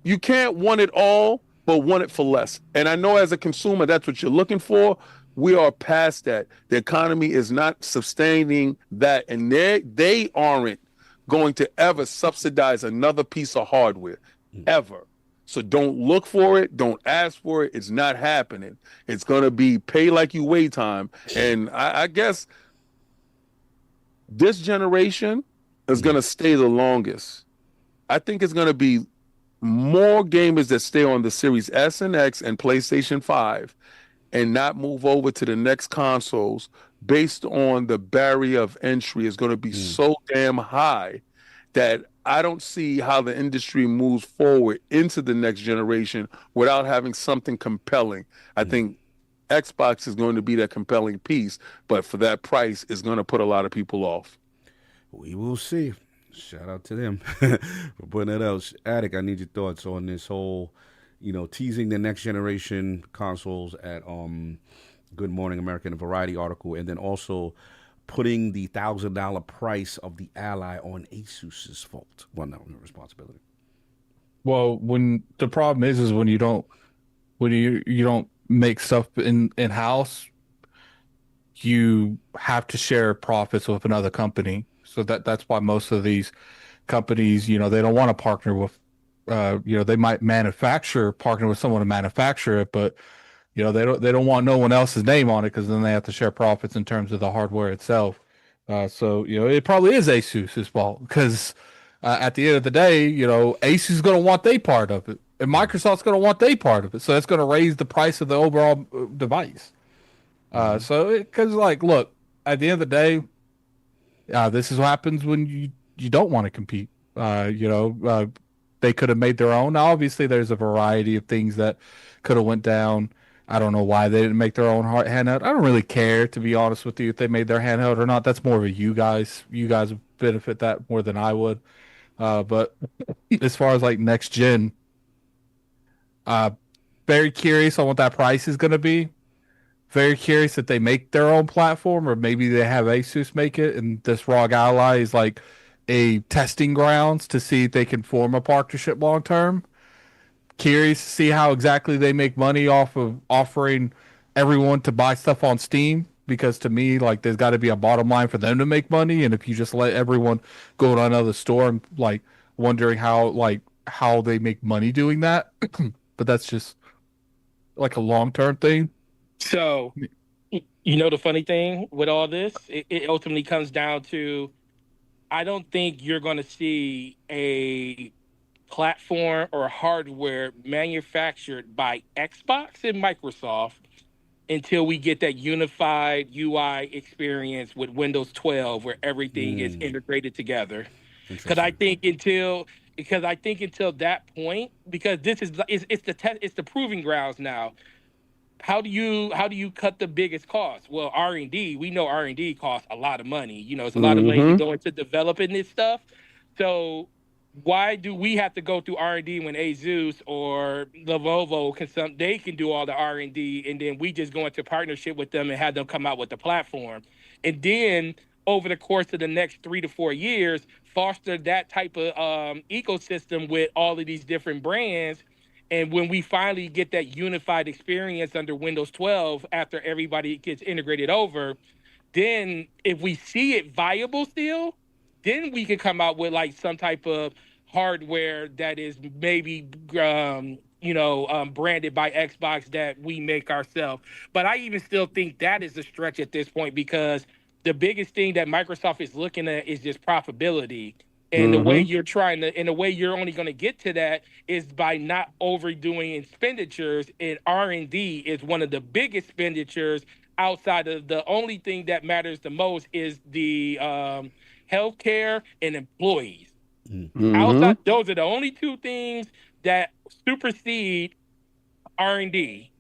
you can't want it all, but want it for less. And I know as a consumer, that's what you're looking for. We are past that. The economy is not sustaining that, and they aren't going to ever subsidize another piece of hardware, ever. So don't look for it. Don't ask for it. It's not happening. It's going to be pay like you wait time. And I guess this generation is going to stay the longest. I think it's going to be more gamers that stay on the Series S and X and PlayStation 5 and not move over to the next consoles based on the barrier of entry is going to be so damn high that I don't see how the industry moves forward into the next generation without having something compelling. I think Xbox is going to be that compelling piece, but for that price, it's going to put a lot of people off. We will see. Shout out to them for putting that out. Attic, I need your thoughts on this whole, teasing the next generation consoles at Good Morning America in a Variety article, and then also putting the $1,000 price of the Ally on Asus's fault. Well, no responsibility. Well, when the problem is when you don't make stuff in house, you have to share profits with another company. So that's why most of these companies, they don't want to partner with, they might partner with someone to manufacture it, but they don't want no one else's name on it because then they have to share profits in terms of the hardware itself. So it probably is Asus's fault because at the end of the day, Asus is going to want their part of it, and Microsoft's going to want their part of it. So it's going to raise the price of the overall device. Because look, at the end of the day. This is what happens when you don't want to compete. They could have made their own. Now, obviously, there's a variety of things that could have went down. I don't know why they didn't make their own handheld. I don't really care, to be honest with you, if they made their handheld or not. That's more of a you guys. You guys would benefit that more than I would. But as far as next gen, very curious on what that price is going to be. Very curious if they make their own platform or maybe they have Asus make it, and this ROG Ally is a testing grounds to see if they can form a partnership long term. Curious to see how exactly they make money off of offering everyone to buy stuff on Steam, because to me, there's got to be a bottom line for them to make money, and if you just let everyone go to another store, I'm wondering how they make money doing that. But that's just a long-term thing. So, the funny thing with all this, it ultimately comes down to, I don't think you're going to see a platform or hardware manufactured by Xbox and Microsoft until we get that unified UI experience with Windows 12 where everything is integrated together. Because I think until that point, because this is it's the proving grounds now. How do you cut the biggest cost? Well, R&D. We know R&D costs a lot of money. It's a lot of money going to developing this stuff. So why do we have to go through R&D when Asus or Lenovo they can do all the R&D, and then we just go into partnership with them and have them come out with the platform, and then over the course of the next 3 to 4 years, foster that type of ecosystem with all of these different brands. And when we finally get that unified experience under Windows 12, after everybody gets integrated over, then if we see it viable still, then we can come out with some type of hardware that is maybe, branded by Xbox that we make ourselves. But I even still think that is a stretch at this point, because the biggest thing that Microsoft is looking at is just profitability. And the way you're and the way you're only going to get to that is by not overdoing expenditures. And R&D is one of the big expenditures outside of the only thing that matters the most is the healthcare and employees. Outside, those are the only two things that supersede R&D,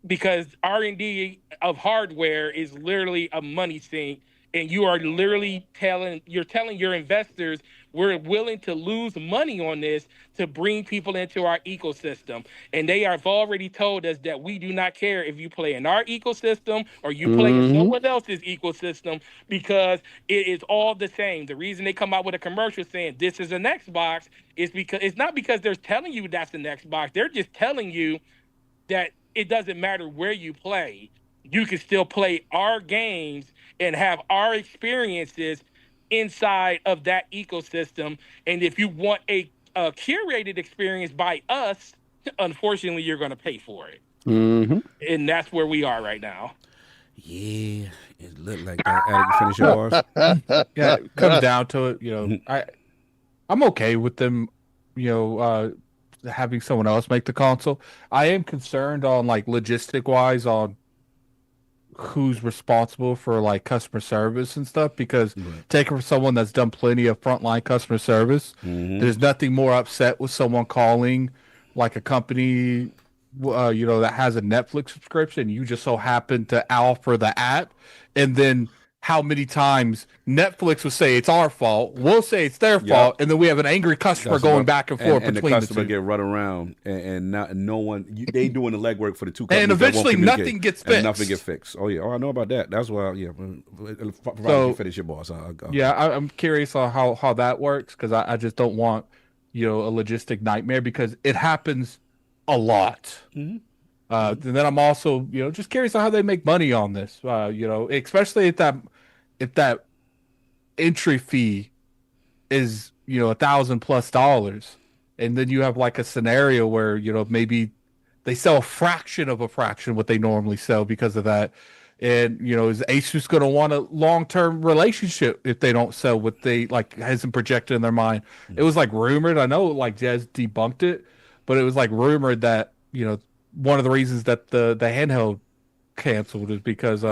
because R&D of hardware is literally a money sink, and you are literally telling your investors we're willing to lose money on this to bring people into our ecosystem. And they have already told us that we do not care if you play in our ecosystem or you play in someone else's ecosystem, because it is all the same. The reason they come out with a commercial saying this is an Xbox is because it's not because they're telling you that's an Xbox. They're just telling you that it doesn't matter where you play. You can still play our games and have our experiences inside of that ecosystem. And if you want a curated experience by us, unfortunately, you're going to pay for it. And that's where we are right now. Yeah, it looked like that. Addict, you finish yours? Yeah, it comes down to it. I'm okay with them, having someone else make the console. I am concerned on like logistic wise on who's responsible for like customer service and stuff, because taking from someone that's done plenty of frontline customer service, there's nothing more upset with someone calling like a company that has a Netflix subscription. You just so happen to offer the app, and then how many times Netflix will say it's our fault, we'll say it's their fault, and then we have an angry customer going back and forth and between the customer two. get run around, and not no one. They doing the legwork for the two companies, and eventually nothing gets fixed. And nothing gets fixed. Oh yeah, I know about that. That's why. Yeah, so, you finish your boss. I'm curious on how that works, because I just don't want a logistic nightmare, because it happens a lot. And then I'm also just curious on how they make money on this. Especially if that entry fee is $1,000+, and then you have like a scenario where maybe they sell a fraction of a fraction what they normally sell because of that, and is Asus going to want a long-term relationship if they don't sell what they like hasn't projected in their mind? It was like rumored, I know like Jez debunked it, but it was like rumored that one of the reasons that the handheld canceled is because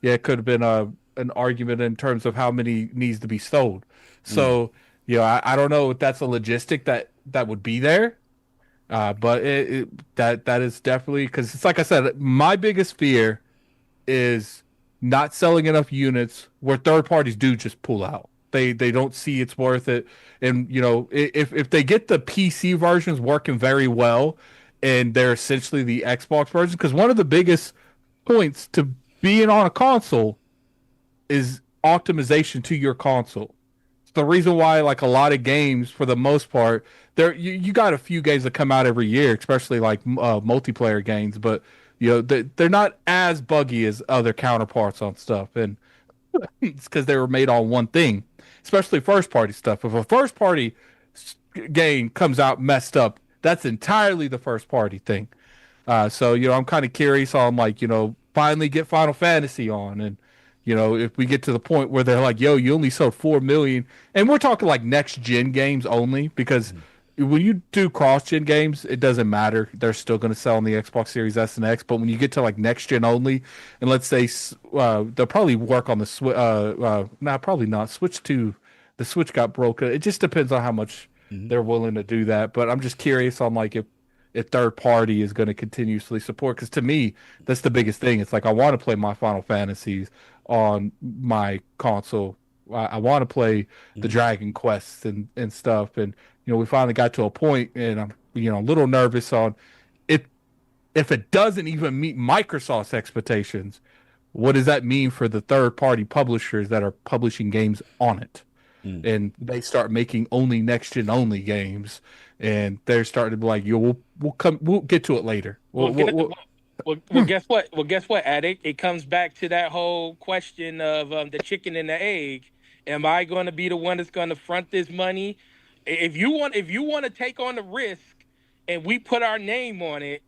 it could have been an argument in terms of how many needs to be sold. So, I don't know if that's a logistic that would be there. But that is definitely, because it's like I said, my biggest fear is not selling enough units where third parties do just pull out. They don't see it's worth it. And, if they get the PC versions working very well and they're essentially the Xbox version, because one of the biggest points to being on a console is optimization to your console. It's the reason why like a lot of games, for the most part, you got a few games that come out every year, especially like multiplayer games, but they're not as buggy as other counterparts on stuff, and it's because they were made on one thing, especially first party stuff. If a first party game comes out messed up, that's entirely the first party thing. So I'm kind of curious on like finally get Final Fantasy on, and if we get to the point where they're like, yo, you only sold 4 million, and we're talking like next gen games only, because when you do cross gen games, it doesn't matter. They're still going to sell on the Xbox Series S and X. But when you get to like next gen only, and let's say they'll probably work on the Switch. Probably not. The Switch got broken. It just depends on how much they're willing to do that. But I'm just curious on like if third party is going to continuously support, because to me that's the biggest thing. It's like I want to play my Final Fantasies on my console. I want to play the Dragon Quests and stuff, and we finally got to a point, and I'm a little nervous on if it doesn't even meet Microsoft's expectations, what does that mean for the third party publishers that are publishing games on it? And they start making only next gen only games, and they're starting to be like, we'll get to it later. Well, guess what? Well, guess what, Addict? It comes back to that whole question of the chicken and the egg. Am I going to be the one that's going to front this money? If you want to take on the risk, and we put our name on it,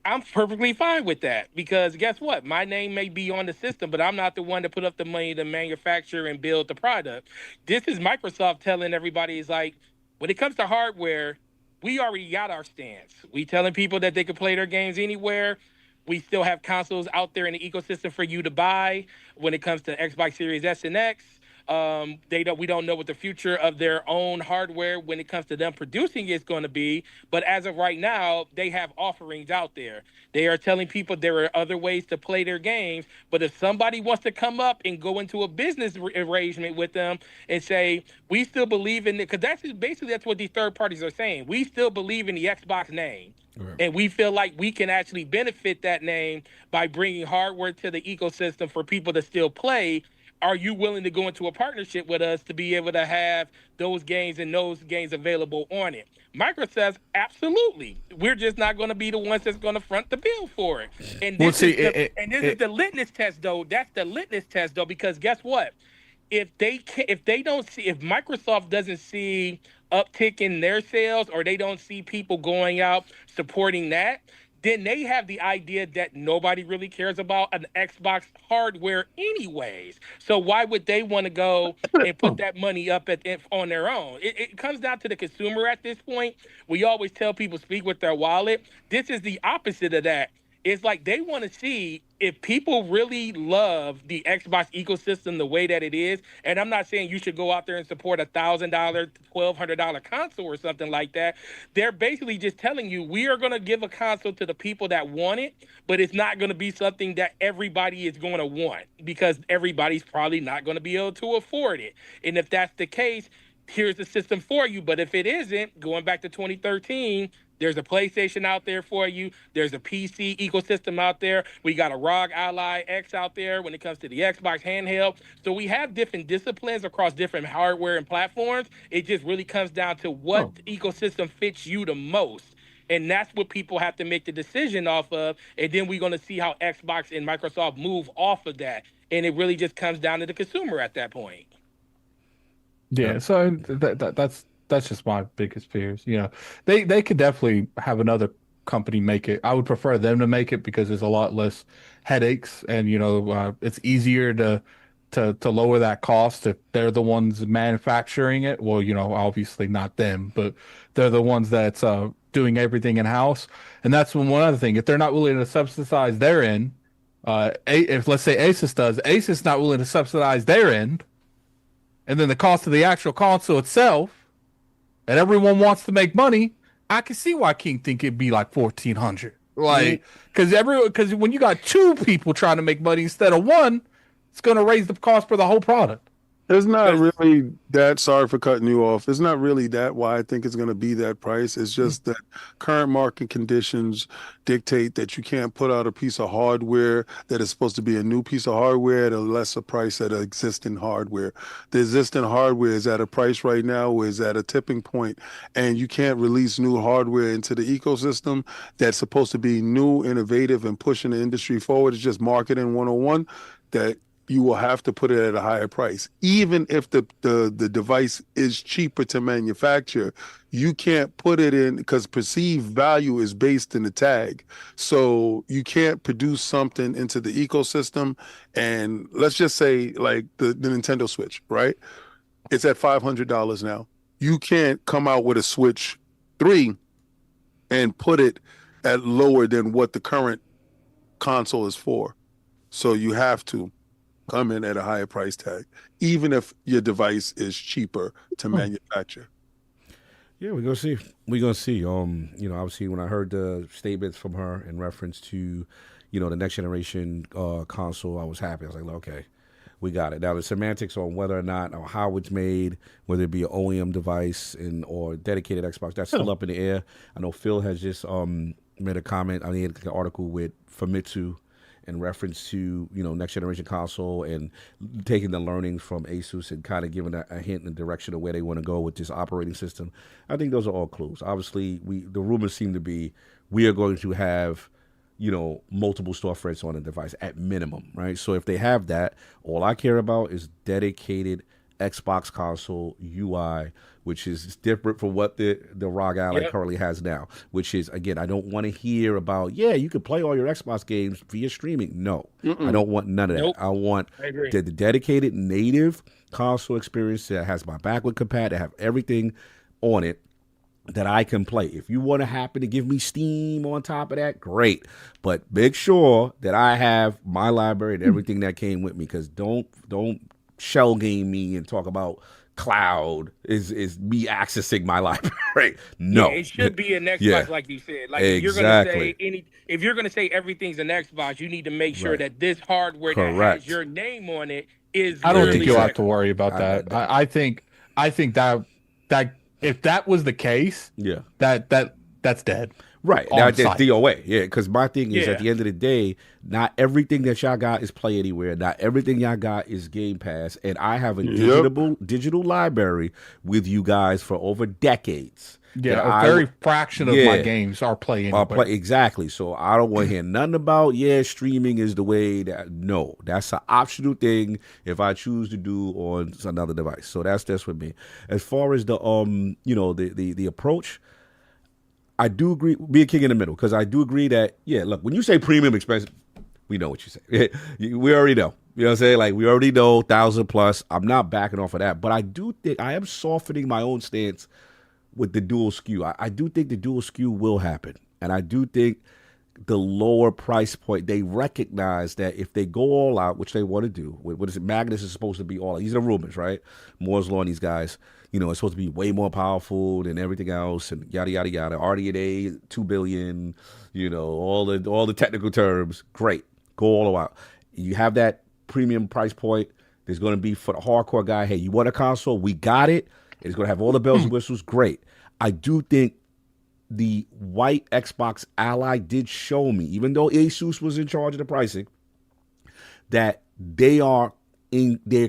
I'm perfectly fine with that because guess what? My name may be on the system, but I'm not the one to put up the money to manufacture and build the product. This is Microsoft telling everybody is like, when it comes to hardware, we already got our stance. We telling people that they can play their games anywhere. We still have consoles out there in the ecosystem for you to buy. When it comes to Xbox Series S and X, we don't know what the future of their own hardware when it comes to them producing is going to be. But as of right now, they have offerings out there. They are telling people there are other ways to play their games. But if somebody wants to come up and go into a business arrangement with them and say, we still believe in it, because that's what these third parties are saying. We still believe in the Xbox name. Right. And we feel like we can actually benefit that name by bringing hardware to the ecosystem for people to still play. Are you willing to go into a partnership with us to be able to have those games and those games available on it? Microsoft says, absolutely. We're just not going to be the ones that's going to front the bill for it. And this is the litmus test, though. That's the litmus test, though, because guess what? If Microsoft doesn't see uptick in their sales or they don't see people going out supporting that, then they have the idea that nobody really cares about an Xbox hardware anyways. So why would they want to go and put that money up on their own? It comes down to the consumer at this point. We always tell people speak with their wallet. This is the opposite of that. It's like they want to see if people really love the Xbox ecosystem the way that it is. And I'm not saying you should go out there and support $1,000, $1,200 console or something like that. They're basically just telling you, we are going to give a console to the people that want it, but it's not going to be something that everybody is going to want because everybody's probably not going to be able to afford it. And if that's the case, here's the system for you. But if it isn't, going back to 2013, there's a PlayStation out there for you. There's a PC ecosystem out there. We got a ROG Ally X out there when it comes to the Xbox handheld. So we have different disciplines across different hardware and platforms. It just really comes down to what ecosystem fits you the most. And that's what people have to make the decision off of. And then we're going to see how Xbox and Microsoft move off of that. And it really just comes down to the consumer at that point. Yeah, so that's just my biggest fears. You know, they could definitely have another company make it. I would prefer them to make it because there's a lot less headaches, and you know, it's easier to lower that cost if they're the ones manufacturing it. Well, you know, obviously not them, but they're the ones that's doing everything in house. And that's one other thing. If they're not willing to subsidize their end, if let's say Asus not willing to subsidize their end, and then the cost of the actual console itself, and everyone wants to make money, I can see why King think it'd be like $1,400. Like, because when you got two people trying to make money instead of one, it's going to raise the cost for the whole product. It's not really that, sorry for cutting you off. It's not really that why I think it's going to be that price. It's just that current market conditions dictate that you can't put out a piece of hardware that is supposed to be a new piece of hardware at a lesser price than existing hardware. The existing hardware is at a price right now where it's at a tipping point, and you can't release new hardware into the ecosystem that's supposed to be new, innovative, and pushing the industry forward. It's just marketing 101 that you will have to put it at a higher price. Even if the device is cheaper to manufacture, you can't put it in because perceived value is based in the tag. So you can't produce something into the ecosystem. And let's just say like the Nintendo Switch, right? It's at $500 now. You can't come out with a Switch 3 and put it at lower than what the current console is for. So you have to come in at a higher price tag, even if your device is cheaper to manufacture. Yeah, we're gonna see. We're gonna see. You know, obviously, when I heard the statements from her in reference to, you know, the next generation console, I was happy. I was like, okay, we got it. Now the semantics on whether or not or how it's made, whether it be an OEM device or dedicated Xbox, that's still up in the air. I know Phil has just made a comment. I mean, an article with Famitsu in reference to, you know, next generation console and taking the learnings from Asus and kind of giving a hint in the direction of where they want to go with this operating system. I think those are all clues. Obviously, the rumors seem to be we are going to have, you know, multiple storefronts on a device at minimum, right? So if they have that, all I care about is dedicated Xbox console UI, which is different from what the ROG Ally currently has now, which is, again, I don't want to hear about, you can play all your Xbox games via streaming. No, I don't want none of that. I want the dedicated native console experience that has my backward compat, that have everything on it that I can play. If you want to happen to give me Steam on top of that, great. But make sure that I have my library and everything that came with me, because don't shell game me and talk about cloud is me accessing my library. No, it should be an Xbox, like you said. Like if you're gonna say if you're gonna say everyth's an Xbox, you need to make sure that this hardware that has your name on it is. I don't think you'll have to worry about that. I think that if that was the case, that's dead. Right. Now that's DOA. Yeah, because my thing is, at the end of the day, not everything that y'all got is Play Anywhere. Not everything y'all got is Game Pass. And I have a digital library with you guys for over decades. Yeah, a very fraction of my games are Play Anywhere. Exactly. So I don't want to hear nothing about, streaming is the way that. No, that's an optional thing if I choose to do on another device. So that's with me. As far as the the approach, I do agree, be a king in the middle, because I do agree that, look, when you say premium expensive, we know what you say. We already know. You know what I'm saying? Like, we already know 1,000 plus. I'm not backing off of that. But I do think I am softening my own stance with the dual SKU. I do think the dual SKU will happen. And I do think the lower price point, they recognize that if they go all out, which they want to do, what is it? Magnus is supposed to be all out. These are the rumors, right? Moore's Law and these guys. It's supposed to be way more powerful than everything else, and yada yada yada. RDNA, 2 billion, all the technical terms. Great, go all out. You have that premium price point. There's going to be, for the hardcore guy, hey, you want a console? We got it. It's going to have all the bells and whistles. Great. I do think the white Xbox Ally did show me, even though Asus was in charge of the pricing, that they're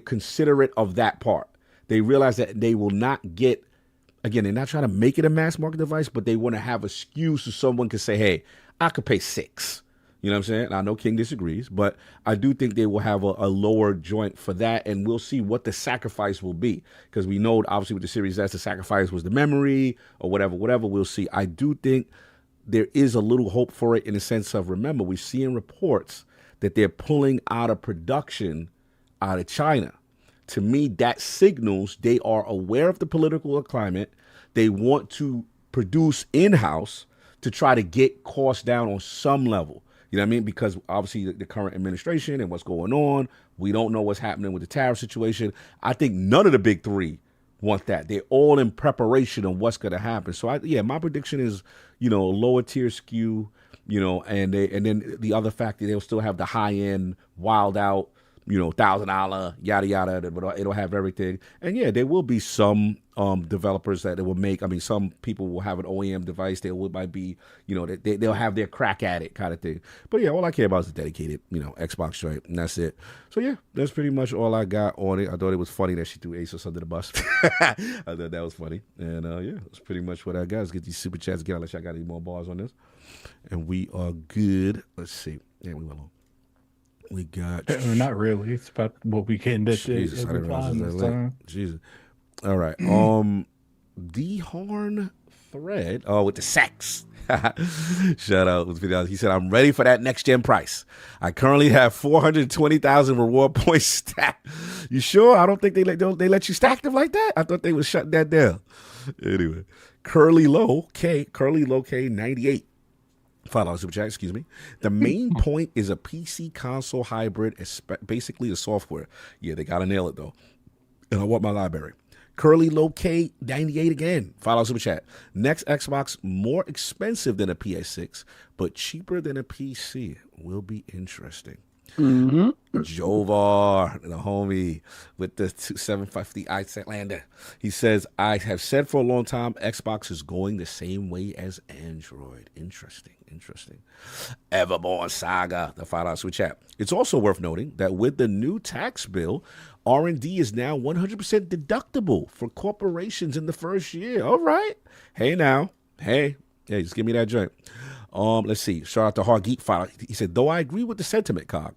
considerate of that part. They realize that they will not get, again, they're not trying to make it a mass market device, but they want to have a SKU so someone can say, hey, I could pay $6. You know what I'm saying? And I know King disagrees, but I do think they will have a lower joint for that, and we'll see what the sacrifice will be, because we know, obviously, with the Series S, the sacrifice was the memory or whatever, we'll see. I do think there is a little hope for it in the sense of, remember, we're seeing reports that they're pulling out of production out of China. To me, that signals they are aware of the political climate. They want to produce in-house to try to get costs down on some level. You know what I mean? Because obviously the current administration and what's going on, we don't know what's happening with the tariff situation. I think none of the big three want that. They're all in preparation of what's going to happen. So my prediction is, lower tier SKU, and then the other factor, they'll still have the high end, wild out, $1,000, yada yada. It'll have everything, and there will be some developers that it will make. I mean, some people will have an OEM device. Might be, they'll have their crack at it kind of thing. But all I care about is the dedicated, Xbox joint, and that's it. So that's pretty much all I got on it. I thought it was funny that she threw Asus under the bus. I thought that was funny, and that's pretty much what I got. Let's get these super chats again. Unless I got any more bars on this, and we are good. Let's see. We went long. We got not really. It's about what we can do. Jesus, I didn't realize that. Jesus. All right. D Horn Thread. Oh, with the sex. Shout out. He said, I'm ready for that next gen price. I currently have 420,000 reward points stacked. You sure? I don't think they let you stack them like that. I thought they was shutting that down. Anyway, Curly Low K 98. $5 super chat, excuse me. The main point is a PC console hybrid, basically a software. Yeah, they gotta nail it though. And I want my library. Curly Low K 98 again. $5 super chat. Next Xbox more expensive than a PS6, but cheaper than a PC. Will be interesting. Jovar, the homie with the 750 Icelander. He says, I have said for a long time, Xbox is going the same way as Android. Interesting. Everborn Saga, the $5 super chat. It's also worth noting that with the new tax bill, R&D is now 100% deductible for corporations in the first year. All right. Hey, just give me that joint. Let's see. Shout out to Hard Geek File. He said, though I agree with the sentiment, Cog,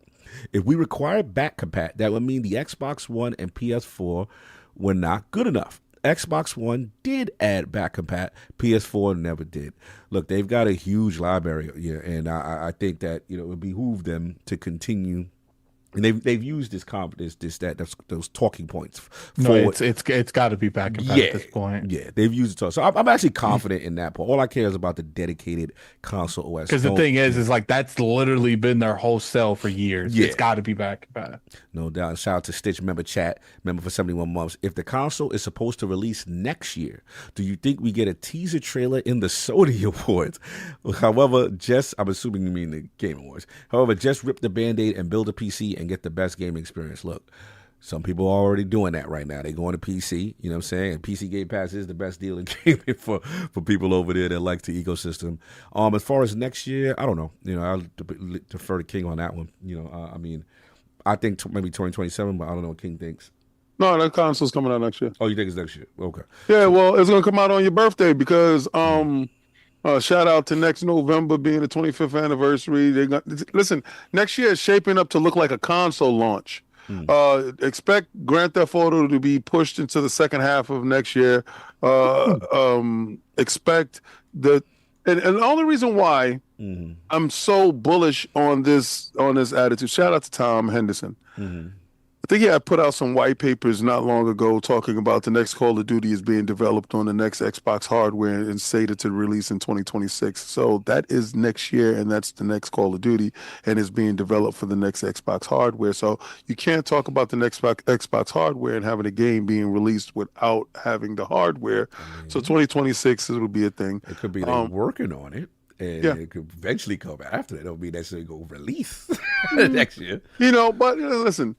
if we require back compat, that would mean the Xbox One and PS4 were not good enough. Xbox One did add back compat. PS4 never did. Look, they've got a huge library, and I think that it would behoove them to continue. And they've used those talking points. It's got to be back compat at this point. Yeah, they've used it. So I'm actually confident in that part. All I care is about the dedicated console OS. Because the thing is like that's literally been their whole sell for years. Yeah. It's got to be back compat. No doubt. Shout out to Stitch member for 71 months. If the console is supposed to release next year, do you think we get a teaser trailer in the Sony Awards? However, I'm assuming you mean the Game Awards. However, just rip the Band-Aid and build a PC and get the best gaming experience. Look, some people are already doing that right now. They're going to PC, you know what I'm saying? And PC Game Pass is the best deal in gaming for people over there that like the ecosystem. As far as next year, I don't know. I'll defer to King on that one. I think maybe 2027, but I don't know what King thinks. No, that console's coming out next year. Oh, you think it's next year? Okay. Yeah, well, it's going to come out on your birthday because shout out to next November being the 25th anniversary. Listen, next year is shaping up to look like a console launch. Expect Grand Theft Auto to be pushed into the second half of next year. Expect and the only reason why I'm so bullish on this attitude. Shout out to Tom Henderson. I think he had put out some white papers not long ago talking about the next Call of Duty is being developed on the next Xbox hardware and slated to release in 2026. So that is next year, and that's the next Call of Duty, and is being developed for the next Xbox hardware. So you can't talk about the next Xbox hardware and having a game being released without having the hardware. So 2026 will be a thing. It could be they're working on it. And it could eventually come after that. It don't mean necessarily go release next year. But listen,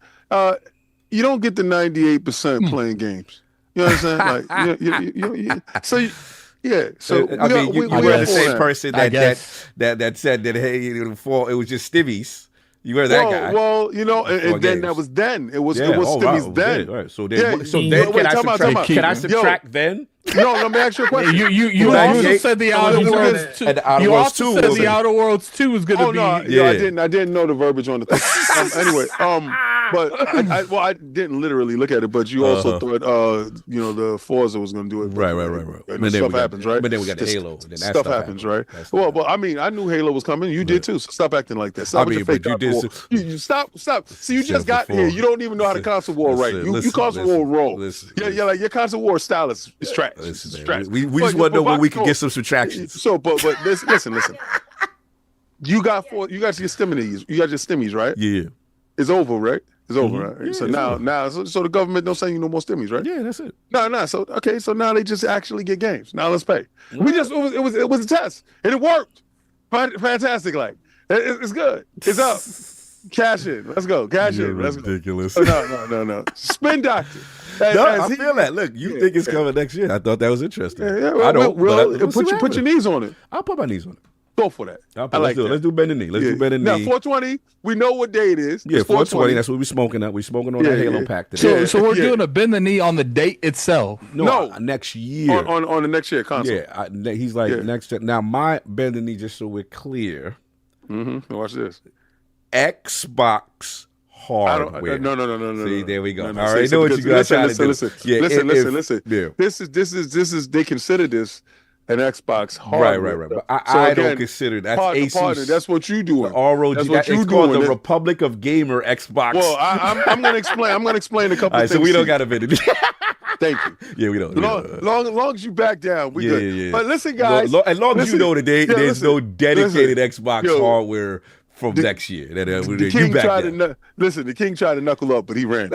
you don't get the 98% playing games. You know what I'm saying? So I mean, you were the same person that said that hey, it was just stimmies. You were that guy. Well, and then that was then. It was stimmies then. Right. So then, can I subtract then? No, let me ask you a question. You also said the Outer Worlds 2. You also said the Outer Worlds 2 was going to be. Oh no, I didn't know the verbiage on the thing. Anyway, but I didn't literally look at it. But you also thought, the Forza was going to do it. Right. And stuff happens, right? But then we got the Halo. Stuff happens, right? Well, I mean, I knew Halo was coming. You did too. So stop acting like that. Stop with your fake console war. You stop. See, you just got here. You don't even know how to console war right. You console war roll. Yeah, like your console war style is trash. We just want to know when we can get some subtractions. So, but listen. You got your stimmies. You got your stimmies, right? Yeah. It's over, right? It's over, right? Yeah, so now, so the government don't send you no more stimmies, right? Yeah, that's it. No. So okay, so now they just actually get games. Now let's pay. It was a test and it worked. Fantastic, like it's good. It's up. Cash in. Let's go. Cash in. Let's ridiculous. Go. No. Spin doctor. I feel that. Look, you think it's coming next year? I thought that was interesting. I don't. Put your knees on it. I'll put my knees on it. Go for that. Let's do bend the knee. Let's do bend the knee. Now 420. We know what day it is. Yeah, 420. That's what we're smoking up. We're smoking on that Halo pack today. So we're doing a bend the knee on the date itself. No, next year. On the next year console. Yeah, he's like next year. Now my bend the knee, just so we're clear. Watch this. Xbox hardware. No. See, there we go. All right, know what you got. Listen. Yeah. This is. They consider this an Xbox hardware. Right. But I don't consider that. That's Asus. That's what you doing. ROG. It's called the Republic of Gamer Xbox. Well, I'm going to explain. I'm going to explain a couple of things. So we don't got a minute. Thank you. Yeah, we don't. Long as you back down, we good. Yeah. But listen, guys. As long as you know that there's no dedicated Xbox hardware from next year. The King tried to knuckle up, but he ran.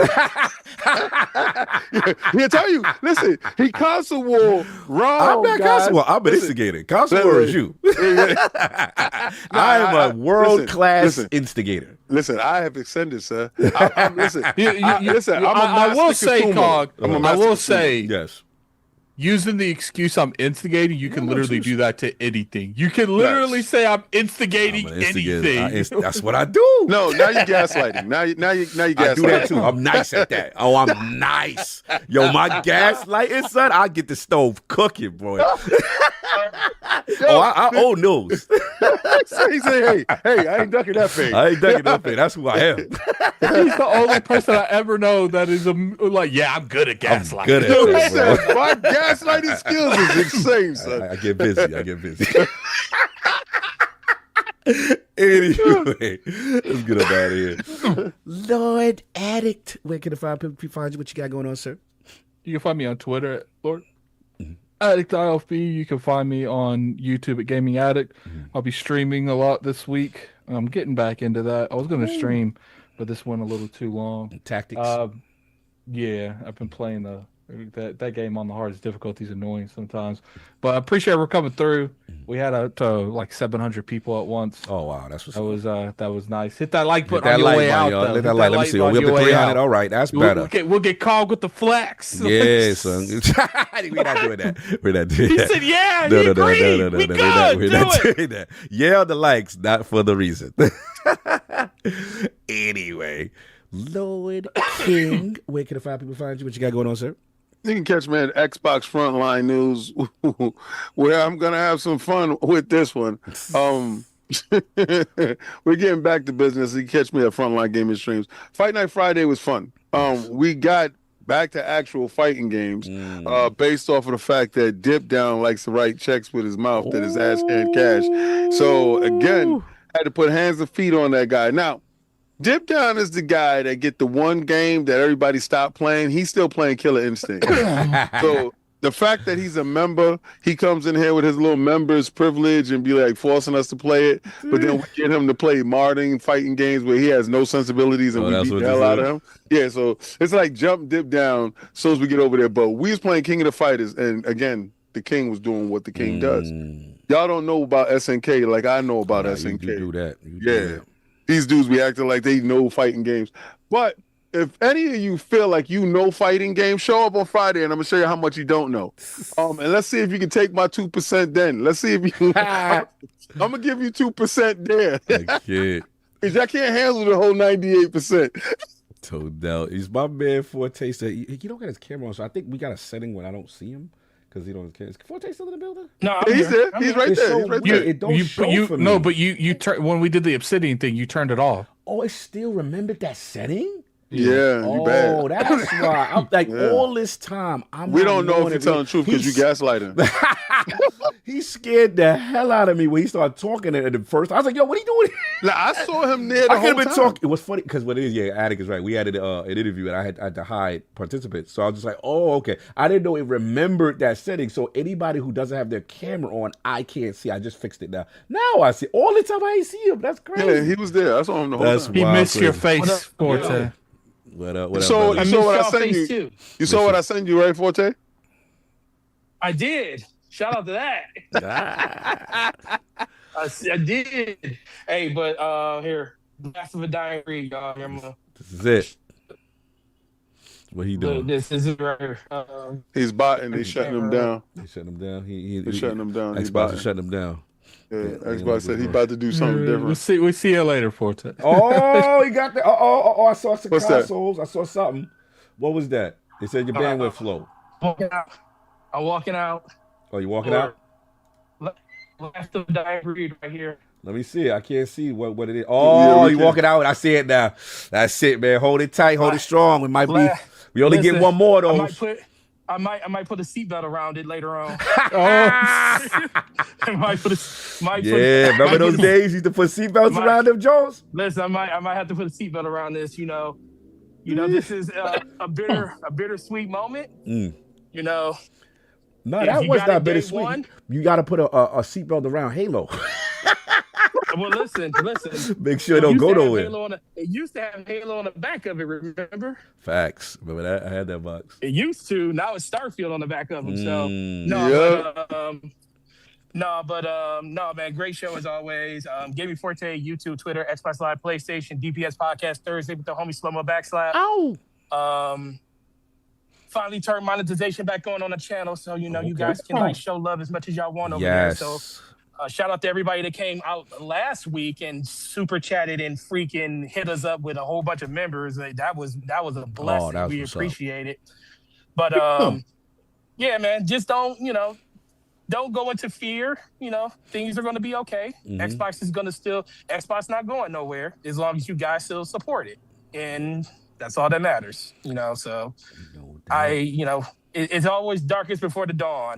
He'll tell you. Listen, he console war wrong. I'm not console war. I'm an instigator. Console war is you. I am a world-class instigator. Listen, I have extended, sir. Listen, I will say, Cog. I will say, yes. using the excuse I'm instigating, you can literally do that to anything. You can literally say I'm instigating anything. That's what I do. No, now you're gaslighting. Now you gaslighting. I do that too. I'm nice at that. Oh, I'm nice. Yo, my gaslighting, son, I get the stove cooking, bro. I owe news. He say, hey, I ain't ducking that fade. I ain't ducking that fade. That's who I am. He's the only person I ever know that is like, yeah, I'm good at gaslighting. I'm good at that, bro. My gaslighting skills is insane, son. I get busy. Anyway, let's get up out of here. Lord Addict, where can I find you? What you got going on, sir? You can find me on Twitter at Lord Addict ILP. You can find me on YouTube at Gaming Addict. I'll be streaming a lot this week. I'm getting back into that. I was going to stream, but this went a little too long. Tactics. Yeah, I've been playing that game on the hardest difficulty. Is annoying sometimes, but I appreciate we're coming through. We had like 700 people at once. Oh wow, that's what's that was nice. Hit that like button on your way out. Hit that like. Let me see. We're up to 300. All right, that's better. We'll get called with the flex. Yeah, son. We're not doing that. We're not doing that. He said, "Yeah, he agreed. We're not doing that. Yeah, the likes, not for the reason." Anyway, Lord King, where can the find you? What you got going on, sir? You can catch me at Xbox Frontline News, where I'm gonna have some fun with this one. We're getting back to business. You can catch me at Frontline Gaming Streams. Fight Night Friday was fun. We got back to actual fighting games, based off of the fact that Dip Down likes to write checks with his mouth that his ass can't cash. So again, had to put hands and feet on that guy. Now, Dip Down is the guy that get the one game that everybody stopped playing. He's still playing Killer Instinct. So the fact that he's a member, he comes in here with his little member's privilege and be like forcing us to play it. But then we get him to play modern fighting games where he has no sensibilities and we beat the hell out of him. Yeah, so it's like jump, dip down so as we get over there. But we was playing King of the Fighters, and again, the King was doing what the King does. Y'all don't know about SNK like I know about SNK. You do that. Yeah. These dudes be acting like they know fighting games. But if any of you feel like you know fighting games, show up on Friday and I'm going to show you how much you don't know. And let's see if you can take my 2% then. Let's see if you... I'm going to give you 2% there. Because I can't handle the whole 98%. No doubt. He's my man Forte. He don't got his camera on, so I think we got a setting when I don't see him. Because he don't care. Is Forte still in the building? No, he's there. He's right there. He's right there. It don't show for me. No, but you when we did the Obsidian thing, you turned it off. Oh, it still remembered that setting? Yeah, you bad. Oh, that's why. I'm like, all this time, we don't know if you're telling the truth because you gaslighting. He scared the hell out of me when he started talking at the first. I was like, yo, what are you doing? Now, I saw him there the whole time. Talking. It was funny because what it is, Attic is right. We had an interview and I had to hide participants. So I was just like, oh, okay. I didn't know it remembered that setting. So anybody who doesn't have their camera on, I can't see. I just fixed it now. Now I see. All the time I ain't see him. That's crazy. Yeah, he was there. I saw him the whole time. He missed your face, Forte. What up? You saw what I sent you? You saw what I sent you, right, Forte? I did. Shout out to that. I did. Hey, but here, Blast of a Dying Breed, y'all. This is it. What he doing? This is it right here. He's botting. He's shutting him down. He's shutting him down. He's shutting him down. Xbox is shutting him down. Yeah, Xbox said he about to do something different. We'll see you later, Forte. Oh, he got that. Oh, I saw some What's consoles. I saw something. What was that? It said your bandwidth flow. I'm walking out. Oh, you walking out? Blast of a Dying Breed right here. Let me see. I can't see what it is. Oh, you walking out. I see it now. That's it, man. Hold it tight. Hold it strong. It might be. We only get one more of those. I might put a seatbelt around it later on. I might put remember those days you used to put seatbelts around them, Jones? Listen, I might have to put a seatbelt around this. You know, this is a bittersweet moment. You know. No, that was not bittersweet. You got to put a seatbelt around Halo. Well, listen. Make sure it don't go nowhere. It used to have Halo on the back of it, remember? Facts. Remember that? I had that box. It used to. Now it's Starfield on the back of them. So, no, man. Great show as always. Gaming Forte, YouTube, Twitter, Xbox Live, PlayStation, DPS Podcast Thursday with the homie Slow-Mo Backslap. Ow! finally turned monetization back on the channel, so you guys can like show love as much as y'all want over there. So shout out to everybody that came out last week and super chatted and freaking hit us up with a whole bunch of members. That was a blessing. We appreciate it. But yeah, man, just don't go into fear. Things are going to be okay. Xbox not going nowhere as long as you guys still support it, and that's all that matters. So it's always darkest before the dawn.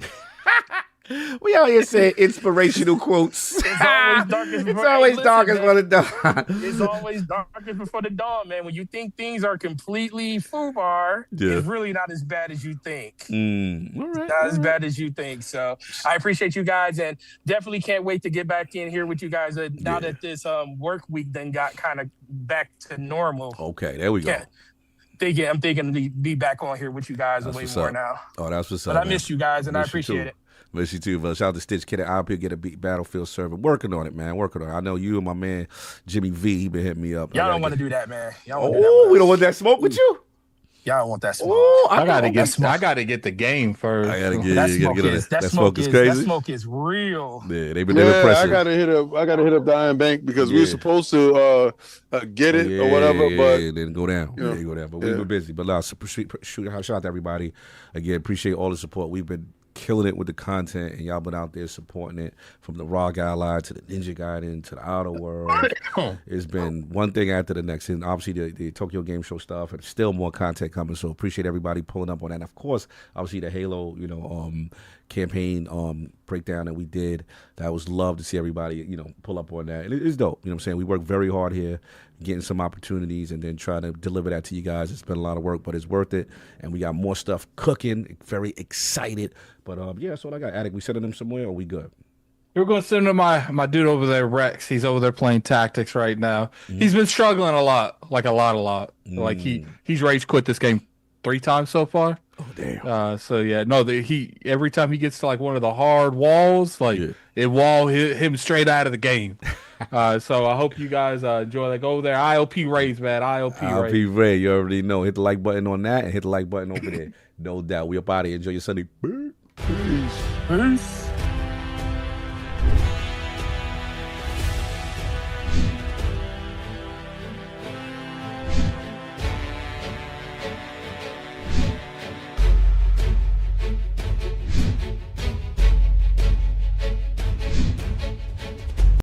We out here saying inspirational quotes. It's always darkest before, before the dawn. It's always darkest before the dawn, man. When you think things are completely FUBAR, it's really not as bad as you think. Not as bad as you think. So I appreciate you guys, and definitely can't wait to get back in here with you guys now that this work week then got kind of back to normal. Okay, there we go. I'm thinking to be back on here with you guys way more now. Oh, that's what's up. But I miss you guys, and I appreciate it. Miss you too, bro. Shout out to Stitch Kid at ILP Get a Beat Battlefield server. Working on it, man. Working on it. I know you and my man Jimmy V, he been hitting me up. Y'all don't want to do that, man. We don't want that smoke with you? Y'all don't want that smoke. I gotta get the game first. I gotta get that smoke is crazy. That smoke is real. Yeah, they've been impressive. I gotta hit up the Iron Bank because we were supposed to get it or whatever, but it didn't go down. Yeah. It didn't go down. But we were busy. But shout out to everybody. Again, appreciate all the support. We've been killing it with the content, and y'all been out there supporting it, from the Raw Guy to the Ninja Gaiden to the Outer World. It's been one thing after the next, and obviously the Tokyo Game Show stuff, and still more content coming. So appreciate everybody pulling up on that. And of course, obviously the Halo, campaign breakdown that we did. That was love to see everybody, pull up on that. And it's dope. You know what I'm saying? We work very hard here, getting some opportunities and then trying to deliver that to you guys. It's been a lot of work, but it's worth it. And we got more stuff cooking. Very excited. But that's all I got. Attic, we sending them somewhere, or we good? We're going to send him my dude over there, Rex. He's over there playing tactics right now. He's been struggling a lot. Like a lot. Like he's rage quit this game 3 times so far. Oh damn. So yeah, no, every time he gets to like one of the hard walls, it wall him straight out of the game. So I hope you guys enjoy that. Go over there, ILP Raise, man. ILP Raise. You already know. Hit the like button on that and hit the like button over there. No doubt. We up out of here. Enjoy your Sunday. Peace.